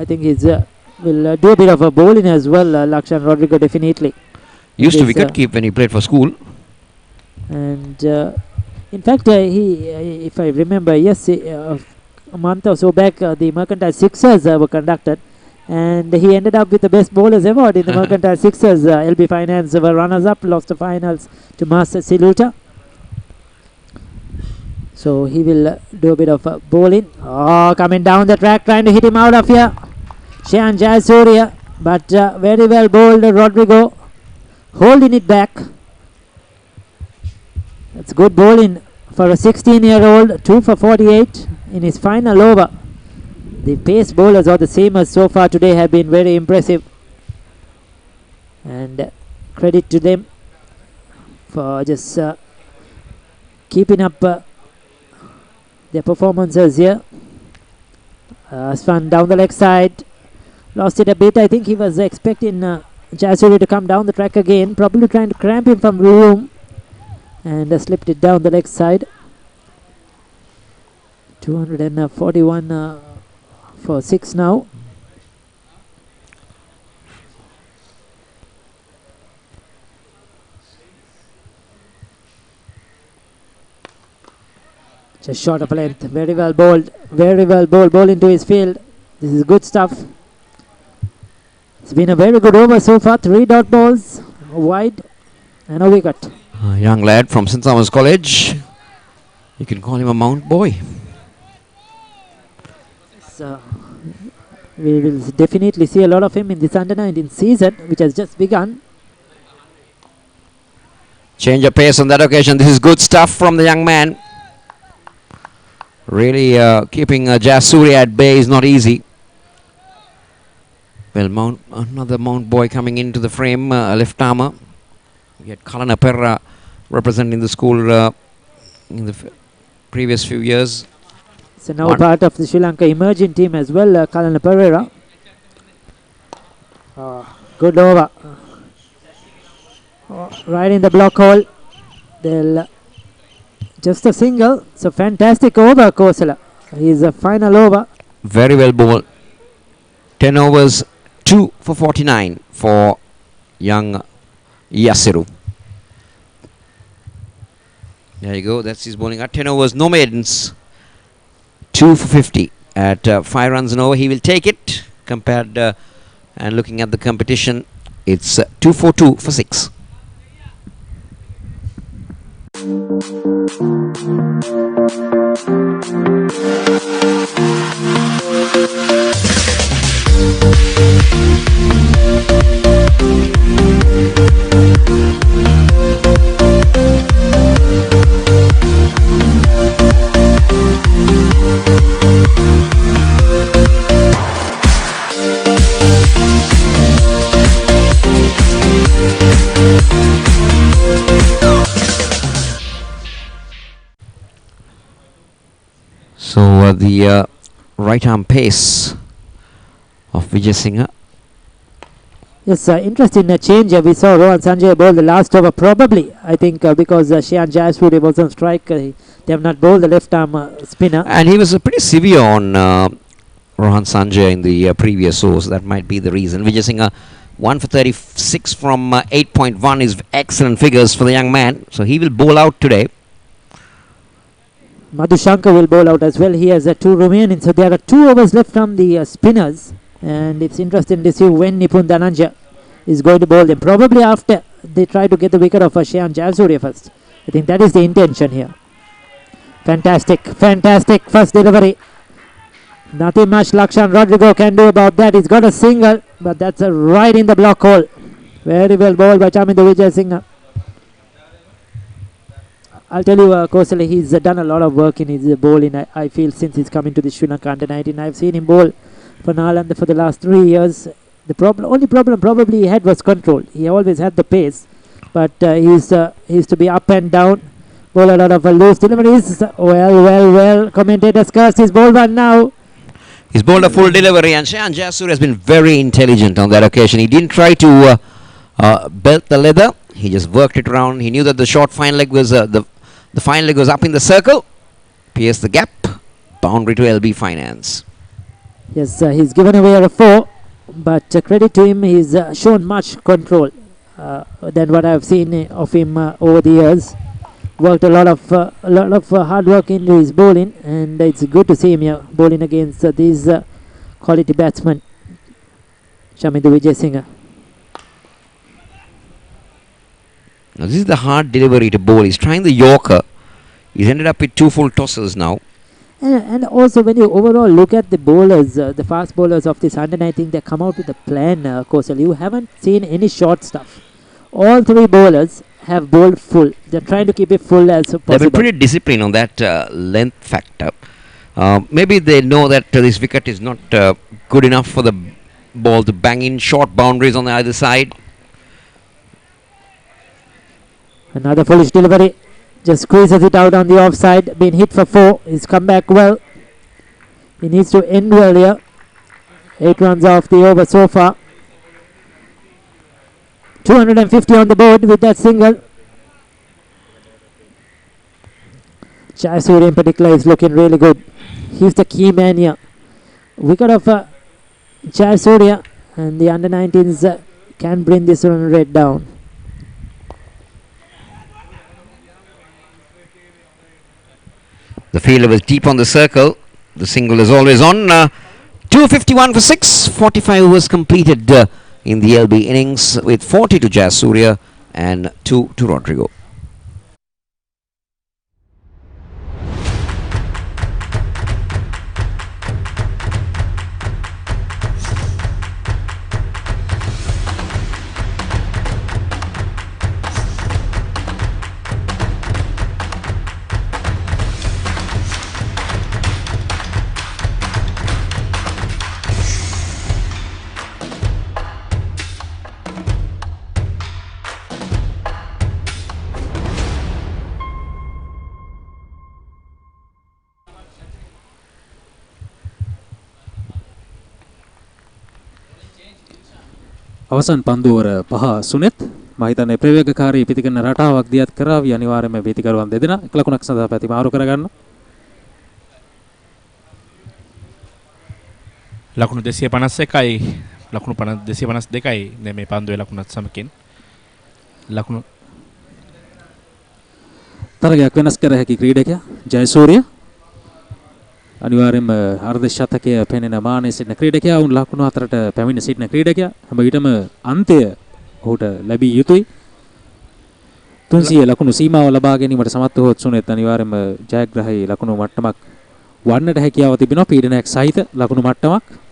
think he's will do a bit of a bowling as well, Lakshan Rodrigo definitely.
Used to wicket keep when he played for school.
And in fact, he, if I remember, yes, a month or so back, the Mercantile Sixers were conducted, and he ended up with the best bowlers award in the Mercantile Sixers. LB Finance were runners-up, lost the finals to Master Siluta. So he will do a bit of bowling. Oh, coming down the track, trying to hit him out of here. Shayan Jayasuriya, but very well bowled Rodrigo, holding it back. That's good bowling for a 16-year-old, 2 for 48 in his final over. The pace bowlers or the seamers so far today have been very impressive. And credit to them for just keeping up their performances here. Swan down the leg side. Lost it a bit. I think he was expecting Jayasuriya to come down the track again. Probably trying to cramp him from room. And slipped it down the leg side. 241 for 6 now. Just short of length. Very well bowled. Very well bowled. Ball into his field. This is good stuff. It's been a very good over so far. 3 dot balls, wide, and a wicket.
A young lad from St. Thomas College. You can call him a Mount boy.
So we will definitely see a lot of him in this under-19 season, which has just begun.
Change of pace on that occasion. This is good stuff from the young man. Really keeping Jayasuriya at bay is not easy. Well, another Mount boy coming into the frame, left armour. We had Kalana Perra representing the school in the previous few years.
So now part of the Sri Lanka emerging team as well, Kalana Pereira. Good over. Right in the block hole. They'll just a single. It's a fantastic over, Kosala. He's a final over.
Very well bowled. 10 overs, 2 for 49 for young Yasiru. There you go. That's his bowling at 10 overs, no maidens. 2 for 50 at 5 runs an over. He will take it. Compared and looking at the competition, it's 2 for 2 for 6. So the right arm pace of Vijay Singh.
Yes, interesting change. We saw Rohan Sanjay bowl the last over, probably, I think, because Shian Jayasuri was on strike. They have not bowled the left arm spinner.
And he was pretty severe on Rohan Sanjay in the previous overs. That might be the reason. Vijay Singh 1 for 36 from 8.1 is excellent figures for the young man. So he will bowl out today.
Madhu Shankar will bowl out as well. He has 2 remaining. So there are 2 overs left from the spinners. And it's interesting to see when Nipun Dhananjaya is going to bowl them. Probably after they try to get the wicket of Shian Jayasuriya first. I think that is the intention here. Fantastic, fantastic first delivery. Nothing much Lakshan Rodrigo can do about that. He's got a single, but that's right in the block hole. Very well bowled by Chamindu Vijay Singh. I'll tell you, Kosala, he's done a lot of work in his bowling, I feel, since he's come into the Sri Lanka Under-19. I've seen him bowl for Nalanda for the last 3 years. The only problem probably he had was control. He always had the pace, but he's to be up and down. Bowl a lot of loose deliveries. Well. Commentators curse his bowl one now.
He's bowled a full delivery, and Shian Jayasuriya has been very intelligent on that occasion. He didn't try to belt the leather. He just worked it around. He knew that the short fine leg was the fine leg was up in the circle. Pierced the gap. Boundary to LB Finance.
Yes, he's given away a 4, but credit to him, he's shown much control than what I've seen of him over the years. Worked a lot of hard work into his bowling, and it's good to see him here bowling against these quality batsmen. Chamindu Vijay Singh.
Now this is the hard delivery to bowl. He's trying the Yorker. He's ended up with 2 full tosses now.
And also when you overall look at the bowlers, the fast bowlers of this Under-19, they come out with a plan, Kosal. You haven't seen any short stuff. All 3 bowlers have bowled full. They're trying to keep it full as possible.
They've been pretty disciplined on that length factor. Maybe they know that this wicket is not good enough for the ball to bang in short boundaries on the either side.
Another foolish delivery. Just squeezes it out on the offside. Been hit for 4. He's come back well. He needs to end well here. 8 runs off the over so far. 250 on the board with that single. Jayasuriya in particular is looking really good. He's the key man here. Wicket of Jayasuriya, and the Under-19s can bring this run rate down.
The fielder was deep on the circle. The single is always on. 251 for 6. 45 overs completed in the LB innings, with 40 to Jayasuriya and 2 to Rodrigo.
අවසන් පන්දුවර 5 සුනෙත් මම හිතන්නේ ප්‍රවේගකාරී පිටිකන රටාවක් දියත් කරાવી අනිවාර්යයෙන්ම පිටිකරුවන් දෙදෙනා එක ලකුණක් සඳහා පැති මාරු කරගන්න.
ලකුණු 251යි ලකුණු 252යි මේ පන්දුවේ ලකුණත් සමකින් ලකුණු
තරගයක් වෙනස් කර හැකි ක්‍රීඩකයා ජයසූරිය අනිවාර්යයෙන්ම අර්ධ ශතකයේ පෙනෙන මානයේ සිටින ක්‍රීඩකයා වුන් ලකුණු 4ට පැමිණ සිටින ක්‍රීඩකයා හැම විටම අන්තය ඔහුට ලැබිය යුතුයි 300 ලකුණු සීමාව ලබා ගැනීමට සමත් වූ සුනෙත් අනිවාර්යයෙන්ම ජයග්‍රහී ලකුණු මට්ටමක් වන්නට හැකියාව තිබෙනවා පීඩනයක් සහිත ලකුණු මට්ටමක්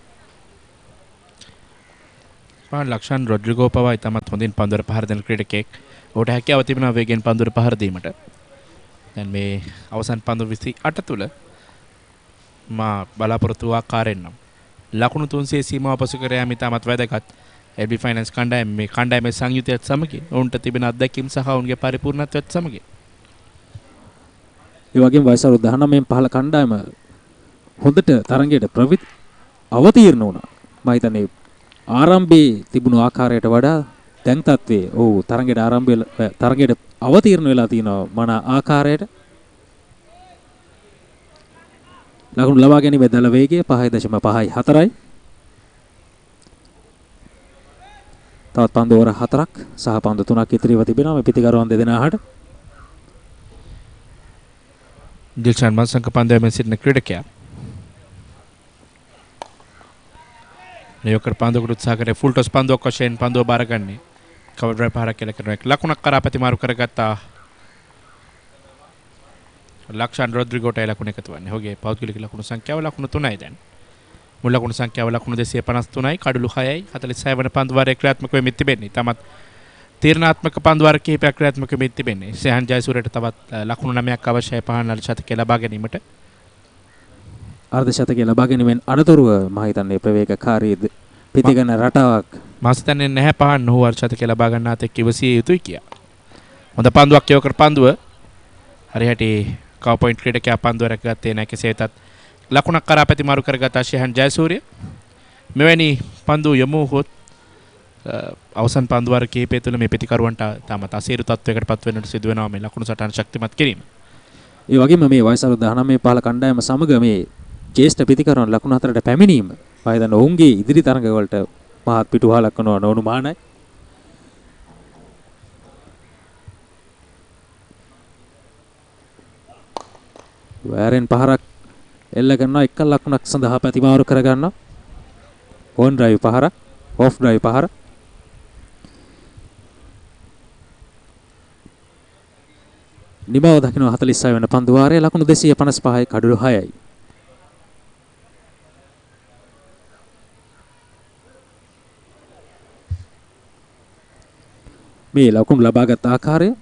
ලක්ෂන් රොඩ්රිගෝ පවා ඉතාමත් හොඳින් පන්දුවට පහර දෙන ක්‍රීඩකයෙක්. ඔහුට හැකියාව තිබෙනවා වේගෙන් පන්දුවට පහර දීමට. දැන් මේ අවසන් පන්දු 28 තුල මා බලාපොරොත්තු ආකාරයෙන් නම් ලකුණු 300 සීමාව පසු කර යාම ඉතාමත් වැදගත්. LB ෆයිනන්ස් කණ්ඩායම මේ කණ්ඩායමේ සංයුතියත් සමගින් ඔවුන්ට තිබෙන අත්දැකීම් සහ ඔවුන්ගේ පරිපූර්ණත්වයත් සමගින්
ඒ වගේම වයස අවුරුදු 19න් පහළ කණ්ඩායම හොඳට තරගයට අවතීර්ණ වුණා. මම හිතන්නේ ආරම්භයේ තිබුණු ආකාරයට වඩා දැන් තත්ත්වයේ ඔව් තරගයට අවතීර්ණ වෙලා තිනවා මන ආකාරයට. ලකුණු ලබා ගැනීමේ දල වේගය 5.54යි. තවත් පන්දු වර 4ක් සහ පන්දු 3ක් ඉතිරිව තිබෙනවා මේ පිටිකරුවන් දෙදෙනාට.
දිල්ෂාන් මන්සංක පන්දුවේ සිටින ක්‍රීඩකයා නියෝකර් පන්දුවකට උත්සාහ කරේ ෆුල් ටොස් පන්දුවක් වශයෙන් පන්දුව බාරගන්නේ කවර් ඩ්‍රයිව් පහරක් කියලා කරන එක ලකුණක් කරා ප්‍රතිමාරු කරගත්තා ලක්ෂන් රොඩ්රිගෝට ලකුණ එකතු වන්නේ. ඔහුගේ පෞද්ගලික ලකුණු සංඛ්‍යාව ලකුණු 3යි දැන්. මුල් ලකුණු සංඛ්‍යාව ලකුණු 253යි කඩලු 6යි 46 වන පන්දු වාරයේ ක්‍රියාත්මක වෙමින් තිබෙන්නේ. තමත් තීරණාත්මක පන්දු වාර කිහිපයක් ක්‍රියාත්මක වෙමින් තිබෙන්නේ. සෙහන් ජයසූරියට තවත් ලකුණු 9ක් අවශ්‍යයි පහන් ශතකය ලබා ගැනීමට.
අර්ධ ශතකය ලබා ගැනීමෙන් අනතුරුව මම හිතන්නේ ප්‍රවේගකාරී පිටිගන රටාවක්
මම හිතන්නේ නැහැ පහන් ඔහු අර්ධ ශතකය ලබා ගන්නාත් එක්ක ඉවසිය යුතුයි කියා. හොඳ පන්දුවක් යෝකර් පන්දුව හරියට කව පොයින්ට් ක්‍රීඩකයා පන්දුව රැකගත්තේ නැහැ කෙසේතත් ලකුණක් කරා ප්‍රතිමාරු කරගත් ශෙහන් ජයසූරිය මෙවැනි පන්දු යමු හොත් අවසන් පන්දු වාර කිහිපය තුළ මේ පිටිකරුවන්ට තාමත් අසීරු තත්වයකට පත් වෙන්නට සිදු වෙනවා මේ ලකුණු සටහන ශක්තිමත් කිරීම.
ඒ වගේම මේ වයස අවුරුදු 19 පහළ කණ්ඩායම සමග මේ ජේෂ්ඨ පිටිකරුවන් ලකුණු 4ට පැමිණීම වයිදන ඔවුන්ගේ ඉදිරි තරඟ වලට මහත් පිටුවහලක් කරනවා නොඅනුමානයි. වෑරෙන් පහරක් එල්ල ගන්නවා එක ලකුණක් සඳහා ප්‍රතිමාරු කර ගන්නවා. ඕන් ඩ්‍රයිව් පහරක් ඔෆ් ඩ්‍රයිව් පහර නිබව දකින්න 46 වෙන පන්දු වාරයේ ලකුණු 255යි කඩලු 6යි. මේ ලකුණු ලබාගත් ආකාරය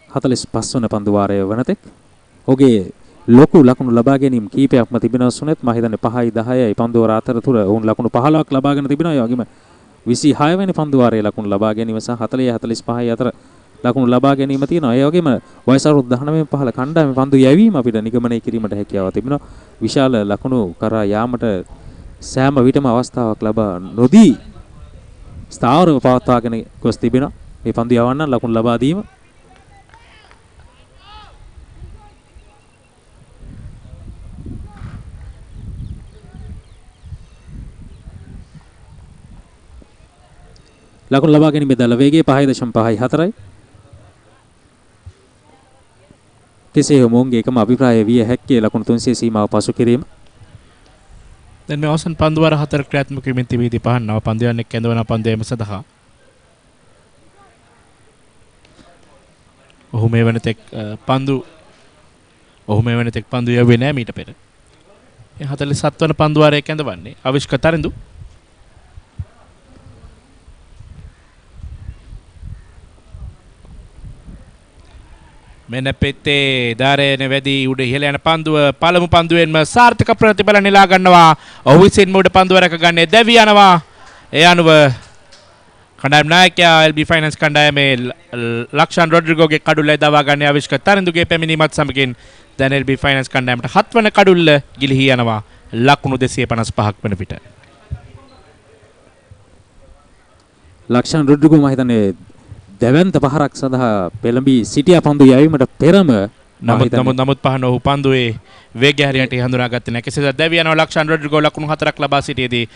45 වන පන්දු වාරයේ වනතෙක් ඔහුගේ ලොකු ලකුණු ලබා ගැනීම කීපයක්ම තිබෙනවා සුනෙත් මම හිතන්නේ 5යි 10යි පන්දු වාර අතරතුර වුන් ලකුණු 15ක් ලබාගෙන තිබෙනවා. ඒ වගේම 26 වෙනි පන්දු වාරයේ ලකුණු ලබා ගැනීම සහ 40 45යි අතර ලකුණු ලබා ගැනීම තියෙනවා. ඒ වගේම වයස අවුරුදු 19 15 කණ්ඩායමේ පන්දු යැවීම අපිට නිගමනය කිරීමට හැකියාව තිබෙනවා. විශාල ලකුණු කරා යාමට සෑම විටම අවස්ථාවක් ලබා නොදී ස්ථාවරව පවත්වාගෙන ගොස් තිබෙනවා. මේ පන්දු යවන්න ලකුණු ලබා දීම ලකුණු ලබා ගැනීමේ දල වේගය 5.54යි. කෙසේ හෝ මොන්ගේ එකම අභිප්‍රාය විය හැක්කේ ලකුණු 300 සීමාව පසු කිරීම.
දැන් මේ අවසන් පන්දු වාර 4 ක්‍රියාත්මක වීමෙන් තිබීදී පහන් නව පන්දුවන්නේ කැඳවන පන්දුවේම සඳහා ඔහු මේ වෙනතෙක් පන්දු යවුවේ නැහැ මීට පෙර. ඒ 47 වන පන්දු වාරයේ කැඳවන්නේ අවිෂ්ක තරිඳු. මෙන්න පෙත්තේ ධාරයන වැඩි උඩ ඉහළ යන පන්දුව පළමු පන්දුවෙන්ම සාර්ථක ප්‍රතිඵල නෙලා ගන්නවා. ඔහු විසින්ම උඩ පන්දුව රැක ගන්නේ දැවි යනවා. ඒ අනුව කණ්ඩායම් නායකයා LB ෆයිනන්ස් කණ්ඩායමේ ලක්ෂන් රොඩ්රිගෝගේ කඩුල්ල දවා ගන්නේ අවිෂ්ක තරිඳුගේ පැමිණීමත් සමගින් දැන් LB ෆයිනන්ස් කණ්ඩායමට 7 වන කඩුල්ල ගිලිහි යනවා ලකුණු 255ක් වන පිට.
ලක්ෂන් රොඩ්රිගෝ මම හිතන්නේ දෙවන්ත පහරක් සඳහා පෙළඹී සිටියා පන්දු යැවීමට පෙරම
නමුත් පහන ඔහු පන්දුවේ වේගය හරියට හඳුනාගත්තේ නැහැ. කෙසේද දැවි යනවා ලක්ෂන් රොඩ්රිගෝ ලකුණු 4ක් ලබා සිටියේදී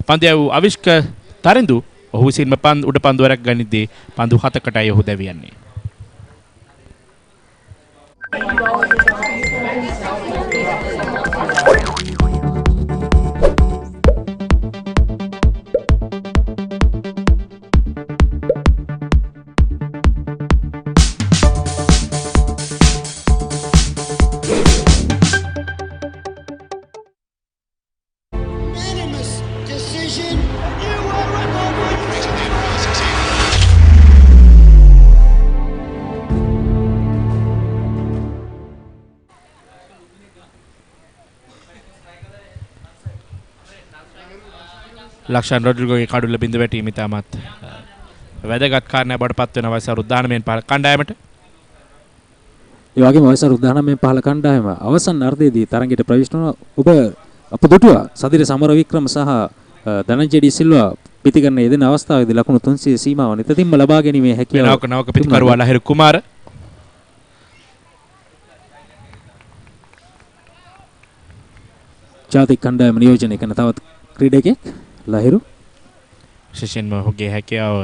පන්දු අවිෂ්ක තරිඳු ඔහු විසින්ම උඩ පන්දුවරක් ගනිද්දී පන්දු 7කටයි ඔහු දැවියන්නේ. ලක්ෂන් රොඩ්රිගෝගේ කඩුල්ල බිඳ වැටීම ඉතාමත් වැදගත් කාරණයක් බවට පත් වෙන වයස උද්දානමෙන් පහළ කණ්ඩායමට.
ඒ වගේම වයස උද්දානමෙන් පහළ කණ්ඩායම අවසන් අර්ධයේදී තරඟයට ප්‍රවිෂ්ඨ වුණා. ඔබ අප දුටුවා සදිර සමරවික්‍රම සහ ධනංජය සිල්වා පිටිකරන යෙදෙන අවස්ථාවේදී ලකුණු 300 සීමාව නිතින්ම ලබා ගැනීමේ හැකියාව
නවක පිටිකරුවා ලහිරු කුමාර
ජාතික කණ්ඩායම නියෝජනය කරන තවත් ක්‍රීඩකයෙක් ලහිරු
විශේෂයෙන්ම ඔහුගේ හැකියාව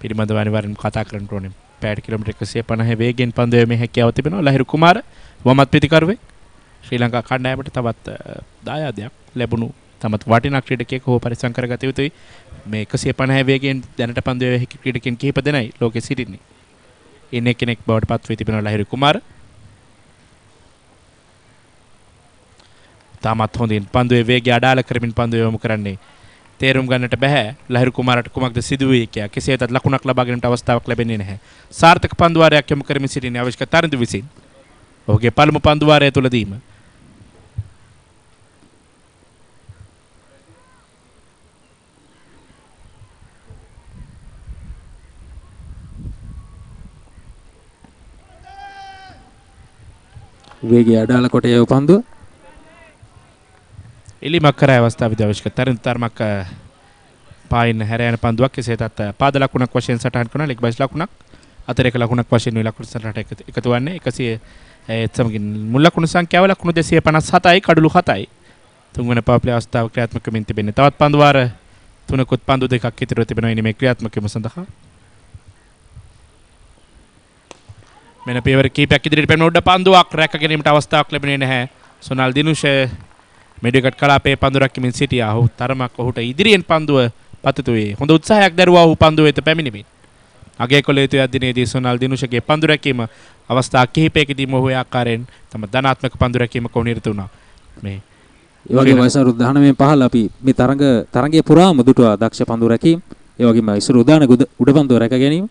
පිළිබඳව අනිවාර්යෙන් කතා කරන්න ඕනේ. පැයට කිලෝමීටර් 150 වේගෙන් පන්දු යෑමේ හැකියාව තිබෙනවා. ලහිරු කුමාර වමත් පිටිකරුවෙක් ශ්‍රී ලංකා කණ්ඩායමට තවත් දායාදයක් ලැබුණු තමත් වටිනා ක්‍රීඩකයෙක් හෝ පරිසම් කරගත යුතුයි. මේ 150 වේගෙන් දැනට පන්දු යෑමේ හැකි ක්‍රීඩකයන් කිහිප දෙනයි ලෝකෙ සිටින්නේ. ඉන්නේ කෙනෙක් බවට පත් වී තිබෙනවා ලහිරු කුමාර. තාමත් හොඳින් පන්දුවේ වේගය අඩාල කරමින් පන්දුව යොමු කරන්නේ. තේරුම් ගන්නට බෑ ලහිරු කුමාරට කුමක්ද සිදුවේ කියලා. කෙසේ වෙතත් ලකුණක් ලබා ගැනීමට අවස්ථාවක් ලැබෙන්නේ නැහැ. සාර්ථක පන්දුවාරයක් යොමු කරමින් සිටින අවශ්‍ය තරිඳු විසින් ඔහුගේ පළමු පන්දුවාරය තුලදීම
වේගය අඩාල කොට යව පන්දුව
එලිමක් කරා අවස්ථාවේදී අවශ්‍ය තරිඳු තරමක් පායින් හැර යන පන්දුවක්. කෙසේ වෙතත් පාද ලකුණක් වශයෙන් සටහන් කරන ලෙග් බයිස් ලකුණක් අතරේක ලකුණක් වශයෙන් මේ ලකුණු සටහනට එකතු වන්නේ 100 සමගින් මුල් ලකුණු සංඛ්‍යාව ලකුණු 257යි කඩලු 7යි. තුන්වන පවර් ප්ලේ අවස්ථාව ක්‍රියාත්මක වෙමින් තිබෙන්නේ. තවත් පන්දු වාර තුනකුත් පන්දු දෙකක් ඉතිරිව තිබෙනවා ඉන්නේ මේ ක්‍රියාත්මක වීම සඳහා. මෙන්න පියවර කීපයක් ඉදිරියට පැමිණ උඩ පන්දුවක් රැක ගැනීමට අවස්ථාවක් ලැබෙන්නේ නැහැ. සොනල් දිනුෂ මෙඩිකට් කලාපයේ පන්දු රැකීමෙන් සිටියා. ඔහු තරමක් ඔහුට ඉදිරියෙන් පන්දුව පතතුවේ හොඳ උත්සාහයක් දරුවා ඔහු පන්දුව වෙත පැමිණෙමින්. අගය කළ යුතු දිනේදී සොනල් දිනුෂගේ පන්දු රැකීම අවස්ථා කිහිපයකදීම ඔහු ආකාරයෙන් තම ධනාත්මක පන්දු රැකීමක නිරත වුණා. මේ
ඒ වගේම වයසරු 19 15 අපි මේ තරඟයේ පුරාම දුටුවා දක්ෂ පන්දු රැකීම. ඒ වගේම ඉසුරු උදාන උඩ පන්දුව රැක ගැනීම.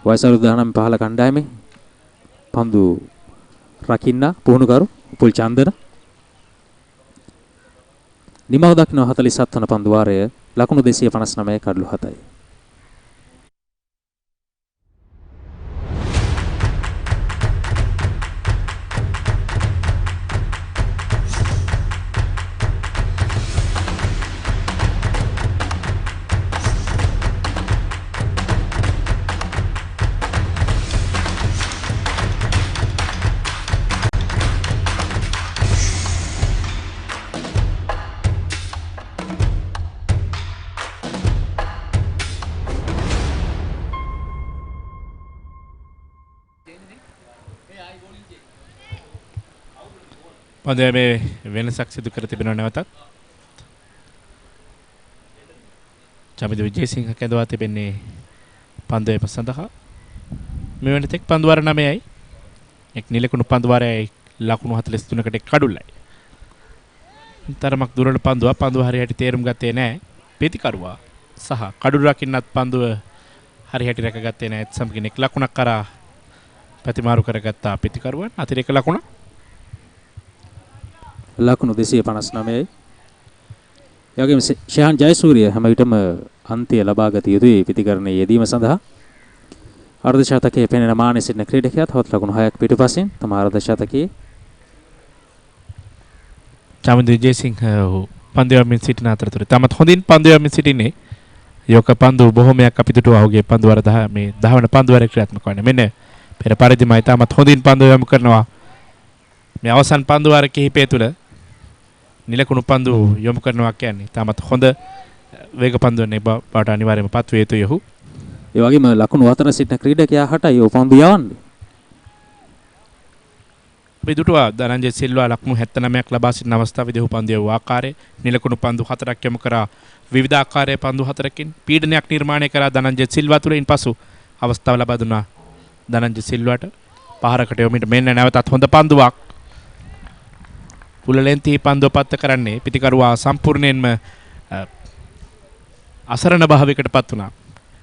වයසරු 19 15 කණ්ඩායමේ පන්දු රකින්න පුහුණුකරු උපුල් චන්දන නිමව දක්න 47 වන පන්දු වාරය ලකුණු 259 කඩලු 7යි.
පන්දුවේ මේ වෙනසක් සිදු කර තිබෙනවා නැවතත්. චමිත විජේසිංහ කැඳවා තිබෙන්නේ පන්දුවේ සඳහා. මේ වෙන තෙක් පන්දු වාර 9යි. එක් නිලකුණු පන්දු වාරයයි ලකුණු 43කට එක් කඩුල්ලයි. තරමක් දුරට පන්දු හරියට තේරුම් ගත්තේ නැහැ. පිටිකරුවා සහ කඩුළු රකින්නත් පන්දුව හරියට රැකගත්තේ නැහැ. සමගින් එක් ලකුණක් කරා ප්‍රතිමාරු කරගත්තා පිටිකරුවන්. අතිරේක ලකුණ
ලකුණු 259යි. ඒ වගේම ශාන් ජයසූරිය හැම විටම අන්තය ලබා ගත යුතුයි පිටිකරණයේ යෙදීම සඳහා. අර්ධ ශතකයේ පෙනෙන මානෙ සිටින ක්‍රීඩකයා තවත් ලකුණු 6ක් පිටුපසින් තම අර්ධ ශතකයේ
චමිත විජේසිංහ පන්දුවමින් සිටින අතරතුර තමත් හොඳින් පන්දුවමින් සිටින්නේ. යෝක පන්දු බොහොමයක් අපි දුටුවා ඔහුගේ පන්දු වර 10 මේ 10 වන පන්දු වර ක්‍රියාත්මක වන්නේ. මෙන්න පෙර පරිදිමයි තමත් හොඳින් පන්දු යොමු කරනවා. මේ අවසන් පන්දු වාර කිහිපය තුළ නිලකුණු පන්දු යොමු කරනවා කියන්නේ තාමත් හොඳ වේග පන්දුවන්නේ බවට අනිවාර්යයෙන්ම පත් වේ යුතුයි ඔහු.
ඒ වගේම ලකුණු අතර සිටින ක්‍රීඩකයා හටයි ඔය පන්දු යවන්නේ.
අපි දුටුවා දනංජය සිල්වා ලකුණු 79ක් ලබා සිටින අවස්ථාවේදී ඔහු පන්දු යවූ ආකාරය නිලකුණු පන්දු 4ක් යොමු කරා විවිධාකාරයේ පන්දු 4කින් පීඩනයක් නිර්මාණය කරා දනංජය සිල්වා තුළ ඉන්පසු අවස්ථාව ලබා දුන්නා දනංජය සිල්වාට පහරකට යොමුට මෙන්න නැවතත් හොඳ පන්දුවක් උලලෙන්ති පන්දුව පත්ත කරන්නේ පිටිකරුවා සම්පූර්ණයෙන්ම අසරණ භාවයකට පත් වුණා.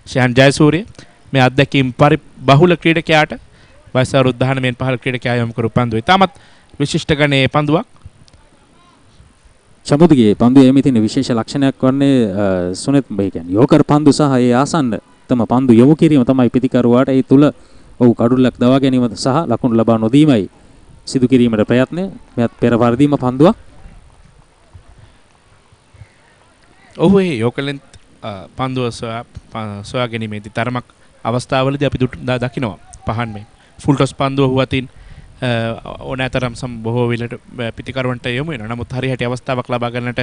ශයන් ජයසූරිය මේ අත්දැකීම් බහුල ක්‍රීඩකයාට වයස අවුරුදු 19 පහළ ක්‍රීඩකයා යොමු කරු පන්දුව. ඊටමත් විශිෂ්ට ගණයේ පන්දුවක්.
චමුදුගේ පන්දුවේ එමෙ තියෙන විශේෂ ලක්ෂණයක් වන්නේ සුනෙත් මේ කියන්නේ යෝකර් පන්දු සහ ඒ ආසන්න තම පන්දු යොමු කිරීම තමයි පිටිකරුවාට ඒ තුල ඔහු කඩුල්ලක් දවා ගැනීම සහ ලකුණු ලබා නොදීමයි සිදු කිරීමට ප්‍රයත්නය. මෙයත් පෙර වර්ධීම පන්දුවක්.
ඔහු ඒ යෝකලෙන් පන්දුව සොයා ගැනීමේදී තරමක් අවස්ථාවලදී අපි දකිනවා පහන් මේ ෆුල් ටොස් පන්දුව ඔහු අතින් ඕනෑතරම් බොහෝ විලට පිටිකරුවන්ට යොමු වෙනවා. නමුත් හරියට අවස්ථාවක් ලබා ගන්නට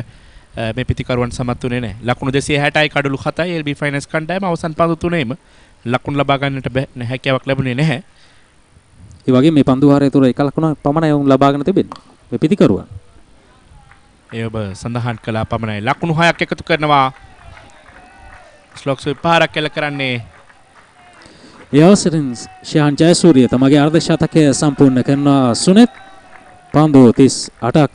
මේ පිටිකරුවන් සමත් වුණේ නැහැ. ලකුණු 260යි කඩලු 7යි LB ෆයිනල්ස් කණ්ඩායම අවසන් පන්දු තුනේම ලකුණු ලබා ගන්නට හැකියාවක් ලැබුණේ නැහැ.
ඒ වගේ මේ පන්දු වාරය තුර එක ලකුණක් පමණයි වුන් ලබාගෙන තිබෙන්නේ. මේ පිටිකරුවන්.
ඒ ඔබ සඳහන් කළා පමණයි. ලකුණු 6ක් එකතු කරනවා. ස්ලොක්ස් පාරක් කෙල කරන්නේ.
ඒ අවසරින් ශයන් ජයසූරිය තමගේ අර්ධ ශතකය සම්පූර්ණ කරනවා. සුනෙත් පන්දු 38ක්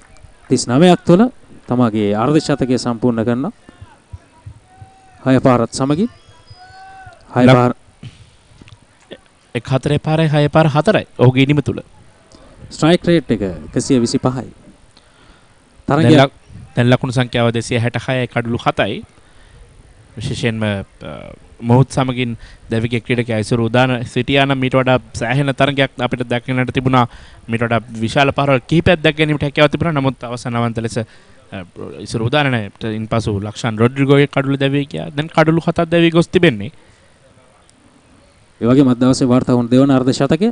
39ක් තුළ තමගේ අර්ධ ශතකය සම්පූර්ණ කරනවා. 6 පාරත් සමගින් 6 පාර
4 පාරයි 6 පාර 4යි. ඔහුගේ ඉනිම තුල
ස්ට්‍රයික් රේට් එක 125යි.
දැන් ලකුණු සංඛ්‍යාව 266යි කඩලු 7යි. විශේෂයෙන්ම මොහොත් සමගින් දෙවිගේ ක්‍රීඩකයා ඉසුරු උදාන සිටියා නම් මීට වඩා සෑහෙන තරගයක් අපිට දැක්කනට තිබුණා. මීට වඩා විශාල පාරවල් කිහිපයක් දැක් ගැනීමට හැකියාව තිබුණා. නමුත් අවසන් අවන්ත ලෙස ඉසුරු උදානට ඉන්පසු ලක්ෂාන් රොඩ්රිගෝගේ කඩලු දැවී ගියා. දැන් කඩලු 7ක් දැවී ගොස් තිබෙන්නේ.
ඒ වගේ මත් දවසේ වාර්තා වුණ දෙවන අර්ධ ශතකය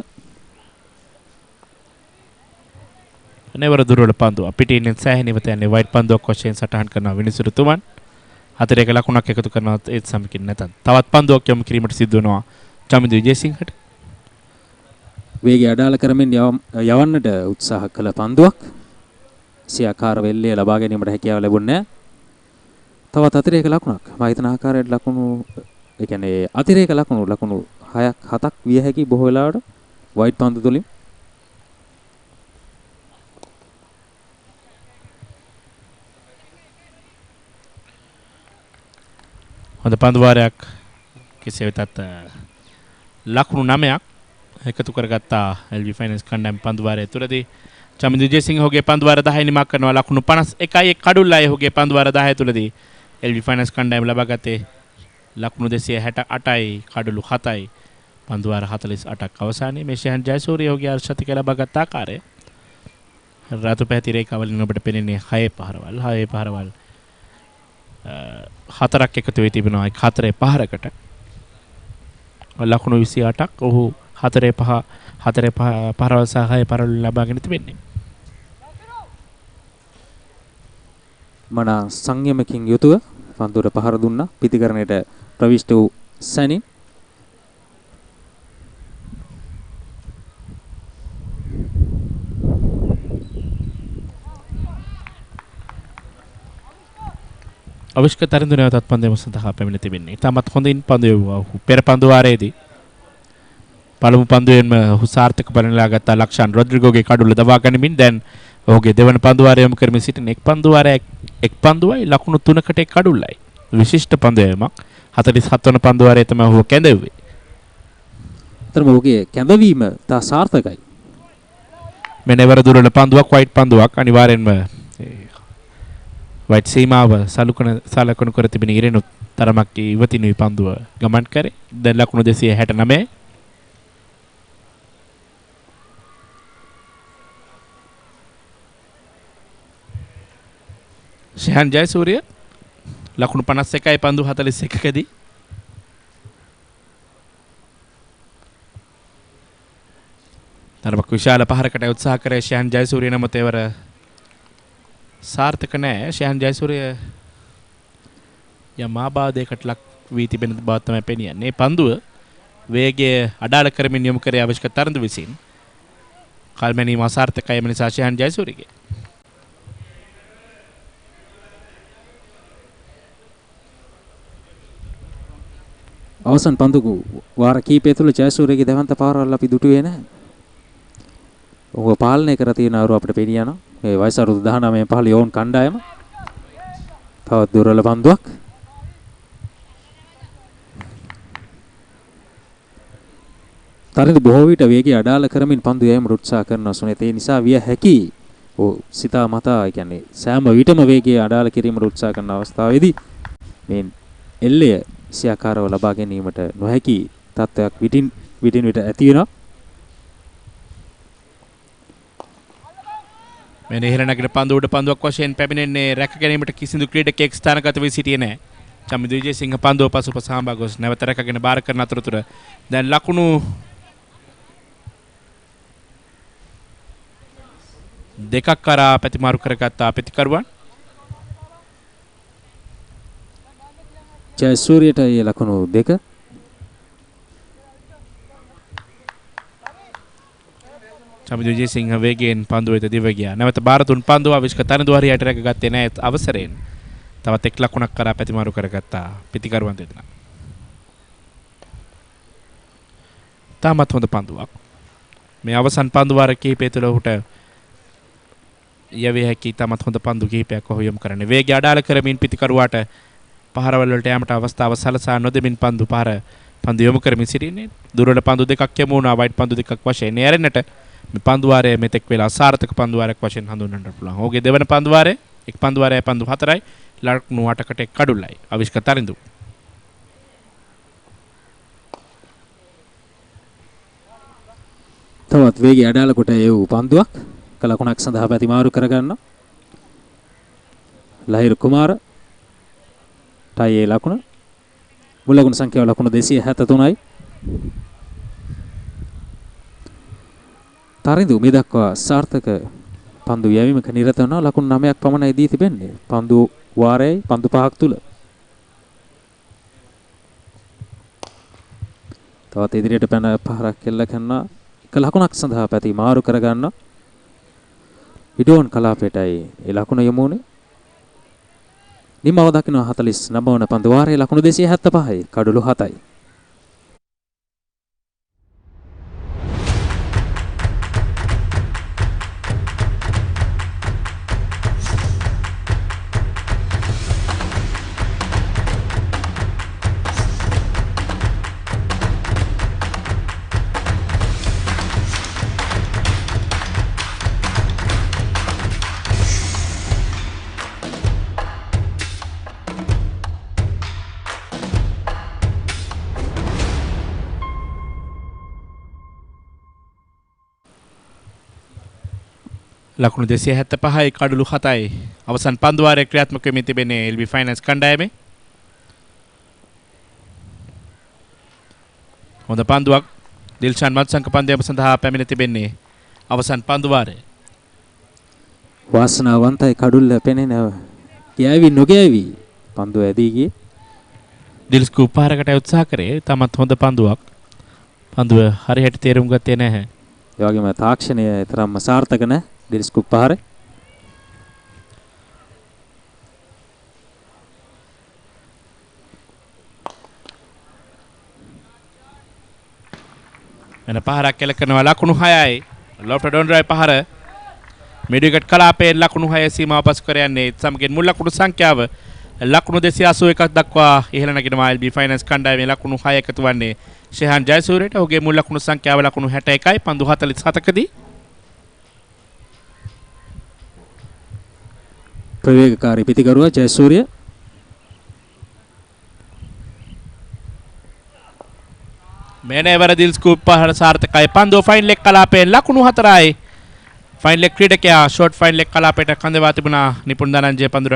නෙවර දුරවල පන්දුව අපිට ඉන්නේ සෑහෙන ඉවත යන්නේ වයිට් පන්දුවක් වශයෙන් සටහන් කරනවා විනිසුරුතුමන්. හතරේක ලකුණක් එකතු කරනවා ඒත් සමකින් නැතත් තවත් පන්දුවක් යොමු කිරීමට සිදු වෙනවා චමින්ද විජේසිංහට.
වේගය අඩාල කරමින් යවන්නට උත්සාහ කළ පන්දුවක් සියාකාර වෙල්ලේ ලබා ගැනීමට හැකියාව ලැබුණේ නැහැ. තවත් අතිරේක ලකුණක් මම හිතන ආකාරයට ලකුණු ඒ කියන්නේ අතිරේක ලකුණු 6ක් 7ක් විය හැකි බොහෝ වෙලාවට වයිට් පන්දු තුලින්.
හොඳ පන්දු වාරයක් කෙසේ වෙතත් ලකුණු 9ක් එකතු කරගත්තා LV ෆයිනල්ස් කණ්ඩායම පන්දු වාරය තුලදී. චමින්ද විජේසිංහගේ පන්දු වාර 10 නිමක් කරනවා ලකුණු 51යි කඩුල්ලයි ඔහුගේ පන්දු වාර 10 තුලදී LV ෆයිනල්ස් කණ්ඩායම ලබා ගත්තේ ලකුණු 268යි කඩලු 7යි පන්දු වාර 48ක් අවසානයේ මේ ශයන් ජයසූරිය ඔහුගේ අර්ශතික ලබා ගත් ආකාරය රතු පැහැති රේඛාවලින් ඔබට පෙනෙන්නේ 6 පහරවල් 4ක් එකතු වෙ තිබෙනවා 4 පහරකට ලකුණු 28ක් ඔහු 4 පහරවල් සහ 6 පහරවල් ලබාගෙන තිබෙන්නේ.
මන සංයමකින් යුතුව පන්දුර පහර දුන්නා පිටිකරණයට ප්‍රවිෂ්ඨ වූ සැනි.
අවිෂ්ක තරඳු නැවතත් පන්දුවම සඳහා පැමිණ තිබෙන්නේ. තාමත් හොඳින් පන්දු යවුවා. පෙර පන්දු වාරයේදී පළමු පන්දුවෙන්ම ඔහු සාර්ථක පරිණාමලා ගත්ත ලක්ෂාන් රොඩ්රිගෝගේ කඩුල දවා ගනිමින් දැන් ඔහුගේ දෙවන පන්දු වාරය යොමු කරමින් සිටින එක් පන්දුවයි ලකුණු 3කට එක් කඩුල්ලයි. විශිෂ්ට පන්දුවීමක් 47 වන පන්දු වාරයේ තමයි ඔහු කැඳවුවේ.
තරම ඔහුගේ කැඳවීම තා සාර්ථකයි.
මෙනෙවර දුරල පන්දුවක් වයිට් පන්දුවක් අනිවාර්යෙන්ම වයිට් සීමාව සලකනු කර තිබෙන ඉරෙනුත් තරමක් ඉවතිනුයි පන්දුව ගමන් කරේ. දැන් ලකුණු 269. ශයන් ජයසූරිය ලකුණු 51යි පන්දු 41කදී තරමක් විශාල පහරකට උත්සාහ කරේ ශයන් ජයසූරිය නමුත් ඒවර සාර්ථක නැහැ. ශයන් ජයසූරිය යම් ආබාධයකට ලක් වී තිබෙන බව තමයි පෙනියන්නේ. පන්දුව වේගය අඩාල කරමින් යොමු කරේ අවශ්‍ය තරඳ විසින්. කල්මැනීම අසාර්ථකයි එම නිසා ශයන් ජයසූරියගේ.
අවසන් පන්දු වාර කීපය තුළ ජයසූරියගේ දෙවන්ත පාරවල් අපි දුටුවේ නැහැ. ඔහු පාලනය කර තියෙන අරු අපිට පෙනියනවා. මේ වයස අවුරුදු 19 15 යෝන් කණ්ඩායම. තවත් දුර්වල පන්දුවක්. තරද බොහෝ විට වේගය අඩාල කරමින් පන්දු යෑමට උත්සාහ කරන සුනිත ඒ නිසා විය හැකි. ඔව් සිතා මතා කියන්නේ සෑම විටම වේගය අඩාල කිරීමට උත්සාහ කරන අවස්ථාවේදී මේ එල්ලය සියාකාරව ලබා ගැනීමට නොහැකි තත්ත්වයක් විටින් විට ඇති වෙනවා.
මේ ඉහළ නැගින පන්දු උඩ පන්දුවක් වශයෙන් පැමිණෙන්නේ රැක ගැනීමට කිසිදු ක්‍රීඩකයෙක් ස්ථානගත වී සිටියේ නැහැ. චමිදු විජේසිංහ පන්දුව පසුපස හඹා ගොස් නැවත රැකගෙන බාර කරන අතරතුර දැන් ලකුණු දෙකක් කරා ප්‍රතිමාරු කරගත්තා ප්‍රතිකරුවන්.
ජයසූරියට ඒ ලකුණු දෙක.
චමිදු විජේසිංහ වේගයෙන් පන්දුව වෙත දිව ගියා. නැවත බාර දුන් පන්දුව අවිෂ්ක තරඳු හරියට රැකගත්තේ නැහැ අවසරයෙන්. තවත් එක් ලකුණක් කරා ප්‍රතිමාරු කරගත්තා ප්‍රතිකරුවන් දෙදෙනා. තාමත් හොඳ පන්දුවක්. මේ අවසන් පන්දු වාර කිහිපය තුළ ඔහුට යවිය හැකි තාමත් හොඳ පන්දු කිහිපයක් ඔහු යොමු කරන්නේ. වේගය අඩාල කරමින් පිටිකරුවාට පහරවල් වලට යාමට අවස්ථාව සලසා නොදෙමින් පන්දු යොමු කරමින් සිටින්නේ. දුර්වල පන්දු දෙකක් යමු වුණා වයිඩ් පන්දු දෙකක් වශයෙන් ඇරෙන්නට මේ පන්දු වාරයේ මෙතෙක් වෙලා සාර්ථක පන්දු වාරයක් වශයෙන් හඳුන්වන්නට පුළුවන්. ඔහුගේ දෙවන පන්දු වාරයේ එක් පන්දු වාරයේ පන්දු 4යි ලකුණු 8කට එක් කඩුල්ලයි. අවිෂ්ක තරිඳු.
තවත් වේගය අඩාල කොට ඒ වූ පන්දුවක් ලකුණක් සඳහා ප්‍රතිමාරු කරගන්න. ලහිරු කුමාර ටයි ලකුණ. මුල් ලකුණු සංඛ්‍යාව ලකුණු 273යි. තරිඳු මේ දක්වා සාර්ථක පන්දු යැවීමක නිරත වන ලකුණු 9ක් පමණයි දී තිබෙන්නේ. පන්දු වාරයේ පන්දු 5ක් තුල. තවත් ඉදිරියට පැන පහරක් කෙල්ල කරනවා. එක ලකුණක් සඳහා පැති මාරු කරගන්න. විඩෝන් කලාපයටයි ඒ ලකුණ යමුනේ. නිමව දකින්න 49 වන පන්දු වාරයේ ලකුණු 275යි කඩලු 7යි.
ලකුණු 275යි කඩලු 7යි අවසන් පන්දු වාරයේ ක්‍රියාත්මක වෙමින් තිබෙන්නේ LB ෆයිනල්ස් කණ්ඩායමේ. හොඳ පන්දුවක් දිල්ෂාන් මත්සංක පන්දුව සඳහා පැමිණ තිබෙන්නේ අවසන් පන්දු වාරයේ.
වාසනාවන්තයි කඩුල්ල පෙනෙන ගෑවි නොගෑවි පන්දුව ඇදී ගියේ.
දිල්ස්කු උපහාරකට උත්සාහ කරේ තමත් හොඳ පන්දුවක්. පන්දුව හරියට තේරුම් ගත්තේ නැහැ.
ඒ වගේම තාක්ෂණය තරම්ම සාර්ථක නැහැ. දිල්ස්කු උපහාරය.
එන පහරක් කෙල කරනවා ලකුණු 6යි. ලොප්ට ඩොන්රයි පහර මිඩිගට් කලාපයේ ලකුණු 6 සීමාව පසු කර යන්නේ සමගින් මුල් ලකුණු සංඛ්‍යාව ලකුණු 281ක් දක්වා ඉහළ නැගිනවා LB ෆයිනල්ස් කණ්ඩායමේ ලකුණු 6 එකතු වන්නේ ශෙහාන් ජයසූරියට. ඔහුගේ මුල් ලකුණු සංඛ්‍යාව ලකුණු 61යි පන්දු 47කදී.
ප්‍රවේගකාරී පිටිකරුවා ජයසූරිය.
මේනේවර දිල්ස්කූප් පහර සාර්ථකයි. පන්දු ෆයින් ලෙග් කලාපයෙන් ලකුණු 4යි. ෆයින් ලෙග් ක්‍රීඩකයා ෂෝට් ෆයින් ලෙග් කලාපයට කඳවා තිබුණා නිපුණ ධනංජය පඳුර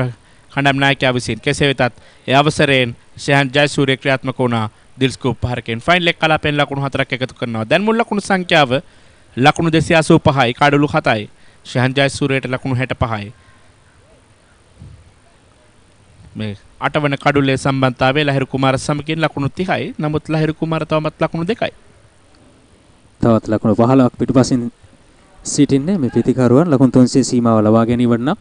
කණ්ඩායම් නායකයා විසින්. කෙසේ වෙතත් ඒ අවසරයෙන් ශෙහාන් ජයසූරිය ක්‍රියාත්මක වුණා දිල්ස්කූප් පහරකින්. ෆයින් ලෙග් කලාපයෙන් ලකුණු 4ක් එකතු කරනවා. දැන් මුල් ලකුණු සංඛ්‍යාව ලකුණු 285යි කඩලු 7යි. ශහන් ජයසූරියට ලකුණු 65යි. මේ 8 වන කඩුල්ලේ සම්බන්ධතාවයේ ලහිරු කුමාර සමගින් ලකුණු 30යි. නමුත් ලහිරු කුමාර තවමත් ලකුණු 2යි.
තවත් ලකුණු 15ක් පිටුපසින් සිටින්නේ මේ පිතිකරුවන් ලකුණු 300 සීමාව ලබා ගැනීමට නම්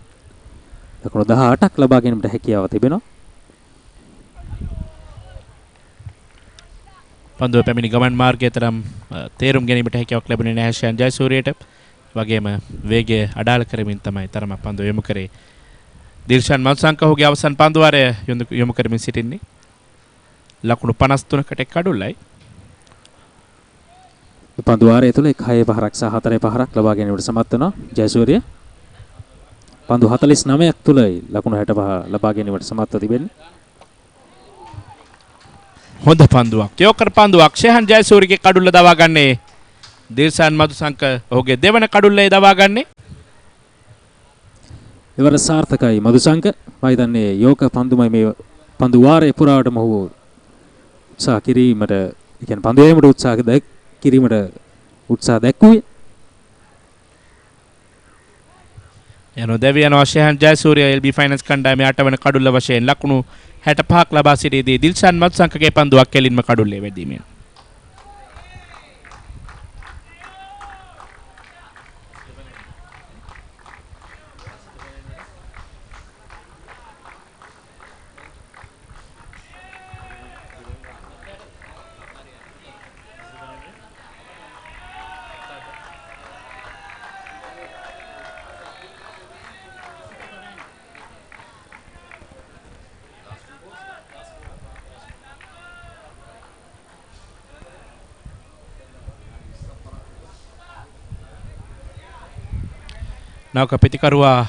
ලකුණු 18ක් ලබා ගැනීමට හැකියාව තිබෙනවා.
පන්දුව පැමිණි ගමන් මාර්ගය තරම් තේරුම් ගැනීමට හැකියාවක් ලැබුණේ නැහැ ශයන් ජයසූරියට. වගේම වේගය අඩාල කරමින් තමයි තරමක් පන්දුව යොමු කරේ. දිල්ෂාන් මල්සංක ඔහුගේ අවසන් පන්දු වාරය යොමු කරමින් සිටින්නේ. ලකුණු 53කට එක් කඩුල්ලයි.
පන්දු වාරය තුළ 6 පහරක් සහ 4 පහරක් ලබා ගැනීමට සමත් වෙනවා ජයසූරිය. පන්දු 49ක් තුළ ලකුණු 65 ලබා ගැනීමට සමත්ව තිබෙන්නේ.
හොඳ පන්දුවක්. යෝකර් පන්දුවක් ශයන් ජයසූරිගේ කඩුල්ල දවා ගන්නේ. දිල්ෂාන් මදුසංක ඔහුගේ දෙවන කඩුල්ලේ දවා ගන්නේ.
ඉවර සාර්ථකයි මදුසංක. මම හිතන්නේ යෝක පන්දුමයි මේ පන්දු වාරයේ පුරාවටම ඔහු උත්සාහ කිරීමට, කියන්නේ පන්දු යෑමට උත්සාහ කිරීමට උත්සාහ දැක්වුවේ.
යනෝ දෙවියන් ශයන් ජයසූරිය LB ෆයිනල්ස් කණ්ඩායමේ 8 වන කඩුල්ල වශයෙන් ලකුණු 65ක් ලබා සිටියේදී දිල්ෂාන් මදුසංකගේ පන්දුවක් කෙලින්ම කඩුල්ලේ වැදීමෙන් නවක පිතිකරුවා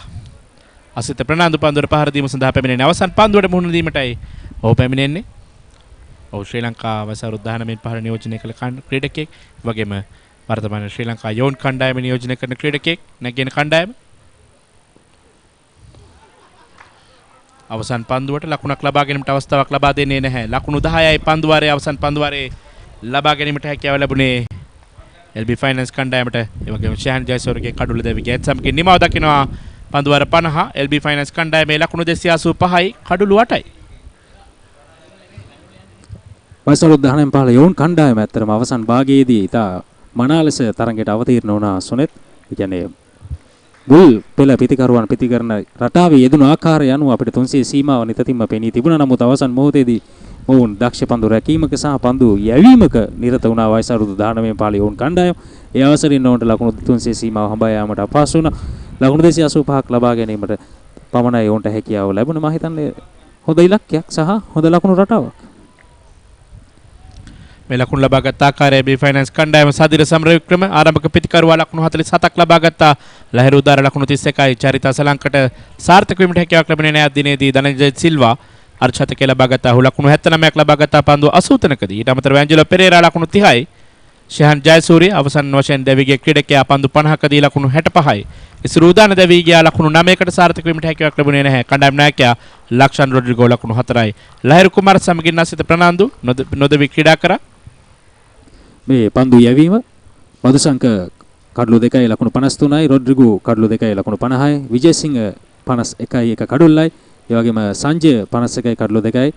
අසිත ප්‍රනාන්දු පන්දුවට පහර දීම සඳහා පැමිණෙන අවසන් පන්දුවට මුහුණ දීමටයි ඔහු පැමිණෙන්නේ. ඔහු ශ්‍රී ලංකාව වසරුද්ධානමෙන් පහර නියෝජනය කළ ක්‍රීඩකයෙක්. වගේම වර්තමාන ශ්‍රී ලංකා යෝන් කණ්ඩායම නියෝජනය කරන ක්‍රීඩකයෙක්. නැගෙන කණ්ඩායම අවසන් පන්දුවට ලකුණක් ලබා ගැනීමට අවස්ථාවක් ලබා දෙන්නේ නැහැ. ලකුණු 10යි පන්දු වාරයේ අවසන් පන්දු වාරයේ ලබා ගැනීමට හැකියාව ලැබුණේ LB ෆයිනල්ස් කණ්ඩායමට. ඒ වගේම ශයන් ජයසූරියගේ කඩුල්ල දෙවියන් සමගින් නිමව දකිනවා පන්දු වාර 50 LB ෆයිනල්ස් කණ්ඩායමේ ලකුණු 285යි කඩුළු 8යි.
වසරුද්ධානමෙන් පහළ යෝන් කණ්ඩායම ඇත්තටම අවසන් භාගයේදී ඉතා මනා ලෙස තරඟයට අවතීර්ණ වුණා සොනෙත්. ඒ කියන්නේ මුල් පෙළ පිතිකරුවන් පිතිකරන රටාවේ යෙදුණු ආකාරය අනුව අපිට 300 සීමාව නිතින්ම පෙනී තිබුණා. නමුත් අවසන් මොහොතේදී ඔවුන් දක්ෂ පන්දු රැකීමක සහ පන්දු යැවීමක නිරත වුණා වයසරුදු 19 පාළි ඔවුන් කණ්ඩායම. ඒ අවසරින් ඔවුන්ට ලකුණු 300 සීමාව හඹා යාමට අපහසු වුණා. ලකුණු 285ක් ලබා ගැනීමට පමණයි ඔවුන්ට හැකියාව ලැබුණේ. මම හිතන්නේ හොඳ ඉලක්කයක් සහ හොඳ ලකුණු රටාවක්.
මේ ලකුණු ලබා ගත් ආකාරය B ෆයිනල්ස් කණ්ඩායම සදිර සමරවික්‍රම ආරම්භක පිතිකරුවා ලකුණු 47ක් ලබා ගත්තා. ලහිරු උදාර ලකුණු 31යි. චරිතා සලංකට සාර්ථක වීමට හැකියාවක් ලැබුණේ නැහැ දිනේදී. ධනංජය සිල්වා අර්චතක ලබා ගත්තා. ඔහු ලකුණු 79ක් ලබා ගත්තා පන්දු 80තනකදී. ඊට අමතරව ඇන්ජලෝ පෙරේරා ලකුණු 30යි. ශයන් ජයසූරිය අවසන් වශයෙන් දෙවිගේ ක්‍රීඩකයා පන්දු 50කදී ලකුණු 65යි. ඉසුරු උදාන දෙවිගේ ලකුණු 9කට සාර්ථක වීමට හැකියාවක් ලැබුණේ නැහැ. කණ්ඩායම් නායකයා ලක්ෂන් රොඩ්රිගෝ ලකුණු 4යි. ලහිරු කුමාර සමගින් අසිත ප්‍රනාන්දු නොදෙවි ක්‍රීඩා කරා.
මේ පන්දු යැවීම මදුසංක කඩලු 2යි ලකුණු 53යි. රොඩ්රිගෝ කඩලු 2යි ලකුණු 50යි. විජේසිංහ 51යි එක කඩුල්ලයි. ඒ වගේම සංජය 51යි කඩලු 2යි.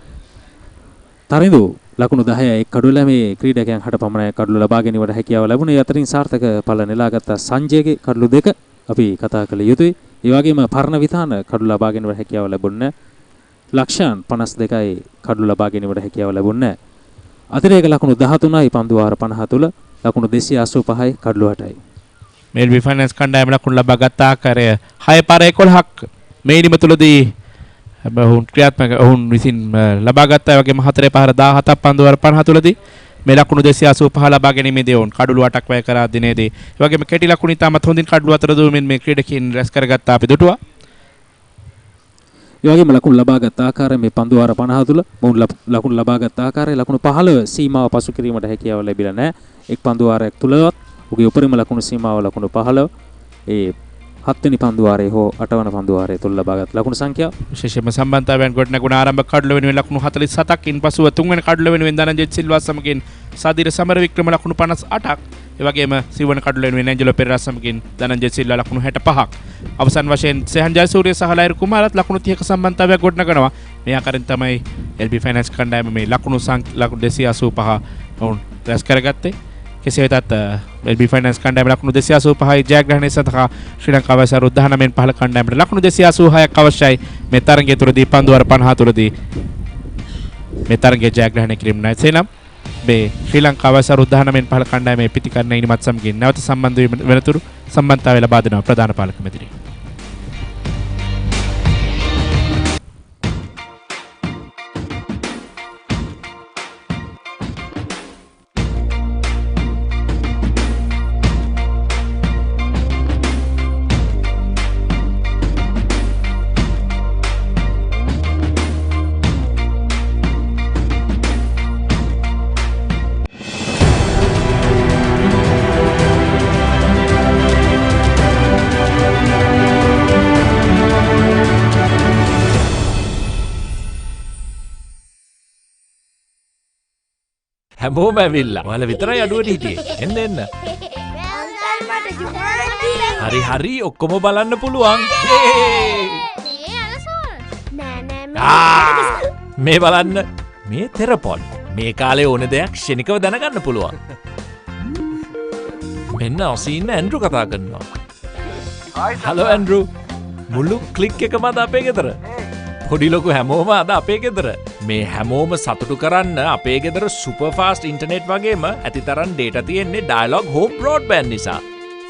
තරිඳු ලකුණු 10යි එක් කඩුල්ල. මේ ක්‍රීඩකයන් 6 පමණ කඩලු ලබා ගැනීමට හැකියාව ලැබුණේ. අතරින් සාර්ථක ඵල නෙලාගත් සංජයගේ කඩලු 2 අපි කතා කළ යුතුයි. ඒ වගේම පර්ණ විතාන කඩලු ලබා ගැනීමට හැකියාව ලැබුණේ. ලක්ෂාන් 52යි කඩලු ලබා ගැනීමට හැකියාව ලැබුණේ. අතිරේක ලකුණු 13යි පන්දු වාර 50 තුල ලකුණු 285යි කඩලු 8යි.
LB ෆයිනල්ස් කණ්ඩායම ලකුණු ලබා ගත් ආකාරය 6 පාර 11ක් මේ නිම තුලදී ඔවුන් ක්‍රියාත්මක ඔවුන් විසින් ලබා ගත්තා. ඒ වගේම 4 පාර 17ක් පන්දු වාර 50 තුලදී මේ ලකුණු 285 ලබා ගැනීමේදී ඔවුන් කඩලු 8ක් වැය කරා දිනේදී. ඒ වගේම කෙටි ලකුණු ඉතාමත් හොඳින් කඩලු අතර දුවමින් මේ ක්‍රීඩකයන් රැස් කරගත්තා අපි දුටුවා.
ඒ වගේම ලකුණු ලබාගත් ආකාරය මේ පන්දු වාර 50 තුල මොවුන් ලකුණු ලබාගත් ආකාරය ලකුණු 15 සීමාව පසු කිරීමට හැකියාව ලැබිලා නැහැ. එක් පන්දු වාරයක් තුලවත් ඔහුගේ උපරිම ලකුණු සීමාව ලකුණු 15. ඒ 7 වෙනි පන්දු වාරයේ හෝ 8 වන පන්දු වාරයේ තුල ලබාගත් ලකුණු සංඛ්‍යාව.
විශේෂයෙන්ම සම්බන්ධතාවයන් ගොඩනැගුණ ආරම්භ කඩලු වෙනුවෙන් ලකුණු 47ක් ඉන්පසුව 3 වෙනි කඩලු වෙනුවෙන් ධනංජය සිල්වා සමගින් සදිර සමරවික්‍රම ලකුණු 58ක්. ඒ වගේම සිවණ කඩුල වෙනුවෙන් ඇන්ජලෝ පෙරේරා සමගින් ධනංජය සිල්වා ලකුණු 65ක්. අවසන් වශයෙන් සෙහන් ජයසූරිය සහ ලයිර් කුමාරත් ලකුණු 30ක සම්බන්ධතාවයක් ගොඩනගනවා. මේ ආකාරයෙන් තමයි LB ෆයිනෑන්ස් කණ්ඩායම මේ ලකුණු 285 වුන් රැස් කරගත්තේ. කෙසේ වෙතත් LB ෆයිනෑන්ස් කණ්ඩායම ලකුණු 285යි ජයග්‍රහණය සඳහා ශ්‍රී ලංකාව සහ 19 15 කණ්ඩායමට ලකුණු 286ක් අවශ්‍යයි. මේ තරගය තුරදී පන්දු වර 50 තුරදී මේ තරගය ජයග්‍රහණය කිරීම නැසෙනම් මේ ශ්‍රී ලංකාව සහ 19 15 කණ්ඩායමේ පිටිකරණ ඉනිමත් සමගින් නැවත සම්බන්ධ වීම වෙනතුරු සම්බන්ධතාවය ලබා දෙනවා ප්‍රධාන පාලක මැදිරිය.
හැමෝම ඇවිල්ලා. ඔයාලා විතරයි අඩුවට හිටියේ. එන්න එන්න. හරි හරි ඔක්කොම බලන්න පුළුවන්. මේ බලන්න. මේ තෙරපොල්. මේ කාලේ ඕන දෙයක් ක්ෂණිකව දැනගන්න පුළුවන්. මෙන්න ඔසීන්න ඇන්ඩ්‍රු කතා කරනවා. Hello Andrew. මුළු ක්ලික් එකම අද අපේ ගෙදර. පොඩි ලොකු හැමෝම අද අපේ ගෙදර. මේ හැමෝම සතුටු කරන්න අපේ ගෙදර සුපර් ෆාස්ට් ඉන්ටර්නෙට් වගේම ඇතිතරම් ඩේටා තියෙන්නේ ඩයලොග් හෝම් බ්‍රෝඩ්බෑන්ඩ් නිසා.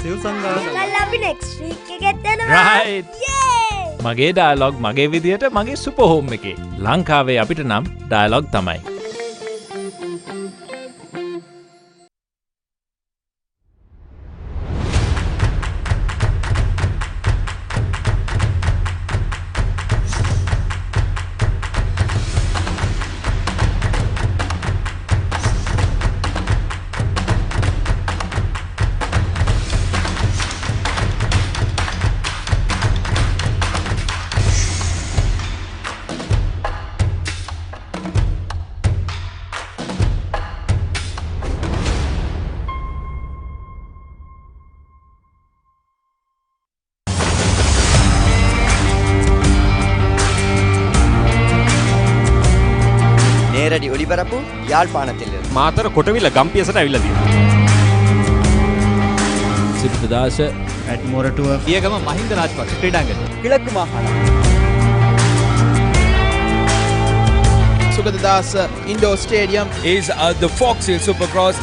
සිව් සංගාන.
අපි next week එකට යනවා.
right. මගේ ඩයලොග් මගේ විදියට මගේ සුපර් හෝම් එකේ. ලංකාවේ අපිට නම් ඩයලොග් තමයි.
நேரடி ஒளிபரப்பு யாழ்ப்பாணத்தில்
මාතර කොටවිල ගම්පියසට ඇවිල්ලා තියෙනවා. සිද්ධදාස ඇඩ්මෝරටුව පියගම මහින්ද රාජපක්ෂ ක්‍රීඩාංගණය.
கிழக்கு மாகாணம்.
Sugadadasa Indoor Stadium is the Fox Hill Supercross.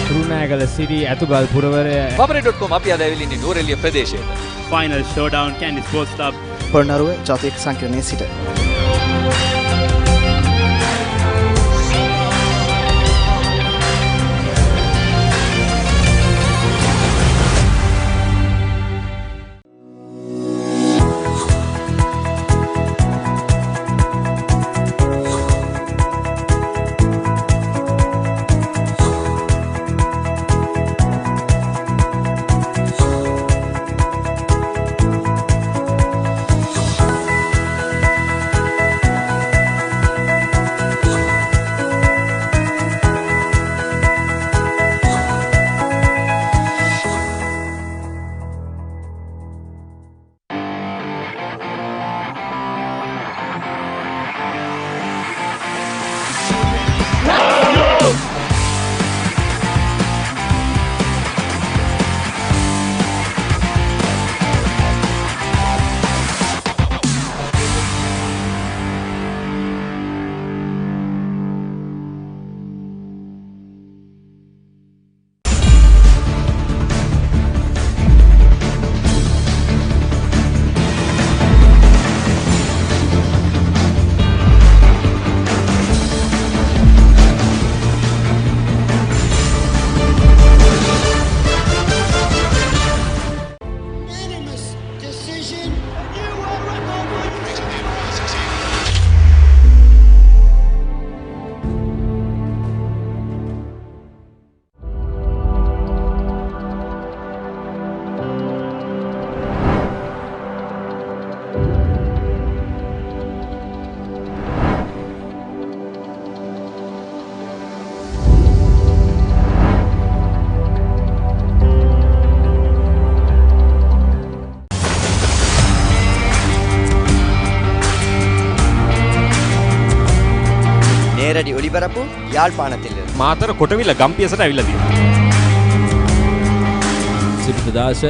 Kurunegala සිටි ඇතුගල් පුරවරය
Pamare.com අපි අද ඇවිල්ලා ඉන්නේ නෝරෙලිය ප්‍රදේශයට.
Final showdown Kandy Sports Club
Polonnaruwa ජාතික සංකීර්ණයේ සිට
නේරඩි ඔලිබරපු යාල්පානතිල
මාතර කොටවිල ගම්පියසට ඇවිල්ලා තියෙනවා. සිරිතදාස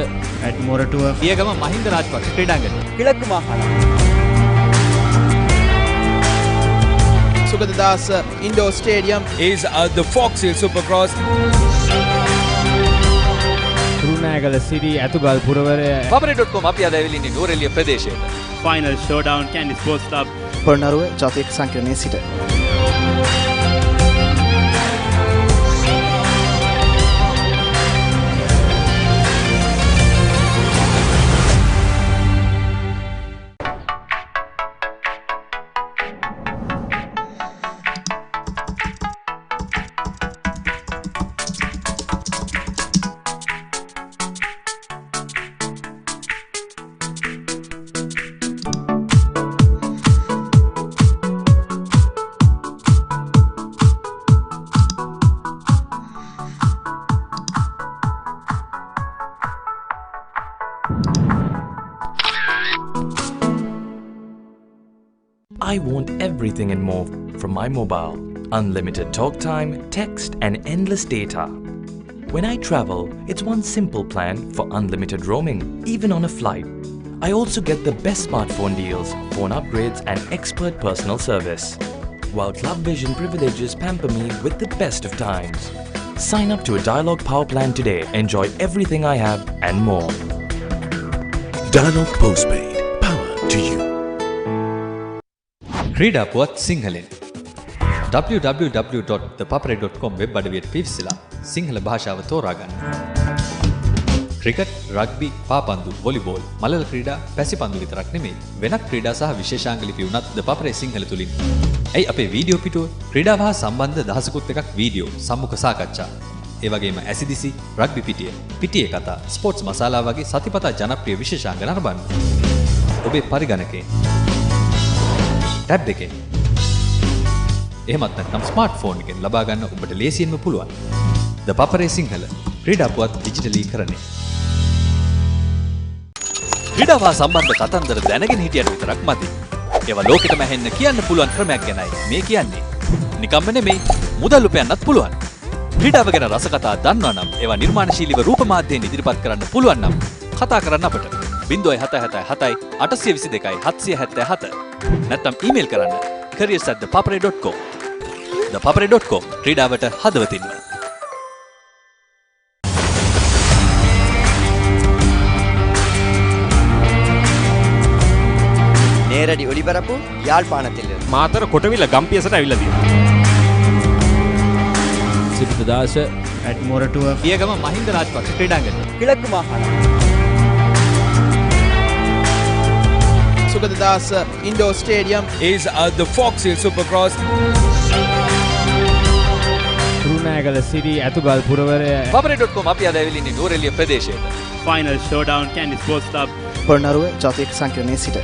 ඇඩ්මොරටුව පියගම Mahinda Rajapaksa ක්‍රීඩාංගණය.
කිලක්කු මාහල
Sugadadasa Indoor Stadium is the Fox Hill Supercross.
Kurunegala Siri ඇතුගල් පුරවරය
papare.com අපි අද ඇවිල්ලා ඉන්නේ නුවරඑළිය ප්‍රදේශයේ.
Final showdown Candy Sports Club.
Polonnaruwa ජාතික සංකීර්ණයේ සිට
I want everything and more from my mobile. Unlimited talk time, text and endless data. When I travel, it's one simple plan for unlimited roaming, even on a flight. I also get the best smartphone deals, phone upgrades and expert personal service. While Club Vision privileges pamper me with the best of times. Sign up to a Dialog Power plan today. Enjoy everything I have and more.
Dialog Postpaid. Power to you.
ක්‍රීඩා පුවත් සිංහලෙන් www.thepapare.com web අඩවියට පිවිසලා Sinhala භාෂාව තෝරාගන්න. Cricket, rugby, පාපන්දු, volleyball, මලල ක්‍රීඩා, පැසිපන්දු විතරක් නෙමෙයි වෙනත් ක්‍රීඩා සහ විශේෂාංග ලිපි උනත් ද පපරේ සිංහල තුලින්. ඇයි අපේ වීඩියෝ පිටුව ක්‍රීඩාව හා සම්බන්ධ දහසකුත් එකක් වීඩියෝ, සම්මුඛ සාකච්ඡා, ඒ වගේම ඇසිදිසි, රග්බි පිටියේ කතා, ස්පෝර්ට්ස් මසාලා වගේ සතිපතා ජනප්‍රිය විශේෂාංග නරඹන්න. ඔබේ පරිගණකේ ටැබ් එකෙන් එහෙමත් නැත්නම් ස්මාර්ට්ෆෝන් එකෙන් ලබා ගන්න ඔබට ලේසියෙන්ම පුළුවන්. ද පපරේ සිංහල ක්‍රීඩා පුවත් ඩිජිටලීකරණය. ක්‍රීඩාව සම්බන්ධ කතන්දර දැනගෙන හිටියට විතරක් මදි. ඒවා ලෝකෙටම ඇහෙන්න කියන්න පුළුවන් ක්‍රමයක් ගැනයි මේ කියන්නේ. නිකම්ම නෙමෙයි මුදල් උපයන්නත් පුළුවන්. ක්‍රීඩාව ගැන රස කතා දන්නවා නම් ඒවා නිර්මාණශීලීව රූප මාධ්‍යයෙන් ඉදිරිපත් කරන්න පුළුවන් නම් කතා කරන්න අපට 0777 822 777 නැත්නම් ඊමේල් කරන්න careers@thepapare.com. thepapare.com ක්‍රීඩාවට හදවතින්ම.
නේරඩි ඔලිබරපු යාල්පානතිල
මාතර කොටවිල ගම්පියසට ඇවිල්ලා තියෙනවා. සිරිතදාස ඇඩ්මොරටුව පියගම Mahinda Rajapaksa ක්‍රීඩාංගණය.
කිලක්කු මාහල
Sugadadasa Indoor Stadium is the Fox Hill Supercross.
Kurunegala Siri ඇතුගල් පුරවරය
papare.com අපි අද ඇවිල්ලා ඉන්නේ නුවරඑළිය ප්‍රදේශයේ.
Final showdown Candy Sports Club.
Polonnaruwa ජාතික සංකීර්ණයේ සිට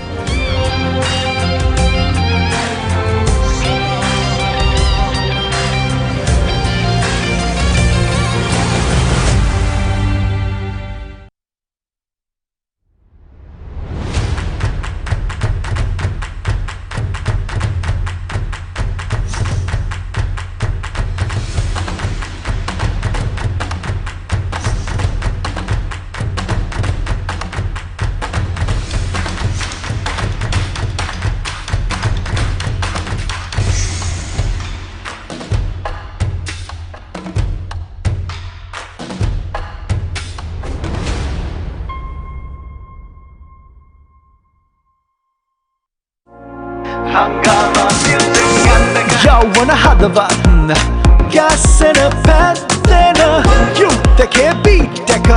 යවන හදවත් ගැස්සෙන පැත්තෙන යුත්තකේ බීට් එක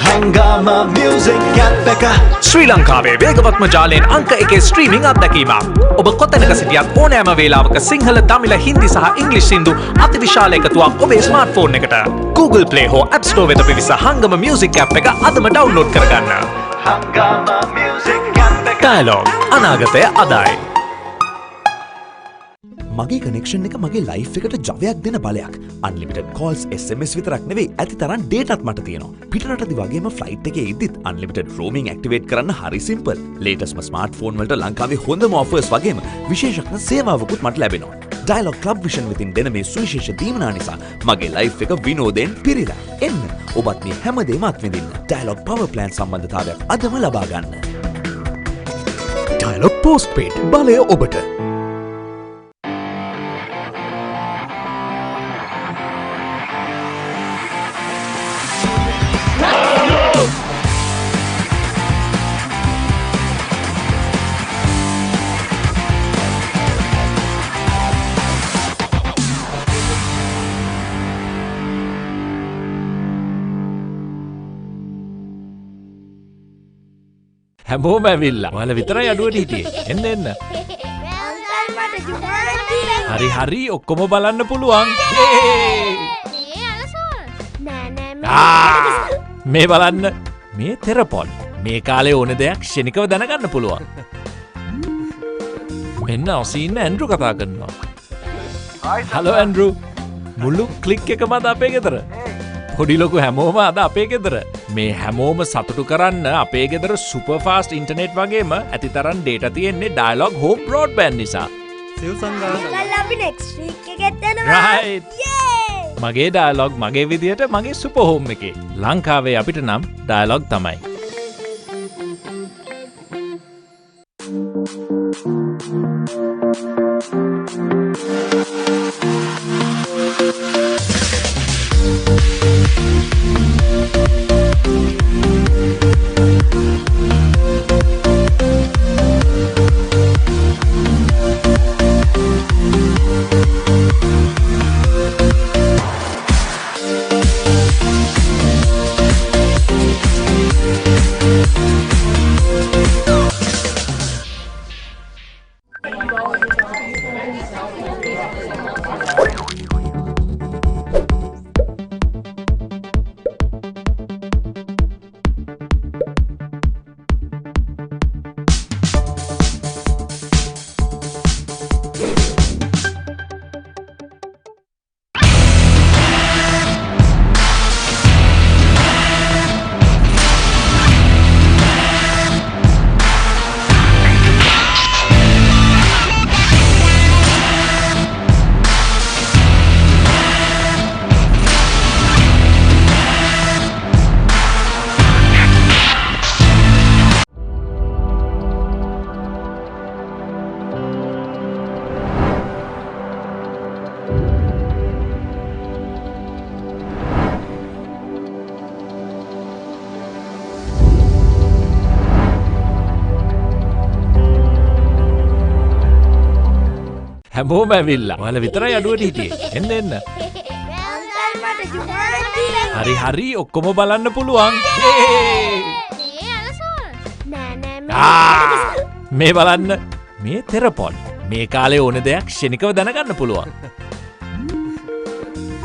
හංගාම මියුසික් ඇප් එක
ශ්‍රී ලංකාවේ වේගවත්ම ජාලයෙන් අංක 1 ස්ට්‍රීමිං අත්දැකීමක්. ඔබ කොතැනක සිටියත් ඕනෑම වේලාවක සිංහල, තමිල, හින්දි සහ ඉංග්‍රීසි සින්දු අතිවිශාල එකතුවක් ඔබේ ස්මාර්ට්ෆෝන් එකට. Google Play හෝ App Store වෙත පිවිස හංගම මියුසික් ඇප් එක අදම ඩවුන්ලෝඩ් කරගන්න.
හංගාම මියුසික් ඇප් එක
ඩයලොග් අනාගතය අදයි.
මගේ කනෙක්ෂන් එක මගේ ලයිෆ් එකට ජවයක් දෙන බලයක්. අන්ලිමිටඩ් කෝල්ස් SMS විතරක් නෙවෙයි ඇති තරම් ඩේටාත් මට තියෙනවා. පිටරටදි වගේම ෆ්ලයිට් එකේ ඉද්දිත් අන්ලිමිටඩ් රෝමිං ඇක්ටිවේට් කරන්න හරි සිම්පල්. ලේටස්ට්ම ස්මාර්ට්ෆෝන් වලට ලංකාවේ හොඳම ඔෆර්ස් වගේම විශේෂඥ සේවාවකුත් මට ලැබෙනවා. ඩයලොග් ක්ලබ් විෂන් වෙතින් දෙන මේ සුවිශේෂ දීමනා නිසා මගේ ලයිෆ් එක විනෝදයෙන් පිරීලා. එන්න ඔබත් මේ හැමදේම අත්විඳින්න. ඩයලොග් පවර් ප්ලෑන් සම්බන්ධතාවයක් අදම ලබා ගන්න. ඩයලොග් පෝස්ට්පේඩ් බලය ඔබට.
හැමෝම ඇවිල්ලා. ඔයාලා විතරයි අඩුවට හිටියේ. එන්න එන්න. හරි හරි ඔක්කොම බලන්න පුළුවන්. මේ බලන්න. මේ තෙරපොන්. මේ කාලේ ඕන දෙයක් ක්ෂණිකව දැනගන්න පුළුවන්. මෙන්න ඔසීන්න ඇන්ඩ්‍රු කතා කරනවා. Hello Andrew. මුළු ක්ලික් එකම අද අපේ ගෙදර. පොඩි ලොකු හැමෝම අද අපේ ගෙදර. මේ හැමෝම සතුටු කරන්න අපේ ගෙදර සුපර් ෆාස්ට් ඉන්ටර්නෙට් වගේම ඇතිතරම් ඩේටා තියෙන්නේ ඩයලොග් හෝම් බ්‍රෝඩ්බෑන්ඩ් නිසා. රයිට්. මගේ ඩයලොග් මගේ විදියට මගේ සුපර් හෝම් එකේ. ලංකාවේ අපිට නම් ඩයලොග් තමයි. හැමෝම ඇවිල්ලා. ඔයාලා විතරයි අඩුවට හිටියේ. එන්න එන්න. හරි හරි ඔක්කොම බලන්න පුළුවන්. මේ බලන්න. මේ තෙරපොන්. මේ කාලේ ඕන දෙයක් ක්ෂණිකව දැනගන්න පුළුවන්.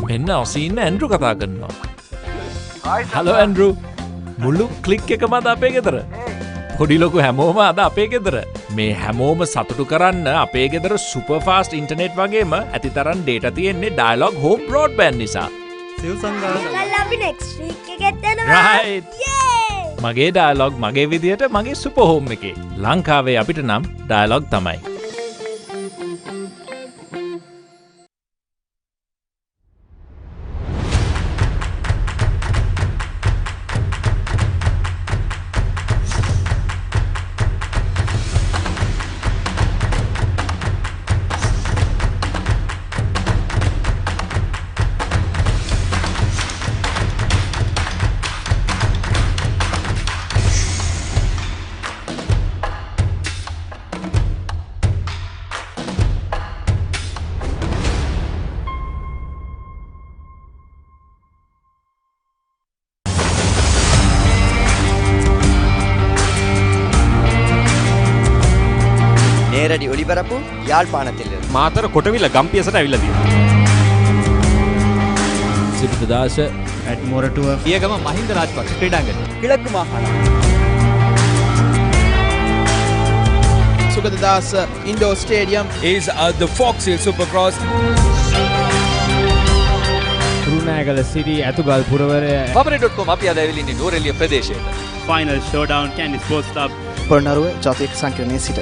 මෙන්න ඔසීන්න ඇන්ඩ්‍රු කතා කරනවා. Hello Andrew. මුළු ක්ලික් එකම අද අපේ ගෙදර. පොඩි ලොකු හැමෝම අද අපේ ගෙදර. මේ හැමෝම සතුටු කරන්න අපේ ගෙදර සුපර් ෆාස්ට් ඉන්ටර්නෙට් වගේම ඇතිතරම් ඩේටා තියෙන්නේ ඩයලොග් හෝම් බ්‍රෝඩ්බෑන්ඩ් නිසා. රයිට්. මගේ ඩයලොග් මගේ විදියට මගේ සුපර් හෝම් එකේ. ලංකාවේ අපිට නම් ඩයලොග් තමයි.
நேரடி ஒளிபரப்பு யாழ்ப்பாணத்தில்
මාතර කොටවිල ගම්පියසට ඇවිල්ලා තියෙනවා.
සිරිතදාස ඇඩ්මෝරටුව
පියගම මහින්ද රාජපක්ෂ ක්‍රීඩාංගණය.
கிழக்கு மாகாணம்.
Sugaddas Indoor Stadium is the Fox Hill Supercross.
රුණෑගල Siri ඇතුගල් පුරවරය
Pabare.com අපි අද ඇවිල්ලා ඉන්නේ නෝරෙලිය ප්‍රදේශයේ.
Final showdown Candy Sports Club
Polonnaruwa ජාතික සංකීර්ණයේ සිට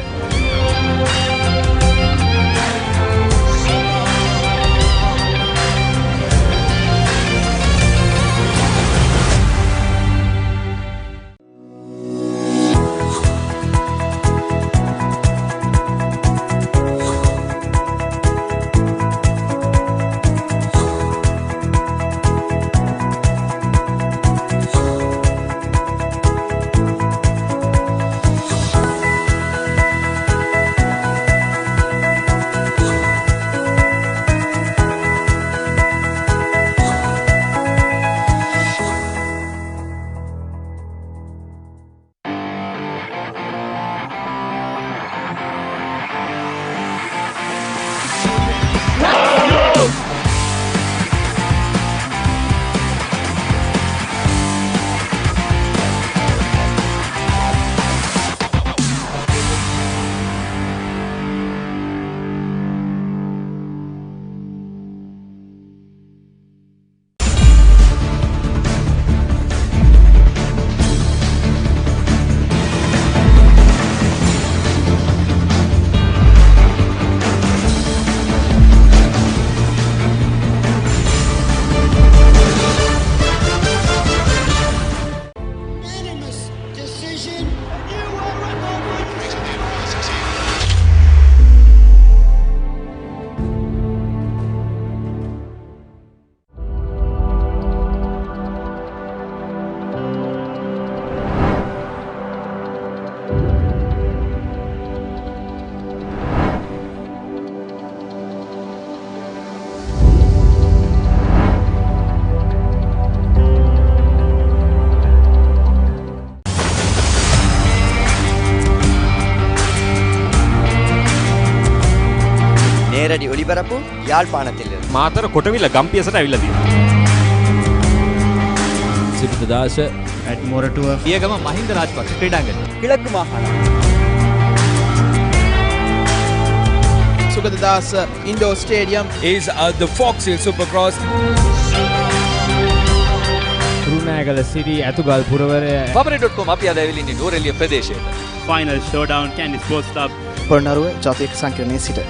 நேரடி ஒளிபரப்பு யாழ்ப்பாணத்தில்
මාතර කොටවිල ගම්පියසට ඇවිල්ලා තියෙනවා.
සිරිතදාස
at මොරටුව පියගම මහින්ද රාජපක්ෂ ක්‍රීඩාංගණය.
கிழக்கு மாகாணம்
Sugadadasa Indoor Stadium is the Fox Hill Supercross.
රුණෑගල Siri ඇතුගල් පුරවරය
paparey.com අපි අද ඇවිල්ලා ඉන්නේ නෝරෙලිය ප්‍රදේශයට.
Final showdown Kandy Sports Club
Polonnaruwa ජාතික සංකීර්ණයේ සිට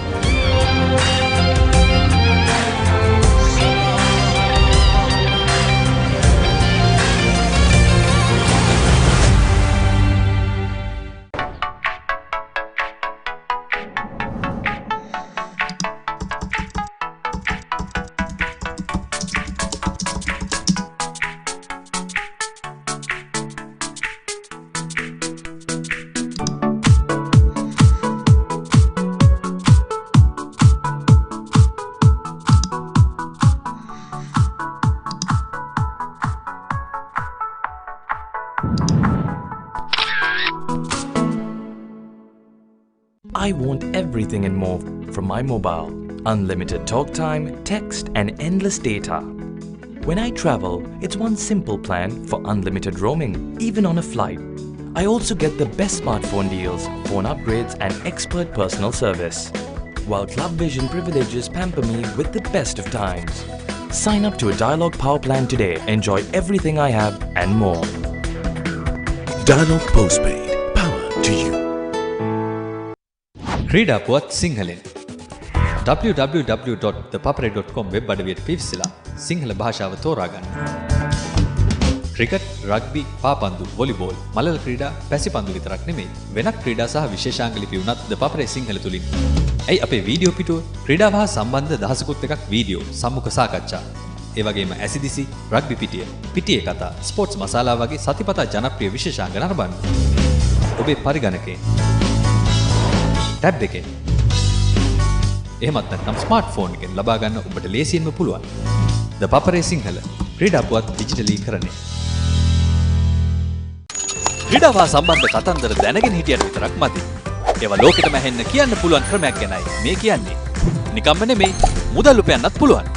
I want everything and more from my mobile. Unlimited talk time, text and endless data. When I travel, it's one simple plan for unlimited roaming, even on a flight. I also get the best smartphone deals, phone upgrades and expert personal service. While Club Vision privileges pamper me with the best of times. Sign up to a Dialog Power plan today. Enjoy everything I have and more.
Dialog Postpaid. Power to you.
ක්‍රීඩා පුවත් සිංහලෙන් www.thepaparey.com web අඩවියට පිවිසලා Sinhala භාෂාව තෝරාගන්න. Cricket, rugby, පාපන්දු, volleyball, මලල ක්‍රීඩා, පැසිපන්දු විතරක් නෙමෙයි වෙනත් ක්‍රීඩා සහ විශේෂාංග ලිපි උනත් The Paparey සිංහල තුලින්. ඇයි අපේ වීඩියෝ පිටුව ක්‍රීඩාව හා සම්බන්ධ දහසකුත් එකක් වීඩියෝ, සම්මුඛ සාකච්ඡා. ඒ වගේම ඇසිදිසි, රග්බි පිටිය, පිටියේ කතා, ස්පෝර්ට්ස් මසාලා වගේ සතිපතා ජනප්‍රිය විශේෂාංග නරඹන්න. ඔබේ පරිගණකේ ටැබ් එකෙන් එහෙමත් නැත්නම් ස්මාර්ට්ෆෝන් එකෙන් ලබා ගන්න ඔබට ලේසියෙන්ම පුළුවන්. The Paparey සිංහල ක්‍රීඩා පුවත් ඩිජිටලීකරණය. ක්‍රීඩාව සම්බන්ධ කතන්දර දැනගෙන හිටියට විතරක් මදි. ඒවා ලෝකෙටම ඇහෙන්න කියන්න පුළුවන් ක්‍රමයක් ගැනයි මේ කියන්නේ. නිකම්ම නෙමෙයි මුදල් උපයන්නත් පුළුවන්.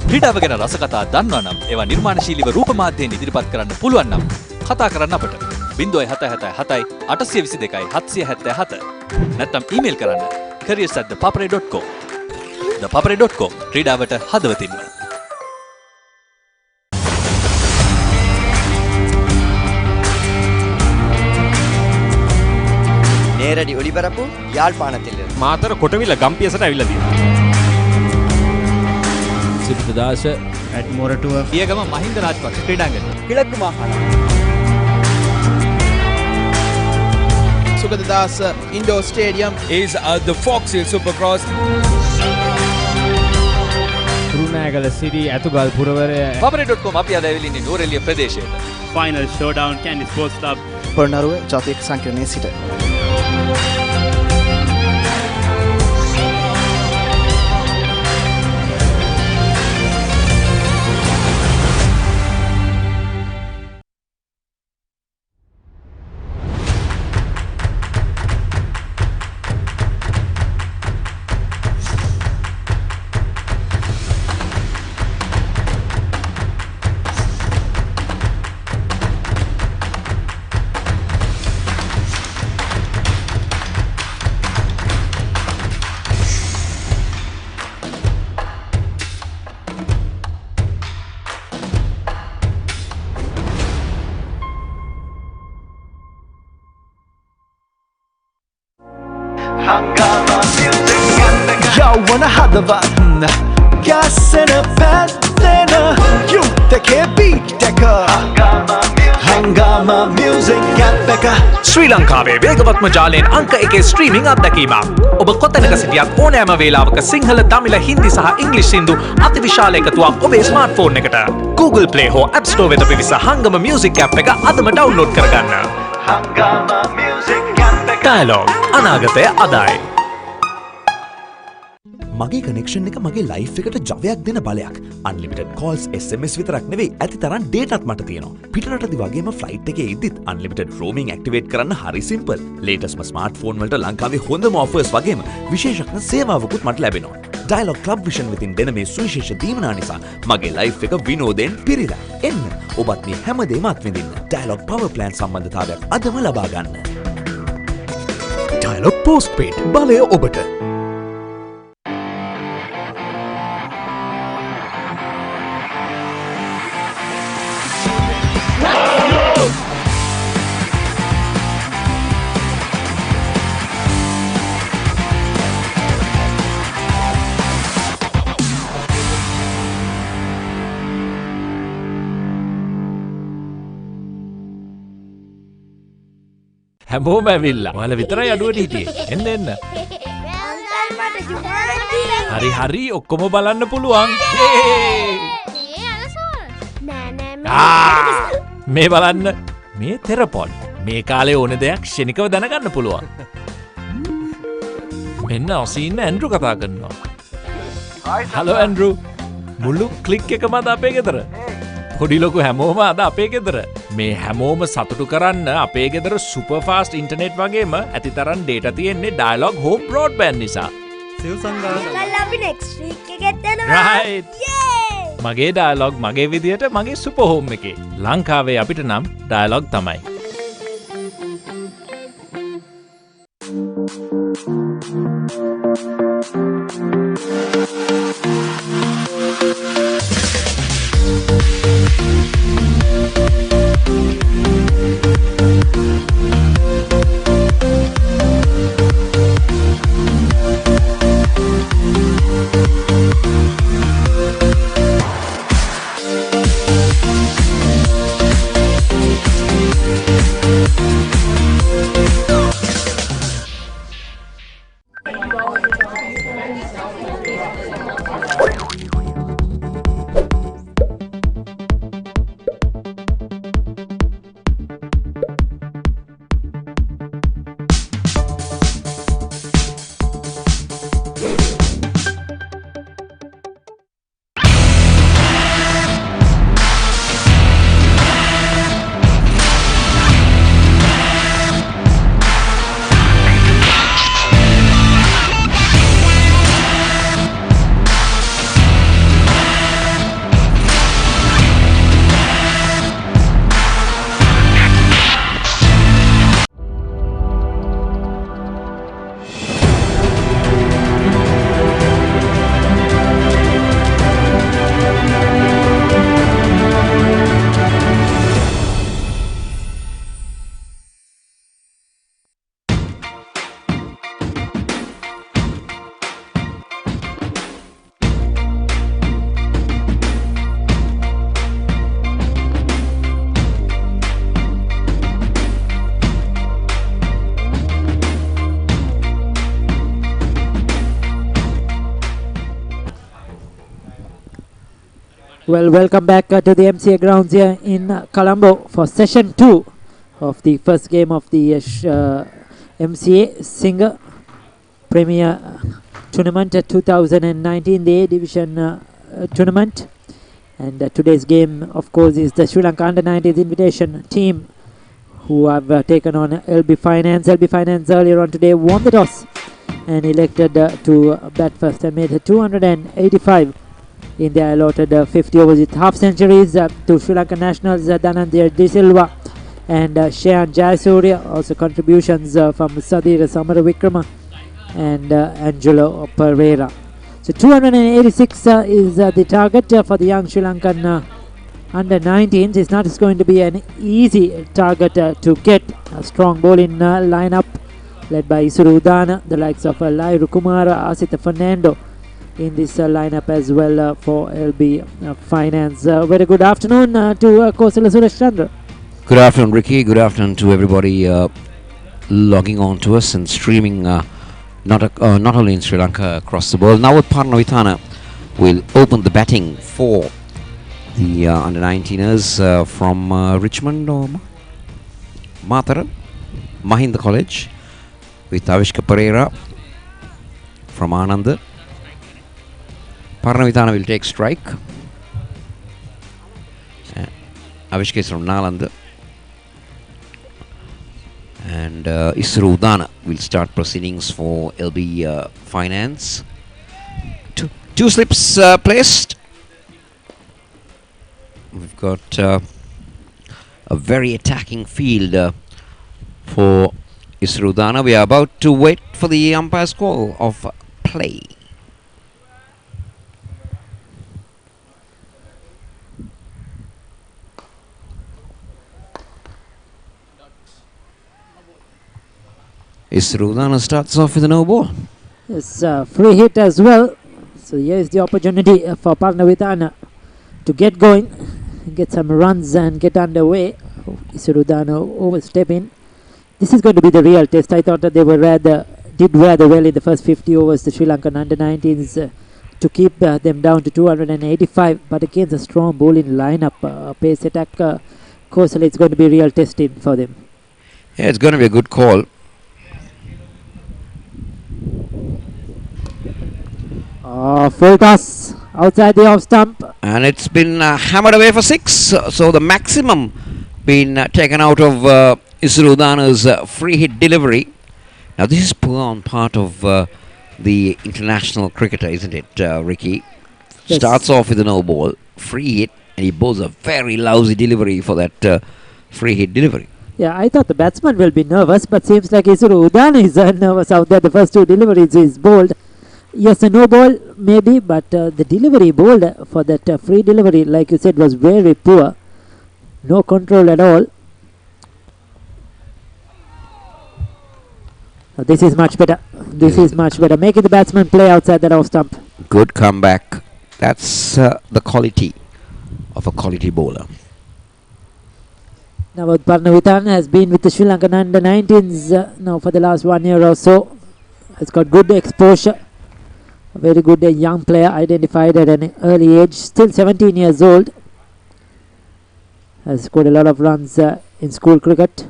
ක්‍රීඩාව ගැන රස කතා දන්නවා නම් ඒවා නිර්මාණශීලීව රූප මාධ්‍යයෙන් ඉදිරිපත් කරන්න පුළුවන් නම් කතා කරන්න අපට 0777 822 777 නැත්නම් ඊමේල් කරන්න careers@thepaparey.com. thepaparey.com ක්‍රීඩාවට හදවතින්ම.
நேரடி ஒளிபரப்பு யாழ்ப்பாணத்தில்
මාතර කොටවිල ගම්පියසට ඇවිල්ලා තියෙනවා.
සිරිතදාස
at මොරටුව පියගම මහින්ද රාජපක්ෂ ක්‍රීඩාංගණය.
கிழக்கு மாகாணம்
Sugadadasa Indoor Stadium is the Fox Hill Supercross.
රුණෑගල Siri ඇතුගල් පුරවරය
paparey.com අපි අද ඇවිල්ලා ඉන්නේ නෝරෙලිය ප්‍රදේශයට.
Final showdown Kandy Sports Club
Polonnaruwa ජාතික සංකීර්ණයේ සිට
යෞවන හදවත් ගැස්සෙන පැත්තෙන යුත්තකේ බීට් එක Hangama music app එක
ශ්‍රී ලංකාවේ වේගවත්ම ජාලයෙන් අංක එකේ ස්ට්‍රීමිං අත්දැකීමක්. ඔබ කොතැනක සිටියත් ඕනෑම වේලාවක සිංහල, දමිළ, හින්දි සහ ඉංග්‍රීසි සින්දු අතිවිශාල එකතුවක් ඔබේ ස්මාර්ට්ෆෝන් එකට. Google Play හෝ App Store වෙත පිවිස හංගම music app එක අදම ඩවුන්ලෝඩ් කරගන්න.
Hangama music app එක
Dialogue අනාගතය අදයි.
මගේ කනෙක්ෂන් එක මගේ ලයිෆ් එකට ජවයක් දෙන බලයක්. අන්ලිමිටඩ් කෝල්ස් SMS විතරක් නෙවෙයි ඇති තරම් ඩේටාත් මට තියෙනවා. පිටරටදි වගේම ෆ්ලයිට් එකේ ඉද්දිත් අන්ලිමිටඩ් රෝමින් ඇක්ටිවේට් කරන්න හරි සිම්පල්. ලේටස්ට්ම ස්මාර්ට්ෆෝන් වලට ලංකාවේ හොඳම ඔෆර්ස් වගේම විශේෂඥ සේවාවකුත් මට ලැබෙනවා. Dialog Club Vision වෙතින් දෙන මේ සුවිශේෂ දීමනා නිසා මගේ ලයිෆ් එක විනෝදයෙන් පිරීලා. එන්න ඔබත් මේ හැමදේම අත්විඳින්න. Dialog Power Plan සම්බන්ධතාවයක් අදම ලබා ගන්න. Dialog Postpaid බලය ඔබට.
හැමෝම ඇවිල්ලා. ඔයාලා විතරයි අඩුවට හිටියේ. එන්න එන්න. හරි හරි ඔක්කොම බලන්න පුළුවන්. මේ බලන්න. මේ තෙරපොඩ්. මේ කාලේ ඕන දෙයක් ක්ෂණිකව දැනගන්න පුළුවන්. මෙන්න ඔසීන්න ඇන්ඩ්‍රු කතා කරනවා. Hello Andrew. මුළු ක්ලික් එකම අද අපේ ගෙදර. පොඩි ලොකු හැමෝම අද අපේ ගෙදර. මේ හැමෝම සතුටු කරන්න අපේ ගෙදර සුපර් ෆාස්ට් ඉන්ටර්නෙට් වගේම ඇති තරම් ඩේටා තියෙන්නේ ඩයලොග් හෝම් බ්‍රෝඩ්බෑන්ඩ් නිසා. Right. මගේ ඩයලොග් මගේ විදියට මගේ සුපර් හෝම් එකේ. ලංකාවේ අපිට නම් ඩයලොග් තමයි.
Well, welcome back to the MCA Grounds here in Colombo for session 2 of the first game of the MCA Singer Premier Tournament 2019, the A Division tournament. And today's game, of course, is the Sri Lanka Under-19s invitation team who have taken on LB Finance. LB Finance earlier on today won the toss and elected to bat first and made 285 in their allotted 50 overs with half centuries to Sri Lanka nationals Dhananjaya De Silva and Shayan Jayasuriya. Also contributions from Sadira Samaravikrama and Angelo Pereira. So 286 is the target for the young Sri Lankan under-19s. It's not just going to be an easy target to get. A strong bowling lineup led by Isuru Udana, the likes of Lai Rukumara, Asita Fernando in this lineup as well for LB Finance. Very good afternoon to Kosala Suresh Chandra.
Good afternoon, Ricky. Good afternoon to everybody logging on to us and streaming not only in Sri Lanka, across the world. Now with Parnavithana will open the batting for the under-19ers from Richmond or Matara, Mahinda College, with Avishka Pereira from Ananda. Parnavithana will take strike. Avishka is from Nalanda. And Isru Udana will start proceedings for LB Finance. Two slips placed. We've got a very attacking field for Isru Udana. We are about to wait for the umpire's call of play. Isru Udana starts off with a no ball.
It's a free hit as well. So here is the opportunity for Parnavithana to get going, get some runs and get underway. Isru Udana overstepping. This is going to be the real test. I thought that they were did rather well in the first 50 overs, the Sri Lankan under-19s, to keep them down to 285. But against a strong bowling lineup, pace attack, Kosala, it's going to be real testing for them.
Yeah, it's going to be a good call.
Full toss outside the off stump.
And it's been hammered away for 6. So the maximum been taken out of Isru Udana's free hit delivery. Now this is poor on part of the international cricketer, isn't it, Ricky?
Yes.
Starts off with a no ball, free hit, and he bowls a very lousy delivery for that free hit delivery.
Yeah, I thought the batsman will be nervous, but seems like Isru Udana is nervous out there. The first two deliveries is bowled. Yes, a no ball maybe, but the delivery bowled for that free delivery, like you said, was very poor. No control at all. This is much better. This is much better. Making the batsman play outside that off stump.
Good comeback. That's the quality of a quality bowler.
Now Parnavithana has been with the Sri Lankan under-19s now for the last 1 year or so. Has got good exposure. A very good young player, identified at an early age. Still 17 years old. Has scored a lot of runs in school cricket.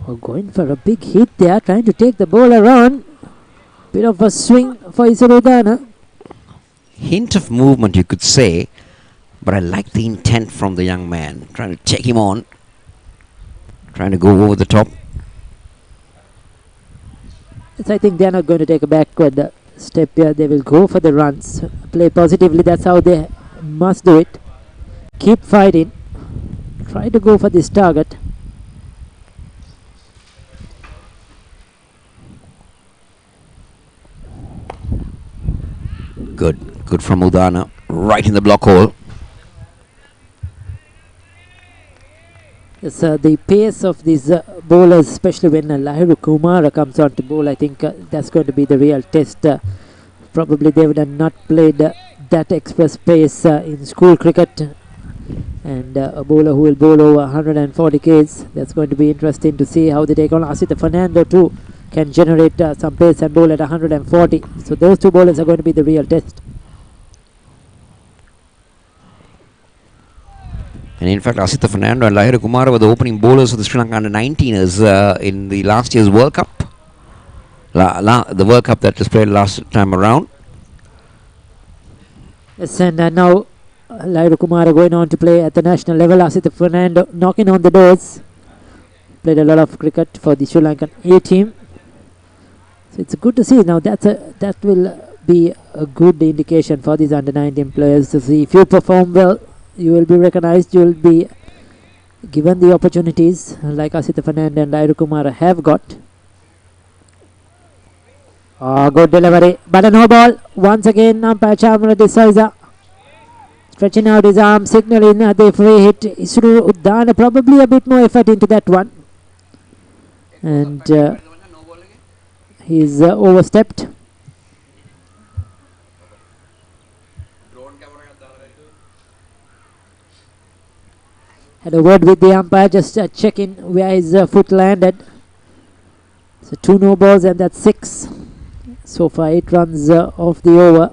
Oh, going for a big hit there, trying to take the ball around. Bit of a swing for Isru Udana.
Hint of movement, you could say, but I like the intent from the young man, trying to check him on, trying to go over the top.
Yes, I think they are not going to take a backward step here. They will go for the runs, play positively. That's how they must do it. Keep fighting. Try to go for this target.
Good from Udana, right in the block hole.
Yes, the pace of these bowlers, especially when Lahiru Kumara comes on to bowl, I think that's going to be the real test. Probably they would have not played that express pace in school cricket. And a bowler who will bowl over 140 Ks, that's going to be interesting to see how they take on. Asita Fernando too can generate some pace and bowl at 140. So those two bowlers are going to be the real test.
And in fact, Asita Fernando and Lahiru Kumara were the opening bowlers of the Sri Lanka under-19s in the last year's World Cup. The World Cup that was played last time around.
Yes, and now Lahiru Kumara going on to play at the national level. Asita Fernando knocking on the doors. Played a lot of cricket for the Sri Lankan A team. So it's good to see. Now that will be a good indication for these under-19 players to see if you perform well, you will be recognized, you will be given the opportunities like Asita Fernando and Lahiru Kumara have got. Oh, good delivery, but a no ball. Once again, umpire Chamara de Souza stretching out his arm, signaling the free hit. Isru Udana probably a bit more effort into that one. And he's overstepped. Had a word with the umpire, just checking where his foot landed. So 2 no balls and that's 6. So far 8 runs off the over.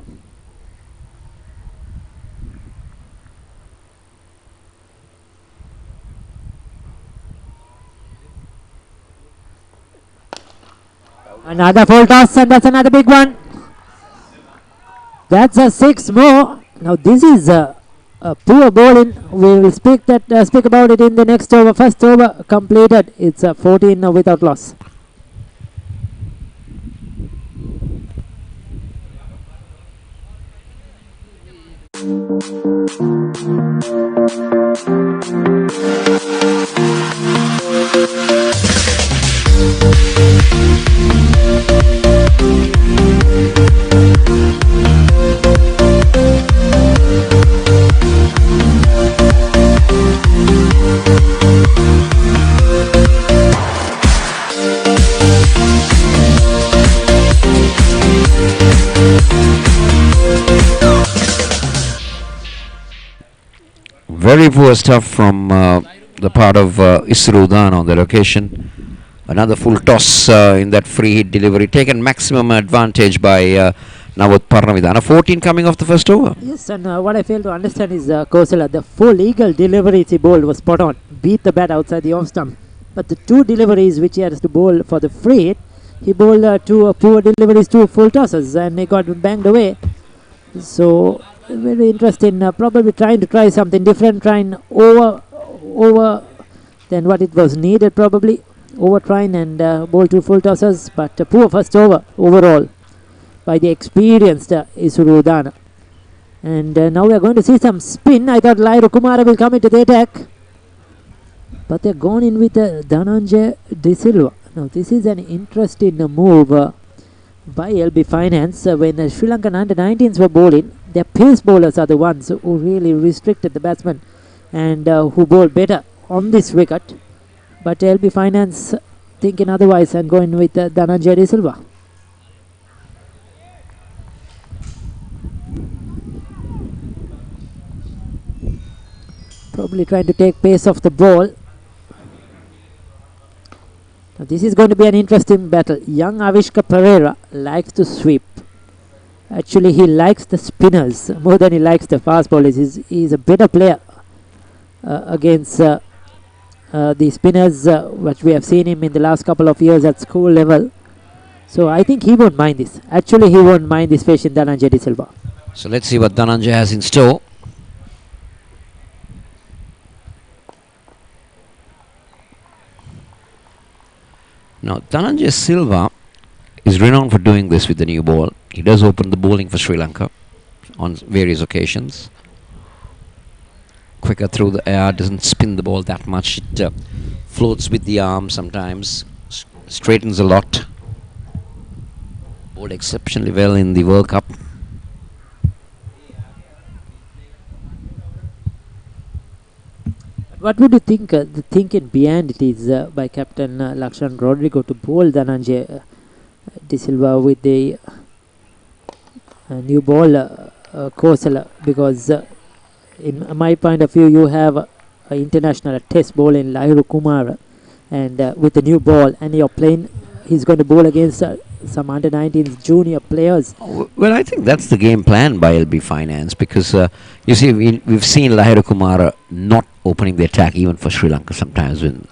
Another full toss and that's another big one. That's a 6 more. Now this is a poor bowling. We will speak about it in the next over. First over completed. It's a 14 without loss.
Very poor stuff from the part of Isrudan on the location. Another full toss in that free hit delivery, taken maximum advantage by Nawat Parnavidana. 14 coming off the first over.
Yes, and what I fail to understand is Kosala, the full eagle deliveries he bowled was spot on. Beat the bat outside the off stump. But the 2 deliveries which he had to bowl for the free hit, he bowled 2 poor deliveries, 2 full tosses, and he got banged away. So very interesting. Probably try something different, trying over than what it was needed. Probably over trying and bowl 2 full tosses, but poor first over overall by the experienced Isurudana. And now we are going to see some spin. I thought Lahiru Kumara will come into the attack, but they're gone in with Dhananjay De Silva. Now this is an interesting move by LB Finance. When Sri Lankan under-19s were bowling, their pace bowlers are the ones who really restricted the batsmen and who bowl better on this wicket. But LB Finance thinking otherwise and going with Dhananjay De Silva. Probably trying to take pace off the ball. Now this is going to be an interesting battle. Young Avishka Pereira likes to sweep. Actually, he likes the spinners more than he likes the fast bowlers. He's a better player against the spinners, which we have seen him in the last couple of years at school level. So I think he won't mind this. Actually, he won't mind this fish in Dhananjay De Silva.
So let's see what Dhananjay has in store. Now, Dhananjay Silva is renowned for doing this with the new ball. He does open the bowling for Sri Lanka on various occasions. Quicker through the air, doesn't spin the ball that much. It floats with the arm sometimes, straightens a lot. Bowled exceptionally well in the World Cup.
What would you think the thinking behind it is by Captain Lakshan Rodrigo to bowl Dhananjay De Silva with the new ball Kosala? Because in my point of view, you have an international test ball in Lahiru Kumara, and with the new ball, and you're playing, he's going to bowl against some under-19s junior players.
Well, I think that's the game plan by LB Finance, because you see, we've seen Lahiru Kumara not opening the attack even for Sri Lanka sometimes when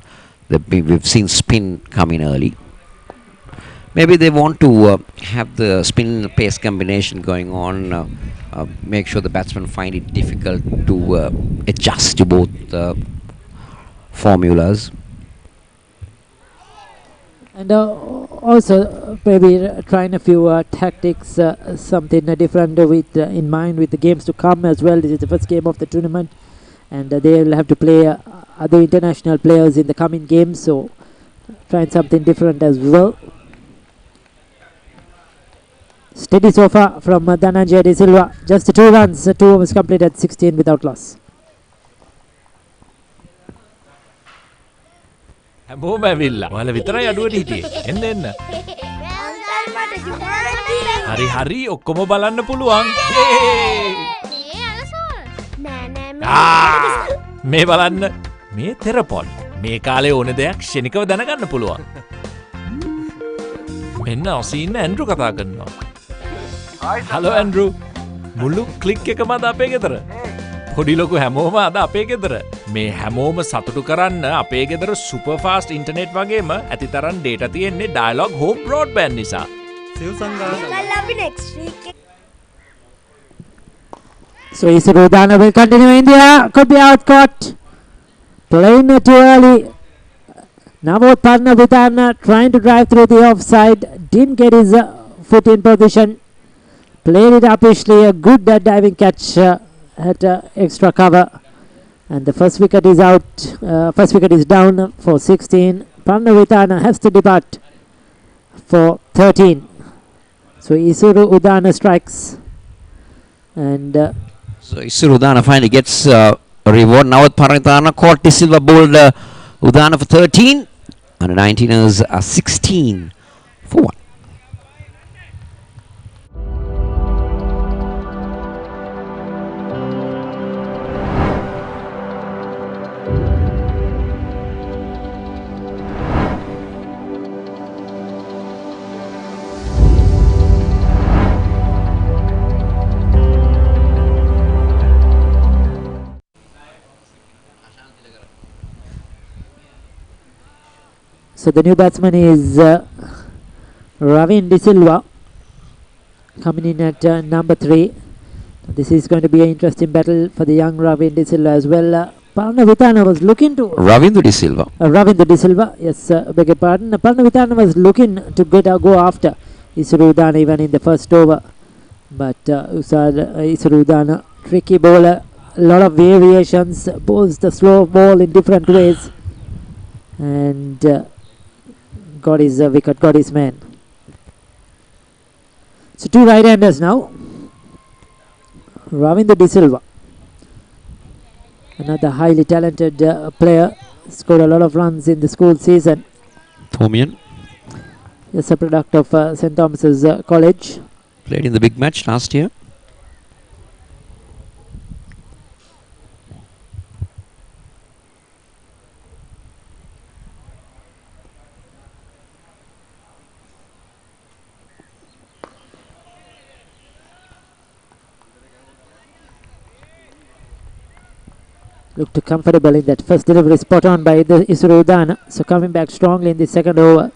we've seen spin come in early. Maybe they want to have the spin pace combination going on, make sure the batsmen find it difficult to adjust to both formulas.
And also maybe trying a few tactics, something different with in mind with the games to come as well. This is the first game of the tournament, and they'll have to play other international players in the coming games, so trying something different as well. Steady so far from Dhananjay De Silva. Just 2 runs, 2 overs completed, 16 without loss.
හැමෝම ඇවිල්ලා. ඔයාලා විතරයි අඩුවට හිටියේ. එන්න එන්න. හරි හරි ඔක්කොම බලන්න පුළුවන්. මේ බලන්න. මේ තෙරපොල් මේ කාලේ ඕන දෙයක් ක්ෂණිකව දැනගන්න පුළුවන්. මෙන්න ඔසීන්න ඇන්ඩ්‍රු කතා කරනවා. Hello Andrew. මුළු ක්ලික් එකම අද අපේ ගෙදර. පොඩි ලොකු හැමෝම අද අපේ ගෙදර. මේ හැමෝම සතුටු කරන්න අපේ ගෙදර සුපර් ෆාස්ට් ඉන්ටර්නෙට් වගේම ඇති තරම් ඩේටා තියෙන්නේ ඩයලොග් හෝම් බ්‍රෝඩ්බෑන්ඩ් නිසා.
So Isuru Udana will continue in the air. Could be out caught. Playing too early. Now partner Vidana trying to drive through the offside. Didn't get his foot in position. Played it uppishly. A good diving catch at extra cover. And the first wicket is out. First wicket is down for 16. Partner Vidana has to depart for 13. So Isuru Udana strikes. And
so Isuru Udana finally gets a reward. Now with Paranitana caught De Silva bowled Udana for 13. Under 19ers are 16 for 1.
so the new batsman is Ravin De Silva coming in at number 3. This is going to be an interesting battle for the young Ravin De Silva as well. Parna Vitana was looking to
Ravindu De Silva.
Ravindu De Silva, yes, beg your pardon. Parna Vitana was looking to go after Isuru Udana even in the first over, but Isuru Udana, tricky bowler, a lot of variations, bowls the slow ball in different ways, and got his wicket, got his man. So two right-handers now. Ravindu De Silva, another highly talented player, scored a lot of runs in the school season.
Thomian.
Yes, a product of St. Thomas's College.
Played in the big match last year.
Looked comfortable in that first delivery, spot on by the Isuru Udana. So coming back strongly in the second over.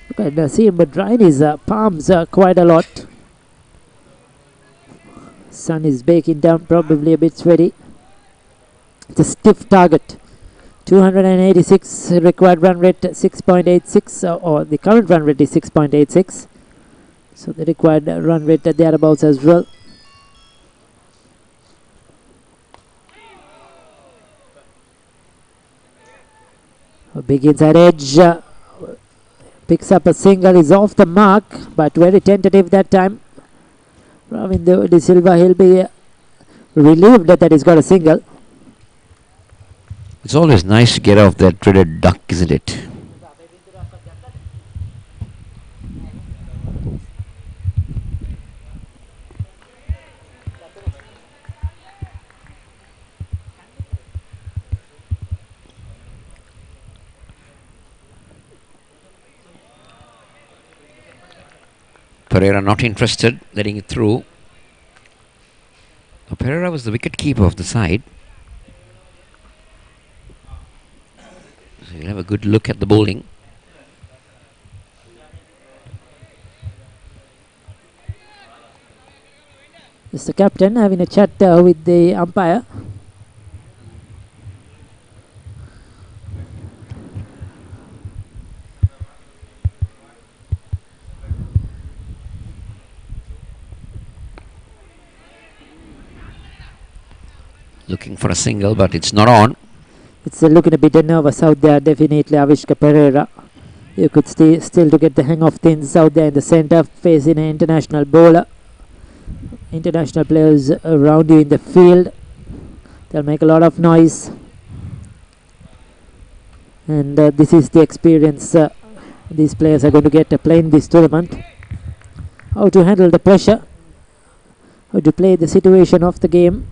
You can see him drying his palms quite a lot. Sun is baking down, probably a bit sweaty. It's a stiff target. 286 required run rate, 6.86, or the current run rate is 6.86. So the required run rate thereabouts as well. A big inside edge, picks up a single, is off the mark, but very tentative that time. Ravindu De Silva, he'll be relieved that he's got a single.
It's always nice to get off that dreaded duck, isn't it? Pereira not interested, letting it through. Now, Pereira was the wicket keeper of the side. So you'll have a good look at the bowling.
It's the captain having a chat with the umpire.
Looking for a single, but it's not on.
It's looking a bit nervous out there, definitely Avishka Pereira. You could still to get the hang of things out there in the centre, facing an international bowler. International players around you in the field. They'll make a lot of noise. And this is the experience these players are going to get playing this tournament. How to handle the pressure. How to play the situation of the game.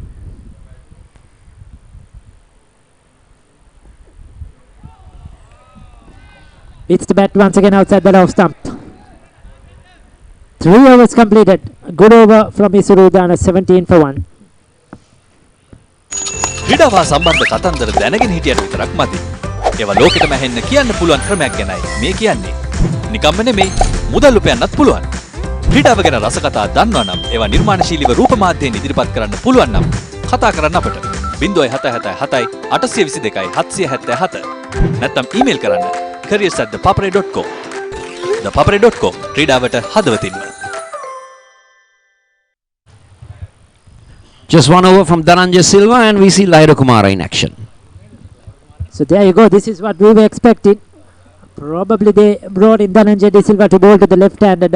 It's the bat once again outside the off stump. 3 overs completed. Good over from Isurudana, 17 for 1.
ක්‍රීඩාවා සම්බන්ධ කතන්දර දැනගෙන හිටියට විතරක් මදි. ඒවා ලෝකෙටම ඇහෙන්න කියන්න පුළුවන් ක්‍රමයක් ගැනයි මේ කියන්නේ. නිකම්ම නෙමෙයි මුදල් උපයන්නත් පුළුවන්. ක්‍රීඩාව ගැන රසකතා දන්නවා නම් ඒවා නිර්මාණශීලීව රූප මාධ්‍යයෙන් ඉදිරිපත් කරන්න පුළුවන් නම් කතා කරන්න අපට 0777 822 777 නැත්නම් ඊමේල් කරන්න careers@thepapare.com. thepapare.com ක්‍රීඩාවට හදවතින්ම.
Just one over from Dhananjay Silva and we see Lahiru Kumara in action.
So there you go. This is what we were expecting. Probably they brought in Dhananjay De Silva to bowl to the left-handed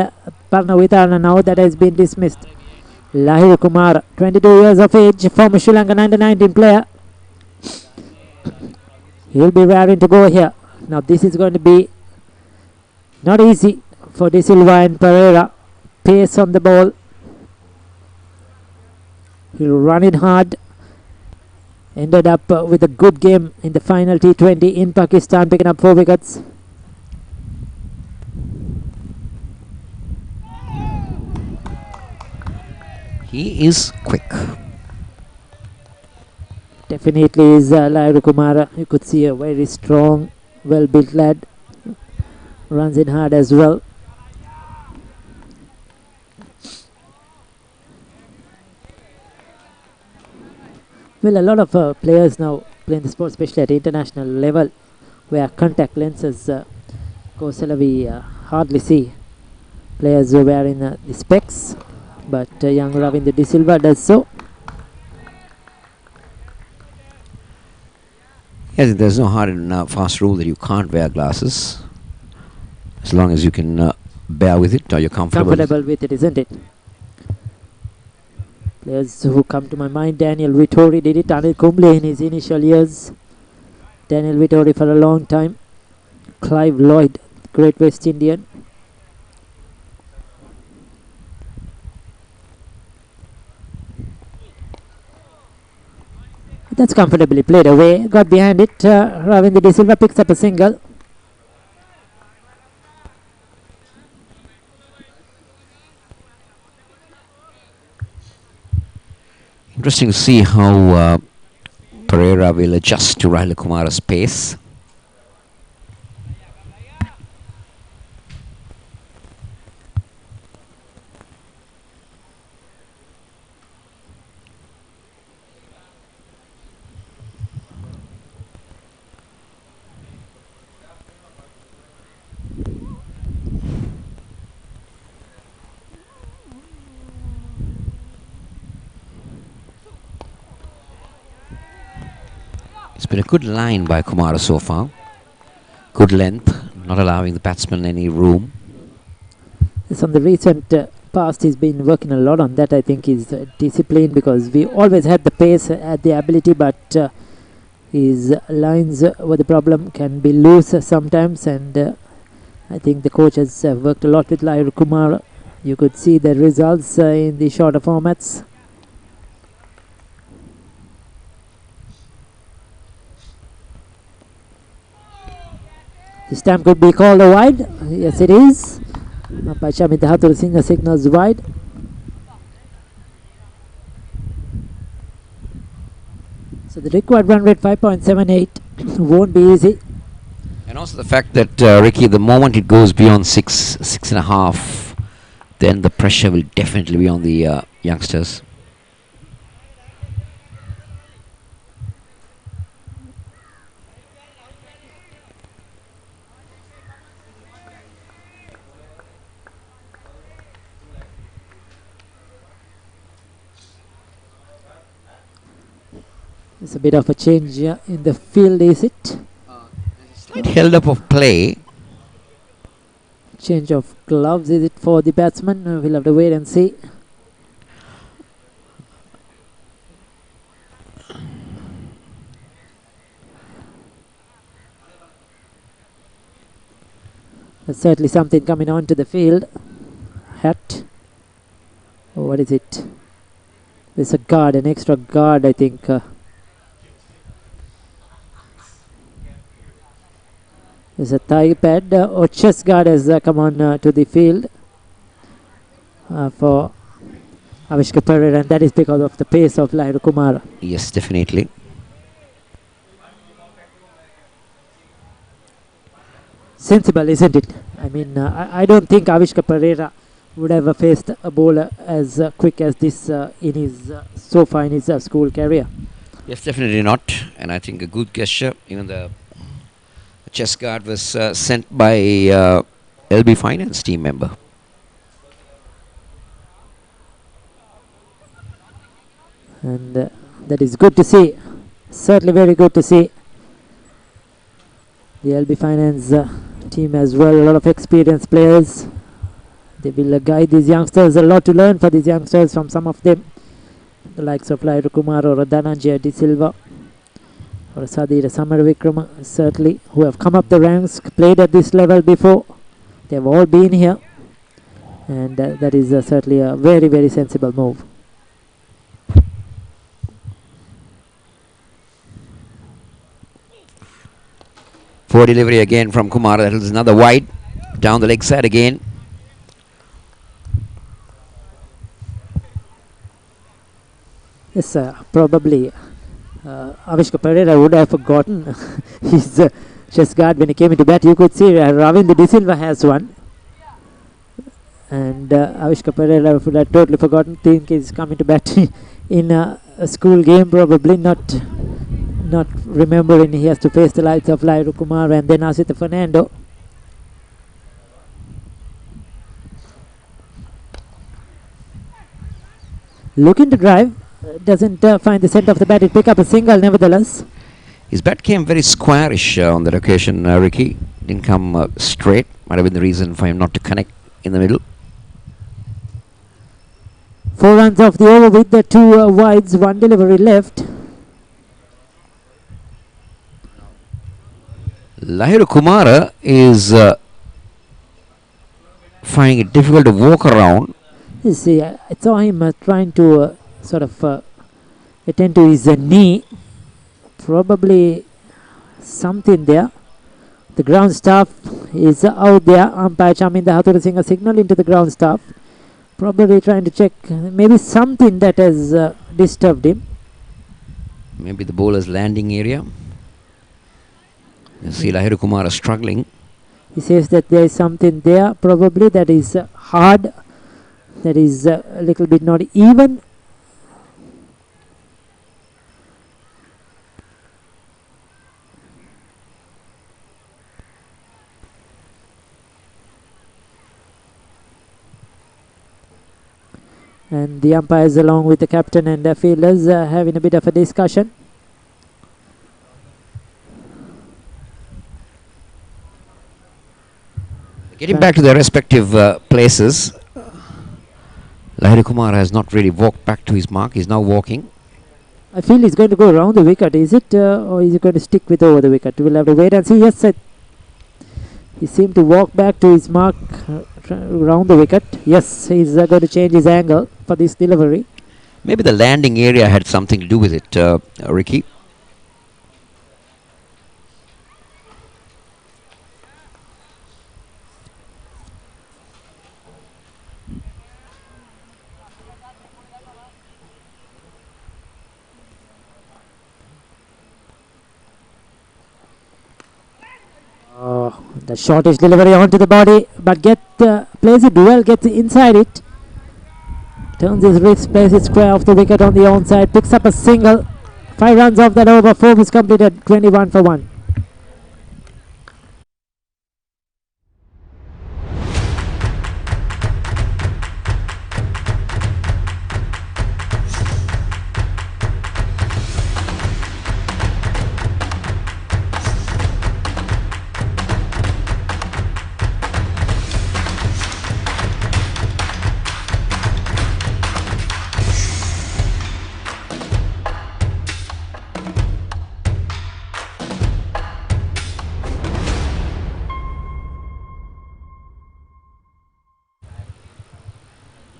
Parna Vitana. Now that has been dismissed. Lahiru Kumara, 22 years of age, former Sri Lanka under-19 player. He'll be raring to go here. Now this is going to be not easy for De Silva and Pereira. Pace on the ball. He'll run it hard. Ended up with a good game in the final T20 in Pakistan, picking up 4 wickets.
He is quick.
Definitely is Lahiru Kumara. You could see a very strong, well-built lad. Runs it hard as well. Well, a lot of players now playing the sport, especially at international level, wear contact lenses. We hardly see players who wearing the specs, but young Ravindra De Silva does so.
Yes, there's no hard and fast rule that you can't wear glasses as long as you can bear with it or you're
Comfortable with it, isn't it? Players who come to my mind, Daniel Vittori did it, Anil Kumble in his initial years. Daniel Vittori for a long time. Clive Lloyd, great West Indian. That's comfortably played away. Got behind it. Ravindra De Silva picks up a single.
Interesting to see how Pereira will adjust to Lahiru Kumara's pace. It's been a good line by Kumara so far. Good length, not allowing the batsman any room.
Yes, on the recent past, he's been working a lot on that. I think he's disciplined because we always had the pace, had the ability, but his lines were the problem, can be loose sometimes, and I think the coach has worked a lot with Lahiru Kumara. You could see the results in the shorter formats. This time could be called a wide. Yes, it is. Pachamit Hathur Singh signals wide. So the required run rate 5.78 won't be easy.
And also the fact that Ricky, the moment it goes beyond 6.5, then the pressure will definitely be on the youngsters.
It's a bit of a change in the field, is it?
Slight held up of play.
Change of gloves, is it for the batsman? We'll have to wait and see. There's certainly something coming onto the field. Hat. Oh, what is it? There's a guard, an extra guard, I think. There's a thigh pad or chest guard has come on to the field for Avishka Pereira, and that is because of the pace of Lahiru Kumara.
Yes, definitely.
Sensible, isn't it? I mean, I don't think Avishka Pereira would have faced a bowler as quick as this in his so far in his school career.
Yes, definitely not. And I think a good gesture. Even the chest guard was sent by LB Finance team member.
And that is good to see. Certainly very good to see. The LB Finance team as well, a lot of experienced players. They will guide these youngsters, a lot to learn for these youngsters from some of them. The likes of Lahiru Kumar or Dhananjaya De Silva or Sadira Samaravikrama, certainly, who have come up the ranks, played at this level before. They have all been here. And that is certainly a very, very sensible move.
Poor delivery again from Kumar. That is another wide. Down the leg side again.
Yes, probably Avishka Pereira would have forgotten his chest guard when he came into bat. You could see Ravindra De Silva has one. And Avishka Pereira would have totally forgotten. Think he's coming to bat in a school game, probably not remembering he has to face the likes of Lahiru Kumar and then Asita Fernando. Looking to drive, doesn't find the centre of the bat. It pick up a single nevertheless.
His bat came very squarish on that occasion, Ricky. Didn't come straight. Might have been the reason for him not to connect in the middle.
4 runs off the over with the 2 wides, 1 delivery left.
Lahiru Kumara is finding it difficult to walk around.
You see, I saw him trying to sort of attend to his knee. Probably something there. The ground staff is out there. Umpire Chaminda Hathura Singh a signal into the ground staff. Probably trying to check maybe something that has disturbed him.
Maybe the bowler's landing area. You see Lahiru Kumara struggling.
He says that there is something there, probably that is hard, that is a little bit not even. And the umpires along with the captain and the fielders having a bit of a discussion.
Getting back to their respective places, Lahiru Kumar has not really walked back to his mark. He's now walking.
I feel he's going to go around the wicket, is it? Or is he going to stick with over the wicket? We'll have to wait and see. Yes, he seemed to walk back to his mark around the wicket. Yes, he's going to change his angle for this delivery.
Maybe the landing area had something to do with it, Ricky.
The shortish delivery onto the body, but plays it well, gets inside it. Turns his wrist, plays it square off the wicket on the onside, picks up a single. 5 runs off that over, 4 is completed, 21 for 1.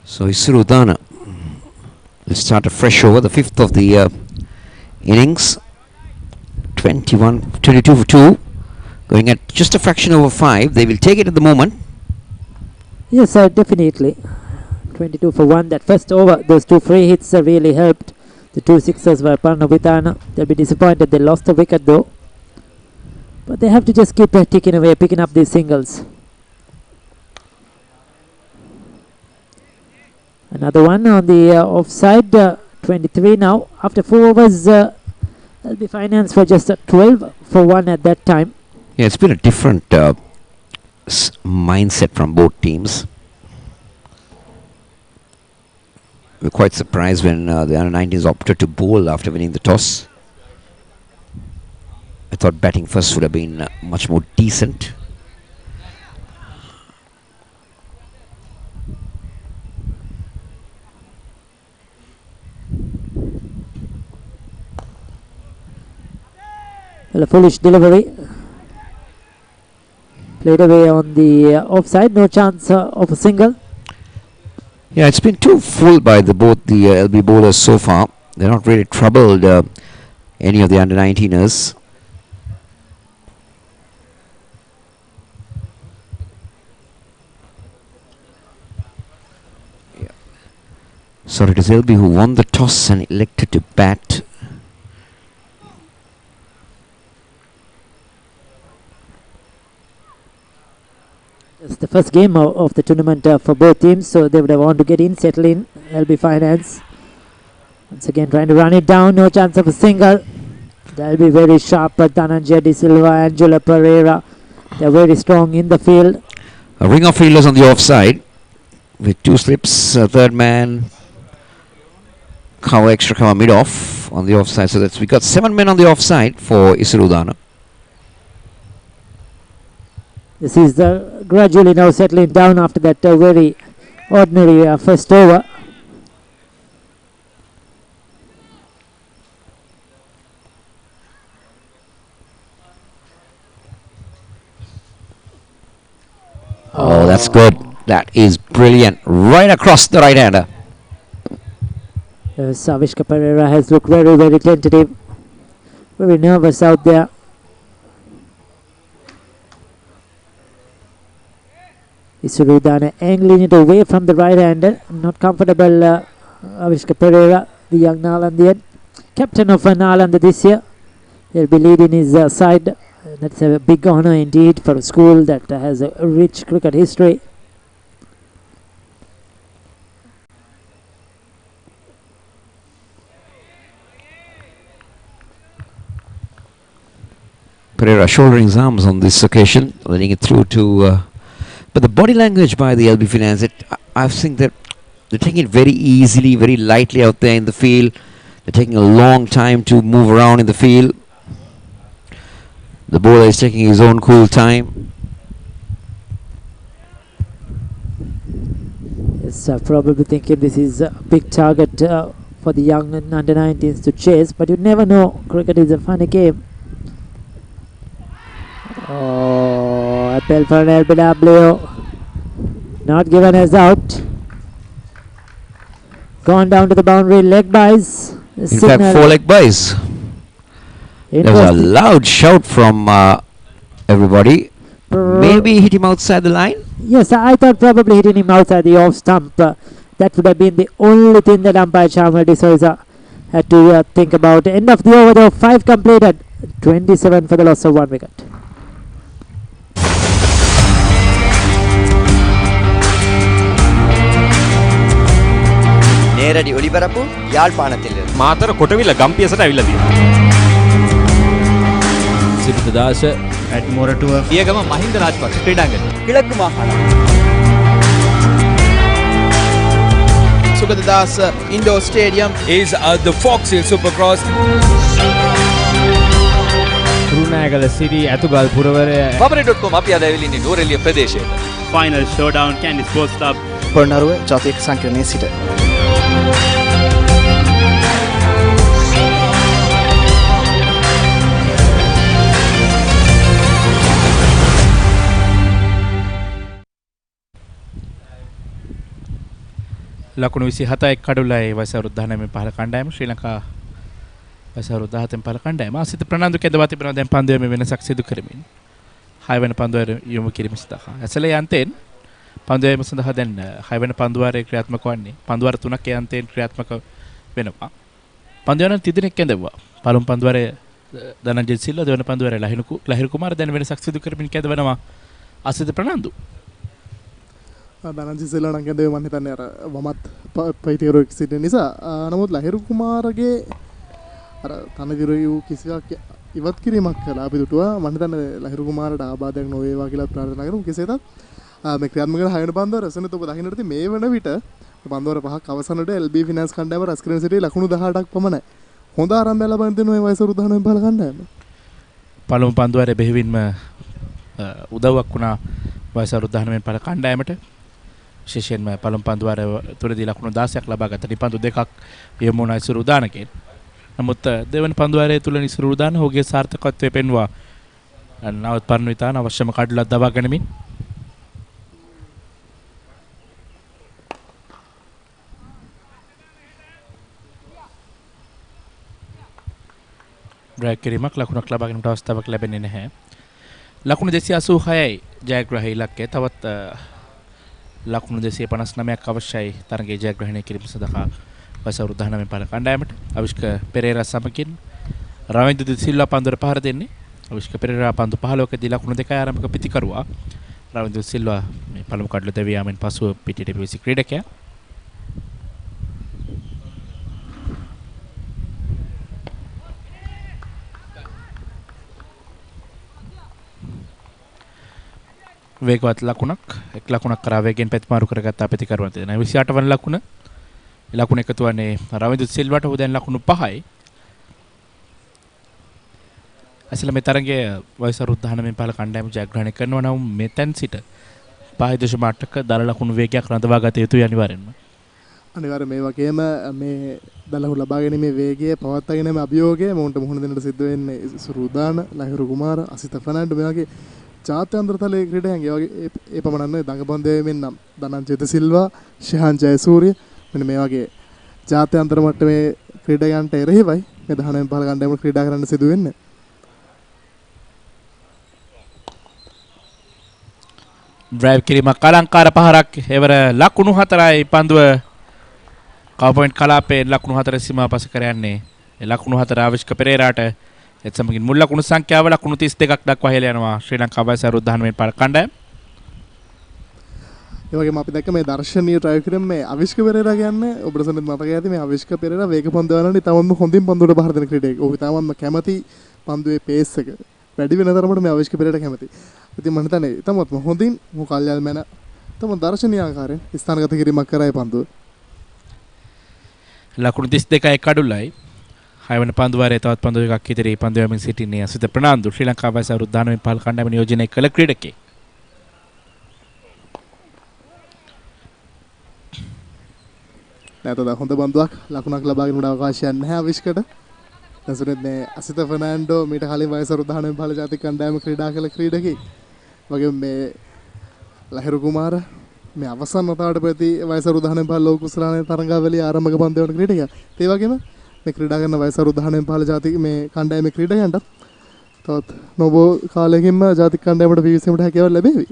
So Isuru Dana will start a fresh over, the 5th of the innings. 22 for 2. Going at just a fraction over 5. They will take it at the moment.
Yes, definitely. 22 for 1. That first over, those 2 free hits really helped. The 2 sixers were Parnavitana. They'll be disappointed they lost the wicket though. But they have to just keep ticking away, picking up these singles. Another one on the offside. 23 now. After 4 overs, they'll be financed for just 12 for 1 at that time.
Yeah, it's been a different mindset from both teams. We're quite surprised when the under-19s opted to bowl after winning the toss. I thought batting first would have been much more decent.
Well, a foolish delivery. Played away on the offside. No chance of a single.
Yeah, it's been too full by both the LB bowlers so far. They're not really troubled any of the under-19ers. Yeah. So it is LB who won the toss and elected to bat.
It's the first game of the tournament for both teams, so they would have wanted to get in, settle in. LB Finance once again trying to run it down. No chance of a single. They'll be very sharp. Dhananjaya De Silva, Angela Pereira, they're very strong in the field.
A ring of fielders on the offside with 2 slips, third man, extra cover mid-off on the offside. So that's we got 7 men on the offside for Isarudana.
This is gradually now settling down after that very ordinary first over.
Oh, that's good. That is brilliant. Right across the right-hander.
Savishka Pereira has looked very, very tentative. Very nervous out there. Isarudana angling it away from the right-hander. Not comfortable, Avishka Pereira, the young Nalandian. Captain of Nalanda this year. He'll be leading his side. That's a big honour indeed for a school that has a rich cricket history.
Pereira shouldering his arms on this occasion, letting it through to... but the body language by the LB Finance, I think that they're taking it very easily, very lightly out there in the field. They're taking a long time to move around in the field. The bowler is taking his own cool time.
Yes, probably thinking this is a big target for the young under-19s to chase, but you never know. Cricket is a funny game. Oh, a bell for an LBW. Not given as out. Gone down to the boundary, leg buys.
In fact, 4 leg buys. There was a loud shout from everybody. Maybe hit him outside the line?
Yes, I thought probably hitting him outside the off stump. That would have been the only thing that umpire Charmer D'Souza had to think about. End of the over though, 5 completed. 27 for the loss of 1 wicket.
நேரடி ஒளிபரப்பு யாழ்ப்பாணத்தில்
මාතර කොටවිල ගම්පියසට ඇවිල්ලා තියෙනවා.
සිරිතදාස ඇට් මොරටුව
පියගම මහින්ද රාජපක්ෂ ක්‍රීඩාංගණය.
கிழக்கு மாகாணம்
Sugadadasa Indoor Stadium is the Fox Hill Supercross.
රුණෑගල Siri ඇතුගල් පුරවරය
Babani.com අපි අද ඇවිල්ලා ඉන්නේ නෝරෙලිය ප්‍රදේශයට.
Final showdown Candy Sports Club
Polonnaruwa ජාතික සංකීර්ණයේ සිට
ලකුණු 27ක් කඩුලයි වසර 19 පහළ කණ්ඩායම ශ්‍රී ලංකා වසර 17 පහළ කණ්ඩායම ආසිත ප්‍රනාන්දු කැදවා තිබෙනවා දැන් පන්දුවේ මේ වෙනසක් සිදු කරමින් 6 වෙනි පන්දුවර යොමු කිරීම සඳහා. ඇසලේ යන්තෙන් පන්දුවේම සඳහා දැන් 6 වෙනි පන්දුවාරයේ ක්‍රියාත්මක වන්නේ. පන්දුවාර 3ක් යන්තෙන් ක්‍රියාත්මක වෙනවා. පන්දුවන තිදෙනෙක් කැඳවුවා. පළමු පන්දුවාරයේ ධනංජය සිල්වා, දෙවන පන්දුවාරයේ ලහිරු කුමාර දැන් වෙනසක් සිදු කරමින් කැඳවනවා අසිත ප්‍රනාන්දු.
ධනංජය සිල්වා නම් කැඳවේ මම හිතන්නේ අර වමත් පයිතිරුවෙක් සිටින නිසා. නමුත් ලහිරු කුමාරගේ අර තනදිරු කිසිවක් ඉවත් කිරීමක් කළා අපි දුටුවා. මම හිතන්නේ ලහිරු කුමාරට ආබාධයක් නොවේවා කියලා ප්‍රාර්ථනා කරමු. කෙසේ වෙතත් මේ ක්‍රියාත්මක කරන 6 වෙනි පන්දුවර රසනත ඔබ දකින්නට ඇති මේ වන විට පන්දුවර පහක් අවසනට LB ෆිනෑන්ස් කණ්ඩායම රැස් කරන සිටි ලකුණු 18ක් පමණයි. හොඳ ආරම්භය ලබන දෙන මේ වයස වෘද්ධ 19 බල කණ්ඩායම.
පළමු පන්දුවරේ බෙහෙවින්ම උදව්වක් වුණා වයස වෘද්ධ 19 බල කණ්ඩායමට. විශේෂයෙන්ම පළමු පන්දුවර තුරදී ලකුණු 16ක් ලබා ගත නිපන්දු දෙකක් යොමු වුණා ඉසුරු දානකෙන්. නමුත් දෙවන පන්දුවරේ තුල ඉසුරු දාන ඔහුගේ සාර්ථකත්වය පෙන්වුවා. නවත් පරණවිතාන අවශ්‍යම කඩලක් දබා ගැනීමෙන් ඩ්‍රැග් කිරීමක් ලකුණක් ලබා ගැනීමට අවස්ථාවක් ලැබෙන්නේ නැහැ. ලකුණු 286යි ජයග්‍රහී ඉලක්කය. තවත් ලකුණු 259ක් අවශ්‍යයි තරගයේ ජයග්‍රහණය කිරීම සඳහා වයස වෘද්ධ 19 පාල කණ්ඩායමට. අවිෂ්ක පෙරේරා සමගින් රවින්ද්‍ර ද සිල්වා පන්දුර පහර දෙන්නේ. අවිෂ්ක පෙරේරා පන්දු 15කදී ලකුණු 2යි ආරම්භක පිතිකරුවා. රවින්ද්‍ර සිල්වා මේ පළමු කඩල දෙවි යාමෙන් පසුව පිටිට පිවිසි ක්‍රීඩකයා. වේගවත් ලකුණක් එක් ලකුණක් කරා වේගෙන් පැතිමාරු කරගත්ත ප්‍රතිකරුවන් තියෙනවා. 28 වන ලකුණ. ලකුණ එකතු වන්නේ රවින්ද්‍ර සිල්වාට. ඔහු දැන් ලකුණු 5යි. ඇසල මේ තරගයේ වයස වෘද්ධ 19 පාල කණ්ඩායම ජයග්‍රහණය කරනවා නම් මෙතෙන් සිට 5.8ක දල ලකුණු වේගයක් රඳවා ගත යුතුයි අනිවාර්යෙන්ම.
අනිවාර්යෙන් මේ වගේම මේ දලහු ලබා ගැනීමේ වේගය පවත්වාගෙන යන අභියෝගය මොවුන්ට මුහුණ දෙන්නට සිද්ධ වෙන්නේ සුරුදාන, ලහිරු කුමාර, අසිත ෆර්නෑන්ඩෝ මේ වගේ ජාත්‍යන්තර තලයේ ක්‍රීඩකයන්ගේ වගේ ඒ පමණක් නෙවෙයි දඟපන්දේ නම් ධනංජය සිල්වා, ශිහාන් ජයසූරිය මෙන්න මේ වගේ ජාත්‍යන්තර මට්ටමේ ක්‍රීඩකයන්ට එරෙහිවයි මේ 19 පහළ කණ්ඩායම ක්‍රීඩා කරන්න සිදු වෙන්නේ.
ඩ්‍රයිව් කිරීමක් අලංකාර පහරක් එවර ලකුණු 4යි පන්දුව කව පොයින්ට් කලාපේ ලකුණු 4 සීමා පස කර යන්නේ. ඒ ලකුණු 4 ආවිෂ්ක පෙරේරාට එත් සමගින් මුල් ලකුණු සංඛ්‍යාව ලකුණු 32ක් දක්වා හෙළ යනවා ශ්‍රී ලංකා වයස වෘද්ධ 19 පාල කණ්ඩායම.
ඒ වගේම අපි දැක්ක මේ දර්ශනීය ඩ්‍රයිව් කිරීම මේ අවිෂ්ක පෙරේරා කියන්නේ ඔබට සම්මත මතකයි ඇති මේ අවිෂ්ක පෙරේරා වේග පන්දු වලදී තමන්ම හොඳින් පන්දුවට බහර දෙන ක්‍රීඩකයෙක්. ඔහු තමන්ම කැමති පන්දුවේ පේස් එක වැඩි වෙන තරමට මේ අවිෂ්ක පෙරේරා කැමති. ඉතින් මම හිතන්නේ තමන්ම හොඳින් මො කල්යල් මැන තමන් දර්ශනීය ආකාරයෙන් ස්ථානගත කිරීමක් කරයි පන්දුව.
ලකුණු 32යි කඩුලයි. 6 වෙනි පන්දුවාරයේ තවත් පන්දු එකක් ඉදිරි පන්දුවමින් සිටින්නේ අසිත ප්‍රනාන්දු ශ්‍රී ලංකා වයස වෘද්ධ 19 පාල කණ්ඩායම නියෝජනය කළ ක්‍රීඩකයෙක්.
නැතද හොඳ බන්දුවක් ලකුණක් ලබා ගැනීමට අවකාශයක් නැහැ අවිෂ්කට. දැන් මේ අසිත ෆර්නෑන්ඩෝ මීට කලින් වයස වෘද්ධ 19 පාල ජාතික කණ්ඩායම ක්‍රීඩා කළ ක්‍රීඩකයෙක්. වගේම මේ ලහිරු කුමාර මේ අවසන් වතාවට ප්‍රති වයස වෘද්ධ 19 පාල ලෝක කුසලානේ තරඟාවලියේ ආරම්භක පන්දු වන ක්‍රීඩකයා. ඒ වගේම මේ ක්‍රීඩා කරන වයස වෘද්ධ 19 පාල ජාතික මේ කණ්ඩායමේ ක්‍රීඩකයන්ට තවත් නොබෝ කාලයකින්ම ජාතික කණ්ඩායමට පිවිසීමට හැකියාව ලැබේවි.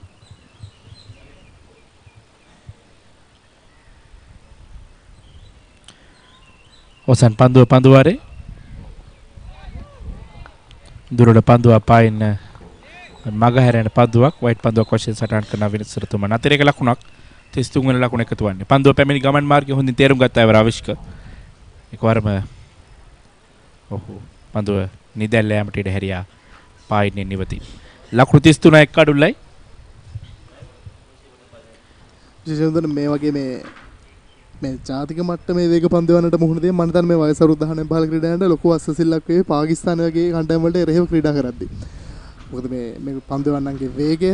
ඔසන් පන්දුවාරේ දුරට පන්දුව පායින් මග හැරෙන පන්දුවක් වයිට් පන්දුවක් වශයෙන් සටහන් කරන විනිසරතුමා අතිරේක ලකුණක් 33 වෙනි ලකුණ එකතු වන්නේ. පන්දුව පැමිණි ගමන් මාර්ගය හොඳින් තේරුම් ගත්තා ඉවර අවිෂ්ක. එකවරම පන්දුව නිදැල්ල යාමට ඉඩ හැරියා පායින් නිවති. ලකුණු 33 එක් අඩුල්ලයි.
ජීජන්දන මේ වගේ මේ ජාතික මට්ටමේ වේග පන්දු වලට මුහුණ දෙන්න මම හිතන්නේ මේ වයස වෘද්ධ 19 පාල ක්‍රීඩායන්ට ලොකු අස්සසිල්ලක් වේ පාකිස්තාන වගේ කණ්ඩායම් වලට එරෙහිව ක්‍රීඩා කරද්දී. මොකද මේ පන්දු වන්නන්ගේ වේගය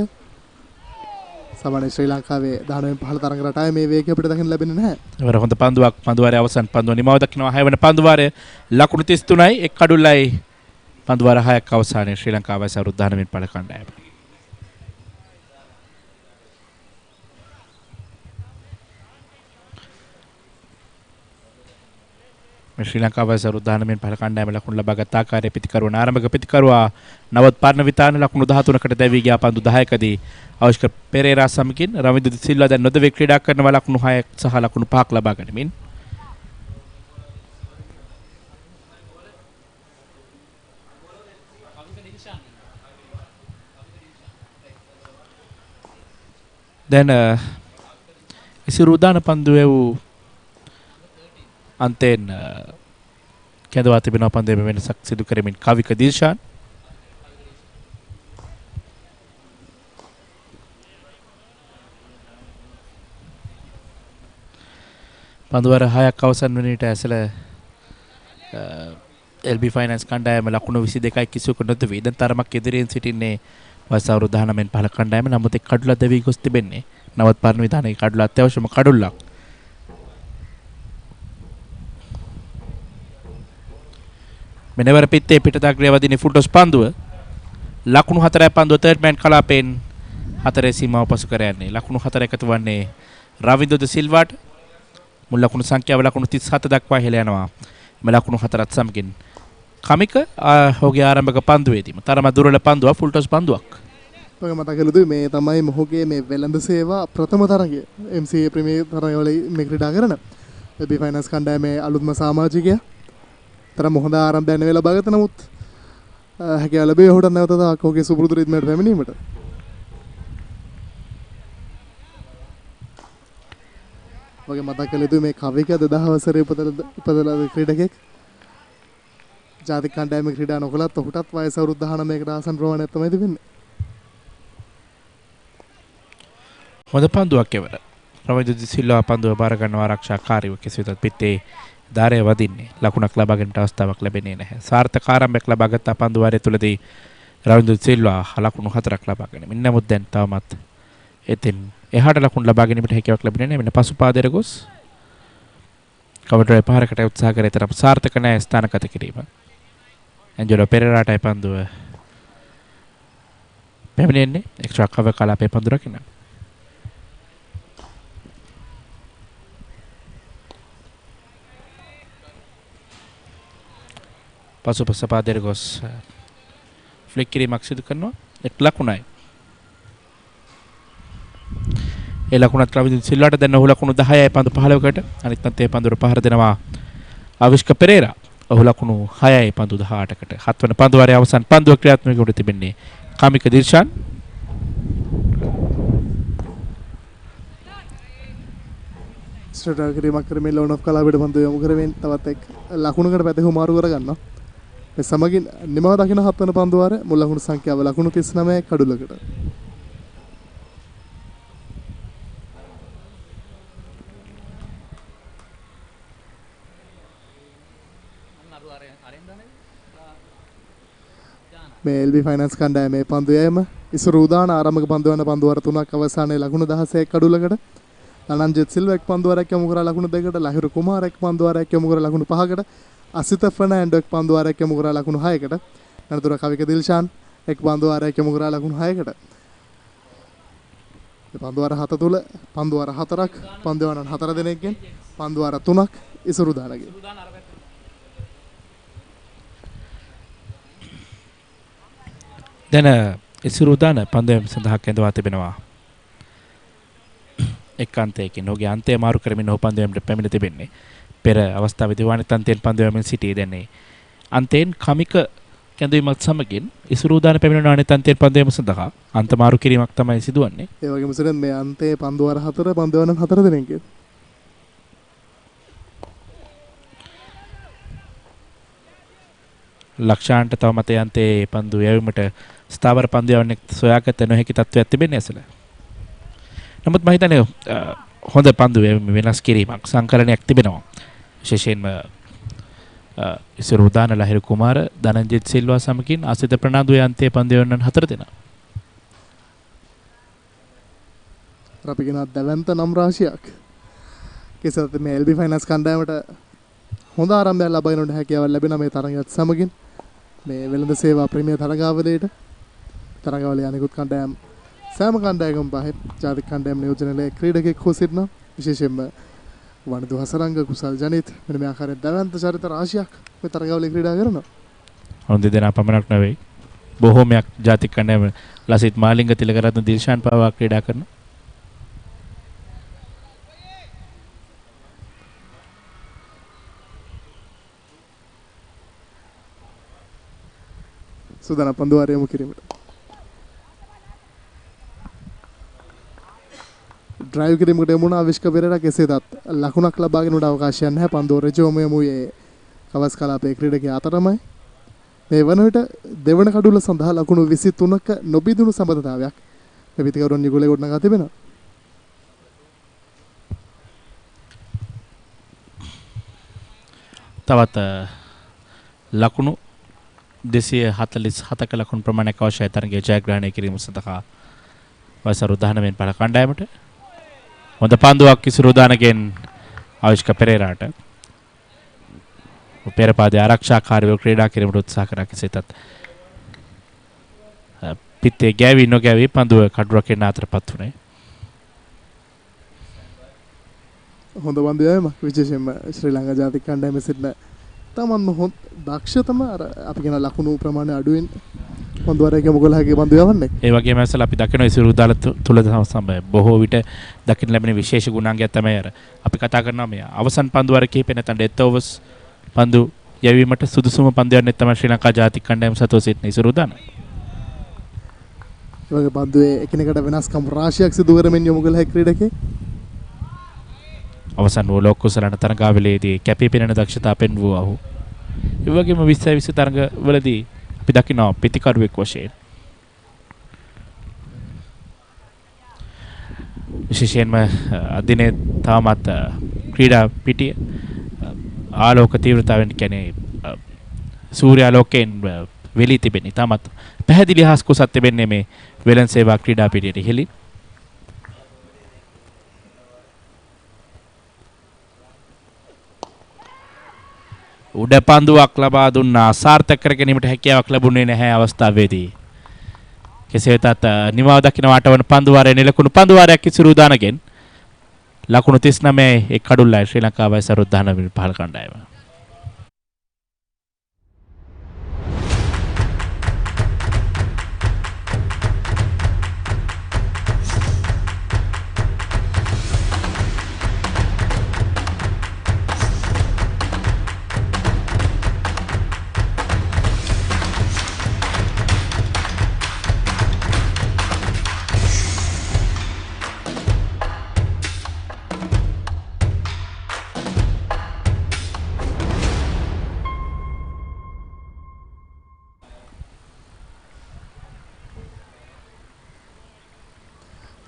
සමහර ශ්‍රී ලංකාවේ 19 15 තරඟ රටාවේ මේ වේගය අපිට දකින්න ලැබෙන්නේ නැහැ.
ඒවර හොඳ පන්දුවක් පන්දුවාරයේ අවසන් පන්දුව නිමාව දක්වනවා 6 වෙනි පන්දුවාරයේ ලකුණු 33යි එක් අඩුල්ලයි පන්දුවාර 6ක් අවසානයේ ශ්‍රී ලංකාව වයස වෘද්ධ 19 පාල කණ්ඩායම. ශ්‍රී ලංකාව සරුදානමෙන් පහළ කණ්ඩායම ලකුණු ලබාගත් ආකාරයේ පිතිකරුවන් ආරම්භක පිතිකරුවා නවත් පර්ණ විතාන ලකුණු 13කට දැවී ගියා පන්දු 10කදී අවශ්‍ය පෙරේරා සමගින් රවින්ද්‍ර සිල්වා දැන් නොදවේ ක්‍රීඩා කරනවා ලකුණු 6ක් සහ ලකුණු 5ක් ලබා ගනිමින් දැන් ඉසිරුදාන පන්දුවේ වූ අන්තෙන් කැඳවා තිබෙන පන්දුවේ වෙනසක් සිදු කරමින් කවික දිල්ෂාන් පන්දුවර 6ක් අවසන් වන විට ඇසල LB ෆයිනන්ස් කණ්ඩායම ලකුණු 22යි කිසිවක නොදවී දැන් තරමක් ඉදිරියෙන් සිටින්නේ වසවරු 19 පහළ කණ්ඩායම නමුත් එක් කඩුලක් දැවී ගොස් තිබෙන්නේ නවත් පරණ විධානයේ කඩුල අත්‍යවශ්‍යම කඩුලක් මෙනවර පිත්තේ පිටතග්‍රය වදින ෆුල්ටොස් පන්දුව ලකුණු 4යි පන්දුව තර්ඩ් මෑන් කලාපෙන් 4 සීමාව පසු කර යන්නේ ලකුණු 4 එකතු වන්නේ රවින්ද්‍ර ද සිල්වාට මුල් ලකුණු සංඛ්‍යාව ලකුණු 37 දක්වා ඉහළ යනවා මේ ලකුණු 4ත් සමගින් කමික ඔහුගේ ආරම්භක පන්දුවේදීම තරම දුර්වල පන්දුවක් ෆුල්ටොස් පන්දුවක්
ඔය මතක කළුද මේ තමයි මොහුගේ මේ වෙළඳ සේවා ප්‍රථම තරගය MCA ප්‍රීමියර් තරගවල මේ ක්‍රීඩා කරන LB ෆයිනන්ස් කණ්ඩායමේ අලුත්ම සමාජිකයා තරම හොඳ ආරම්භයක් නෙවෙයි ලබාගත නමුත් හැකියාව ලැබේ ඔහුට නැවත ඔහුගේ සුපුරුදු රිද්මයට පැමිණීමට වගේ මතක කළේ මේ කවික 2000 වසරේ ඉපදලා ක්‍රීඩකෙක් ජාතික කණ්ඩායමේ ක්‍රීඩා නොකළත් ඔහුටත් වයස අවුරුදු 19කට ආසන්න ප්‍රමාණයක් තමයි තිබෙන්නේ.
හොඳ පන්දුවක් එවර. රවින්ද්‍ර සිල්වා පන්දුව බාර ගන්නවා ආරක්ෂාකාරීව කෙසේවත් පිටේ ධාරය වදින්නේ. ලකුණක් ලබා ගැනීමට අවස්ථාවක් ලැබෙන්නේ නැහැ. සාර්ථක ආරම්භයක් ලබාගත් පන්දු වාරය තුලදී රවින්ද්‍ර සිල්වා ලකුණු 4ක් ලබා ගැනීම. නමුත් දැන් තවමත් එතෙන් එහාට ලකුණු ලබා ගැනීමට හැකියාවක් ලැබෙන්නේ නැහැ. මෙන්න පසුපාදයට ගොස් කවඩරේ පාරකට උත්සාහ කරේ තරම් සාර්ථක නැහැ ස්ථානගත කිරීම. ඇන්ජලෝ පෙරේරාටයි පන්දුව පැමිණෙන්නේ එක්ස්ට්‍රා කවර් කලාපේ පන්දු රකින්න. පසුපස පාදයට ගොස් ෆ්ලික් කිරීමක් සිදු කරනවා එක් ලකුණයි. ඒ ලකුණත් රවින්ද්‍ර සිල්වාට දැන් ඔහු ලකුණු 10යි පන්දු 15කට අනිත් පැත්තේ පන්දුර පහර දෙනවා අවිෂ්ක පෙරේරා. ඔහු ලකුණු 6යි පන්දු 18කට 7 වන පන්දු වාරයේ අවසන් පන්දුව ක්‍රියාත්මක කොට තිබෙන්නේ කාමික දිල්ෂාන්.
ස්ට්‍රේට් කිරීමක් කරමින් ලෝන් ඔෆ් කලාපයට පන්දු යොමු කරමින් තවත් එක් ලකුණකට පැතහු මාරු කරගන්නවා. මේ සමගින් නිමව දකින 7 වන පන්දු වාරයේ මුල් ලකුණු සංඛ්‍යාව ලකුණු 39 කඩුලකට. මේ LB ෆයිනන්ස් කණ්ඩායමේ පන්දුවේම ඉසුරු උදාන ආරම්භක පන්දු වන පන්දු වර 3ක් අවසානයේ ලකුණු 16ක් කඩුලකට අනන්ජිත් සිල්වා එක් පන්දු වරක් යොමු කරලා ලකුණු 2කට ලහිරු කුමාර එක් පන්දු වරක් යොමු කරලා ලකුණු 5කට අසිත ෆර්නෑන්ඩෝ එක් පන්දු වරක් යොමු කරලා ලකුණු 6කට අනතුර කවික දිල්ෂාන් එක් පන්දු වරක් යොමු කරලා ලකුණු 6කට මේ පන්දු වර 7 තුල පන්දු වර 4ක් පන්දු වර 4 දෙනෙක්ගෙන් පන්දු වර 3ක් ඉසුරු දානගේ
දැන් ඉසුරුදාන පන්දුව සඳහා කැඳවා තිබෙනවා එක්කාන්තයකින් ඔහුගේ අන්තය මාරු කරමින් ඔහු පන්දුවේට පැමිණ තිබෙන්නේ පෙර අවස්ථාවේදී වනිත් අන්තයෙන් පන්දුවේම සිටියේ දැන් අන්තයෙන් කමික කැඳවීමත් සමගින් ඉසුරුදාන පැමිණෙන අනිත් අන්තයෙන් පන්දුවේම සඳහා අන්ත මාරු කිරීමක් තමයි සිදුවන්නේ.
ඒ වගේම සරෙන් මේ අන්තයේ පන්දු වර 4 පන්දු වන 4 දෙනෙක්ගෙන්
ලක්ෂාන්ට තවමත් යන්තේ පන්දු යැවීමට ස්ථාවර පන්දු යවන්නේ සොයාගත නොහැකි තත්ත්වයක් තිබෙන්නේ ඇසල. නමුත් මම හිතන්නේ හොඳ පන්දු වෙනස් කිරීමක් සංකලනයක් තිබෙනවා. විශේෂයෙන්ම ඉසුරුදාන ලහිරු කුමාර ධනංජිත් සිල්වා සමගින් අසිත ප්‍රනාන්දු යන්තේ පන්දු යවන්නන් 4 දෙනා.
අපි කියන දවන්ත නම් රාශියක්. කෙසේත් මේ LB ෆයිනන්ස් කණ්ඩායමට හොඳ ආරම්භයක් ලබා ගැනීමට හැකියාවක් ලැබෙන මේ තරගයත් සමගින් මේ වෙළඳ සේවා ප්‍රීමියර් තරගාවලියට තරගාවලිය අනිකුත් කණ්ඩායම් සෑම කණ්ඩායමකම පහේ ජාතික කණ්ඩායම් නියෝජනයේ ක්‍රීඩකෙක් හෝ සිටින විශේෂයෙන්ම වනිදු හසරංග කුසල් ජනිත් මෙන්න මේ ආකාරයෙන් දවන්ත චරිත රාශියක් මේ තරගාවලියේ ක්‍රීඩා කරනවා.
හොඳ දෙනා පමණක් නෙවෙයි. බොහෝමයක් ජාතික කණ්ඩායම ලසිත් මාලිංග තිලකරත්න දිල්ෂාන් පවා ක්‍රීඩා කරනවා.
සුදානම් පන්දු වාරය යොමු කිරීමට. ඩ්‍රයිව් කිරීමට යමුණ ආවිෂ්ක පෙරේරා කෙසේදත් ලකුණක් ලබාගෙන උඩ අවකාශයක් නැහැ. පන්දුව රජෝම යමුයේ කවස් කලාපයේ ක්‍රීඩකයා අතරමයි. මේ වන විට දෙවන කඩුල සඳහා ලකුණු 23ක නොබිදුණු සම්බන්ධතාවයක් මේ පිටිකරුවන් නිගුලේ ගොඩනගා තිබෙනවා.
තවත් ලකුණු 247ක ලකුණු ප්‍රමාණයක් අවශ්‍යයි තරගයේ ජයග්‍රහණය කිරීම සඳහා වසරු 19 පළ කණ්ඩායමට. හොඳ පන්දුවක් ඉසුරු දානගෙන් ආවිෂ්ක පෙරේරාට පෙරපාදයේ ආරක්ෂාකාරීව ක්‍රීඩා කිරීමට උත්සාහ කරා කෙසේතත් පිටේ ගෑවි නොගෑවි පන්දුව කඩුවකින් අතරපත් වුණේ.
හොඳ පන්දුවම විශේෂයෙන්ම ශ්‍රී ලංකා ජාතික කණ්ඩායමේ සිටින තමන්ම හොඳ දක්ෂතම අර අපි කියන ලකුණු ප්‍රමාණය අඩුවෙන් පන්දුවරයක මොකලහගේ පන්දු යවන්නේ.
ඒ වගේම ඇසල අපි දකින ඉසුරු දාල තුල සම්බන්ධ බොහෝ විට දකින්න ලැබෙන විශේෂ ගුණාංගයක් තමයි අර අපි කතා කරනවා මේ අවසන් පන්දුවර කිහිපේ නැත්නම් ඩෙත් ඕවර්ස් පන්දු යැවීමට සුදුසුම පන්දු යන්නේ තමයි ශ්‍රී ලංකා ජාතික කණ්ඩායම සතුව සිටින ඉසුරු දාන.
ඒ වගේ පන්දුවේ එකිනෙකට වෙනස්කම් රාශියක් සිදු කරමින් යොමු කළ හැකි ක්‍රීඩකේ
අවසන් වූ ලෝක කුසලන තරගාවලියේදී කැපී පෙනෙන දක්ෂතා පෙන්වුවා ඔහු. ඒ වගේම 20 තරගවලදී අපි දකිනවා පිටිකරුවෙක් වශයෙන් විශේෂයෙන්ම අදිනේ තාමත් ක්‍රීඩා පිටිය ආලෝක තීව්‍රතාවෙන් කියන්නේ සූර්යාලෝකයෙන් වෙලී තිබෙන තාමත් පැහැදිලි හස් කුසත් තිබෙන්නේ මේ වෙළඳ සේවා ක්‍රීඩා පිටියට ඉහළින්. උඩ පන්දුවක් ලබා දුන්නා සාර්ථක කර ගැනීමට හැකියාවක් ලැබුණේ නැහැ අවස්ථාවේදී. කෙසේ වෙතත් නිමාව දක්ින වටවන පන්දුවාරයේ නිලකුණු පන්දුවාරයක් ඉසුරු දානගෙන් ලකුණු 39 එක් කඩුල්ලයි ශ්‍රී ලංකාවයි සරු 19 පහළ කණ්ඩායම.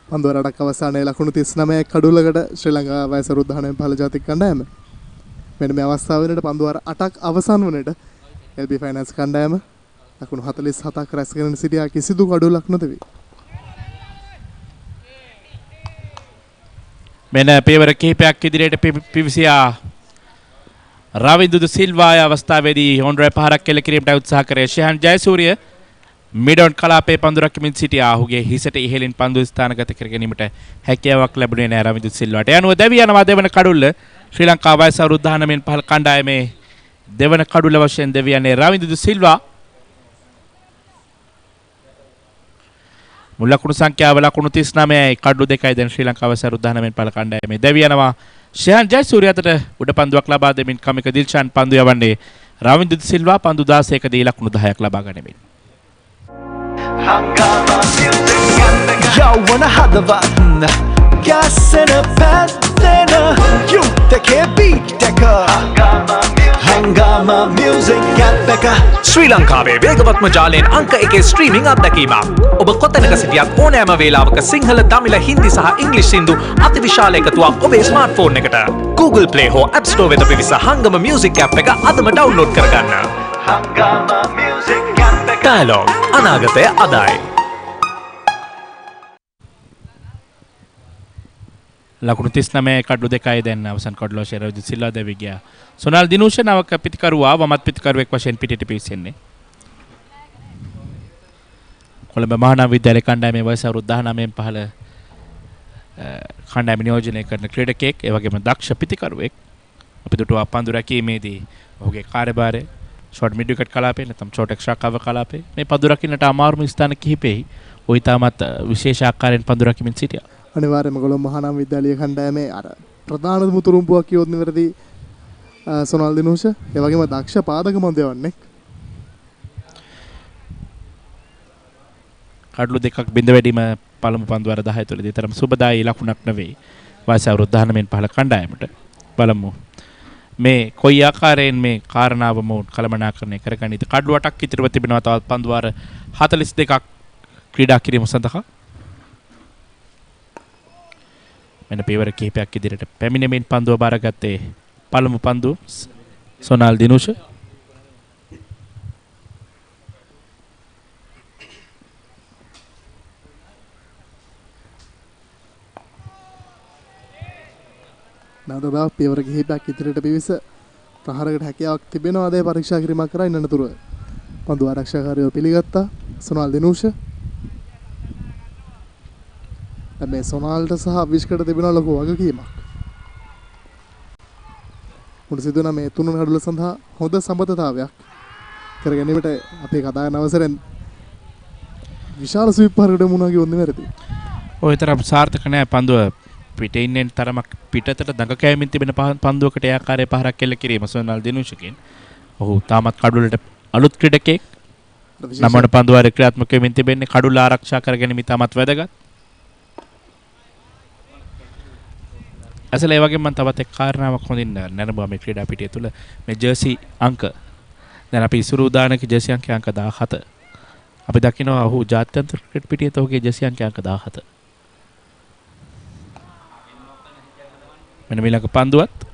පන්දුවරටක් අවසානයේ ලකුණු 39 කඩුලකට ශ්‍රී ලංකා වයසරු 19 පහළ ජාතික කණ්ඩායම. මෙන්න මේ අවස්ථාව වෙනට පන්දුවර 8ක් අවසන් වනට LB ෆයිනන්ස් කණ්ඩායම ලකුණු 47ක් රැස්ගෙන සිටියා කිසිදු කඩුලක් නොතිබේ.
මෙන්න පේවර කිහිපයක් ඉදිරියට පිවිසියා රවින්දු සිල්වාය අවස්ථාවේදී හොන්ඩරේ පහරක් කෙල කිරීමට උත්සාහ කරේ ශයන් ජයසූරිය මිඩොන් කලාපයේ පන්දු රකිමින් සිටියා. ඔහුගේ හිසට ඉහළින් පන්දු ස්ථානගත කර ගැනීමට හැකියාවක් ලැබුණේ නැහැ රවින්දු සිල්වාට. යනුව දැවි යනවා දෙවන කඩුල්ල ශ්‍රී ලංකා වයස අවුරුදු 19 පහළ කණ්ඩායමේ දෙවන කඩුල්ල වශයෙන් දැවි යන්නේ රවින්දු සිල්වා. මුල් ලකුණු සංඛ්‍යාව ලකුණු 39යි කඩුළු 2යි දැන් ශ්‍රී ලංකා වයස අවුරුදු 19 පහළ කණ්ඩායමේ දැවි යනවා. ශයන් ජයසූරිය අතට උඩ පන්දුවක් ලබා දෙමින් කමික දිල්ෂාන් පන්දු යවන්නේ රවින්දු සිල්වා පන්දු 16කදී ලකුණු 10ක් ලබා ගනිමින්.
යවන හදවත් ගැස්සෙන පැත්තෙන යුත්තකේ බීට් එක හංගාම මියුසික් ඇප් එක
ශ්‍රී ලංකාවේ වේගවත්ම ජාලයෙන් අංක 1 ස්ට්‍රීමිං අත්දැකීමක්. ඔබ කොතැනක සිටියත් ඕනෑම වේලාවක සිංහල, දමිළ, හින්දි සහ ඉංග්‍රීසි සින්දු අතිවිශාල එකතුවක් ඔබේ ස්මාර්ට්ෆෝන් එකට. Google Play හෝ App Store වෙත පිවිස හංගම මියුසික් ඇප් එක අදම ඩවුන්ලෝඩ් කරගන්න.
හංගාම මියුසික් ඇප් එක
ඩයලොග් අනාගතය අදයි.
ලකුණු 39 කඩු 2යි දැන් අවසන් කඩුල ශරවිදු සිල්වා දැවි ගියා. සොනල් දිනුෂ නවක පිටිකරුවා වමත් පිටිකරුවෙක් වශයෙන් පිටිට පිවිසෙන්නේ. කොළඹ මහානාම විද්‍යාලය කණ්ඩායමේ වයස අවුරුදු 19 පහළ කණ්ඩායම නියෝජනය කරන ක්‍රීඩකයෙක්, ඒ වගේම දක්ෂ පිතිකරුවෙක්. අපි දුටුවා පන්දු රැකීමේදී ඔහුගේ කාර්යභාරය ෂොට් මිඩ් විකට් කලාපේ නැත්නම් ෂොට් එක්ස්ට්‍රා කවර් කලාපේ මේ පන්දු රකින්නට අමාරුම ස්ථාන කිහිපෙහි ඔහු ඉතාමත් විශේෂ ආකාරයෙන් පන්දු රකිමින් සිටියා.
අනිවාර්යයෙන්ම කොළඹ මහානාම විද්‍යාලීය කණ්ඩායමේ අර ප්‍රධාන මුතුරුම්පුවක් කියොත් නිවැරදි සොනල් දිනුෂ, ඒ වගේම දක්ෂ පාදක මන්දයවන්නේ.
කඩලු දෙකක් බිඳ වැඩිම පළමු පන්දු වර 10 තුලදී තරම් සුබදායි ලකුණක් නෙවෙයි වයස අවුරුදු 19 15 කණ්ඩායමට. බලමු මේ කොයි ආකාරයෙන් මේ කාරණාව මොවුන් කළමනාකරණය කරගන්නේද. කඩලු 8ක් ඉතිරිව තිබෙනවා තවත් පන්දු වර 42ක් ක්‍රීඩා කිරීම සඳහා. මෙන්න පියවර කිහිපයක් ඉදිරියට පැමිණෙමින් පන්දුව බාරගත්තේ පළමු පන්දු සොනල් දිනුෂ.
නඩරා පියවර කිහිපයක් ඉදිරියට පිවිස ප්‍රහාරකට හැකියාවක් තිබෙනවා. අද පරීක්ෂා කිරීමක් කරා ඉන්නතුරු පන්දු ආරක්ෂාකාරයෝ පිළිගත්තා සොනල් දිනුෂ. මේ සොනාල්ට සහ අවිෂ්කට තිබෙන ලොකු වගකීමක්. මුළු සිදුවන මේ තුන් කඩුල සඳහා හොඳ සම්බන්ධතාවයක් කර ගැනීමට අපේ කතා කරන අවසරෙන් විශාල ස්වීප් පාරකට මුණාගේ වොන්නේ වැරදි.
ඔය තරම් සාර්ථක නැහැ පන්දුව පිටේ ඉන්න තරමක් පිටතට දඟ කෑමින් තිබෙන පන්දුවකට ඒ ආකාරයේ පහරක් එල්ල කිරීම සොනල් දිනුෂකින්. ඔහු තාමත් කඩුලට අලුත් ක්‍රීඩකයෙක්. නමවන පන්දුවාරේ ක්‍රියාත්මක වෙමින් තිබෙන්නේ කඩුල ආරක්ෂා කර ගැනීම තාමත් වැදගත්. අසල ඒ වගේම මම තවත් එක් කාරණාවක් හොඳින් නැරඹුවා මේ ක්‍රීඩා පිටිය තුල මේ ජර්සි අංක. දැන් අපි ඉසුරු උදානක ජර්සි අංක 17. අපි දකිනවා ඔහු ජාත්‍යන්තර ක්‍රිකට් පිටියේ ඔහුගේ ජර්සි අංක 17. මෙන්න ඊළඟ පන්දුවත්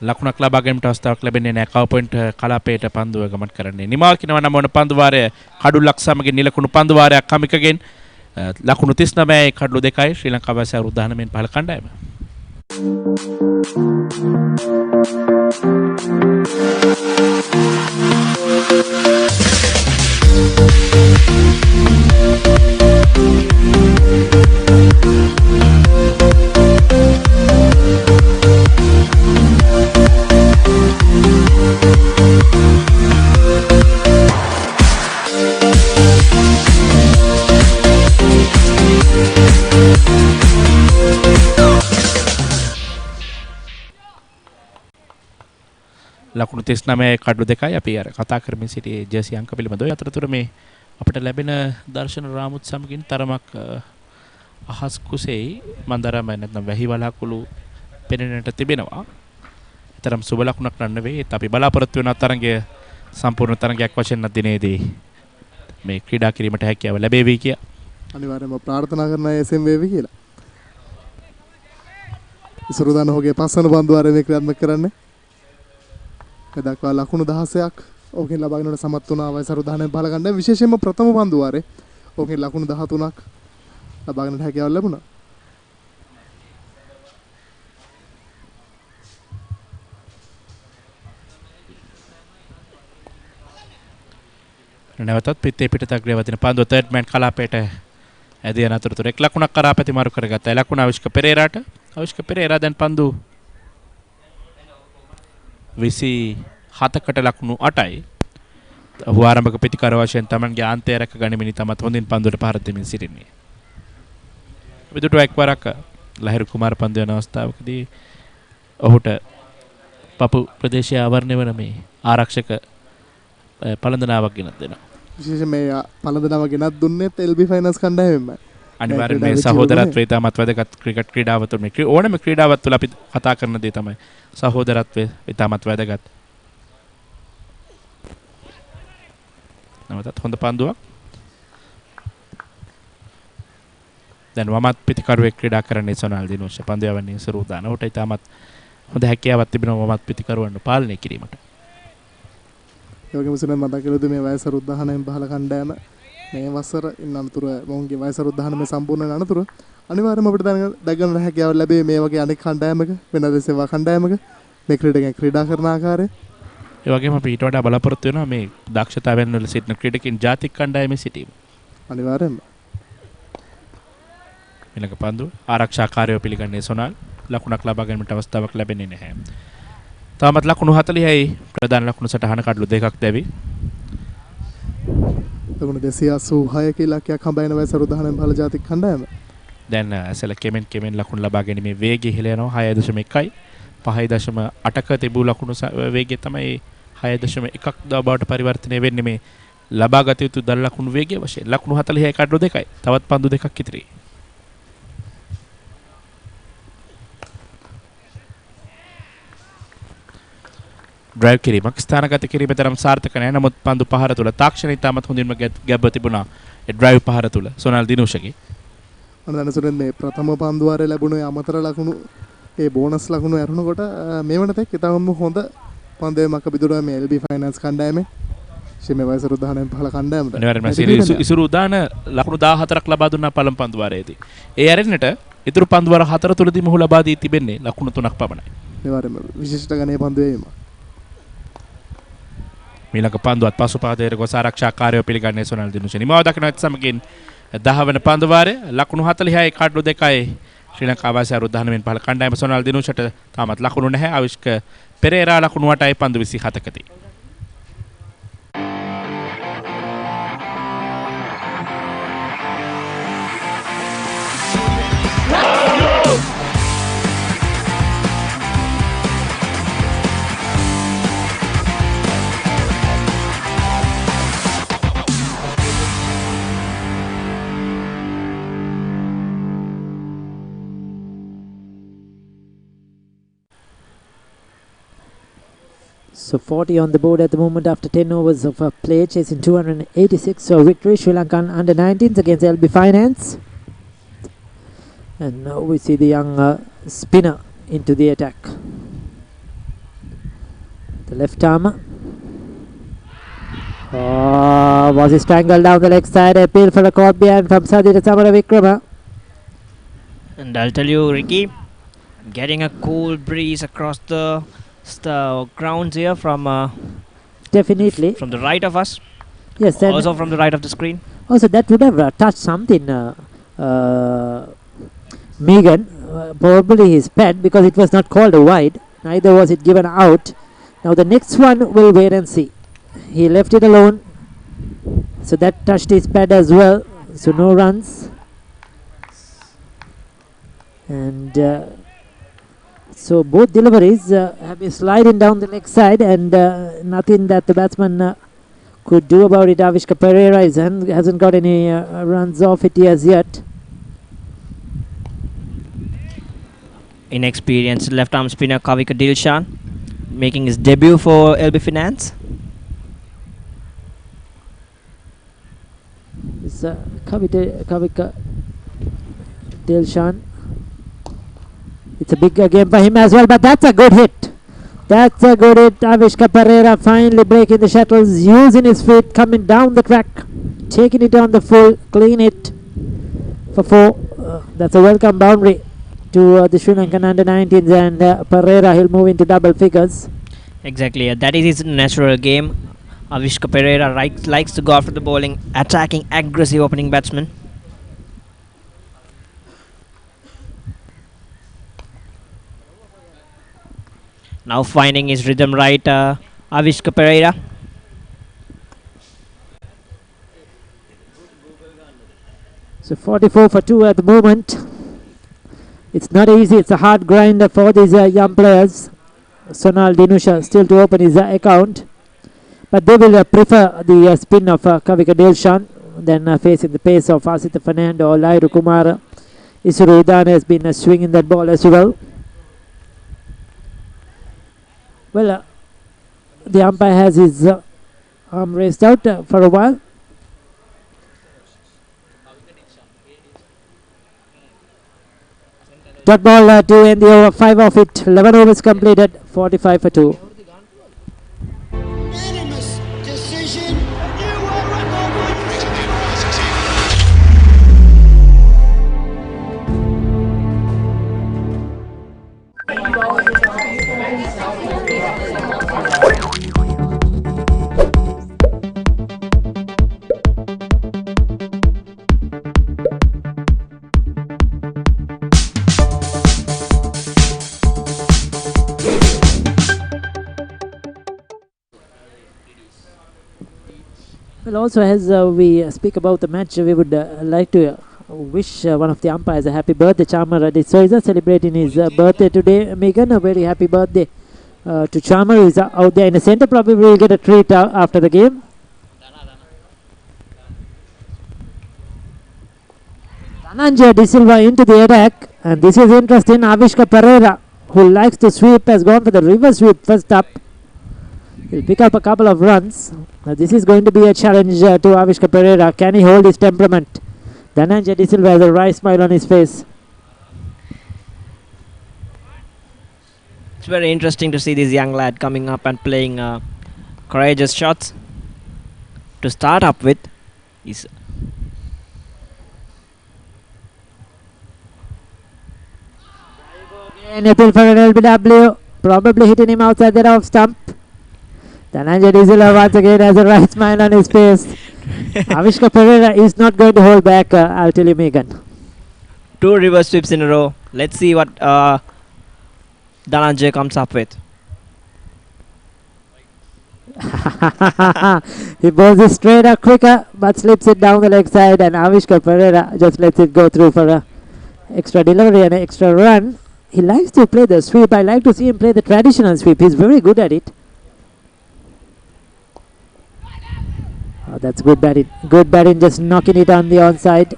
ලකුණක් ලබා ගැනීමට අවස්ථාවක් ලැබෙන්නේ නැහැ. කව පොයින්ට් කලාපයට පන්දුව ගමන් කරන්නේ. නිමා කිනවා නම් මොන පන්දු වාරය කඩුල්ලක් සමග නිලකුණු පන්දු වාරයක් කමිකගෙන් ලකුණු 39යි කඩලු 2යි ශ්‍රී ලංකා වයස අවුරුදු 19 15 කණ්ඩායම. ලකුණු 39 කඩලු 2යි අපි අර කතා කරමින් සිටියේ ජර්සි අංක පිළිබඳව. අතරතුර මේ අපිට ලැබෙන දර්ශන රාමුත් සමගින් තරමක් අහස් කුසෙයි මන්දරම නැත්නම් වැහි වලාකුළු පෙනෙන්නට තිබෙනවා. තරම් සුබ ලකුණක් නෙවෙයි. ඒත් අපි බලාපොරොත්තු වෙන තරඟය සම්පූර්ණ තරඟයක් වශයෙන් දිනේදී මේ ක්‍රීඩා කිරීමට හැකියාව ලැබෙවි කිය.
අනිවාර්යයෙන්ම ප්‍රාර්ථනා කරන එසෙම වේවි කියලා. ඉසුරුදාන හොගේ පස්සන පන්දු ආරේ මේ ක්‍රියාත්මක කරන්නේ. දක්වා ලකුණු 16ක් ඕකෙන් ලබා ගන්නට සමත් වුණා වයස අවුරුදු 19 15 කණ්ඩායම. විශේෂයෙන්ම ප්‍රථම පන්දු වාරේ ඕකෙන් ලකුණු 13ක් ලබා ගන්නට හැකියාව ලැබුණා.
නැවතත් පිටේ පිටත අග්‍රය වදින පන්දුව තර්ඩ් මෑන් කලාපයට ඇදී යන අතරතුර එක් ලකුණක් කරා ප්‍රතිමාරු කරගත්තා. ලකුණ අවිෂ්ක පෙරේරාට. අවිෂ්ක පෙරේරා දැන් පන්දු 27කට ලකුණු 8යි. ඔහු ආරම්භක ප්‍රතිකාර වශයෙන් තමන්ගේ ආන්තය රැක ගනිමින් තමත් හොඳින් පන්දුවට පහර දෙමින් සිටින්නේ. විදුට එක්වරක් ලහිරු කුමාර පන්දු යන අවස්ථාවකදී ඔහුට පපු ප්‍රදේශයේ ආවරණය වන මේ ආරක්ෂක පළඳනාවක් ගෙනත් දෙනවා.
විශේෂයෙන් මේ පළඳනාව ගෙනත් දුන්නේත් LB ෆයිනල්ස් කණ්ඩායමෙන්මයි.
අනිවාර්යෙන් මේ සහෝදරත්වය තමත් වැදගත් ක්‍රිකට් ක්‍රීඩාව තුළ මේ ඕනෑම ක්‍රීඩාවක් තුළ අපි කතා කරන දේ තමයි සහෝදරත්වය ඉතාමත් වැදගත්. නැවතත් හොඳ පන්දුවක්. දැන් වමත් පිටිකරුවෙක් ක්‍රීඩා කරන්නේ සොනල් දිනුෂ. පන්දු යවන්නේ සරුදාන. ඔහුට ඉතාමත් හොඳ හැකියාවක් තිබෙනවා වමත් පිටිකරුවන්ව පාලනය කිරීමට.
ඒ වගේම සුනල් මතක කළොත් මේ වයස අවුරුදු 19 15 කණ්ඩායම මේ වසර ඉන්න අනතුර මොවුන්ගේ වයස අවුරුදු 19 සම්පූර්ණ වෙන අනතුර අනිවාර්යයෙන්ම අපිට දැනගන්න හැකියාව ලැබේ මේ වගේ අනෙක් කණ්ඩායමක වෙනද සේවා කණ්ඩායමක මේ ක්‍රීඩකයන් ක්‍රීඩා කරන ආකාරය.
ඒ වගේම අපි ඊට වඩා බලාපොරොත්තු වෙනවා මේ දක්ෂතාවයන් වල සිටින ක්‍රීඩකයන් ජාතික කණ්ඩායමේ සිටීම.
අනිවාර්යයෙන්ම.
ඊළඟ පන්දුව ආරක්ෂාකාරයෝ පිළිගන්නේ සොනාල්. ලකුණක් ලබා ගැනීමට අවස්ථාවක් ලැබෙන්නේ නැහැ. තාමත් ලකුණු 40යි ප්‍රධාන ලකුණු සටහන කඩලු දෙකක් දැවි.
ලකුණු 286 ඉලක්කයක් හඹ යන වයසරු 19 බල ජාතික කණ්ඩායම.
දැන් ඇසල කෙමෙන් ලකුණු ලබා ගැනීමේ වේගය ඉහළ යනවා 6.1යි 5.8ක තිබූ ලකුණු වේගය තමයි 6.1ක් බවට පරිවර්තනය වෙන්නේ මේ ලබාගත යුතු දල ලකුණු වේගය වශයෙන්. ලකුණු 40යි කඩලු දෙකයි. තවත් පන්දු දෙකක් ඉතිරි. ඩ්‍රයිව් කිරීමක් ස්ථානගත කිරීම තරම් සාර්ථක නැහැ. නමුත් පන්දු පහර තුල තාක්ෂණය ඉතාමත් හොඳින්ම ගැබ්ව තිබුණා. ඒ ඩ්‍රයිව් පහර තුල සොනාල් දිනුෂගේ
අනදනසුරෙන් මේ ප්‍රථම පන්දු වාරයේ ලැබුණු අමතර ලකුණු ඒ බෝනස් ලකුණු ඇරුණකොට මේ වනතෙක් ඉතාමත් හොඳ පන්දුවීමක් අපි දුන්නා මේ LB ෆයිනෑන්ස් කණ්ඩායමේ. ශිමේ වයසරු 19 පහළ කණ්ඩායමට.
අනිවාර්යයෙන්ම ඉසුරු උදාන ලකුණු 14ක් ලබා දුන්නා පළමු පන්දු වාරයේදී. ඒ ඇරෙන්නට ඉතුරු පන්දු වාර 4 තුලදී මොහු ලබා දී තිබෙන්නේ ලකුණු 3ක් පමණයි.
අනිවාර්යයෙන්ම විශිෂ්ට ගණයේ පන්දුවීම.
මීළඟ පන්දුවත් පසුපාදයට ගොස් ආරක්ෂාකාරයෝ පිළිගන්නේ සොනාල් දිනුෂ. නිමාව දක්නවත් සමගින් 10 වන පන්දු වාරය ලකුණු 40යි කඩලු 2යි ශ්‍රී ලංකා වාසිය 19 පහළ කණ්ඩායම සොනාල් දිනුෂට තාමත් ලකුණු නැහැ. ආවිෂ්ක පෙරේරා ලකුණු 8යි පන්දු 27කදී.
So 40 on the board at the moment after 10 overs of play, chasing 286. So victory, Sri Lankan under-19s against LB Finance. And now we see the young spinner into the attack. The left armer. Oh, was he strangled down the leg side? Appeal for a caught behind from Sadhira Samara Vikrama.
And I'll tell you, Ricky, getting a cool breeze across the grounds here from
definitely
from the right of us.
Yes,
also from the right of the screen.
Also, that would have touched something. Megan, probably his pet, because it was not called a wide. Neither was it given out. Now the next one we'll wait and see. He left it alone, so that touched his pad as well. So no runs. And so both deliveries have been sliding down the leg side, and nothing that the batsman could do about it. Avishka Pereira hasn't got any runs off it as yet.
Inexperienced left arm spinner Kavika Dilshan making his debut for LB Finance.
It's Kavika Dilshan. It's a big game for him as well, but that's a good hit. That's a good hit. Avishka Pereira finally breaking the shuttles, using his feet, coming down the track, taking it on the full, clean hit for 4. That's a welcome boundary to the Sri Lankan under-19s, and Pereira, he'll move into double figures.
Exactly, that is his natural game. Avishka Pereira likes to go after the bowling, attacking, aggressive opening batsman. Now finding his rhythm right, Avishka Pereira.
So 44 for 2 at the moment. It's not easy, it's a hard grind for these young players. Sonal Dinusha still to open his account, but they will prefer the spin of Kavika Dilshan than facing the pace of Asita Fernando or Lairu Kumar. Isuru Udana has been swinging that ball as well. Well, the umpire has his arm raised out for a while. Dot ball to end the over, 5 off it, 11 overs completed, 45 for 2. Well, also as we speak about the match, we would like to wish one of the umpires a happy birthday, Chamar D'Souza, celebrating his birthday today. Megan, a very happy birthday to Chamar, who is out there in the center. Probably will get a treat after the game. Dhananjaya De Silva into the attack, and this is interesting. Avishka Pereira, who likes to sweep, has gone for the reverse sweep first up. He'll pick up a couple of runs. Now this is going to be a challenge to Avishka Pereira. Can he hold his temperament? Dhananjaya De Silva has a wry smile on his face.
It's very interesting to see this young lad coming up and playing courageous shots. To start up with, he's
an appeal for an LBW, probably hitting him outside the off stump. Dhananjaya De Silva once again has a right smile on his face. Avishka Pereira is not going to hold back, I'll tell you, Megan.
2 reverse sweeps in a row. Let's see what Dhananjaya comes up with.
He bowls it straight up quicker, but slips it down the leg side, and Avishka Pereira just lets it go through for a extra delivery and an extra run. He likes to play the sweep. I like to see him play the traditional sweep. He's very good at it. Oh, that's good batting. Good batting, just knocking it on the onside.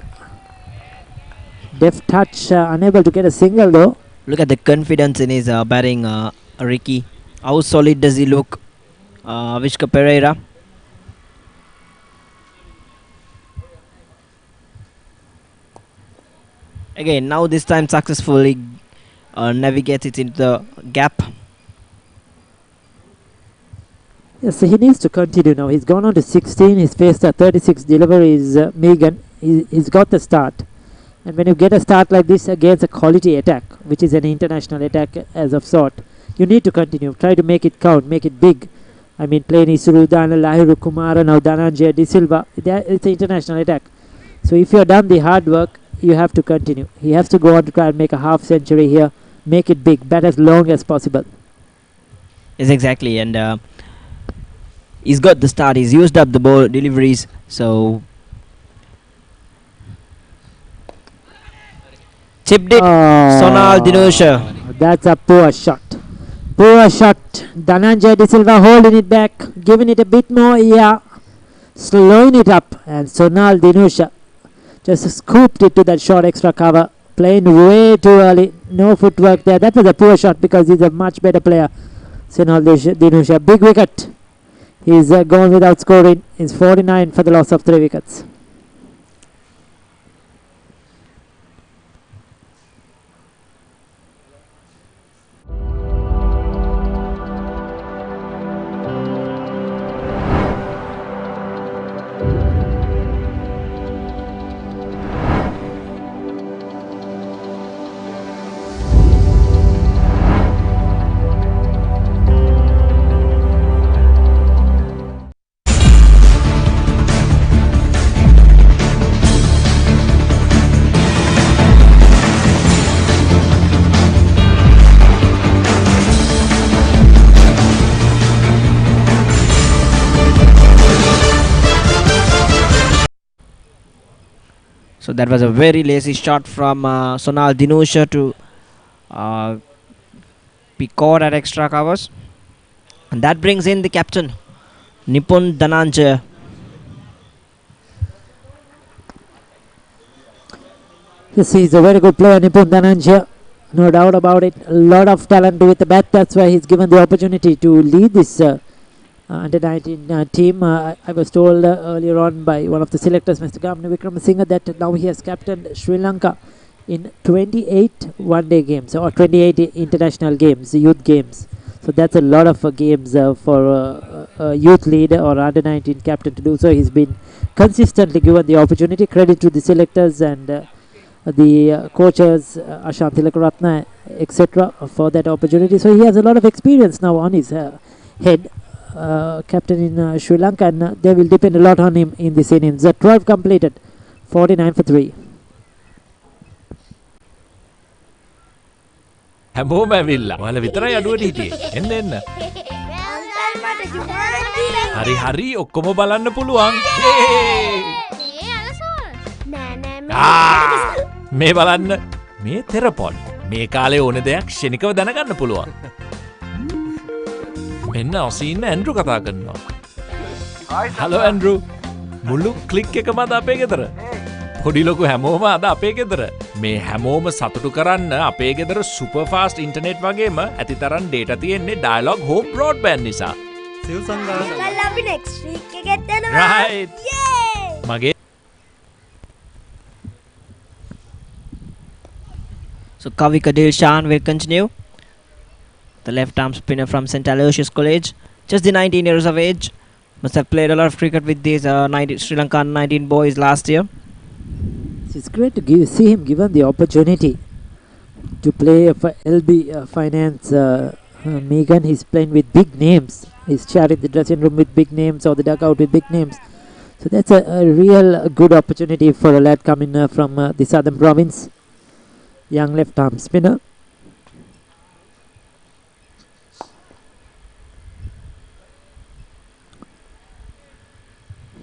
Deft touch, unable to get a single though.
Look at the confidence in his batting, Ricky. How solid does he look, Avishka Pereira? Again, now this time successfully navigates it into the gap.
Yes, so he needs to continue now. He's gone on to 16. He's faced 36 deliveries. Megan, he's got the start. And when you get a start like this against a quality attack, which is an international attack as of sort, you need to continue. Try to make it count, make it big. I mean, playing Isuru, Dana, Lahiru, Kumara, now Dhananjaya De Silva. It's an international attack. So if you've done the hard work, you have to continue. He has to go on to try and make a half century here. Make it big, bat as long as possible.
Yes, exactly. And he's got the start. He's used up the ball deliveries. So chipped it. Sonal Dinusha.
That's a poor shot. Poor shot. Dhananjaya De Silva holding it back, giving it a bit more. Yeah, slowing it up, and Sonal Dinusha just scooped it to that short extra cover. Playing way too early. No footwork there. That was a poor shot because he's a much better player. Sonal Dinusha. Big wicket. He's gone without scoring. He's 49 for the loss of 3 wickets.
So that was a very lazy shot from Sonal Dinusha to be caught at extra covers. And that brings in the captain, Nipun Dhananjaya.
Yes, he's a very good player, Nipun Dhananjaya. No doubt about it. A lot of talent with the bat. That's why he's given the opportunity to lead this under-19 team. I was told earlier on by one of the selectors, Mr. Gamna Vikramasinghe, that now he has captained Sri Lanka in 28 one-day games or 28 international games, youth games. So that's a lot of games for a youth leader or under-19 captain to do so. He's been consistently given the opportunity. Credit to the selectors and the coaches, Ashan Tilakaratna, etc. for that opportunity. So he has a lot of experience now on his head. Captain in Sri Lanka, and they will depend a lot on him in this innings. 12 completed, 49 for 3.
හැමෝම ඇවිල්ලා. ඔයාලා විතරයි අඩුවට හිටියේ. එන්න එන්න.
මට
හරි හරි ඔක්කොම බලන්න පුළුවන්. මේ බලන්න මේ තෙරපොඩ් මේ කාලේ ඕන දෙයක් ක්ෂණිකව දැනගන්න පුළුවන්. මෙන්න ඔසීන්න ඇන්ඩ්‍රු කතා කරනවා. හලෝ ඇන්ඩ්‍රු මුළු ක්ලික් එකම අද අපේ ගෙදර. පොඩි ලොකු හැමෝම අද අපේ ගෙදර. මේ හැමෝම සතුටු කරන්න අපේ ගෙදර සුපර් ෆාස්ට් ඉන්ටර්නෙට් වගේම ඇති තරම් ඩේටා තියෙන්නේ ඩයලොග් හෝම් බ්‍රෝඩ්බෑන්ඩ් නිසා. සිව් සංගාන
next week එකෙත් යනවා.
right. මගේ
So Kavika Dilshan will continue. The left arm spinner from St. Aloysius College, just the 19 years of age. Must have played a lot of cricket with these Sri Lankan 19 boys last year.
It's great to see him given the opportunity to play for LB Finance. Megan, he's playing with big names. He's sharing the dressing room with big names or the dugout with big names. So that's a real good opportunity for a lad coming from the southern province. Young left arm spinner.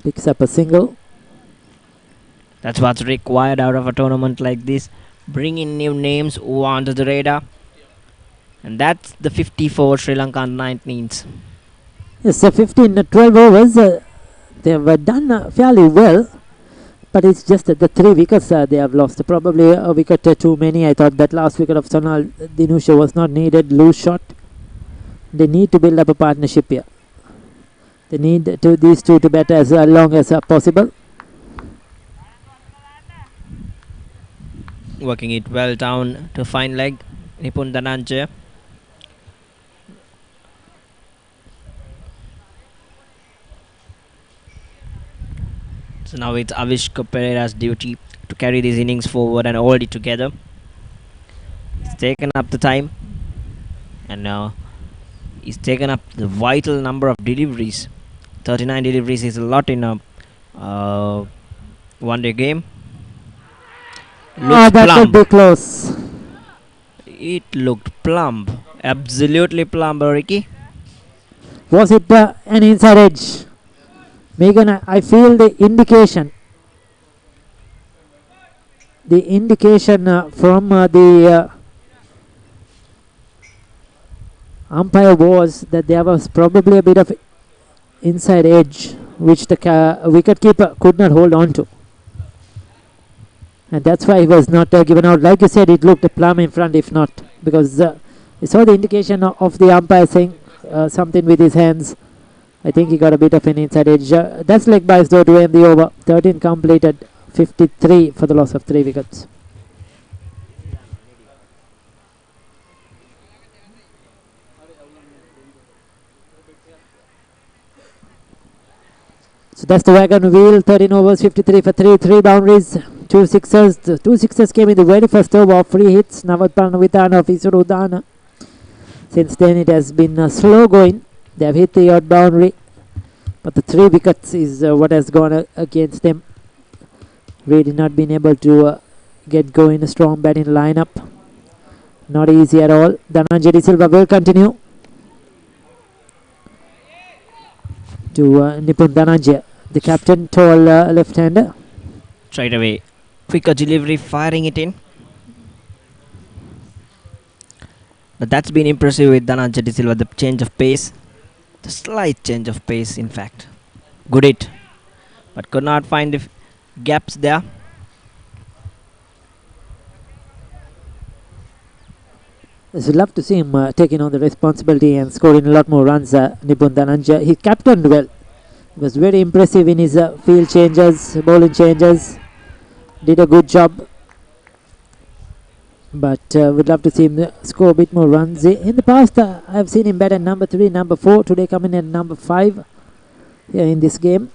Picks up a single.
That's what's required out of a tournament like this. Bring in new names who are under the radar. And that's the 54 Sri Lankan 19s.
Yes, 12 overs. They have done fairly well. But it's just that the 3 wickets they have lost. Probably a wicket too many. I thought that last wicket of Sonal Dinusha was not needed. Loose shot. They need to build up a partnership here. They need these two to bat as long as possible.
Working it well down to fine leg. Nipun Dhananjaya. So now it's Avishka Pereira's duty to carry these innings forward and hold it together. He's taken up the time and now he's taken up the vital number of deliveries. 39 deliveries is a lot in a one-day game.
That could be close.
It looked plumb. Absolutely plumb, Ricky.
Was it an inside edge? Megan, I feel the indication. The indication from the umpire was that there was probably a bit of inside edge which the wicketkeeper could not hold on to. And that's why he was not given out. Like you said, it looked plumb in front, if not. Because we saw the indication of the umpire saying something with his hands. I think he got a bit of an inside edge. That's leg byes though to end the over. 13 completed, 53 for the loss of 3 wickets. So that's the wagon wheel. 13 overs, 53 for 3, 3 boundaries, 2 sixers. The 2 sixers came in the very first over of free hits. Navat Parnavitana of Isurudana. Since then it has been slow going. They have hit the odd boundary, but the 3 wickets is what has gone against them. Really not been able to get going. A strong batting lineup. Not easy at all. Dhananjaya De Silva will continue to Nipun Dhananjaya, the captain, tall left-hander.
Straight away, quicker delivery, firing it in. But that's been impressive with Dhananjaya De Silva, the change of pace. The slight change of pace, in fact. Good hit. But could not find the gaps there.
I'd love to see him taking on the responsibility and scoring a lot more runs. Nipun Dhananjaya, he captained well. He was very impressive in his field changes, bowling changes. Did a good job. But we'd love to see him score a bit more runs. In the past, I've seen him bat at number 3, number 4. Today coming at number 5 here in this game.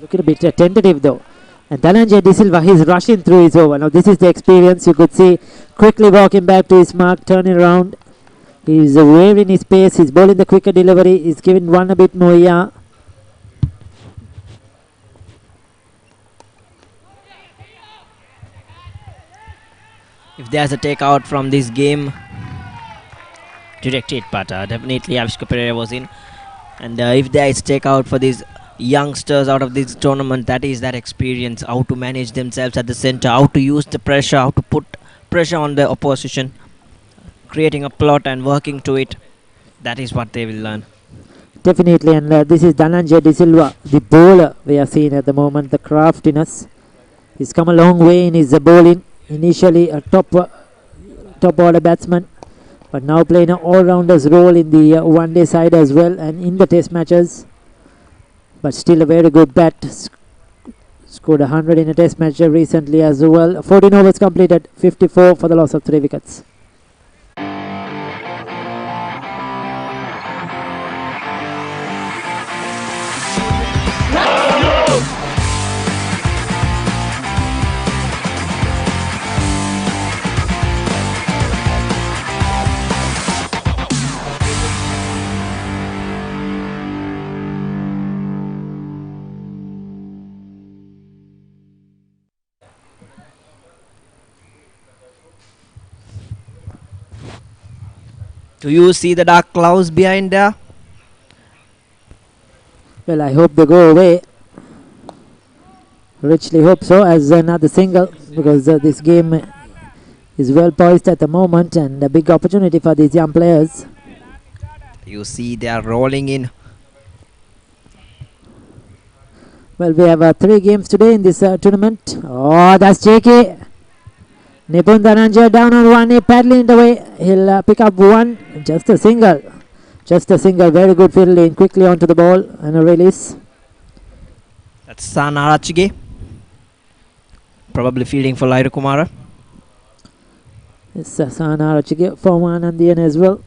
Looking a bit tentative though. And Dhananjaya De Silva, he's rushing through his over. Now this is the experience. You could see quickly walking back to his mark, turning around. He's waving his pace. He's bowling the quicker delivery. He's giving one a bit more yeah.
If there's a takeout from this game, direct hit, but definitely Avishka Pereira was in. And if there is takeout for these youngsters out of this tournament, that is that experience, how to manage themselves at the center, how to use the pressure, how to put pressure on the opposition, creating a plot and working to it. That is what they will learn.
Definitely, and this is Dhananjay De Silva, the bowler we are seeing at the moment, the craftiness. He's come a long way in his bowling. Initially a top order batsman, but now playing an all-rounder's role in the one-day side as well and in the test matches. But still a very good bat. Scored 100 in a test match recently as well. 14 overs completed, 54 for the loss of 3 wickets.
Do you see the dark clouds behind there?
Well, I hope they go away. Richly hope so, as another single, because this game is well poised at the moment and a big opportunity for these young players.
You see they are rolling in.
Well, we have 3 games today in this tournament. Oh, that's cheeky. Nipun Dhananjay down on one knee, paddling it away. He'll pick up one. Just a single. Just a single. Very good fielding. Quickly onto the ball and a release.
That's San Arachige. Probably fielding for Lyra Kumara.
It's San Arachige, former Anandian as well.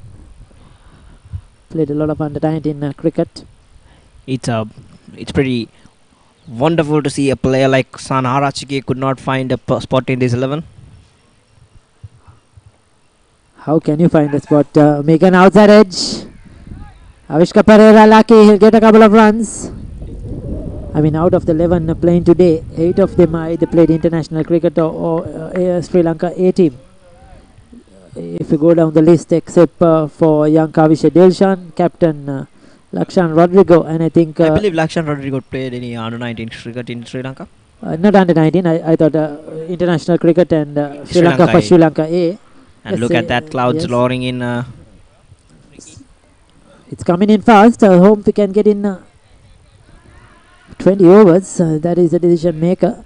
Played a lot of under-19 cricket.
It's pretty wonderful to see a player like San Arachige could not find a spot in this 11.
How can you find a spot? Make an outside edge. Avishka Pereira lucky, he'll get a couple of runs. I mean, out of the 11 playing today, 8 of them are either played international cricket or Sri Lanka A team. If you go down the list, except for young Kavisha Dilshan, captain Lakshan Rodrigo, and I think...
I believe Lakshan Rodrigo played any under-19 cricket in Sri Lanka.
Not under-19, I thought international cricket and Sri Lanka for Sri Lanka A.
And look at that clouds lowering in.
It's coming in fast. I hope we can get in 20 overs. That is the decision maker.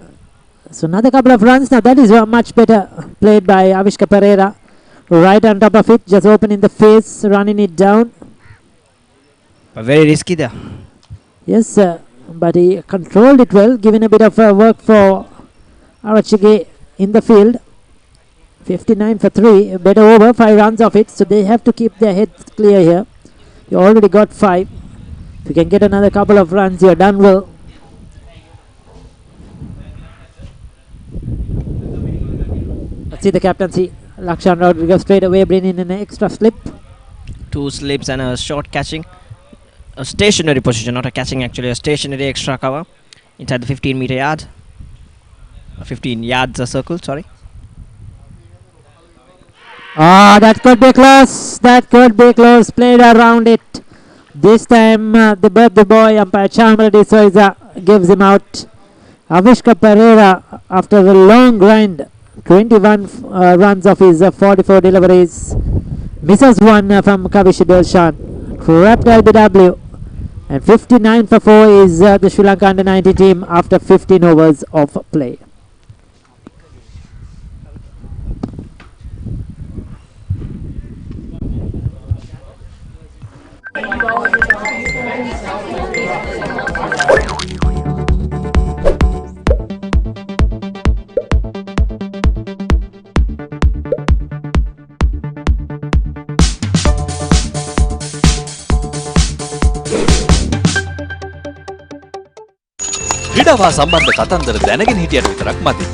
So another couple of runs now. That is much better played by Avishka Pereira. Right on top of it, just opening the face, running it down.
But very risky there.
Yes, but he controlled it well, giving a bit of work for Arachige in the field. 59 for 3, better over, 5 runs of it, so they have to keep their heads clear here. You already got 5. If you can get another couple of runs, you're done well. Let's see the captaincy. Lakshan Rodriguez straight away bringing in an extra slip.
2 slips and a short catching. A stationary position, not a catching actually, a stationary extra cover inside the 15-meter yard. 15 yards a circle, sorry.
Ah, that could be close. That could be close. Played around it. This time the birthday boy, umpire Chamra D'Souza, gives him out. Avishka Pereira, after a long grind, 21 runs of his 44 deliveries, misses one from Kavish Dilshan. Correct LBW. And 59 for 4 is the Sri Lanka under-19 team after 15 overs of play.
ක්‍රීඩාව සම්බන්ධ කතන්දර දැනගෙන හිටියට විතරක් මදි.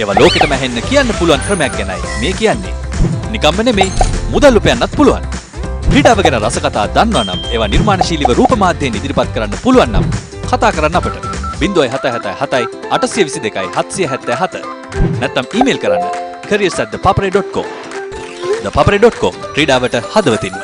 ඒවා ලෝකෙටම ඇහෙන්න කියන්න පුළුවන් ක්‍රමයක් ගැනයි මේ කියන්නේ. නිකම්ම නෙමෙයි, මුදල් උපයන්නත් පුළුවන්. ක්‍රීඩාව ගැන රසකතා දන්නවා නම් ඒවා නිර්මාණශීලීව රූප මාධ්‍යයෙන් ඉදිරිපත් කරන්න පුළුවන් නම් කතා කරන්න අපට 0777 822 777 නැත්නම් ඊමේල් කරන්න careers@thepapare.com. thepapare.com ක්‍රීඩාවට හදවතින්ම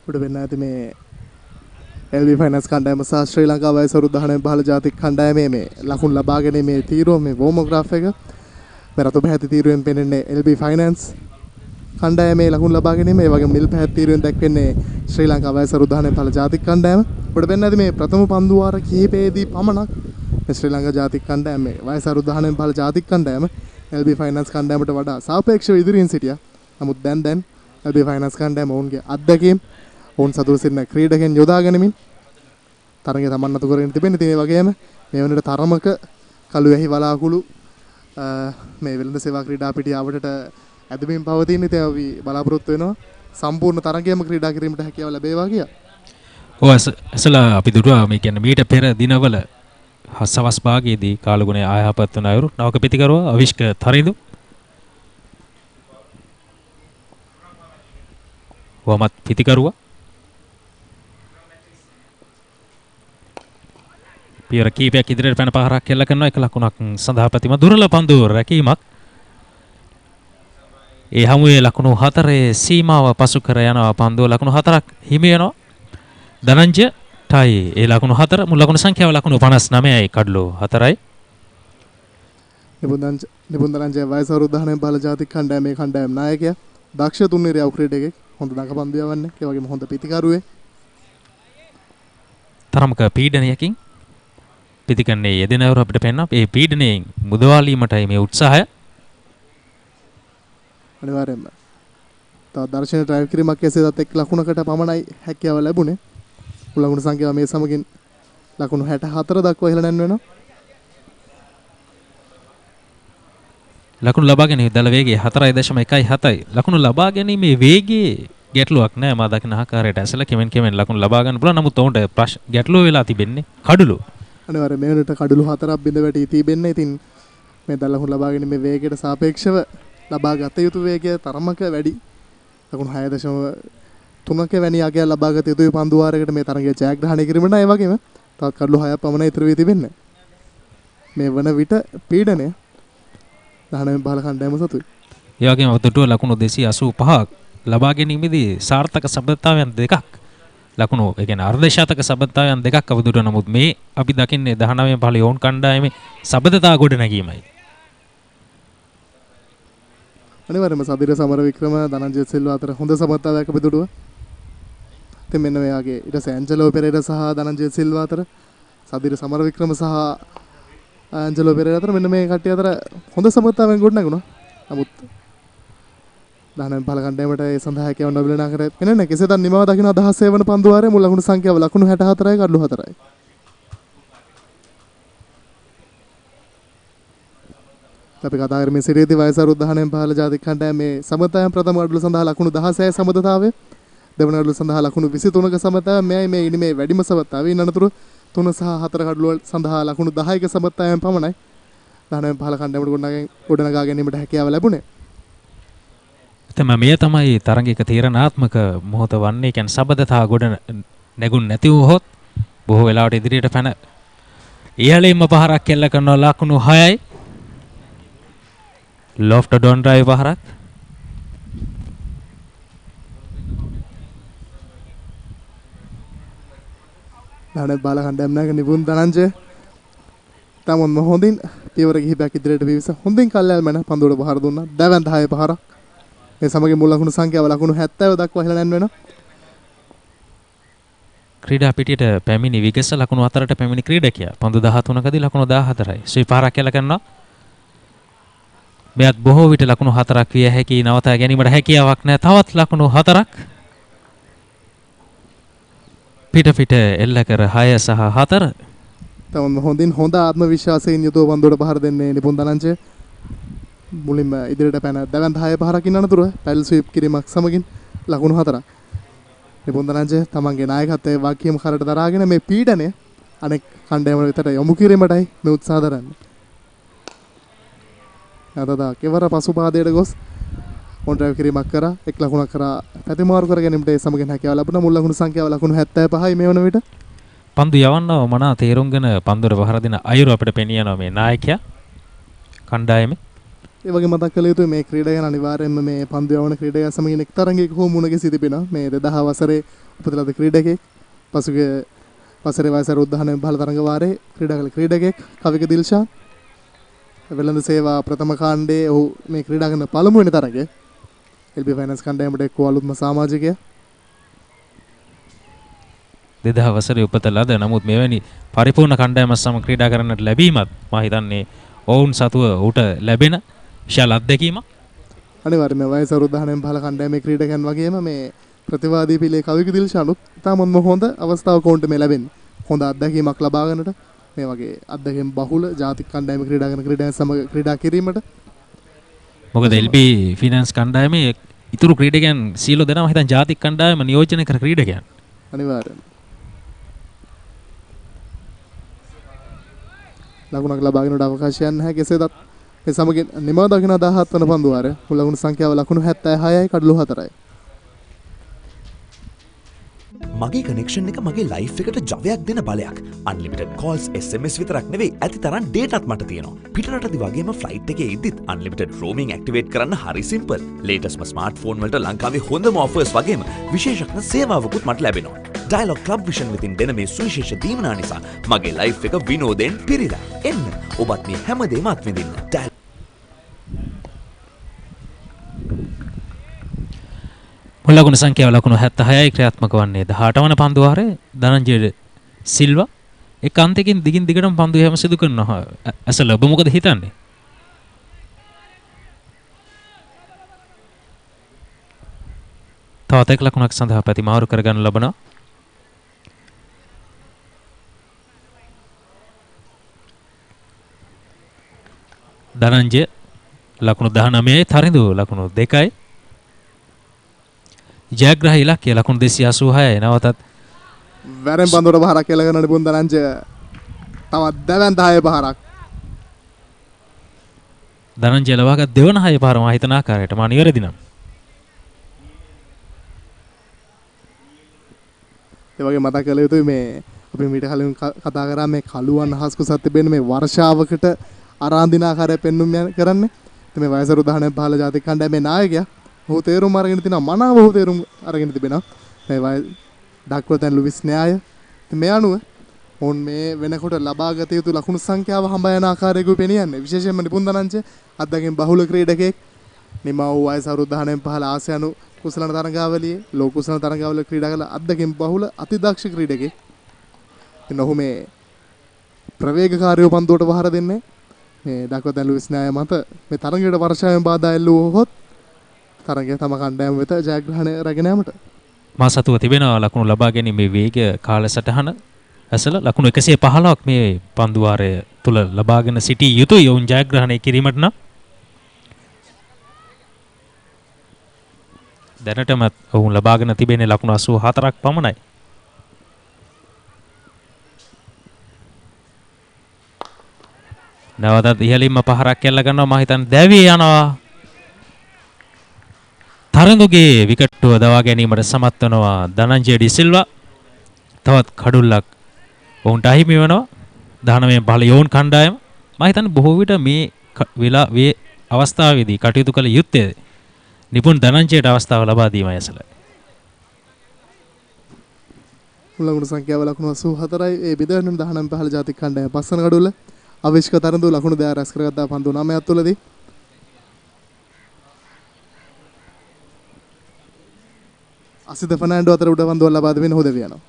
උඩ වෙන්න ඇති මේ LB ෆයිනන්ස් කණ්ඩායම සහ ශ්‍රී ලංකා වයස වරුදු 19 15 ජාතික කණ්ඩායමේ මේ ලකුණු ලබා ගැනීමේ තීරුව මේ වෝමෝග්‍රාෆ් එක මේ රතු පැහැති තීරුවෙන් පෙන්වන්නේ LB ෆයිනන්ස් කණ්ඩායමේ ලකුණු ලබා ගැනීම ඒ වගේම නිල් පැහැති තීරුවෙන් දැක්වෙන්නේ ශ්‍රී ලංකා වයස වරුදු 19 15 ජාතික කණ්ඩායම. උඩ වෙන්න ඇති මේ ප්‍රථම පන්දු වාර කිහිපයේදී පමණක් මේ ශ්‍රී ලංකා ජාතික කණ්ඩායම මේ වයස වරුදු 19 15 ජාතික කණ්ඩායම LB ෆයිනන්ස් කණ්ඩායමට වඩා සාපේක්ෂව ඉදිරියෙන් සිටියා. නමුත් දැන් LB ෆයිනන්ස් කණ්ඩායම ඔවුන්ගේ අත්දැකීම් ඔවුන් සතුව සිටින ක්‍රීඩකයන් යොදා ගැනීමෙන් තරගය තමන් අතු කරගෙන තිබෙන. ඉතින් ඒ වගේම මේ වෙනට තරමක කළු ඇහි වලාකුළු මේ වෙළඳ සේවා ක්‍රීඩා පිටියාවටට ඇදමින් පවතින. ඉතින් අපි බලාපොරොත්තු වෙනවා සම්පූර්ණ තරගයම ක්‍රීඩා කිරීමට හැකියාව ලැබේවා කියලා.
ඔව් අසලා අපි දුටුවා මේ කියන්නේ මීට පෙර දිනවල සවස් භාගයේදී කාලගුණයේ ආයහපත් වන අයුරු නවක පිතිකරුවා අවිෂ්ක තරිඳු වමත් පිතිකරුවා පියවර කීපයක් ඉදිරියට පැන පහරක් කෙල්ල කරනවා. එක ලකුණක් සඳහා ප්‍රතිම දුර්ලභ පන්දු රැකීමක්. ඒ හමුවේ ලකුණු 4 සීමාව පසු කර යනවා. පන්දුව ලකුණු 4ක් හිමි වෙනවා. ධනංජයටයි ඒ ලකුණු 4 මුල් ලකුණු සංඛ්‍යාව ලකුණු 59යි කඩලු 4යි.
නිබුන්දරංජය වයස අවුරුදු 19 15 ජාතික කණ්ඩායමේ කණ්ඩායම් නායකයා. දක්ෂ තුන්නිරියව් ක්‍රීඩකෙක්. හොඳ දඟපන්දු යවන්නේ. ඒ වගේම හොඳ පිතිකරුවේ.
තරමක පීඩනයකින් පිතිකන්නේ යෙදෙනවරු අපිට පෙන්වනවා. ඒ පීඩනයෙන් මුදවාලීමටයි මේ උත්සාහය.
අනිවාර්යයෙන්ම. තව දර්ශන ඩ්‍රයිව් කිරීමක් කෙසේදත් එක් ලකුණකට පමණයි හැකියාව ලැබුණේ. ලකුණු සංඛ්‍යාව මේ සමගින් ලකුණු 64 දක්වා ඉහළ නැන් වෙනවා. ලකුණු ලබා ගැනීම දල වේගය 4.17යි. ලකුණු ලබා ගැනීමේ වේගයේ ගැටලුවක් නැහැ. මා දකින ආකාරයට ඇසල කෙමෙන් ලකුණු ලබා ගන්න පුළුවන්. නමුත් ඔවුන්ට ගැටලුව වෙලා තිබෙන්නේ කඩලු. අනිවාර්යයෙන් මේ වෙනට කඩලු 4ක් බිඳ වැටී තිබෙන්නේ. ඉතින් මේ දල ලකුණු ලබා ගැනීමේ වේගයට සාපේක්ෂව ලබා ගත යුතු වේගය තරමක වැඩි. ලකුණු 6.3ක වැනි අගයක් ලබා ගත යුතුයි පන්දු වාරයකට මේ තරගය ජයග්‍රහණය කිරීමට. ඒ වගේම තවත් කඩලු 6ක් පමණ ඉතුරු වී තිබෙන්නේ. මේ වන විට පීඩනය 19 15 කණ්ඩායම සතුයි.
ඒ වගේම අවුරුදු ලකුණු 285ක් ලබා ගැනීමේදී සාර්ථක සබඳතාවයන් දෙකක් ලකුණු ඒ කියන්නේ අර්ධ ශතක සබඳතාවයන් දෙකක් අවුරුදු. නමුත් මේ අපි දකින්නේ 19 15 යෝන් කණ්ඩායමේ සබඳතා ගොඩ නැගීමයි. අනිවාර්යයෙන්ම සදිර සමරවික්‍රම ධනංජය සිල්වා අතර හොඳ සමතාවයක් අපි දුටුවා. ඉතින් මෙන්න මෙයාගේ ඊට පස්සේ ඇන්ජලෝ පෙරේරා සහ ධනංජය සිල්වා අතර සදිර සමරවික්‍රම සහ ඇන්ජලෝ පෙරේරා අතර මෙන්න මේ කට්ටිය අතර හොඳ සමතාවයක් ගොඩ නැගුණා. නමුත් 19 15 කණ්ඩායමට ඒ සඳහා හැකියාව නොබලනා කර එන්නේ කෙසේද නිමව දකින්න අදහස් සේවන පන්දු වාරයේ මුල් ලකුණු සංඛ්‍යාව ලකුණු 64යි කඩලු 4යි. අපි කතා කරන්නේ සිරියේදී වයස අවුරුදු 19 15 ජාතික කණ්ඩායමේ සමතාවයන් ප්‍රථම කඩලු සඳහා ලකුණු 16යි සමතාවය. දෙවන කඩලු සඳහා ලකුණු 23ක සමතාවය. මෙයයි ඉනිමේ වැඩිම සමතාවය. ඉන් අනතුරු 3 සහ 4 කඩලු සඳහා ලකුණු 10ක සමතාවයන් පමණයි 19 15 කණ්ඩායමට ගොඩනගා ගැනීමට හැකියාව ලැබුණේ. මේ තමයි තරගයක තීරණාත්මක මොහොත වන්නේ. කියන්නේ සබඳතා ගොඩ නැගුණ නැති වූහොත් බොහෝ වෙලාවට ඉදිරියට පැන ඉහළින්ම පහරක් කෙල්ල කරන ලකුණු 6යි. ලොෆ්ට් ඩොන් ඩ්‍රයිව් පහරක්. නානත් බාල කණ්ඩායම නැග නිපුන් ධනංජය තමන් හොඳින් පියවර කිහිපයක් ඉදිරියට පිවිස හොඳින් කල්යල් මන පන්දුවට පහර දුන්නා. දැවැන්ත 6 පහරක්. මේ සමගින් මුල් ලකුණු සංඛ්‍යාව ලකුණු 70 දක්වා ඉහළ නැන් වෙනවා. ක්‍රීඩා පිටියට පැමිණි විගස ලකුණු 4ට පැමිණි ක්‍රීඩකයා පන්දු 13කදී ලකුණු 14යි. ශ්‍රී පහරක් කෙල කරනවා. මෙයත් බොහෝ විට ලකුණු 4ක් විය හැකි නවතා ගැනීමට හැකියාවක් නැහැ. තවත් ලකුණු 4ක් පිට එල්ල කර 6 සහ 4. තමන් හොඳින් හොඳ ආත්ම විශ්වාසයෙන් යුතුව පන්දුවට පහර දෙන්නේ නිපුන් ධනංජය. මුලින්ම ඉදිරියට පැන දැවැන්ත 6 පහරක් ඉන්න අනතුරු පැඩල් ස්වීප් කිරීමක් සමගින් ලකුණු 4ක්. නිපුන් ධනංජය තමන්ගේ නායකත්වයේ වාක්‍යම කරට දරාගෙන මේ පීඩනය අනෙක් කණ්ඩායම වෙතට යොමු කිරීමටයි මේ උත්සාහ දරන්නේ.
අදදා කෙවර පසුපාදයට ගොස් ඔවුන් ඩ්‍රයිව් කිරීමක් කරා එක් ලකුණක් කරා පැතිමාරු කර ගැනීමට ඒ සමගින් හැකියාව ලැබුණා. මුල් ලකුණු සංඛ්‍යාව ලකුණු 75යි මේ වන විට.
පන්දු යවන්නව මනා තේරුම්ගෙන පන්දුර පහර දෙන අයුරු අපිට පෙනී යනවා මේ නායකයා කණ්ඩායමේ.
ඒ වගේ මතක් කළ යුතුයි මේ ක්‍රීඩකයන් අනිවාර්යයෙන්ම මේ පන්දු යවන ක්‍රීඩකයන් සමගින් එක් තරඟයක හෝ මුණ ගැසී තිබෙනවා. මේ 2000 වසරේ උපත ලද ක්‍රීඩකයෙක් පසුගිය වසරේ වයස උද්දාහන බහල තරඟ වාරයේ ක්‍රීඩා කළ ක්‍රීඩකයෙක් කවික දිල්ෂාන් වෙළඳ සේවා ප්‍රථම කාණ්ඩයේ ඔහු මේ ක්‍රීඩා කරන පළමුවෙනි තරඟය. LB ෆයිනන්ස් කණ්ඩායමට එක්ව අලුත්ම සමාජිකයා
2000 වසරේ උපත ලද නමුත් මෙවැනි පරිපූර්ණ කණ්ඩායමක් සමග ක්‍රීඩා කරන්නට ලැබීමත් මම හිතන්නේ ඔවුන් සතුව ඌට ලැබෙන විශාල අත්දැකීමක්.
අනිවාර්යයෙන්ම වයස උද්දාහනයෙන් පහළ කණ්ඩායමේ ක්‍රීඩකයන් වගේම මේ ප්‍රතිවාදී පිළේ කවික දිල්ෂානුත් තාමත්ම හොඳ අවස්ථාවක උන්ට මේ ලැබෙන්නේ. හොඳ අත්දැකීමක් ලබා ගන්නට මේ වගේ අත්දැකීම් බහුල ජාතික කණ්ඩායමේ ක්‍රීඩා කරන ක්‍රීඩකයන් සමග ක්‍රීඩා කිරීමට.
මොකද LB ෆිනන්ස් කණ්ඩායමේ ඉතුරු ක්‍රීඩකයන් සීලෝ දෙනාම හිතන් ජාතික කණ්ඩායම නියෝජනය කර ක්‍රීඩකයන්.
අනිවාර්යයෙන්. ලකුණක් ලබාගෙනට අවකාශයක් නැහැ. කෙසේදත් මේ සමගින් නිමව දකින 17 වන පන්දු වාරය. මුල් ලකුණු සංඛ්‍යාව ලකුණු 76යි කඩලු 4යි.
මගේ කනෙක්ෂන් එක මගේ ලයිෆ් එකට ජවයක් දෙන බලයක්. අන්ලිමිටඩ් කෝල්ස් SMS විතරක් නෙවෙයි ඇති තරම් ඩේටාත් මට තියෙනවා. පිටරටදි වගේම ෆ්ලයිට් එකේ ඉද්දිත් අන්ලිමිටඩ් රෝමින් ඇක්ටිවේට් කරන්න හරි සිම්පල්. ලේටස්ට්ම ස්මාර්ට්ෆෝන් වලට ලංකාවේ හොඳම ඔෆර්ස් වගේම විශේෂඥ සේවාවකුත් මට ලැබෙනවා. ඩයලොග් ක්ලබ් විෂන් විතින් දෙන මේ සුවිශේෂ දීමනා නිසා මගේ ලයිෆ් එක විනෝදයෙන් පිරීලා. එන්න ඔබත් මේ හැමදේම අත්විඳින්න.
මුල් ලකුණු සංඛ්‍යාව ලකුණු 76යි ක්‍රියාත්මක වන්නේ 18 වන පන්දු වාරයේ ධනංජය සිල්වා එක් අන්තකින් දිගින් දිගටම පන්දු හැම සිදු කරනවා. ඇසල ඔබ මොකද හිතන්නේ? තවත් එක් ලකුණක් සඳහා ප්‍රතිමාරු කරගන්න ලබනවා. ධනංජය ලකුණු 19යි තරිඳු ලකුණු 2යි. ජයග්‍රහී ඉලක්කය ලකුණු 286යි. නවතත්
වැරෙන් පන්දුවට පහරක් කියලා ගන්න නිපුන් ධනංජය. තවත් දැවැන්ත 6 පහරක්.
ධනංජය ලබාගත් දෙවන 6 පහර මා හිතන ආකාරයට මා නිවැරදි නම්.
ඒ වගේ මතක් කළ යුතුයි මේ අපි මීට කලින් කතා කරා මේ කළුවන් අහස්කුසත් තිබෙන මේ වර්ෂාවකට අරාන්දින ආකාරය පෙන්වුම් කරන්නේ. ඉතින් මේ වයසර උදාහරණයක් පහළ ජාතික කණ්ඩායමේ නායකයා ඔහු තේරුම් අරගෙන තිනවා මනාව ඔහු තේරුම් අරගෙන තිබෙනවා. මේ ඩක්වර්තන් ලුවිස් න්‍යාය. ඉතින් මේ අනුව ඔවුන් මේ වෙනකොට ලබාගත යුතු ලකුණු සංඛ්‍යාව හඹ යන ආකාරයක පෙනියන්නේ. විශේෂයෙන්ම නිපුන් ධනංජය අත්දැකීම් බහුල ක්‍රීඩකයෙක්. නිමා වූ වයසර උදාහරණයෙන් පහළ ආසියානු කුසල තරඟාවලියේ ලෝක කුසල තරඟාවලියේ ක්‍රීඩා කළ අත්දැකීම් බහුල අතිදක්ෂ ක්‍රීඩකයෙක්. ඉතින් ඔහු මේ ප්‍රවේගකාරීව පන්දුවට පහර දෙන්නේ මේ ඩක්වර්තන් ලුවිස් න්‍යාය මත මේ තරඟයට වර්ෂාවෙන් බාධා එල්ලුවොත් තරගය තම කණ්ඩායම වෙත ජයග්‍රහණය රැගෙන යාමට
මා සතුව තිබෙනවා ලකුණු ලබා ගැනීමේ වේග කාලසටහන ඇසල ලකුණු 115ක් මේ පන්දු වාරය තුල ලබාගෙන සිටී යුතුයි ඔවුන් ජයග්‍රහණය කිරීමට නම්. දැනටම ඔවුන් ලබාගෙන තිබෙන්නේ ලකුණු 84ක් පමණයි. නැවතත් ඉහළින්ම පහරක් කෙල්ල ගන්නවා මම හිතන්නේ දැවී යනවා. තරඟුගේ විකට්ටුව දවා ගැනීමට සමත් වෙනවා ධනංජය ඩිසිල්වා. තවත් කඩුල්ලක් ඔවුන්ට අහිමි වෙනවා. 19 බල යෝන් කණ්ඩායම මම හිතන්නේ බොහෝ විට මේ අවස්ථාවේදී කටයුතු කළ යුත්තේ නිපුන් ධනංජයට අවස්ථාව ලබා දීමයි ඇසල.
ලකුණු සංඛ්‍යාව ලකුණු 84යි. ඒ බෙදෙන 19 පහළ ජාතික කණ්ඩායම පස්වන කඩුල්ල අවිෂ්ක තරඳු ලකුණු 2 රැස් කරගත්තා පන්දු 9ක් තුලදී. අසිත ෆර්නෑන්ඩෝ අතර උඩ පන්දුව ලබා දෙමින් හොදව යනවා.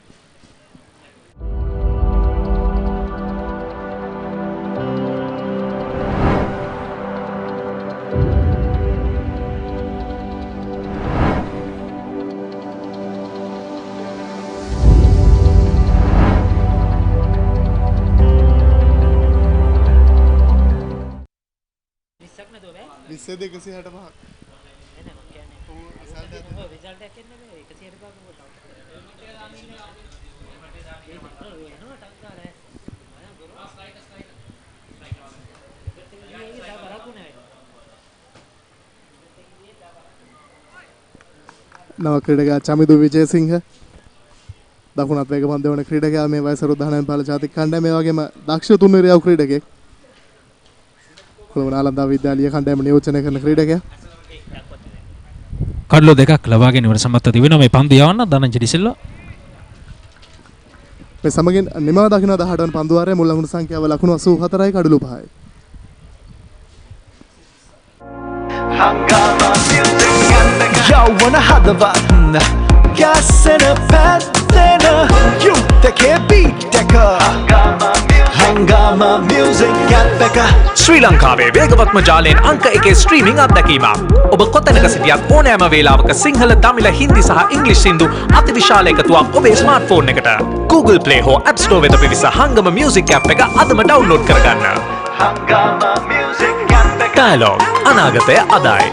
විස්සේද 165ක්. නව ක්‍රීඩකයා චමිදු විජේසිංහ දකුණත් වේග පන්දු වන ක්‍රීඩකයා මේ වයස රුද්ධානයන් පාල ජාතික කණ්ඩායම මේ වගේම දක්ෂ තුන්වෙනි යව් ක්‍රීඩකයෙක් කොළඹ නාලන්දා විද්‍යාලීය කණ්ඩායම නියෝජනය කරන ක්‍රීඩකයා
කඩලු දෙකක් ලබා ගැනීමට සමත් තිබෙනවා මේ පන්දු යවන්න ධනංජය ඩිසිල්වා
මේ සමගින් නිමව දකින්න 18 වන පන්දු වාරයේ මුල් ලකුණු සංඛ්‍යාව ලකුණු 84යි කඩලු 5යි
යවන හදවත් ගැස්සෙන පැත්තෙන යුද්ධකේ බීට් එක හංගාම මියුසික් ඇප් එක
ශ්‍රී ලංකාවේ වේගවත්ම ජාලයෙන් අංක 1 ස්ට්‍රීමිං අත්දැකීමක්. ඔබ කොතැනක සිටියත් ඕනෑම වේලාවක සිංහල, දමිළ, හින්දි සහ ඉංග්‍රීසි සින්දු අතිවිශාල එකතුවක් ඔබේ ස්මාර්ට්ෆෝන් එකට. Google Play හෝ App Store වෙත පිවිස හංගම මියුසික් ඇප් එක අදම ඩවුන්ලෝඩ් කරගන්න.
හංගාම මියුසික් ඇප් එක
ඩයලොග් අනාගතය අදයි.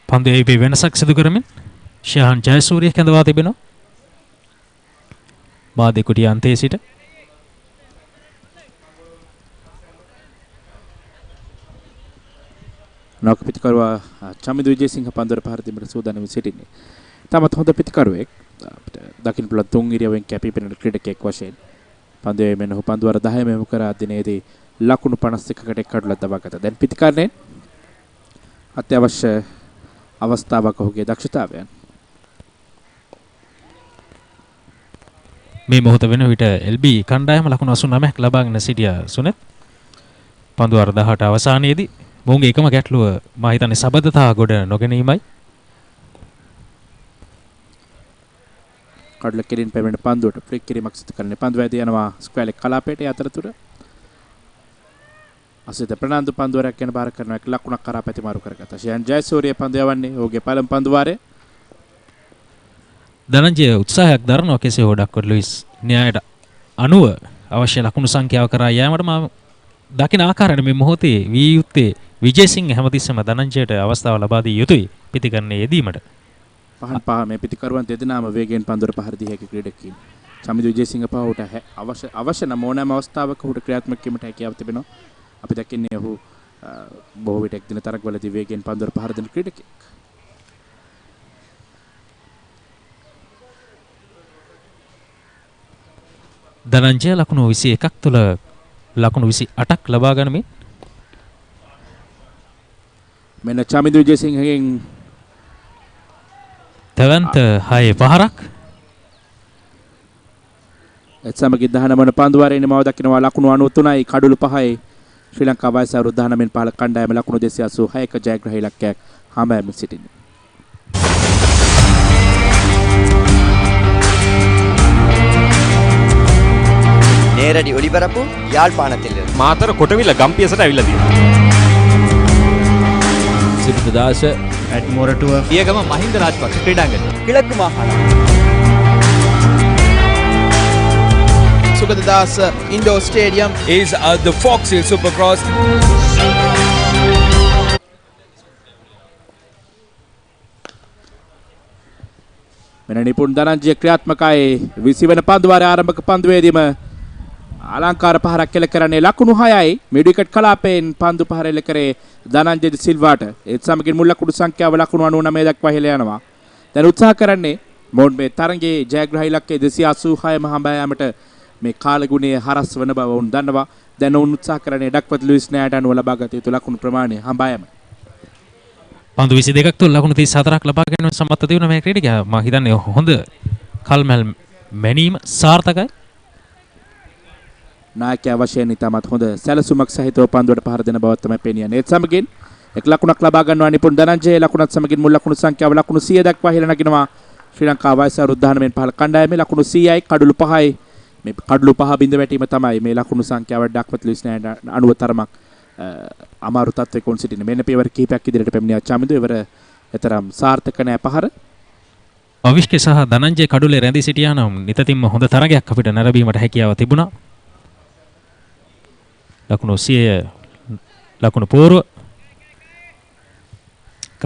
පන්දුවේ වෙනසක් සිදු කරමින් ශාහන් ජයසූරිය කැඳවා තිබෙනවා. මාධ්‍ය කුටිය අන්තයේ සිට
නවක පිටිකරුවා චමිදු විජේසිංහ පන්දුවට පහර දීමට සූදානම් සිටින්නේ. තමත් හොඳ පිටිකරුවෙක් අපිට දකින්න පුළුවන් තුන් ඉරියව්වෙන් කැපී පෙනෙන ක්‍රීඩකයෙක් වශයෙන් පන්දුවේ මෙන්න පන්දු වර 10 මෙමු කර දිනේදී ලකුණු 51කට එක් කඩලක් දබා ගත්තා. දැන් පිටිකරණයෙන් අත්‍යවශ්‍ය අවස්ථාවක් ඔහුගේ දක්ෂතාවයන්
මේ මොහොත වෙන විට LB කණ්ඩායම ලකුණු 89ක් ලබාගෙන සිටියා සුනෙත්. පන්දු වර 18 අවසානයේදී මොහුගේ එකම ගැටලුව මා හිතන්නේ සබඳතා ගොඩ නොගැනීමයි.
කඩල කෙලින් පැමිණෙන පන්දුවට ෆ්ලික් කිරීමක් සිදු කරන්නේ පන්දු වැදී යනවා ස්ක්වැලේ කලාපයට අතරතුර අසිත ප්‍රනාන්දු පන්දුවරයක් ගැන බාර කරන එක ලකුණක් කරා පැතිමාරු කරගත්තා. ශයන් ජයසූරිය පන්දු යවන්නේ ඔහුගේ පළමු පන්දු වාරයේ.
ධනංජය උත්සාහයක් දරනවා කෙසේ හෝ ඩක්වර් ලුයිස් න්‍යායට අනුව අවශ්‍ය ලකුණු සංඛ්‍යාව කරා යෑමට මම දකින ආකාරයෙන් මේ මොහොතේ වී යුත්තේ විජේසිංහ හැමතිස්සෙම ධනංජයට අවස්ථාව ලබා දී යුතුයි පිටිකරණයේ යෙදීමට.
පහන් පහ මේ පිටිකරුවන් දෙදෙනාම වේගයෙන් පන්දුවට පහර දී හැකි ක්‍රීඩකයින්. චමිදු විජේසිංහ පහුට අවශ්‍ය නම් ඕනෑම අවස්ථාවක ඔහුට ක්‍රියාත්මක කිරීමට හැකියාව තිබෙනවා. අපි දකින්නේ ඔහු බොහෝ විට එක් දින තරගවලදී වේගයෙන් පන්දුවට පහර දෙන ක්‍රීඩකයෙක්.
ධනංජය ලකුණු 21ක් තුළ ලකුණු 28ක් ලබා ගනිමින්
මෙන්න චමිදු විජේසිංහගෙන්
තවන්ත 6 පහරක්
එත් සමග 19 වන පන්දු වාරයේ මව දකිනවා ලකුණු 93යි කඩලු 5යි ශ්‍රී ලංකා වයස අවුරුදු 19 පාල කණ්ඩායම ලකුණු 286ක ජයග්‍රහී ඉලක්කයක් හඹෑම සිටින්නේ.
நேரடி ஒளிபரப்பு யாழ்ப்பாணத்தில்
මාතර කොටවිල ගම්පියසට ඇවිල්ලා තියෙනවා.
සිද්ධාස
ඇඩ්මෝරටුව පියගම මහින්ද රාජපක්ෂ ක්‍රීඩාංගණය.
கிழக்கு மாகாணம்
Sugadadasa Indoor Stadium is the Fox Hill Supercross.
මෙන්න නිපුන් ධනංජය ක්‍රියාත්මකයි 20 වෙනි පන්දු වාරයේ ආරම්භක පන්දුවේදීම අලංකාර පහරක් කෙල කරන්නේ ලකුණු 6යි මිඩ් විකට් කලාපයෙන් පන්දු පහර එල කරේ ධනංජය සිල්වාට. ඒත් සමගින් මුල් ලකුණු සංඛ්‍යාව ලකුණු 99 දක්වා ඉහළ යනවා. දැන් උත්සාහ කරන්නේ මොන් මේ තරගයේ ජයග්‍රහී ඉලක්කය 286ම හඹා යාමට මේ කාලගුණයේ හරස් වන බව උන් දන්නවා. දැන් උන් උත්සාහ කරන්නේ ඩක්වත් ලුයිස් නෑට අනුව ලබාගත යුතු ලකුණු ප්‍රමාණය හඹා යාම.
පන්දු 22ක් තුළ ලකුණු 34ක් ලබා ගැනීම සමත් තිබුණ මේ ක්‍රීඩකයා මම හිතන්නේ හොඳ කල්මල් මැනීම සාර්ථකයි.
නායකයා වශයෙන් ඉතාමත් හොඳ සැලසුමක් සහිතව පන්දුවට පහර දෙන බවක් තමයි පෙනියන්නේ. ඒත් සමගින් එක් ලකුණක් ලබා ගන්නවා නිපුන් ධනංජය. ලකුණත් සමගින් මුල් ලකුණු සංඛ්‍යාව ලකුණු 100 දක්වා ඉහළ නගිනවා. ශ්‍රී ලංකා වයස අවුරුදු 19 පහළ කණ්ඩායමේ ලකුණු 100යි කඩලු 5යි. මේ කඩලු 5 බිඳ වැටීම තමයි මේ ලකුණු සංඛ්‍යාව ඩක්වත් ලුයිස් නෑට අනුව තරමක් අමාරු තත්ත්වයක වුන් සිටින්නේ. මෙන්න පියවර කිහිපයක් ඉදිරියට පැමිණියා චමිදු. එවර එතරම් සාර්ථක නෑ පහර.
අවිෂ්ක සහ ධනංජය කඩුලේ රැඳී සිටියා නම් නිතින්ම හොඳ තරගයක් අපිට නැරඹීමට හැකියාව තිබුණා. ලකුණු 100 ලකුණු පූර්ව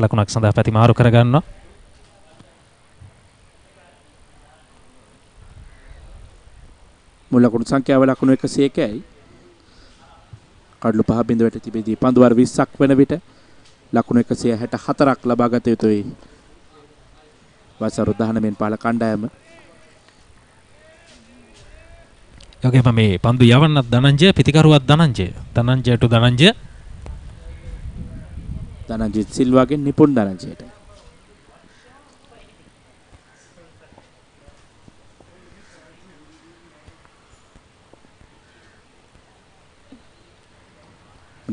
ලකුණක් සඳහා ප්‍රතිමාරු කරගන්නවා.
මුල් ලකුණු සංඛ්‍යාව ලකුණු 101යි. කඩලු 5.0ට තිබෙදී පන්දු වාර 20ක් වෙන විට ලකුණු 164ක් ලබා ගත යුතුයි. වසර 19 පාල කණ්ඩායම.
යෝගේම මේ පන්දු යවන්නත් ධනංජය පිටිකරුවත් ධනංජය. ධනංජයට ධනංජය.
ධනංජිත් සිල්වාගෙන් නිපුන් ධනංජයට.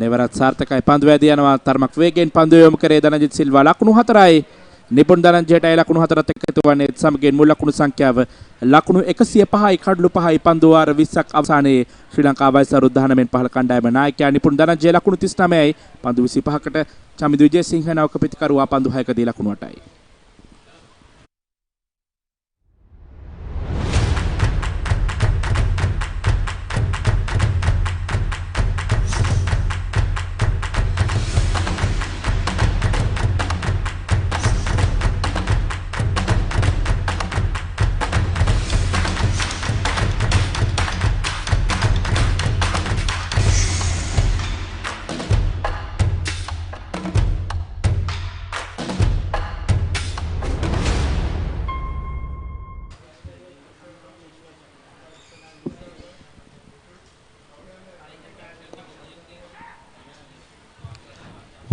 नेवरात सार्थकයි පන්දු වැදී යනවා තරමක් වේගෙන් පන්දු යොමු කරේ ධනජිත් සිල්වා ලකුණු 4යි නිපුන් ධනංජයටයි ලකුණු 4ත් එකතු වන්නේ සමගින් මුල් ලකුණු සංඛ්‍යාව ලකුණු 105යි කඩලු 5යි පන්දු වාර 20ක් අවසානයේ ශ්‍රී ලංකා වයසරු 19 15 කණ්ඩායම නායකයා නිපුන් ධනංජය ලකුණු 39යි පන්දු 25කට චමිදු විජේසිංහ නවක පිටිකරුවා පන්දු 6කදී ලකුණු 8යි.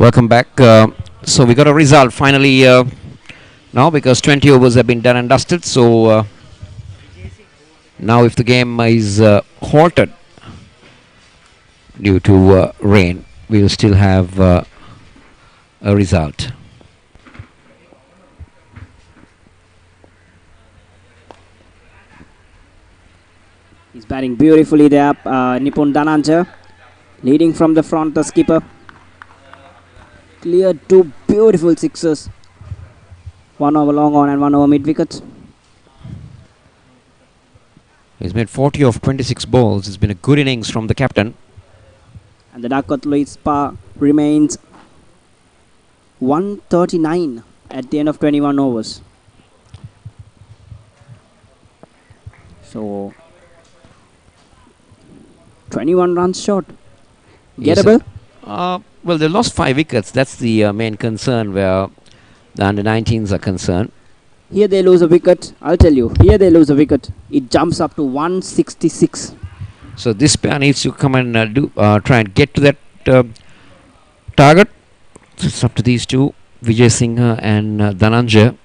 Welcome back. So we got a result finally now because 20 overs have been done and dusted. So now if the game is halted due to rain, we will still have a result.
He's batting beautifully there, Nipun Dhananjay, leading from the front, the skipper. Cleared two beautiful sixes. One over long on and one over mid wicket.
He's made 40 of 26 balls. It's been a good innings from the captain.
And the Dakotloi's par remains 139 at the end of 21 overs. So 21 runs short. Gettable?
Well, they lost 5 wickets. That's the main concern where the under-19s are concerned.
Here they lose a wicket. I'll tell you. Here they lose a wicket. It jumps up to 166.
So this pair needs to come and try and get to that target. So it's up to these two, Vijay Singha and Dhananjay.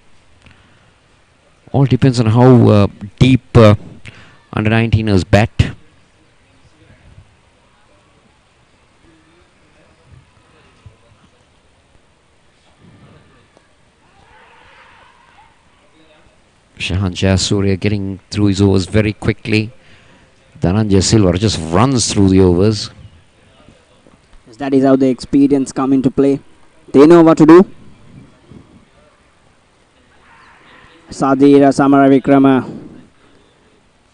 All depends on how deep under-19ers bat. Shahan Jayasuriya getting through his overs very quickly. Dhananjay Silva just runs through the overs.
That is how the experience come into play. They know what to do. Sadira Samaravikrama.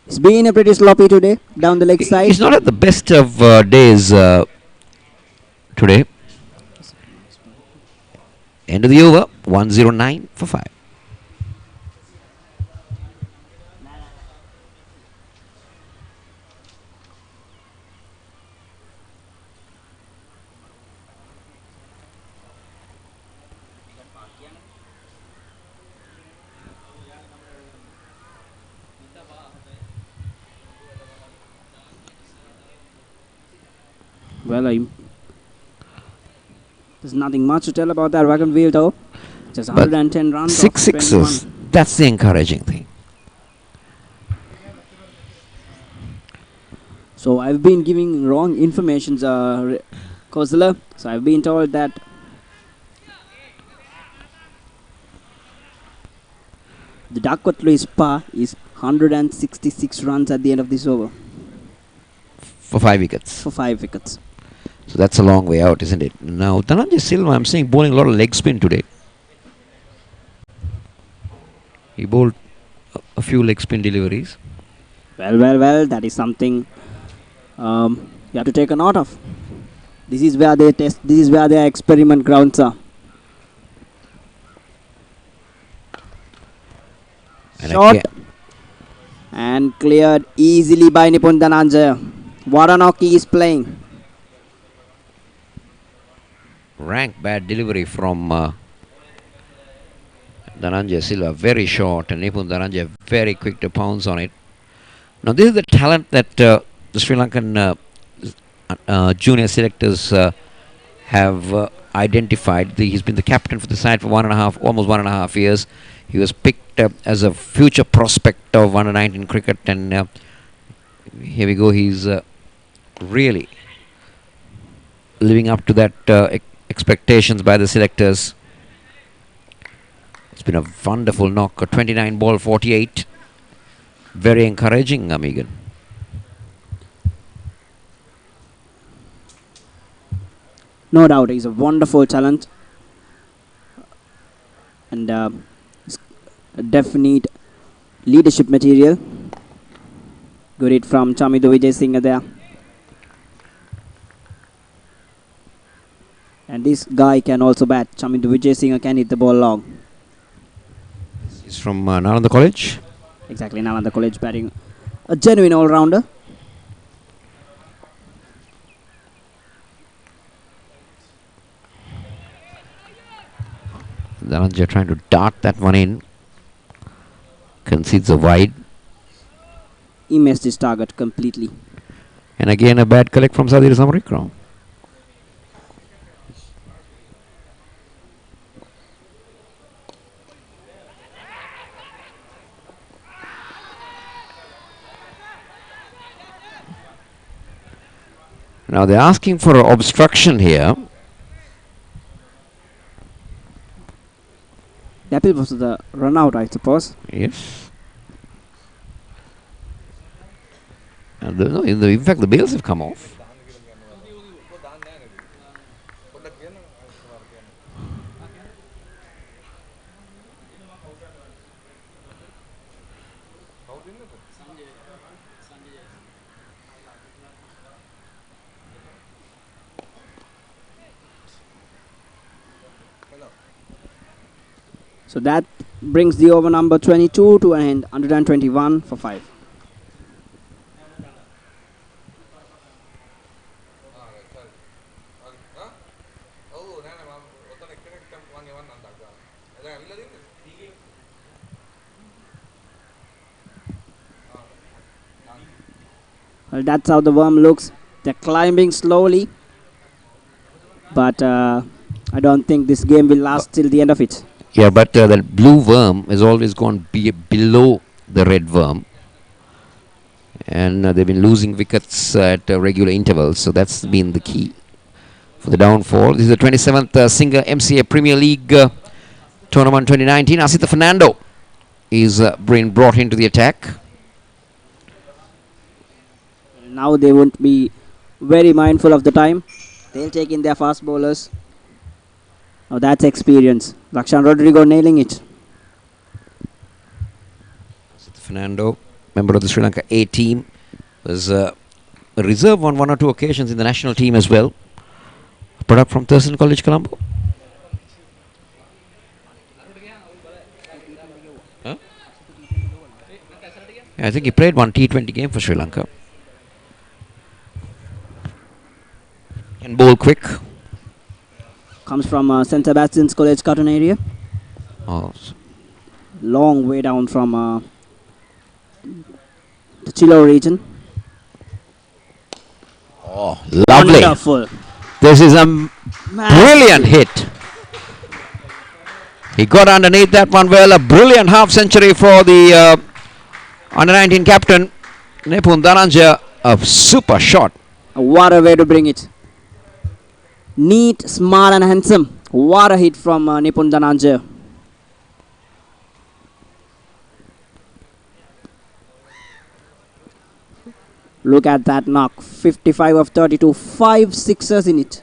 It's been a pretty sloppy today down the leg side.
He's not at the best of days today. End of the over, 109 for 5.
Well, there's nothing much to tell about that wagon wheel though. Just 110 runs.
6 sixes. That's the encouraging thing.
So I've been giving wrong information, Kozala. So I've been told that the Dakotloi's par is 166 runs at the end of this over.
For 5 wickets.
For 5 wickets.
So that's a long way out, isn't it? Now, Dhananjay Silva, I'm seeing bowling a lot of leg spin today. He bowled a few leg spin deliveries.
Well, that is something you have to take a note of. This is where they test, this is where their experiment grounds are. Shot and cleared easily by Nipun Dhananjay. What a knock he is playing.
rank bad delivery from Dhananjay Silva. Very short, and Nipun Dhananjay very quick to pounce on it. Now this is the talent that the Sri Lankan junior selectors have identified. He's been the captain for the side for almost 1.5 years. He was picked as a future prospect of under 19 cricket, and here we go. He's really living up to that expectations by the selectors. It's been a wonderful knock. A 29 ball 48. Very encouraging, Megan.
No doubt, he's a wonderful talent and a definite leadership material. Good hit from Chamidu Vijay Singh there. And this guy can also bat. Chamidu Vijay Singh can hit the ball long.
He's from Nalanda College.
Exactly, Nalanda College, batting a genuine all-rounder.
Dhananjay trying to dart that one in. Concedes a wide.
He missed his target completely.
And again a bad collect from Sadir Samrikraw. Now they're asking for an obstruction here.
That was the run out, I suppose.
Yes. And in fact, the bails have come off.
So that brings the over number 22 to an end, 121 for 5. Well, that's how the worm looks. They're climbing slowly, but I don't think this game will last till the end of it.
Yeah, but the blue worm has always gone below the red worm. And they've been losing wickets at regular intervals. So that's been the key for the downfall. This is the 27th Singer MCA Premier League Tournament 2019. Asita Fernando is being brought into the attack.
Now they won't be very mindful of the time. They'll take in their fast bowlers. Now that's experience. Lakshan Rodrigo nailing it.
Fernando, member of the Sri Lanka A team, was a reserve on 1 or 2 occasions in the national team as well. A product from Thurston College, Colombo. Huh? Yeah, I think he played one T20 game for Sri Lanka. And bowl quick.
Comes from St. Sebastian's College, Cotton area.
Oh.
Long way down from the Chilo region.
Oh, lovely.
Wonderful.
This is a brilliant hit. He got underneath that one well. A brilliant half century for the under-19 captain, Nipun Dhananjay. A super shot.
What a way to bring it. Neat, smart and handsome. What a hit from Nipun Dhananjay. Look at that knock. 55 of 32. 5 sixers in it.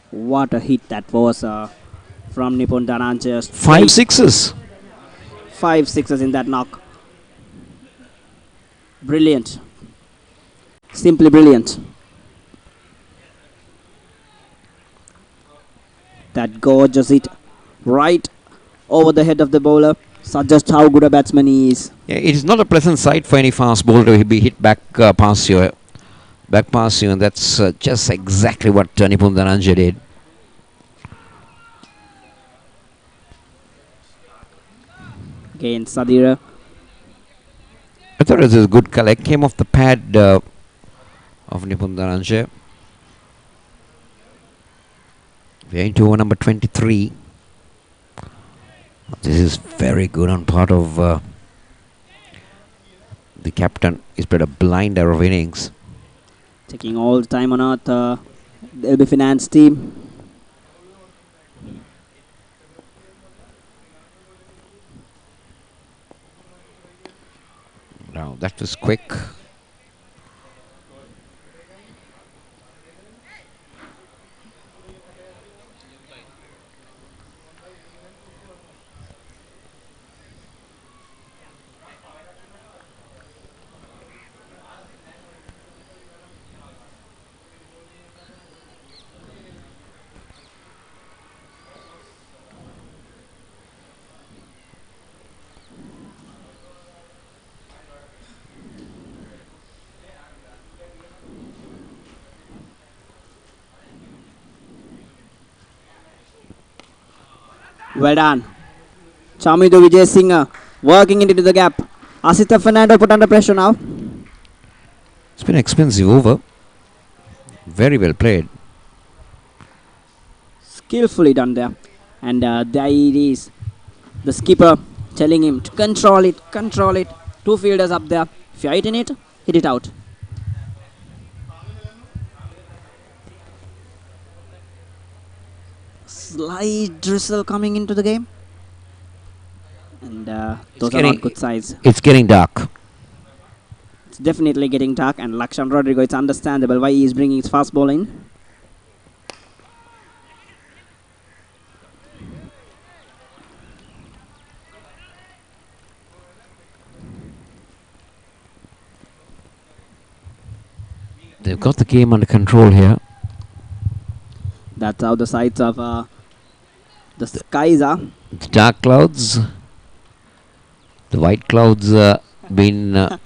What a hit that was from Nipun Dhananjay.
5 sixes.
5 sixes in that knock. Brilliant. Simply brilliant. That gorgeous hit right over the head of the bowler suggests how good a batsman he is.
Yeah, it is not a pleasant sight for any fast bowler to be hit back past you, and that's just exactly what Nipun Dhananjay did.
Again, Sadira.
I thought it was a good collect. Came off the pad of Nipun Dhananjay. We're into over number 23. This is very good on part of the captain. He's played a blind arrow of innings.
Taking all the time on earth, the LB Finance team.
Now that was quick.
Well done. Chamidu Vijay Singh working into the gap. Asita Fernando put under pressure now.
It's been an expensive over. Very well played.
Skillfully done there. And there it is. The skipper telling him to control it, control it. Two fielders up there. If you're hitting it, hit it out. Slight drizzle coming into the game. And those are not good signs.
It's getting dark.
It's definitely getting dark, and Lakshan Rodrigo, it's understandable why he is bringing his fast ball in.
They've got the game under control here.
That's how the sides of the skies are.
The dark clouds. The white clouds been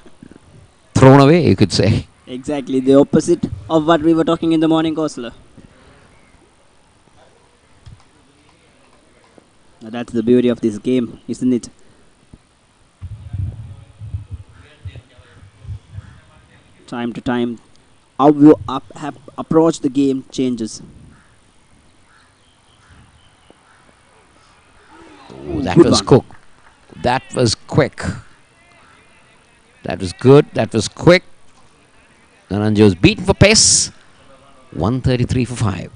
thrown away, you could say.
Exactly the opposite of what we were talking in the morning, Kosler. Now that's the beauty of this game, isn't it? Time to time, how you have approached the game changes.
Ooh, that was quick. That was quick. That was good. That was quick. Dhananjay was beaten for pace. 133 for 5.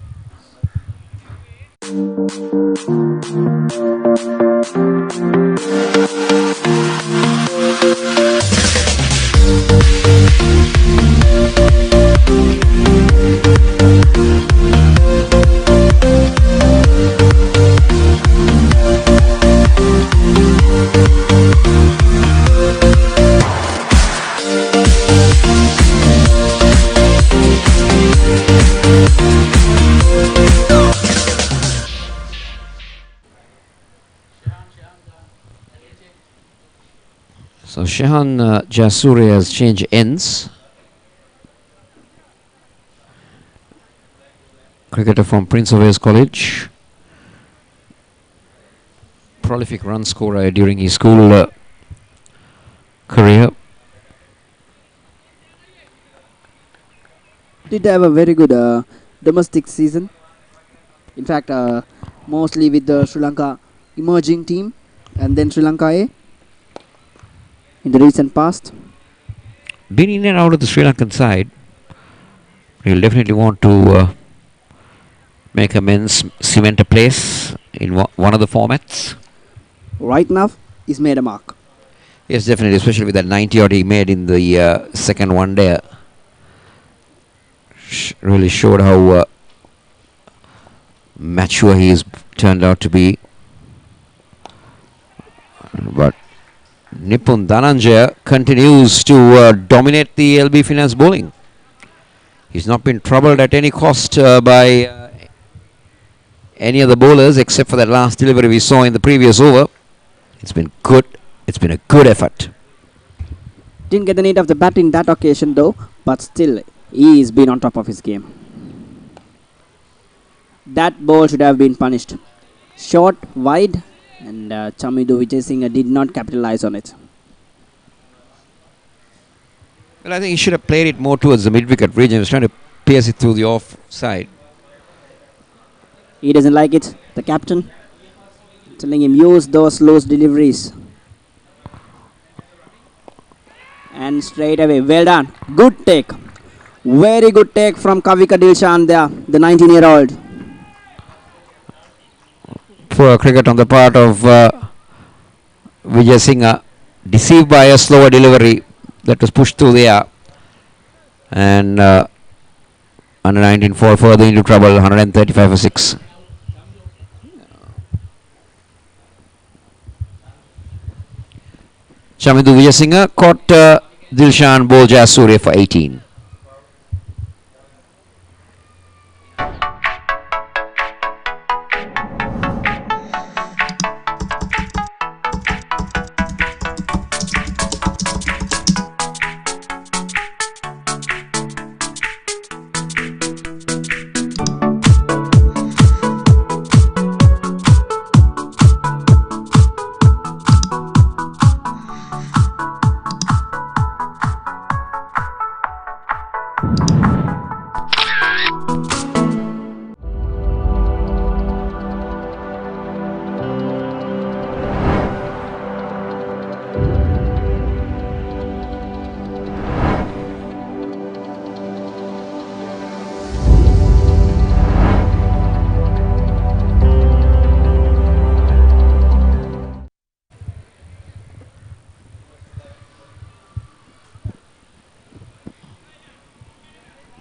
So Shehan Jasuri has changed ends. Cricketer from Prince of Wales College. Prolific run scorer during his school career.
Did have a very good domestic season. In fact, mostly with the Sri Lanka emerging team and then Sri Lanka A in the recent past.
Been in and out of the Sri Lankan side. He'll definitely want to make amends, cement a place in one of the formats.
Right now, he's made a mark.
Yes, definitely, especially with that 90 odd he made in the second one day. Really showed how mature he has turned out to be. But Nipun Dhananjay continues to dominate the LB Finance bowling. He's not been troubled at any cost by any of the bowlers except for that last delivery we saw in the previous over. It's been good. It's been a good effort.
Didn't get the need of the bat in that occasion though, but still he's been on top of his game. That ball should have been punished. Short, wide, and Chamidu Vijay Singh did not capitalize on it.
Well, I think he should have played it more towards the mid-wicket region. He was trying to pierce it through the off side.
He doesn't like it. The captain telling him use those loose deliveries. And straight away, well done. Good take. Very good take from Kavika Dilshan there, the 19-year-old.
Poor cricket on the part of Vijay Singh, deceived by a slower delivery that was pushed through the air. And under 19 fall further into trouble, 135 for 6. Chamidu Vijay Singh caught Dilshan bowled Jayasuriya for 18.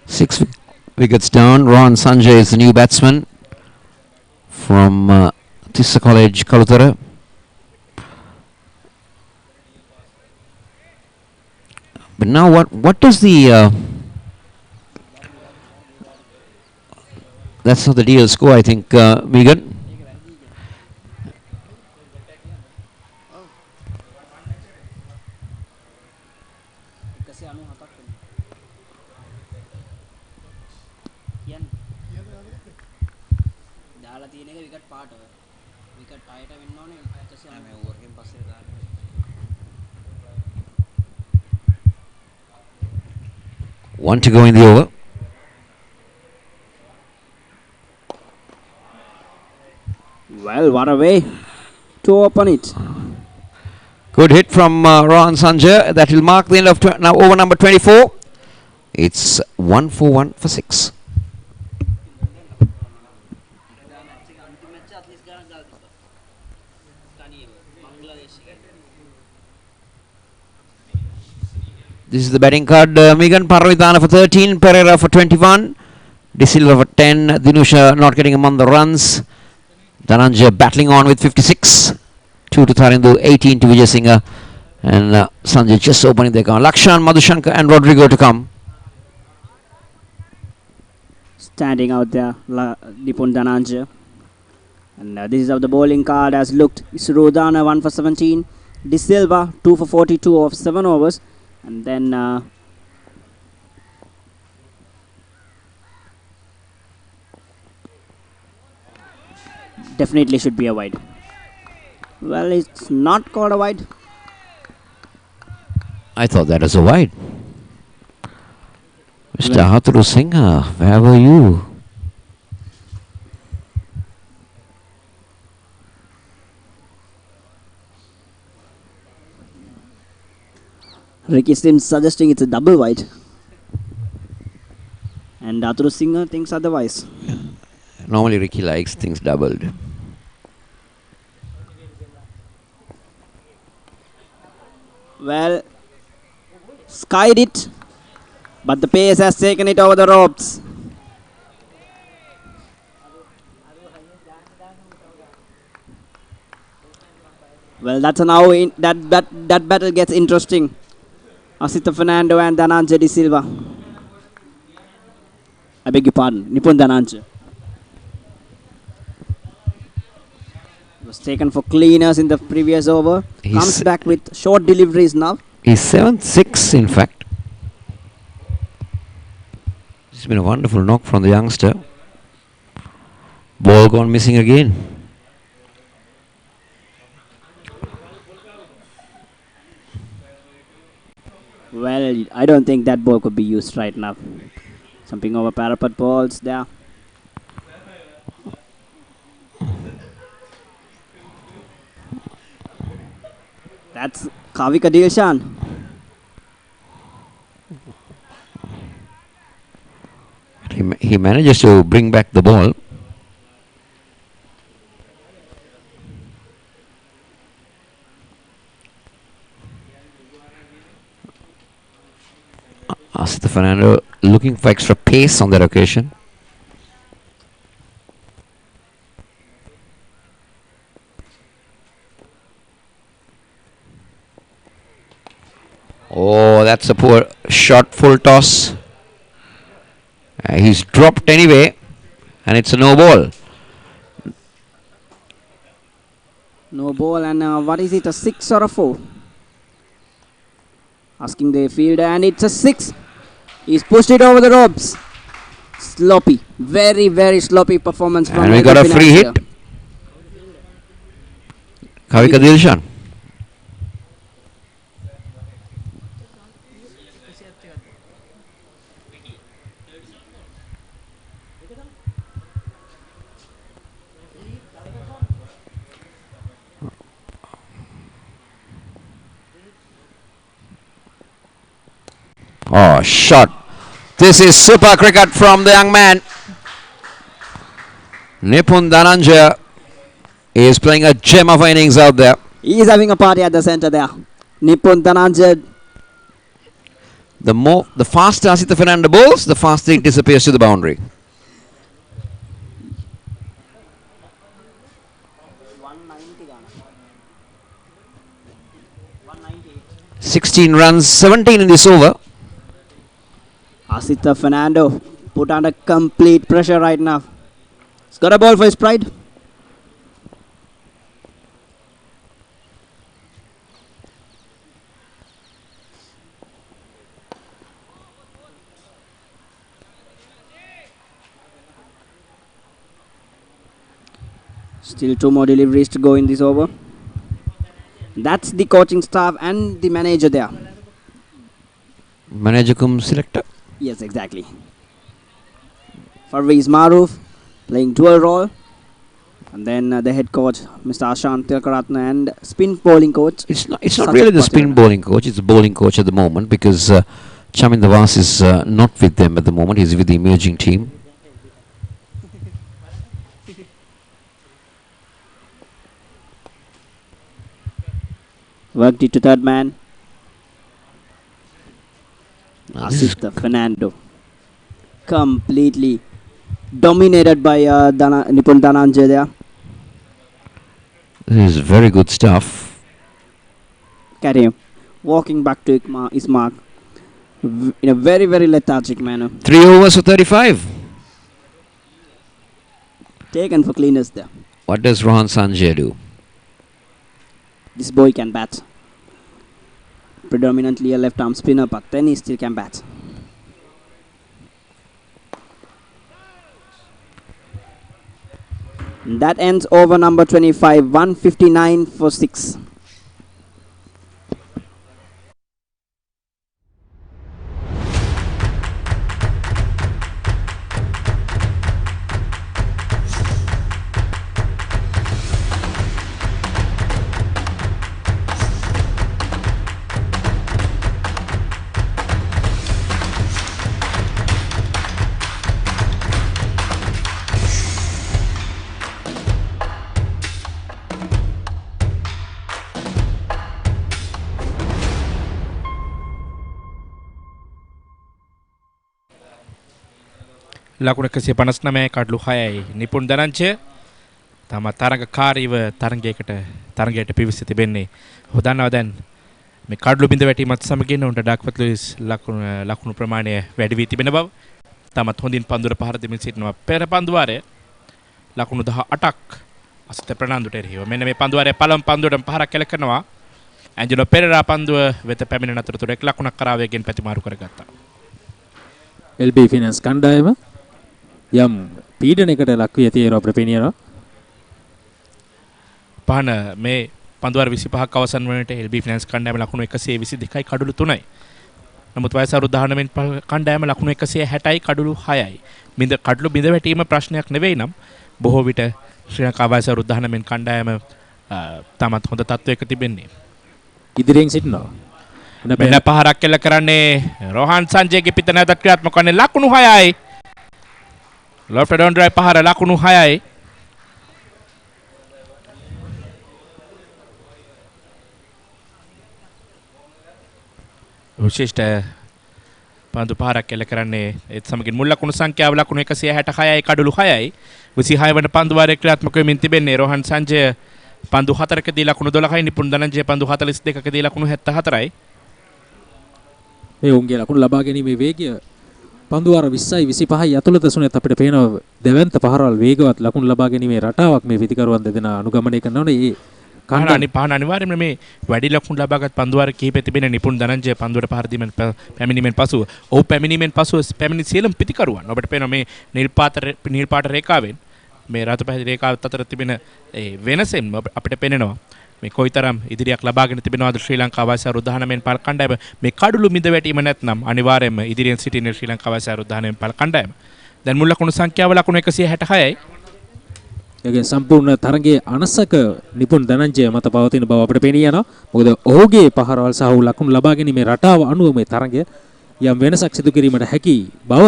Six wickets down. Ron Sanjay is the new batsman from Tissa College, Kalutara. But now what does the that's not the DL score, I think, Megan. One to go in the over.
Well, what a way to open it.
Good hit from Ron Sanjay. That will mark the end of now over number 24. It's 1 for 1 for 6. This is the batting card. Megan Paravithana for 13, Pereira for 21, De Silva for 10, Dinusha not getting among the runs. Dhananjay battling on with 56. 2 to Tharindu, 18 to Vijay Singh, and Sanjay just opening the account. Lakshan, Madhushankar and Rodrigo to come.
Standing out there, Nipun Dhananjay. And this is how the bowling card has looked. Isrudana 1 for 17, De Silva 2 for 42 of 7 overs. And then definitely should be a wide. Well, it's not called a wide.
I thought that was a wide. Mr. Haturu Singh, where were you?
Ricky Sims suggesting it's a double wide. And Aturu Singh thinks otherwise.
Normally Ricky likes things doubled.
Well, skied it, but the pace has taken it over the ropes. Well, that's now that battle gets interesting. Asita Fernando and Dhananjay De Silva. I beg your pardon, Nipun Dhananjay. Was taken for cleaners in the previous over. Comes back with short deliveries now.
He's 7-6 in fact. It's been a wonderful knock from the youngster. Ball gone missing again.
Well, I don't think that ball could be used right now. Jumping over parapet balls there. That's Kavika Dilshan.
He manages to bring back the ball. Asita Fernando looking for extra pace on that occasion. Oh, that's a poor shot, full toss. He's dropped anyway, and it's a no ball.
No ball, and what is it, a 6 or a 4? Asking the fielder, and it's a 6. He's pushed it over the ropes. Sloppy, very, very sloppy performance from.
And we got a free hit. Kavika Dilshan. Oh, shot. This is super cricket from the young man. Nipun Dhananjaya is playing a gem of innings out there.
He is having a party at the center there. Nipun Dhananjaya.
The faster Asita Fernando bowls, the faster it disappears to the boundary. $16 runs, 17 in this over.
Asita Fernando put under complete pressure right now. He's got a ball for his pride. Still 2 more deliveries to go in this over. That's the coaching staff and the manager there.
Manager cum selector.
Yes, exactly. Farweez Maroof playing dual role. And then the head coach, Mr. Ashan Tilkaratna, and spin bowling coach.
It's not really the spin bowling coach, it's the bowling coach at the moment, because Chamin Davas is not with them at the moment. He's with the emerging team.
Worked it to third man. Asita Fernando. Completely dominated by Nipun Dhananjaya there.
This is very good stuff.
Carry him. Walking back to his mark in a very, very lethargic manner.
3 overs for 35.
Taken for cleaners there.
What does Rohan Sanjay do?
This boy can bat. Predominantly a left arm spinner, but then he still can bat. That ends over number 25, 159 for 6.
ලකුණ 159 කඩලු 6යි නිපුන් දනංචය තම තරඟකාරීව තරඟයට පිවිස තිබෙන්නේ. හොදන්නවා දැන් මේ කඩලු බිඳ වැටීමත් සමගින් උන්ට ඩක්වත් Lewis ලකුණු ප්‍රමාණය වැඩි වී තිබෙන බව තමත් හොඳින් පන්දුර පහර දෙමින් සිටිනවා. පෙර පන්දු වාරය ලකුණු 18ක් අසිත ප්‍රනාන්දුට එරෙහිව මෙන්න මේ පන්දුවාරයේ පළමු පන්දුවට පහරක් කෙල කරනවා. ඇන්ජලෝ පෙරේරා පන්දුව වෙත පැමිණෙන අතරතුර එක් ලකුණක් කරා වේගෙන් ප්‍රතිමාරු කරගත්තා.
LB ෆිනන්ස් කණ්ඩායම යම් පීඩනයකට ලක් වී තියෙනවා අපිට පෙනියනවා.
පහන මේ පන්දුවාර 25ක් අවසන් වනට LB ෆිනන්ස් කණ්ඩායම ලකුණු 122යි කඩලු 3යි. නමුත් වයස අවුරුදු 19 කණ්ඩායම ලකුණු 160යි කඩලු 6යි. කඩලු බිඳ වැටීම ප්‍රශ්නයක් නෙවෙයි නම් බොහෝ විට ශ්‍රී ලංකා වයස අවුරුදු 19 කණ්ඩායම තමත් හොඳ තත්වයක තිබෙන්නේ.
ඉදිරියෙන් සිටිනවා.
මෙන්න පහරක් කෙල කරන්නේ රෝහන් සංජයගේ පිට නැවතත් ක්‍රියාත්මක වන්නේ ලකුණු 6යි. ලොෆ්ට් ඩවුන් ඩ්‍රයිව් පහර ලකුණු 6යි. විශිෂ්ට පන්දු පහරක් කෙල කරන්නේ ඒත් සමගින් මුල් ලකුණු සංඛ්‍යාව ලකුණු 166යි කඩලු 6යි. 26 වන පන්දු වාරයේ ක්‍රියාත්මක වෙමින් තිබෙන්නේ රෝහන් සංජය පන්දු 4කදී ලකුණු 12යි නිපුන් ධනංජය පන්දු 42කදී ලකුණු 74යි.
මේ උන්ගේ ලකුණු ලබා ගැනීමේ වේගය පන්දුවාර 20යි 25යි ඇතුළත සුණත් අපිට පේනවා දෙවන්ත පහරවල් වේගවත් ලකුණු ලබා ගැනීමේ රටාවක් මේ විදිකරුවන් දෙදෙනා අනුගමනය කරනවනේ. ඒ
පහන අනිවාර්යයෙන්ම මේ වැඩි ලකුණු ලබාගත් පන්දුවාර කිහිපෙ තිබෙන නිපුන් ධනංජය පන්දුවට පහර දීමෙන් පැමිණීමෙන් පසුව පැමිණි සියලුම පිටිකරුවන් ඔබට පේනවා මේ නිල් පාට රේඛාවෙන් මේ රතු පැහැදිලි රේඛාවත් අතර තිබෙන ඒ වෙනසෙන් අපිට පේනවා මේ කොයිතරම් ඉදිරියක් ලබාගෙන තිබෙනවද ශ්‍රී ලංකා වයස අවුරුදු 19 පළ කණ්ඩායම. මේ කඩුළු මිද වැටීම නැත්නම් අනිවාර්යයෙන්ම ඉදිරියෙන් සිටින ශ්‍රී ලංකා වයස අවුරුදු 19 පළ කණ්ඩායම. දැන් මුල් ලකුණු සංඛ්‍යාව ලකුණු 166යි.
ඒකෙන් සම්පූර්ණ තරගයේ අනසක නිපුන් ධනංජය මත පවතින බව අපිට පේනිය යනවා. මොකද ඔහුගේ පහරවල් සහ ලකුණු ලබා ගැනීමේ රටාව අනුව මේ තරගය යම් වෙනසක් සිදු කිරීමට හැකි බව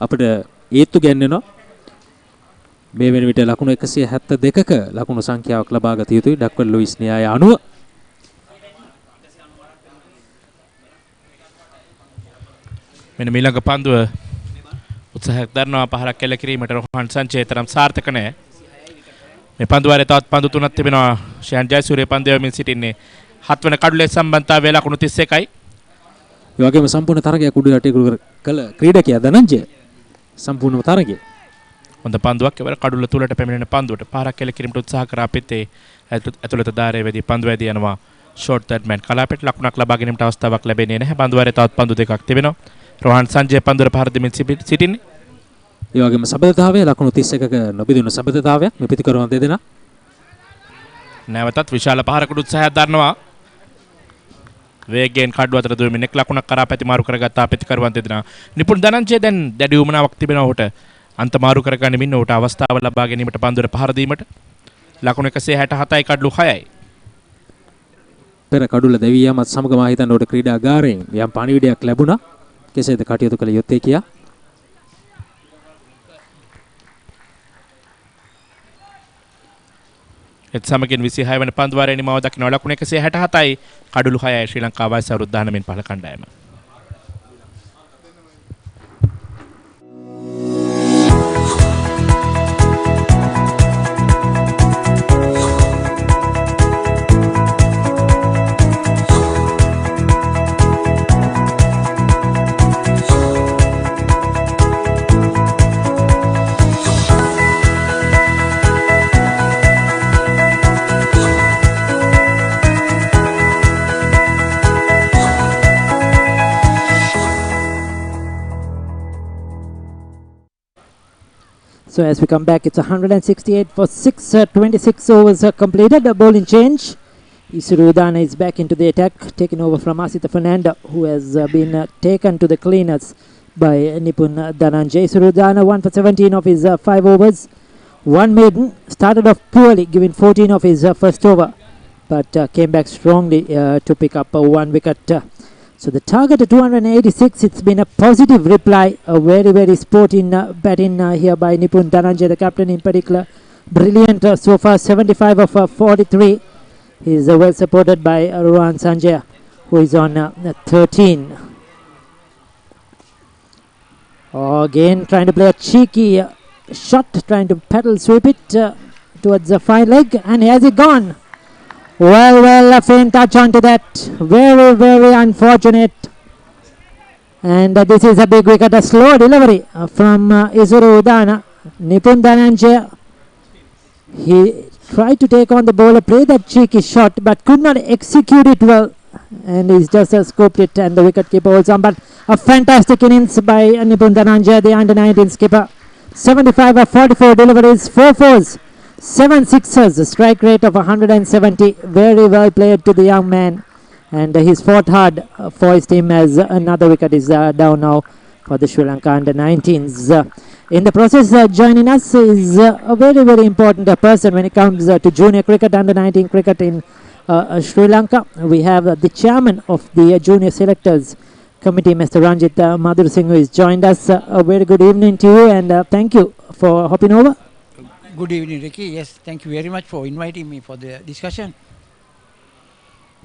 අපිට ඒත්තු ගැන්වෙනවා. මේ වෙන විට ලකුණු 172ක ලකුණු සංඛ්‍යාවක් ලබා ගත යුතුයි ඩක්වර් ලුයිස් න්‍යාය අනුව.
මෙන්න ඊළඟ පන්දුව උත්සාහයක් දරනවා පහරක් කෙල කිරීමට රෝහන් සංජය තරම් සාර්ථක නැහැ. මේ පන්දුවාරේ තවත් පන්දු තුනක් තිබෙනවා. ශයන් ජයසූරිය පන්දු යමින් සිටින්නේ 7 වෙනි කඩුලේ සම්බන්ධතාවය ලකුණු 31යි.
ඒ වගේම සම්පූර්ණ තරගයක් උඩ යටි කළ ක්‍රීඩකයා ධනංජය සම්පූර්ණ තරගය
හොඳ පන්දුවක් එවර කඩුල්ල තුලට පැමිණෙන පන්දුවට පහරක් කෙල කිරීමට උත්සාහ කරා පිටේ ඇතුළත ධාරයේ වෙදී පන්දු වැදී යනවා ෂෝට් තර්ඩ් මෑන් කලාපෙට ලකුණක් ලබා ගැනීමට අවස්ථාවක් ලැබෙන්නේ නැහැ. පන්දුවාරේ තවත් පන්දු දෙකක් තිබෙනවා. රෝහන් සංජය පන්දුවට පහර දෙමින් සිටින්නේ.
ඒ වගේම සබඳතාවය ලකුණු 31ක නොබිදුණු සබඳතාවයක් මේ පිටිකරුවන් දෙදෙනා.
නැවතත් විශාල පහරකට උත්සාහයක් දරනවා. වේගයෙන් කඩුව අතර දුවමින් එක් ලකුණක් කරා පැතිමාරු කරගත්තා පිටිකරුවන් දෙදෙනා. නිපුන් ධනංජය දැන් දැඩි උමනාවක් තිබෙනවා ඔහුට. අන්තමාරු කරගනිමින් ඔහුට අවස්ථාව ලබා ගැනීමට පන්දුවට පහර දීමට ලකුණු 167යි කඩලු 6යි.
පෙර කඩුල්ල දෙවී යාමත් සමග මා හිතන්නේ ඔහුට ක්‍රීඩාගාරයෙන් යම් පණිවිඩයක් ලැබුණා. කෙසේද කටයුතු කළ යුත්තේ කියා.
එත් සමගින් 26 වන පන්දුවාරයේ නිමාව දක්වන ලකුණු 167යි කඩලු 6යි ශ්‍රී ලංකා වයස අවුරුදු 19 පහළ කණ්ඩායම.
So as we come back, it's 168 for 6, 26 overs completed. A bowling change. Isuru Udana is back into the attack, taken over from Asita Fernanda, who has been taken to the cleaners by Nipun Dhananjay. Isuru Udana 1 for 17 of his 5 overs. One maiden, started off poorly, giving 14 of his first over, but came back strongly to pick up one wicket. So the target at 286, it's been a positive reply, a very, very sporting batting here by Nipun Dhananjay, the captain in particular. Brilliant so far, 75 of 43. He's well supported by Rohan Sanjay, who is on 13. Again, trying to play a cheeky shot, trying to pedal sweep it towards the fine leg, and has it gone? Well, a faint touch onto that. Very, very unfortunate. And this is a big wicket, a slow delivery from Isuru Udana. Nipun Dhananjay, he tried to take on the bowler, play that cheeky shot, but could not execute it well. And he's just scoped it, and the wicketkeeper holds on. But a fantastic innings by Nipun Dhananjaya, the under-19 skipper. 75 of 44 deliveries, 4 fours, 7 sixes, a strike rate of 170. Very well played to the young man. And he's fought hard for his team as another wicket is down now for the Sri Lanka under-19s. In the process, joining us is a very, very important person when it comes to junior cricket, under-19 cricket in Sri Lanka. We have the chairman of the junior selectors committee, Mr. Ranjit Madhur Singh, who has joined us. A very good evening to you, and thank you for hopping over.
Good evening, Ricky. Yes, thank you very much for inviting me for the discussion.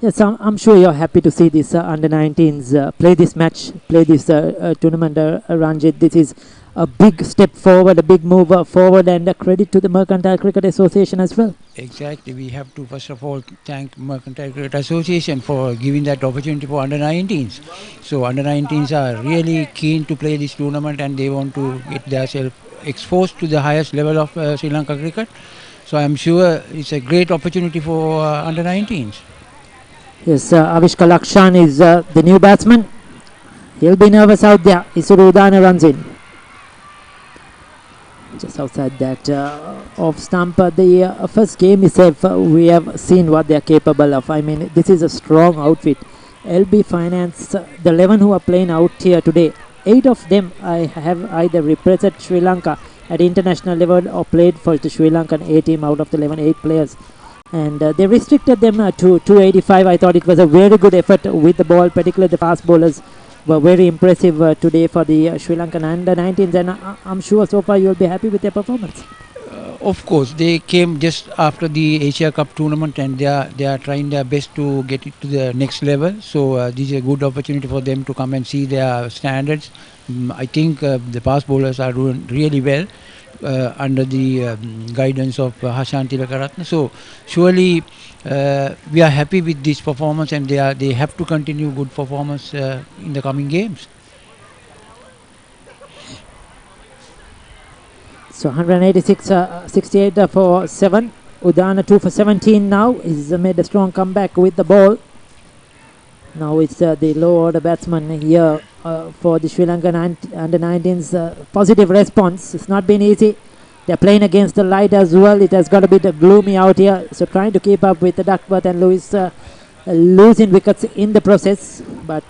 Yes, I'm sure you're happy to see this under-19s play this match, play this tournament, Ranjit. This is a big step forward, a big move forward, and a credit to the Mercantile Cricket Association as well.
Exactly. We have to first of all thank Mercantile Cricket Association for giving that opportunity for under-19s. So under-19s are really keen to play this tournament, and they want to get themselves exposed to the highest level of Sri Lanka cricket. So I'm sure it's a great opportunity for under-19s.
Yes, Avishka Lakshan is the new batsman. He'll be nervous out there. Isuru Udana runs in. Just outside that off stump, the first game itself, we have seen what they are capable of. I mean, this is a strong outfit. LB Finance, the 11 who are playing out here today, 8 of them I have either represented Sri Lanka at international level or played for the Sri Lankan A team out of the 11, 8 players. And they restricted them to 285. I thought it was a very good effort with the ball, particularly the fast bowlers were very impressive today for the Sri Lankan under-19s, and I'm sure so far you'll be happy with their performance.
Of course, they came just after the Asia Cup tournament, and they are trying their best to get it to the next level. So this is a good opportunity for them to come and see their standards. I think the fast bowlers are doing really well under the guidance of Hashan Tilakaratne. So surely we are happy with this performance, and they have to continue good performance in the coming games.
So 186, 68 for 7. Udana 2 for 17 now. He's made a strong comeback with the ball. Now it's the low order batsman here for the Sri Lankan under-19s. Positive response. It's not been easy. They're playing against the light as well. It has got a bit gloomy out here. So trying to keep up with the Duckworth and Lewis losing wickets in the process. But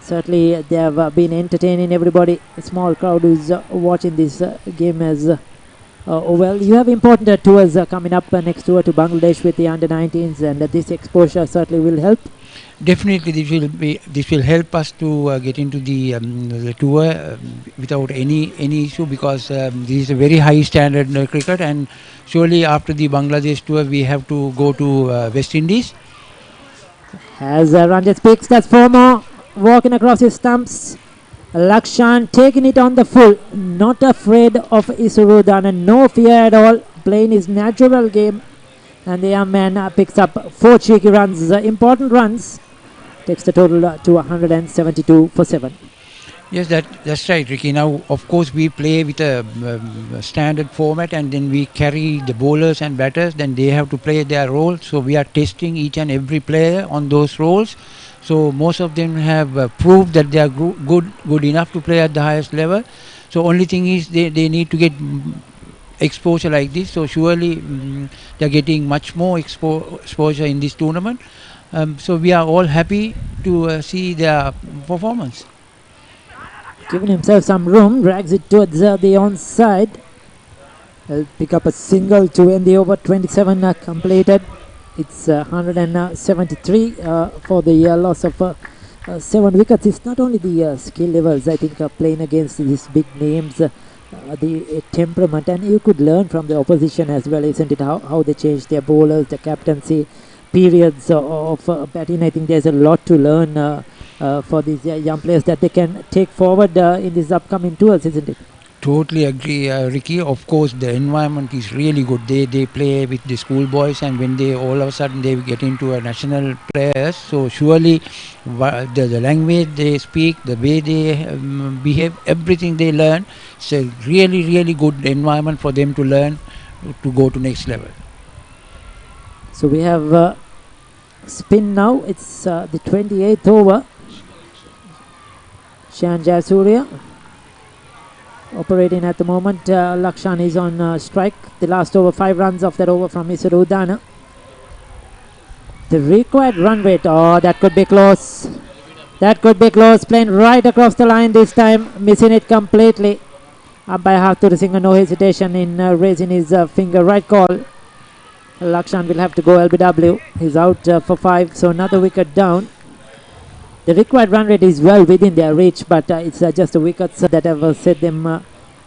certainly they have been entertaining everybody. A small crowd who's watching this game as well. You have important tours coming up next tour to Bangladesh with the under-19s, and this exposure certainly will help.
Definitely, this will help us to get into the tour without any issue, because this is a very high standard cricket, and surely after the Bangladesh tour we have to go to West Indies.
As Ranjit speaks, that's 4 more. Walking across his stumps. Lakshan taking it on the full. Not afraid of Isuru Udana. No fear at all. Playing his natural game. And the young man picks up 4 cheeky runs. Important runs. Takes the total to 172 for 7.
Yes, that's right, Ricky. Now, of course, we play with a standard format, and then we carry the bowlers and batters. Then they have to play their role. So we are testing each and every player on those roles. So most of them have proved that they are good enough to play at the highest level. So only thing is they need to get exposure like this. So surely they are getting much more exposure in this tournament. So we are all happy to see their performance.
Giving himself some room, drags it towards the onside. He'll pick up a single to end the over. 27 completed. It's 173 for the loss of 7 wickets. It's not only the skill levels, I think, playing against these big names, the temperament, and you could learn from the opposition as well, isn't it? How they change their bowlers, the captaincy, periods of batting. I think there's a lot to learn for these young players that they can take forward in these upcoming tours, isn't it?
Totally agree, Ricky. Of course, the environment is really good. They play with the schoolboys, and when they all of a sudden they get into a national players, so surely the language they speak, the way they behave, everything they learn, it's a really good environment for them to learn to go to next level.
So we have spin now. It's the 28th over. Shan Jayasuriya operating at the moment. Lakshan is on strike. The last over, 5 runs of that over from Isuru Udana. The required run rate, oh, that could be close. That could be close. Playing right across the line this time, missing it completely. Umpire Hathur Singh, no hesitation in raising his finger. Right call. Lakshan will have to go LBW. He's out for 5, so another wicket down. The required run rate is well within their reach, but it's just the wickets that have set them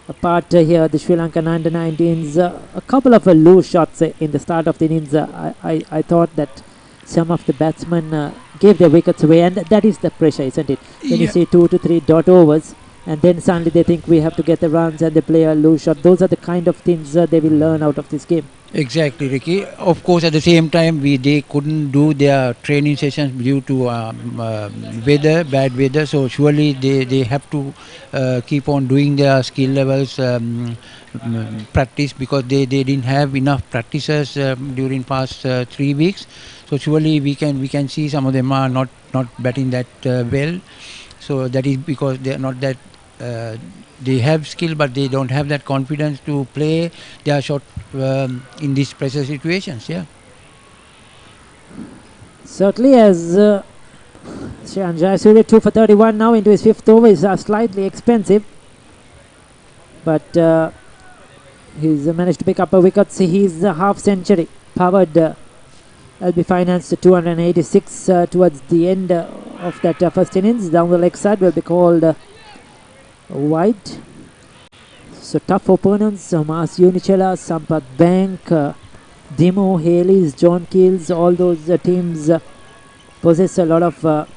apart here. The Sri Lankan under-19s, a couple of loose shots in the start of the innings. I thought that some of the batsmen gave their wickets away, and that is the pressure, isn't it? When you see 2 to 3 dot overs, and then suddenly they think we have to get the runs and they play a loose shot. Those are the kind of things they will learn out of this game.
Exactly, Ricky. Of course, at the same time, they couldn't do their training sessions due to bad weather. So surely they have to keep on doing their skill levels practice, because they didn't have enough practices during past 3 weeks. So surely we can see some of them are not batting that well. So that is because they are not that. They have skill, but they don't have that confidence to play their shot in these pressure situations. Yeah.
Certainly, as Shan Jayasuriya 2 for 31 now into his 5th over is slightly expensive, but he's managed to pick up a wicket. He's a half century powered. LB Finance to 286 towards the end of that first innings. Down the leg side will be called wide. So tough opponents, Mas Unichela, Sampath Bank, Dimo, Haley's, John Keels, all those teams possess a lot of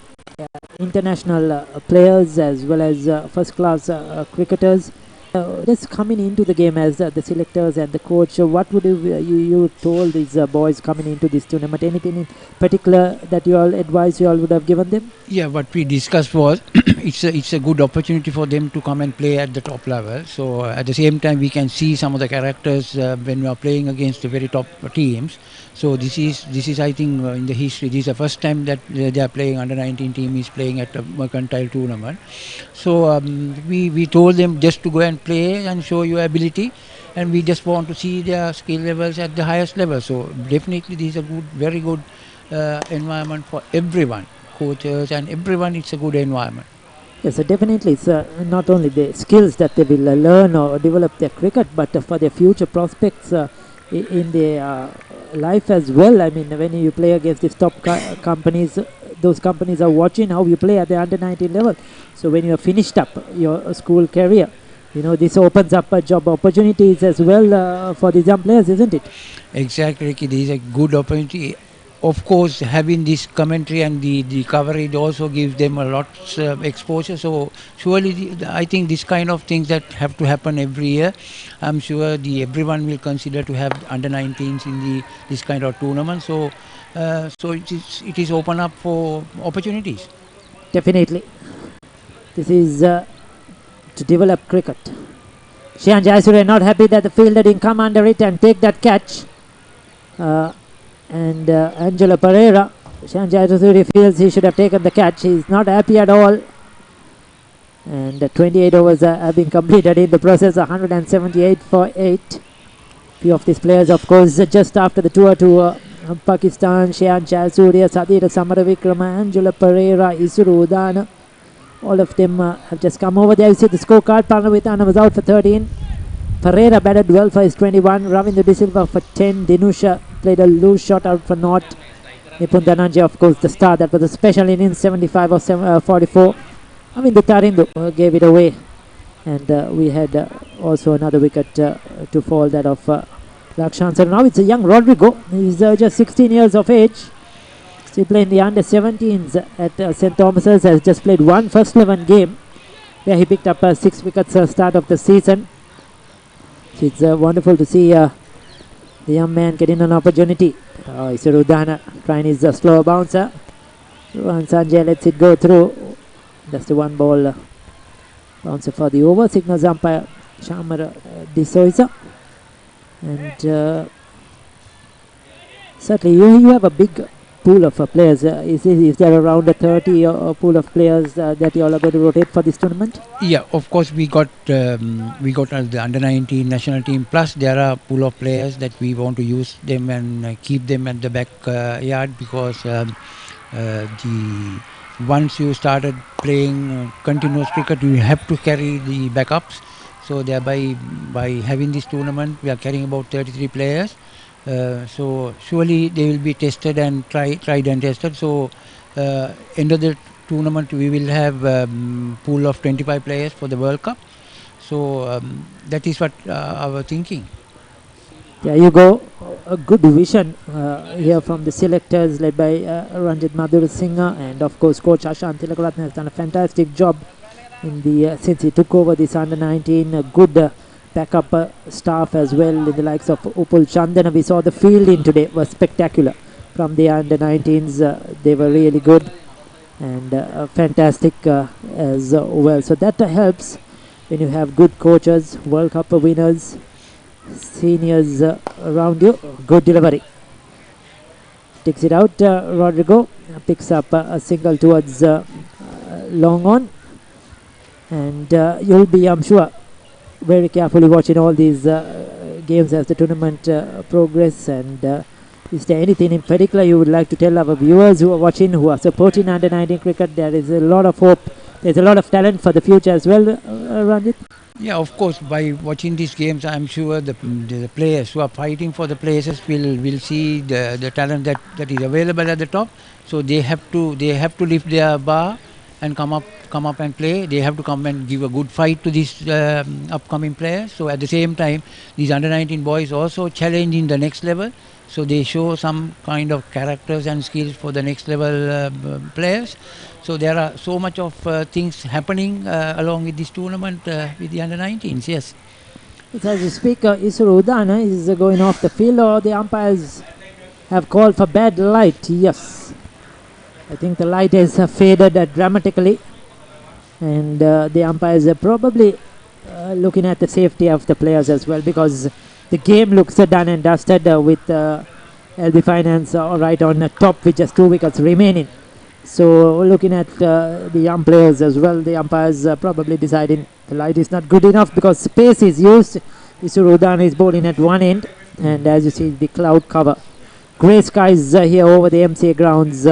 international players as well as first class cricketers. Just coming into the game as the selectors and the coach, what would you told these boys coming into this tournament? Anything in particular that you all advice you all would have given them?
Yeah, what we discussed was it's a good opportunity for them to come and play at the top level. So at the same time, we can see some of the characters when we are playing against the very top teams. So this is I think in the history, this is the first time that they are playing under-19 team is playing at a mercantile tournament. So we told them just to go and play and show your ability, and we just want to see their skill levels at the highest level. So definitely this is a very good environment for everyone, coaches and everyone. It's a good environment.
Yes, definitely. It's not only the skills that they will learn or develop their cricket, but for their future prospects in their life as well. I mean, when you play against these top companies, those companies are watching how you play at the under-19 level. So when you have finished up your school career, you know, this opens up job opportunities as well for these young players, isn't it?
Exactly, Ricky. This is a good opportunity. Of course, having this commentary and the coverage also gives them a lot of exposure. So surely, I think this kind of things that have to happen every year. I'm sure everyone will consider to have under-19s in this kind of tournament. So it is open up for opportunities.
Definitely. This is to develop cricket. Shan Jayasuriya not happy that the fielder didn't come under it and take that catch. And Angelo Pereira, Shan Jayasuriya feels he should have taken the catch. He's not happy at all. And 28 overs have been completed in the process, 178 for 8. Few of these players, of course, just after the tour to Pakistan, Shan Jayasuriya, Sadira Samaravikrama, Angelo Pereira, Isuru Udana. All of them have just come over there. You see the scorecard. Parnavitana was out for 13. Pereira batted well for his 21. Ravindra De Silva for 10. Dinusha played a loose shot out for naught. Nipun Dhananjay, of course, the star. That was a special innings, 75 or 44. I mean, the Tarindu gave it away. And we had also another wicket to fall, that of Lakshan. So now it's a young Rodrigo. He's just 16 years of age. Still playing the under-17s at St. Thomas's. Has just played one first 11 game where he picked up 6 wickets start of the season. So it's wonderful to see the young man getting an opportunity. Isuru Udana trying his slower bouncer. Rohan Sanjay lets it go through. That's the one ball bouncer for the over. Signals umpire Shamar D'Souza. And Certainly, you have a big pool of players. Is there around a 30 pool of players that you all are going to rotate for this tournament?
Yeah, of course we got the under 19 national team. Plus there are pool of players that we want to use them and keep them at the back yard because the once you started playing continuous cricket, you have to carry the backups. So thereby by having this tournament, we are carrying about 33 players. So surely they will be tested and tried and tested. So end of the tournament we will have pool of 25 players for the World Cup. So that is what our thinking.
There you go. A good vision here from the selectors led by Ranjit Madhurasinghe, and of course coach Ashan Tilakaratne has done a fantastic job in the since he took over this under 19. A good backup staff as well in the likes of Upul Chandana. We saw the fielding today was spectacular from the under 19s. They were really good and fantastic as well. So that helps when you have good coaches, World Cup winners, seniors around you. Good delivery. Takes it out. Rodrigo picks up a single towards long on, and you'll be, I'm sure, very carefully watching all these games as the tournament progress. And is there anything in particular you would like to tell our viewers who are watching, who are supporting under 19 cricket? There is a lot of hope. There's a lot of talent for the future as well, Ranjit.
Yeah, of course. By watching these games, I'm sure the players who are fighting for the places will see the talent that is available at the top. So they have to lift their bar and come up and play. They have to come and give a good fight to these upcoming players. So at the same time, these under 19 boys also challenge in the next level. So they show some kind of characters and skills for the next level players. So there are so much of things happening along with this tournament with the under 19s. Yes.
As you speak, Isuru Udana is going off the field, or the umpires have called for bad light. Yes, I think the light has faded dramatically, and the umpires are probably looking at the safety of the players as well, because the game looks done and dusted with LB Finance right on top with just 2 wickets remaining. So looking at the young players as well, the umpires probably deciding the light is not good enough because space is used. Isuru Udana is bowling at one end, and as you see the cloud cover. Grey skies here over the MCA Grounds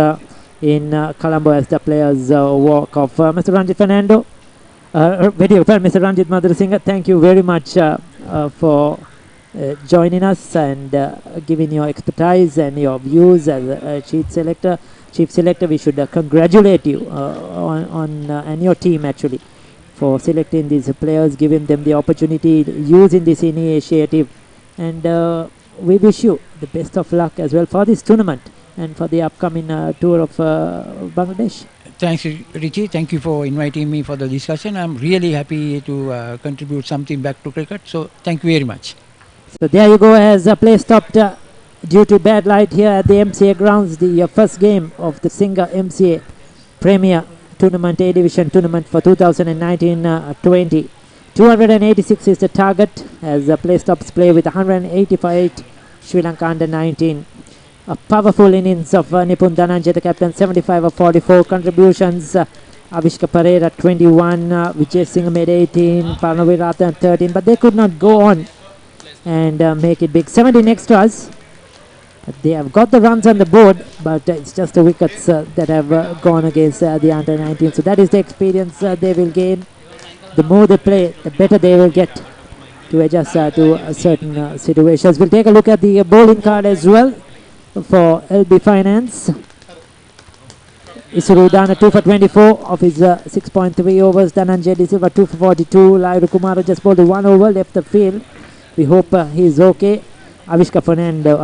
in Colombo as the players walk off. Mr. Ranjit Fernando, Mr. Ranjit Madhurasinghe, thank you very much for joining us and giving your expertise and your views as a chief selector. We should congratulate you on and your team actually for selecting these players, giving them the opportunity, using this initiative, and we wish you the best of luck as well for this tournament and for the upcoming tour of Bangladesh.
Thanks, Richie. Thank you for inviting me for the discussion. I'm really happy to contribute something back to cricket. So thank you very much.
So there you go, as play stopped due to bad light here at the MCA Grounds, the first game of the Singer MCA Premier Tournament, A Division Tournament for 2019-20. 286 is the target as play stops play with 188 Sri Lanka under 19. A powerful innings of Nipun Dhananjay, the captain, 75 of 44 contributions. Avishka Pereira 21, Vijay Singh made 18, Parnavirathan 13, but they could not go on and make it big. 17 extras. They have got the runs on the board, but it's just the wickets that have gone against the under 19. So that is the experience they will gain. The more they play, the better they will get to adjust to certain situations. We'll take a look at the bowling card as well for LB Finance. Isuru Udana 2 for 24 of his 6.3 overs. Dhananjay De Silva 2 for 42. Lairu Kumara just bowled 1 over, left the field. We hope he's okay. Avishka Fernando,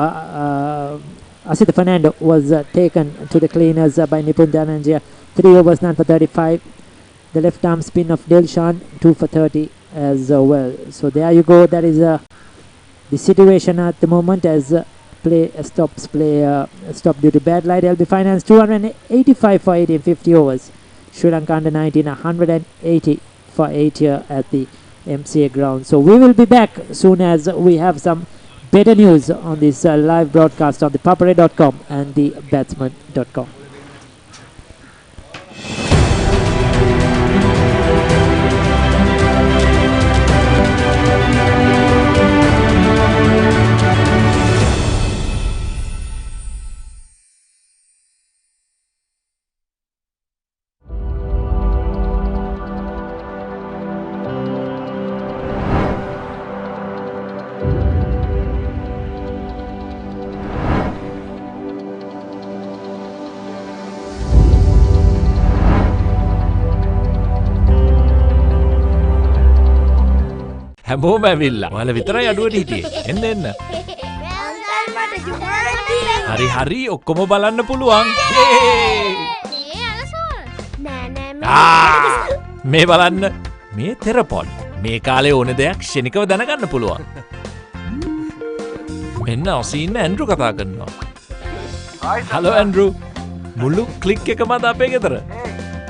Asita Fernando was taken to the cleaners by Nipun Dhananjay. 3 overs, none for 35. The left arm spin of Dilshan 2 for 30 as well. So there you go. That is the situation at the moment as play stopped due to bad light. LB Finance 285 for 8 in 50 overs. Sri Lanka under 19 180 for 8 here at the MCA Grounds. So we will be back soon as we have some better news on this live broadcast on the papare.com and the batsman.com.
හැමෝම ඇවිල්ලා. ඔයාලා විතරයි අඩුවට හිටියේ. එන්න එන්න. හරි හරි ඔක්කොම බලන්න පුළුවන්. මේ බලන්න. මේ තෙරපොඩ්. මේ කාලේ ඕන දෙයක් ක්ෂණිකව දැනගන්න පුළුවන්. මෙන්න ඔසීන්න ඇන්ඩ්‍රු කතා කරනවා. Hello Andrew. මුළු ක්ලික් එකම අද අපේ ගෙදර.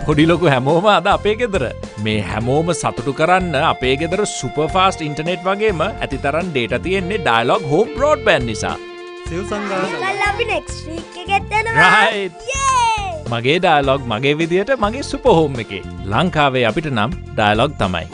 පොඩි ලොකු හැමෝම අද අපේ ගෙදර. මේ හැමෝම සතුටු කරන්න අපේ ගෙදර සුපර් ෆාස්ට් ඉන්ටර්නෙට් වගේම ඇතිතරම් ඩේටා තියෙන්නේ ඩයලොග් හෝම් බ්‍රෝඩ්බෑන්ඩ් නිසා.
අපි next week එකෙත් යනවා.
Right. මගේ ඩයලොග් මගේ විදියට මගේ සුපර් හෝම් එකේ. ලංකාවේ අපිට නම් ඩයලොග් තමයි.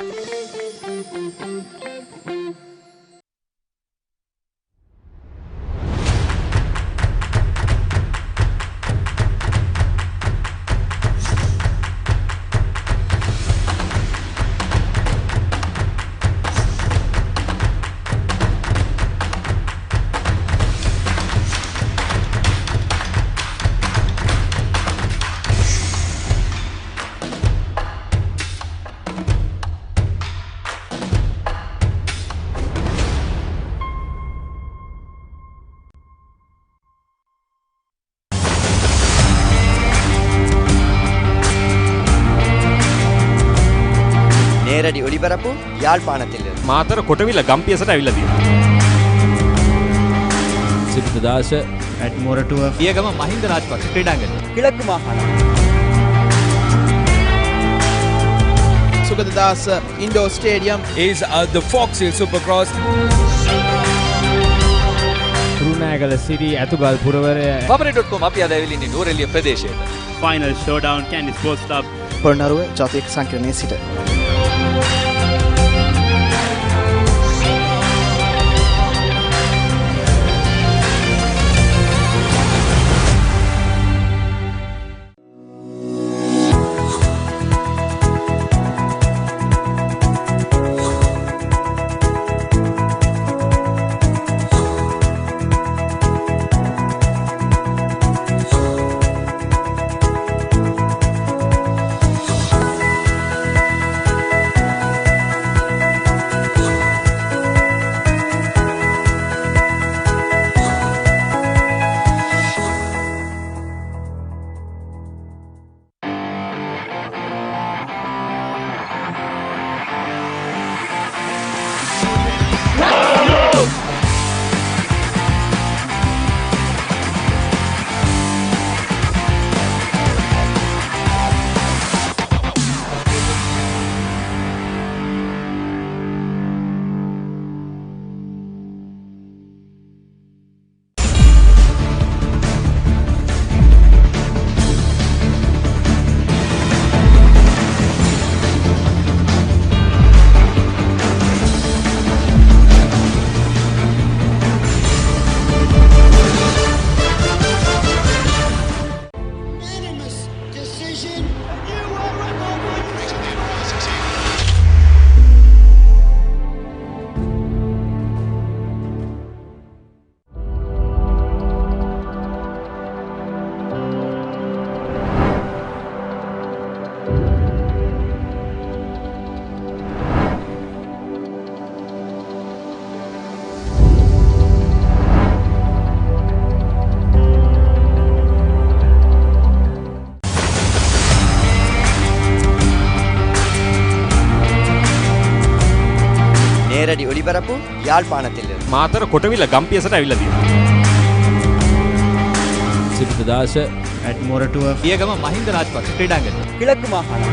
நேரடி ஒளிபரப்பு யாழ்ப்பாணத்தில்
මාතර කොටවිල ගම්පියසට ඇවිල්ලා තියෙනවා.
සිද්ධාස at මොරටුව
පියගම මහින්ද රාජපක්ෂ ක්‍රීඩාංගණය.
கிழக்கு மாகாணம்
Sugadadasa Indoor Stadium is the Fox Hill Supercross.
රුණෑගල සිටි ඇතුගල් පුරවරය
papare.com අපි අද ඇවිල්ලා ඉන්නේ නූරෙලිය ප්‍රදේශයට.
Final Showdown Candy Sports Club
Polonnaruwa ජාතික සංකීර්ණයේ සිට
நேரடி ஒளிபரப்பு யாழ்ப்பாணத்தில்
මාතර කොටවිල ගම්පියසට ඇවිල්ලා තියෙනවා.
සිද්ධාස at මොරටුව
පියගම මහින්ද රාජපක්ෂ ක්‍රීඩාංගණය.
கிழக்கு மாகாணம்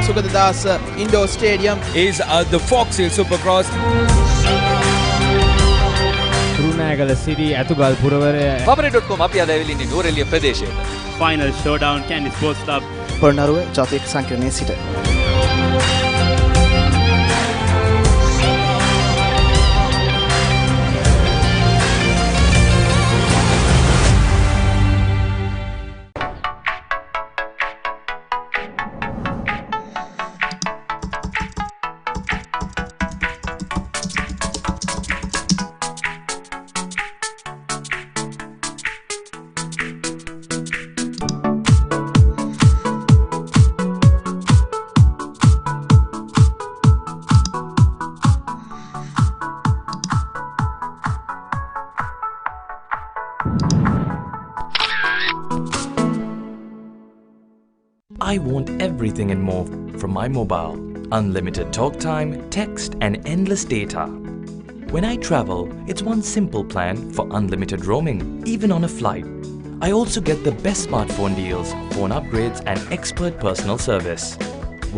Sugadadasa Indoor Stadium is the Fox Hill Supercross.
Kurunegala City Atugal Puravare
Papare.com අපි අද ඇවිල්ලා ඉන්නේ නුවරඑළිය ප්‍රදේශයේ.
Final showdown Candy Sports Club
Polonnaruwa ජාතික සංකීර්ණයේ සිට
I want everything and more from my mobile. Unlimited talk time, text and endless data. When I travel, it's one simple plan for unlimited roaming, even on a flight. I also get the best smartphone deals, phone upgrades and expert personal service.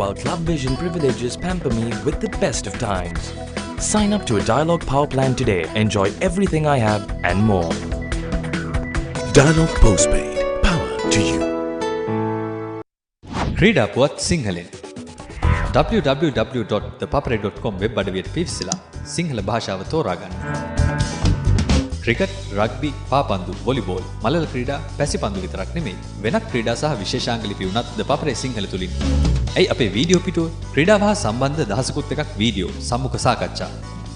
While Club Vision privileges pamper me with the best of times. Sign up to a Dialog Power plan today. Enjoy everything I have and more. Dialog Postpaid. Power to you.
ක්‍රීඩා පුවත් සිංහලෙන් www.thepapare.com web අඩවියට පිවිසලා Sinhala භාෂාව තෝරාගන්න. Cricket, rugby, පාපන්දු, volleyball, මලල ක්‍රීඩා, පැසිපන්දු විතරක් නෙමෙයි වෙනත් ක්‍රීඩා සහ විශේෂාංග ලිපි උනත් ද පපරේ සිංහල තුලින්. ඇයි අපේ වීඩියෝ පිටුව ක්‍රීඩාව හා සම්බන්ධ දහසකුත් එකක් වීඩියෝ, සම්මුඛ සාකච්ඡා.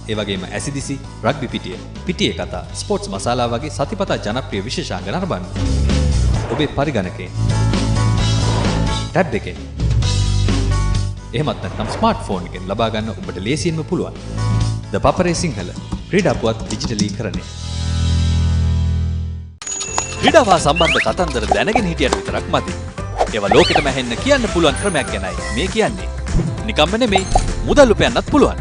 ඒ වගේම ඇසිදිසි, රග්බි පිටිය, පිටියේ කතා, ස්පෝර්ට්ස් මසාලා වගේ සතිපතා ජනප්‍රිය විශේෂාංග නරඹන්න. ඔබේ පරිගණකයෙන් ටැබ් එකෙන් එහෙමත් නැත්නම් ස්මාර්ට්ෆෝන් එකෙන් ලබා ගන්න ඔබට ලේසියෙන්ම පුළුවන්. ද පපරේ සිංහල ක්‍රීඩා පුවත් ඩිජිටලීකරණය. ක්‍රීඩාව හා සම්බන්ධ කතන්දර දැනගෙන හිටියට විතරක් මදි. ඒවා ලෝකෙටම ඇහෙන්න කියන්න පුළුවන් ක්‍රමයක් ගැනයි මේ කියන්නේ. නිකම්ම නෙමෙයි මුදල් උපයන්නත් පුළුවන්.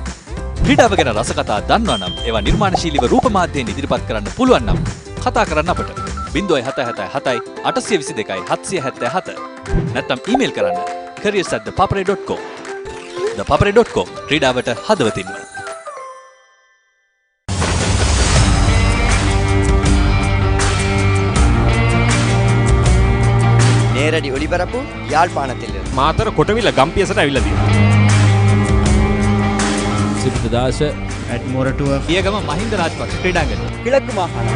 ක්‍රීඩාව ගැන රස කතා දන්නවා නම් ඒවා නිර්මාණශීලීව රූප මාධ්‍යයෙන් ඉදිරිපත් කරන්න පුළුවන් නම් කතා කරන්න අපට 0777 822 777 නැත්නම් ඊමේල් කරන්න careers@thepapare.com. thepapare.com ක්‍රීඩාවට හදවතින්ම.
නේරඩි ඔලිබරපු යාල්පාණතිල්ල
මාතර කොටවිල ගම්පියසට ඇවිල්ලා තියෙනවා.
සිප්‍රදාස
at Moratuwa
පියගම Mahinda Rajapaksa ක්‍රීඩාංගණය.
කිලක්කු මාහාන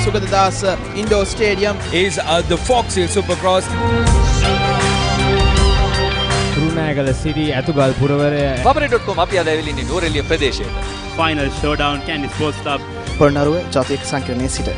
Sugadadasa Indoor Stadium is the Fox Hill Supercross.
Kurunegala City Atugal Puravare
Papare.com අපි අද ඇවිල්ලා ඉන්නේ නුවරඑළිය ප්‍රදේශයේ.
Final showdown Candy Sports Club
Polonnaruwa ජාතික සංකීර්ණයේ සිට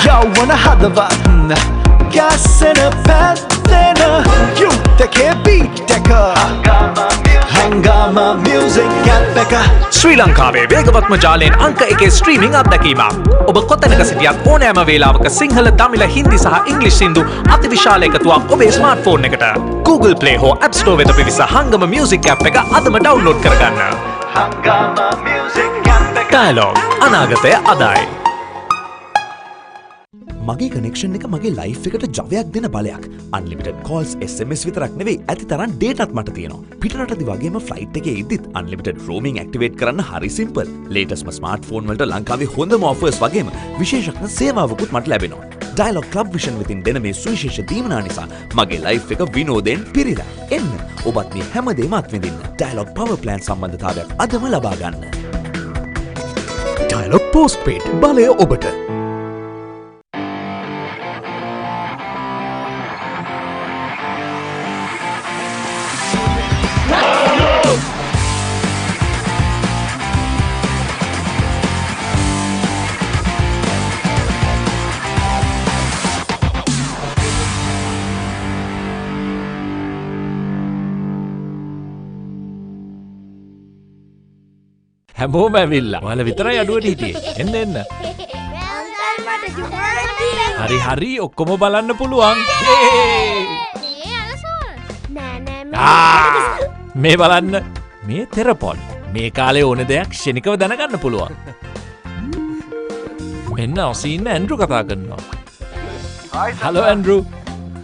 යෞවන හදවත් ගැස්සෙන පැත්තෙන යුත් එකේ බීට් එක හංගාම මියුසික් ඇප් එක
ශ්‍රී ලංකාවේ වේගවත්ම ජාලයෙන් අංක 1 ස්ට්‍රීමිං අත්දැකීමක්. ඔබ කොතැනක සිටියත් ඕනෑම වේලාවක සිංහල, දමිළ, හින්දි සහ ඉංග්‍රීසි සින්දු අතිවිශාල එකතුවක් ඔබේ ස්මාර්ට්ෆෝන් එකට. Google Play හෝ App Store වෙත පිවිස හංගම මියුසික් ඇප් එක අදම ඩවුන්ලෝඩ් කරගන්න.
හංගාම මියුසික් ඇප් එක
ඩයලොග් අනාගතය අදයි.
මගේ කනෙක්ෂන් එක මගේ ලයිෆ් එකට ජවයක් දෙන බලයක්. අන්ලිමිටඩ් කෝල්ස් SMS විතරක් නෙවෙයි ඇති තරම් ඩේටාත් මට තියෙනවා. පිටරටදි වගේම ෆ්ලයිට් එකේ ඉද්දිත් අන්ලිමිටඩ් රෝමින් ඇක්ටිවේට් කරන්න හරි සිම්පල්. ලේටස්ට්ම ස්මාර්ට්ෆෝන් වලට ලංකාවේ හොඳම ඔෆර්ස් වගේම විශේෂඥ සේවාවකුත් මට ලැබෙනවා. Dialog Club Vision වෙතින් දෙන මේ සුවිශේෂ දීමනා නිසා මගේ ලයිෆ් එක විනෝදයෙන් පිරීලා. එන්න ඔබත් මේ හැමදේම අත්විඳින්න. Dialog Power Plan සම්බන්ධතාවයක් අදම ලබා ගන්න. Dialog Postpaid බලය ඔබට.
හැමෝම ඇවිල්ලා. ඔයාලා විතරයි අඩුවට හිටියේ. එන්න එන්න. හරි හරි ඔක්කොම බලන්න පුළුවන්. මේ බලන්න. මේ තෙරපොඩ්. මේ කාලේ ඕන දෙයක් ක්ෂණිකව දැනගන්න පුළුවන්. මෙන්න ඔසීන්න ඇන්ඩ්‍රු කතා කරනවා. Hello Andrew.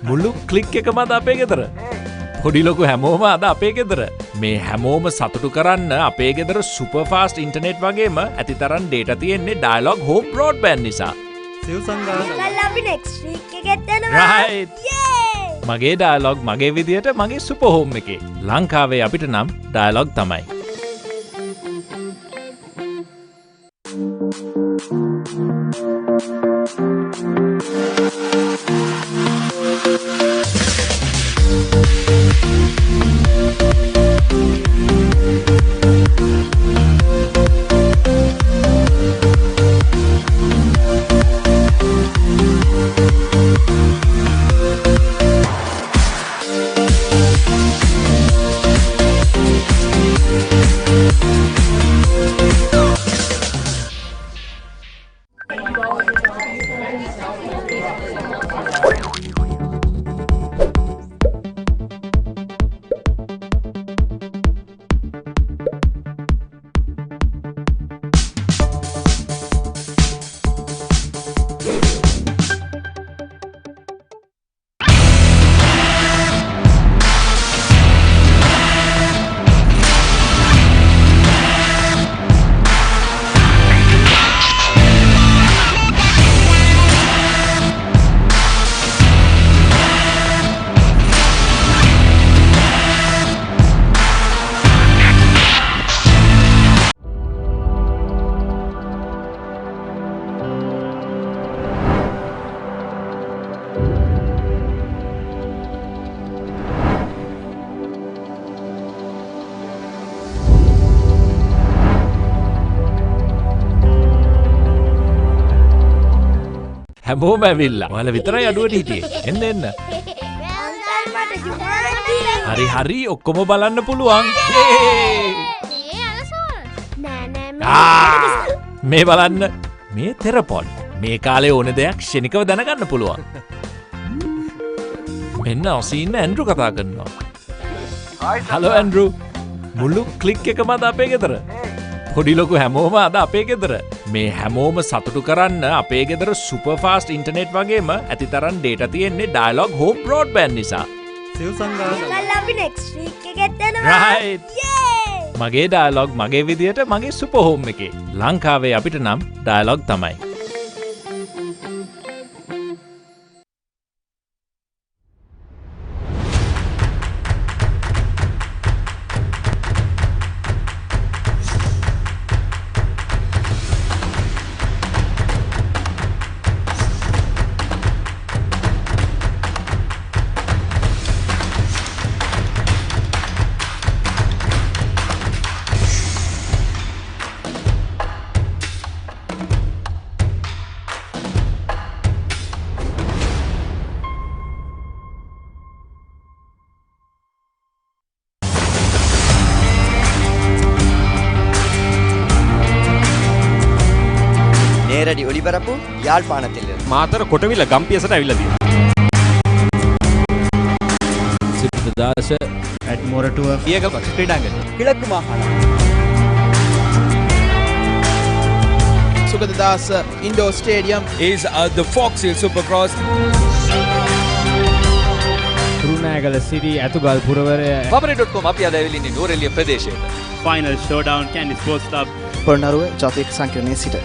මුළු ක්ලික් එකම අද අපේ ගෙදර. පොඩි ලොකු හැමෝම අද අපේ ගෙදර. මේ හැමෝම සතුටු කරන්න අපේ ගෙදර සුපර් ෆාස්ට් ඉන්ටර්නෙට් වගේම ඇතිතරම් ඩේටා තියෙන්නේ ඩයලොග් හෝම් බ්‍රෝඩ්බෑන්ඩ් නිසා. රයිට්. මගේ ඩයලොග් මගේ විදියට මගේ සුපර් හෝම් එකේ. ලංකාවේ අපිට නම් ඩයලොග් තමයි. හැමෝම ඇවිල්ලා. ඔයාලා විතරයි අඩුවට හිටියේ. එන්න එන්න. හරි හරි ඔක්කොම බලන්න පුළුවන්. මේ බලන්න. මේ තෙරපොඩ්. මේ කාලේ ඕන දෙයක් ක්ෂණිකව දැනගන්න පුළුවන්. මෙන්න ඔසීන්න ඇන්ඩ්‍රු කතා කරනවා. Hello Andrew. මුළු ක්ලික් එකම අද අපේ ගෙදර. පොඩි ලොකු හැමෝම අද අපේ ගෙදර. මේ හැමෝම සතුටු කරන්න අපේ ගෙදර සුපර් ෆාස්ට් ඉන්ටර්නෙට් වගේම ඇතිතරම් ඩේටා තියෙන්නේ ඩයලොග් හෝම් බ්‍රෝඩ්බෑන්ඩ් නිසා. රයිට්. මගේ ඩයලොග් මගේ විදියට මගේ සුපර් හෝම් එකේ. ලංකාවේ අපිට නම් ඩයලොග් තමයි.
நேரடி ஒளிபரப்பு யாழ்ப்பாணத்தில்
මාතර කොටවිල ගම්පියසට ඇවිල්ලා තියෙනවා.
සිද්ධාස at මොරටුව
පියගම ක්‍රීඩාංගණය
கிழக்கு மாகாணம்
Sugaddas Indoor Stadium is the Fox Hill Supercross.
රුණෑගල Siri ඇතුගල් පුරවරය
Babare.com අපි අද ඇවිල්ලා ඉන්නේ නෝරෙලිය ප්‍රදේශයට.
Final showdown Candy Sports Club
Polonnaruwa ජාතික සංකීර්ණයේ සිට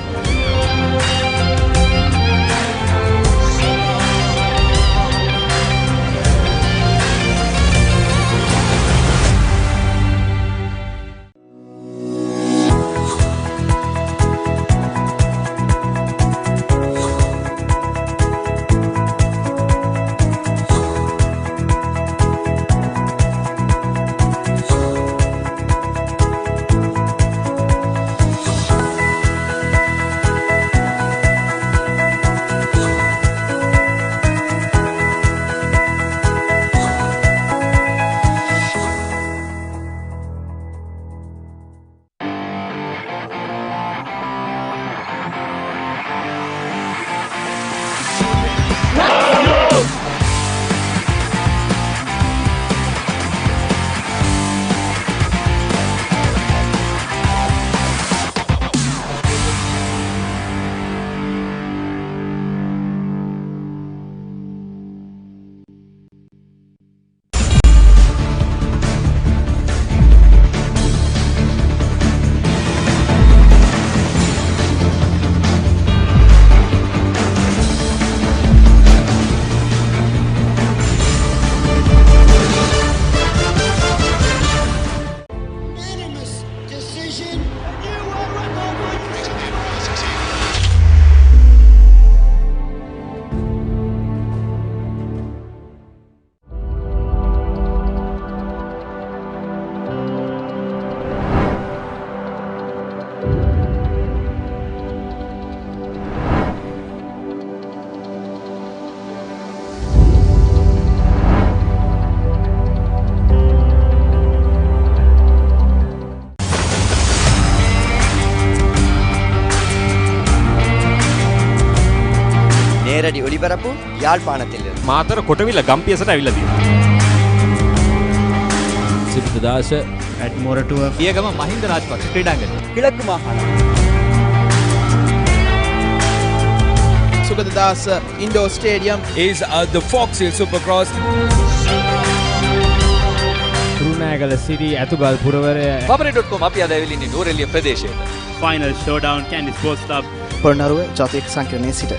නේරඩි ඔලිබරපු යාල්පානතිල්ල.
මාතර කොටවිල ගම්පියසට ඇවිල්ලා තියෙනවා.
සිද්ධාස at Moratuwa
පියගම Mahinda Rajapaksa ක්‍රීඩාංගණය.
කිලක්කු මාහාන.
Sugadadasa Indoor Stadium is the Fox Hill Supercross.
Runagala City ඇතුගල් පුරවරය
paparey.com අපි අද ඇවිල්ලා ඉන්නේ නූරෙලිය ප්‍රදේශයට.
Final showdown Candy Sports Club
Polonnaruwa ජාතික සංකීර්ණයේ සිට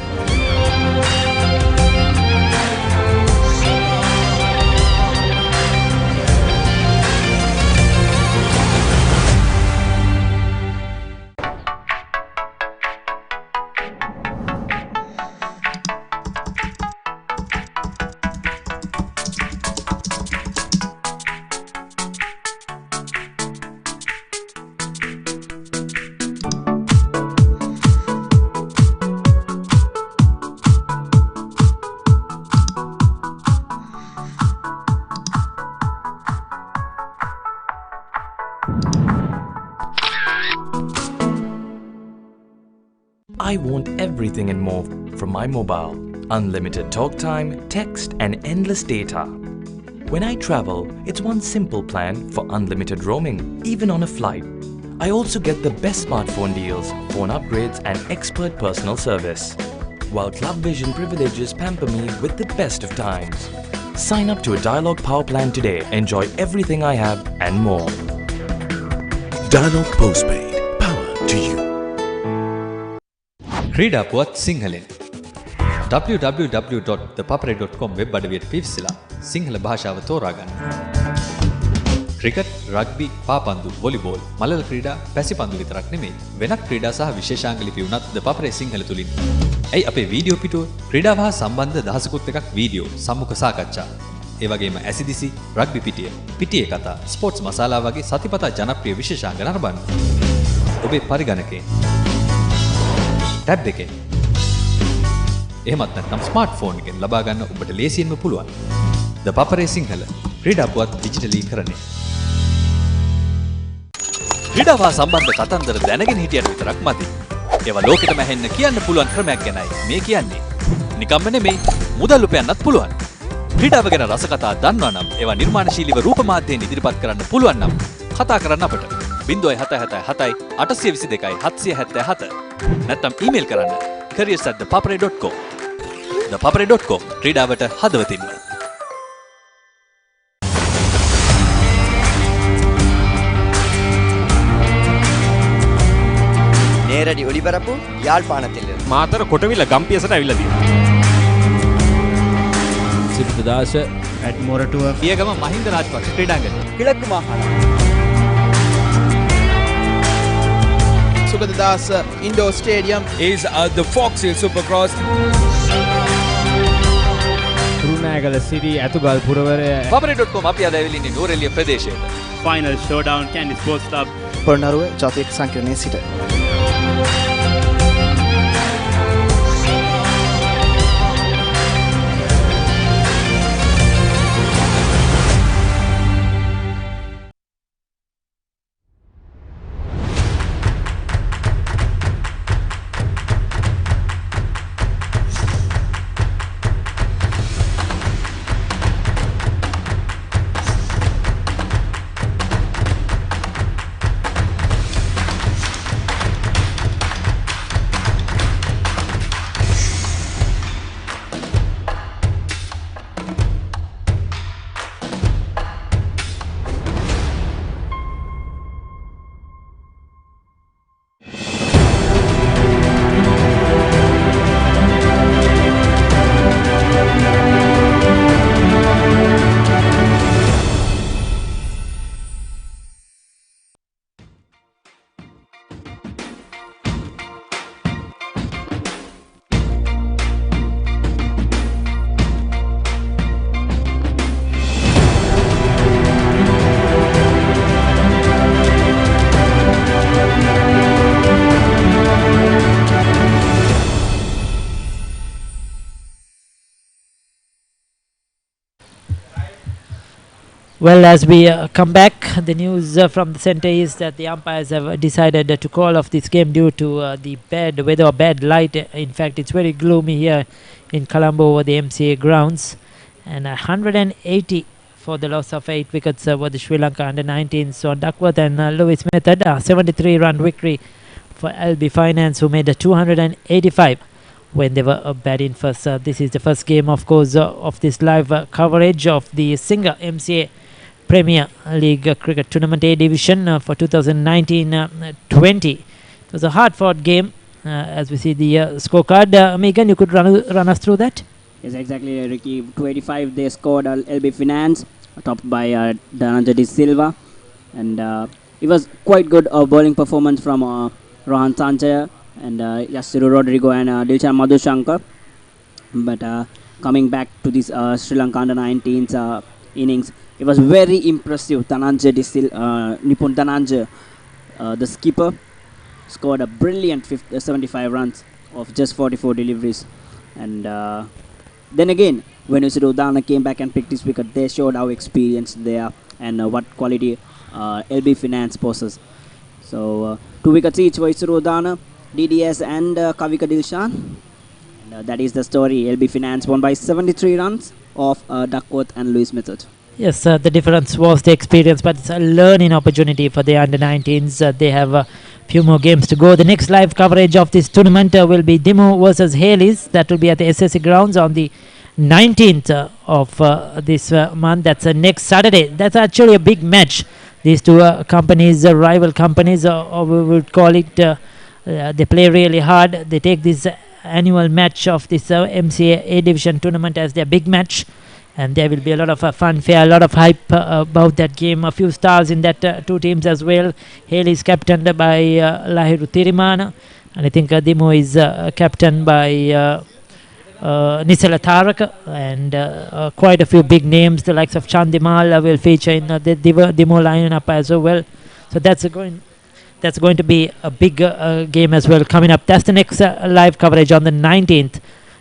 I want everything and more from my mobile. Unlimited talk time, text and endless data. When I travel, it's one simple plan for unlimited roaming, even on a flight. I also get the best smartphone deals, phone upgrades and expert personal service. While Club Vision privileges pamper me with the best of times. Sign up to a Dialog Power plan today. Enjoy everything I have and more.
Dialog Postpaid. Power to you.
ක්‍රීඩා පුවත් සිංහලෙන් www.thepaparey.com web අඩවියට පිවිසලා Sinhala භාෂාව තෝරාගන්න. Cricket, rugby, පාපන්දු, volleyball, මලල ක්‍රීඩා, පැසිපන්දු විතරක් නෙමෙයි වෙනත් ක්‍රීඩා සහ විශේෂාංග ලිපි උනත් The Paparey සිංහල තුලින්. ඇයි අපේ වීඩියෝ පිටුව ක්‍රීඩාව හා සම්බන්ධ දහසකුත් එකක් වීඩියෝ, සම්මුඛ සාකච්ඡා. ඒ වගේම ඇසිදිසි, රග්බි පිටිය, පිටියේ කතා, ස්පෝර්ට්ස් මසාලා වගේ සතිපතා ජනප්‍රිය විශේෂාංග නරඹන්න. ඔබේ පරිගණකයෙන් ටැබ් එකෙන් එහෙමත් නැත්නම් ස්මාර්ට්ෆෝන් එකෙන් ලබා ගන්න ඔබට ලේසියෙන්ම පුළුවන්. The Paparey සිංහල ක්‍රීඩා පුවත් ඩිජිටලීකරණය. ක්‍රීඩාව සම්බන්ධ කතන්දර දැනගෙන හිටියට විතරක් මදි. ඒවා ලෝකෙටම ඇහෙන්න කියන්න පුළුවන් ක්‍රමයක් ගැනයි මේ කියන්නේ. නිකම්ම නෙමෙයි මුදල් උපයන්නත් පුළුවන්. ක්‍රීඩාව ගැන රස කතා දන්නවා නම් ඒවා නිර්මාණශීලීව රූප මාධ්‍යයෙන් ඉදිරිපත් කරන්න පුළුවන් නම් කතා කරන්න අපට 0777 822 777 නැත්නම් ඊමේල් කරන්න careers@thepaparey.com. thepaparey.com ක්‍රීඩාවට හදවතින්ම.
නේරඩි ඔලිබරපු යාල්පානතිල්ල.
මාතර කොටවිල ගම්පියසට ඇවිල්ලා තියෙනවා.
සිද්ධාස at Moratuwa
පියගම Mahinda Rajapaksa ක්‍රීඩාංගණය.
කිලක්කු මාහාන.
Sugadadasa Indoor Stadium is the Fox Hill Supercross.
Runagala City ඇතුගල් පුරවරය
paparey.com අපි අද ඇවිල්ලා ඉන්නේ නූරෙලිය ප්‍රදේශයට.
Final showdown Candy Sports Club
Polonnaruwa ජාතික සංකීර්ණයේ සිට
Well, as we come back the news from the centre is that the umpires have decided to call off this game due to the bad weather or bad light. In fact, it's very gloomy here in Colombo over the MCA grounds, and 180 for the loss of 8 wickets over the Sri Lanka under-19s on Duckworth and Lewis method. 73-run victory for LB Finance, who made a 285 when they were batting first. This is the first game, of course, of this live coverage of the Singer MCA Premier League Cricket Tournament A Division for 2019-20. It was a hard-fought game as we see the scorecard. Megan, you could run us through that?
Yes, exactly, Ricky. 285 they scored LB Finance, topped by Dhananjay De Silva. And it was quite good bowling performance from Rohan Sanchaya and Yasiru Rodrigo and Dilshan Madhushankar. But coming back to this Sri Lanka under-19s innings, it was very impressive. Dhananjay Nipun Dhananjay, the skipper, scored a brilliant 75 runs of just 44 deliveries. And then again, when Yusuru Udana came back and picked his wicket, they showed how experienced they are and what quality LB Finance possesses. So 2 wickets each for Yusuru Udana, DDS and Kavika Dilshan. And that is the story. LB Finance won by 73 runs of Duckworth and Lewis method.
Yes, the difference was the experience, but it's a learning opportunity for the under-19s. They have a few more games to go. The next live coverage of this tournament will be Dimo versus Haleys. That will be at the SSC Grounds on the 19th of this month. That's next Saturday. That's actually a big match. These two companies, rival companies, or we would call it, they play really hard. They take this annual match of this MCA A Division tournament as their big match. And there will be a lot of fanfare, a lot of hype about that game. A few stars in that two teams as well. Hale is captained by Lahiru Tirimana. And I think Dimo is captained by Nisala Tharaka. And quite a few big names. The likes of Chandimal will feature in the Dimo lineup as well. So that's going to be a big game as well coming up. That's the next live coverage on the 19th.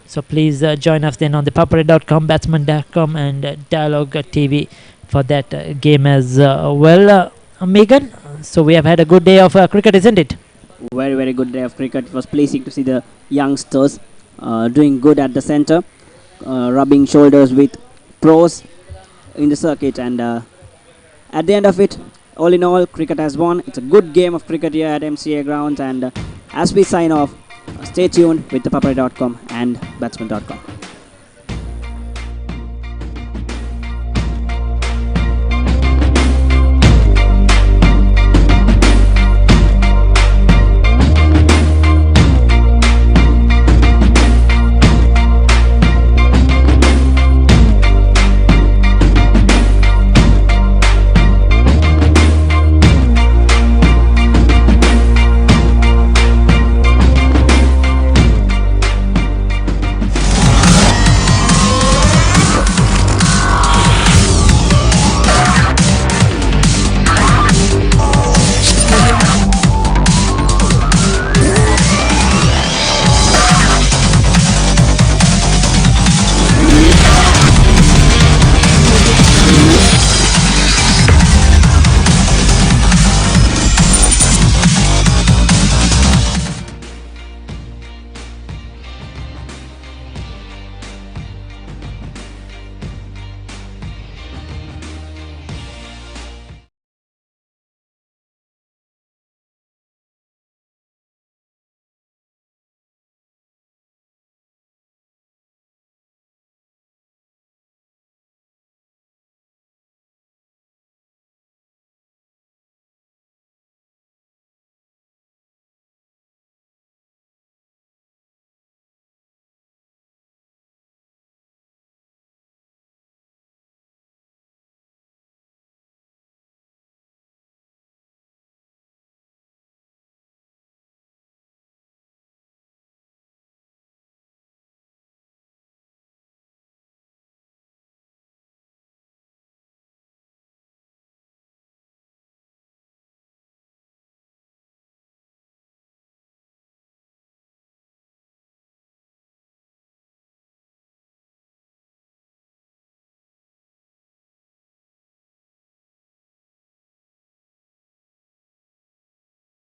So please join us then on the papare.com, batsman.com and Dialogue TV for that game as well. Megan, so we have had a good day of cricket, isn't it?
Very, very good day of cricket. It was pleasing to see the youngsters doing good at the centre, rubbing shoulders with pros in the circuit. And at the end of it, all in all, cricket has won. It's a good game of cricket here at MCA Grounds. And as we sign off, stay tuned with thepapare.com and batsman.com.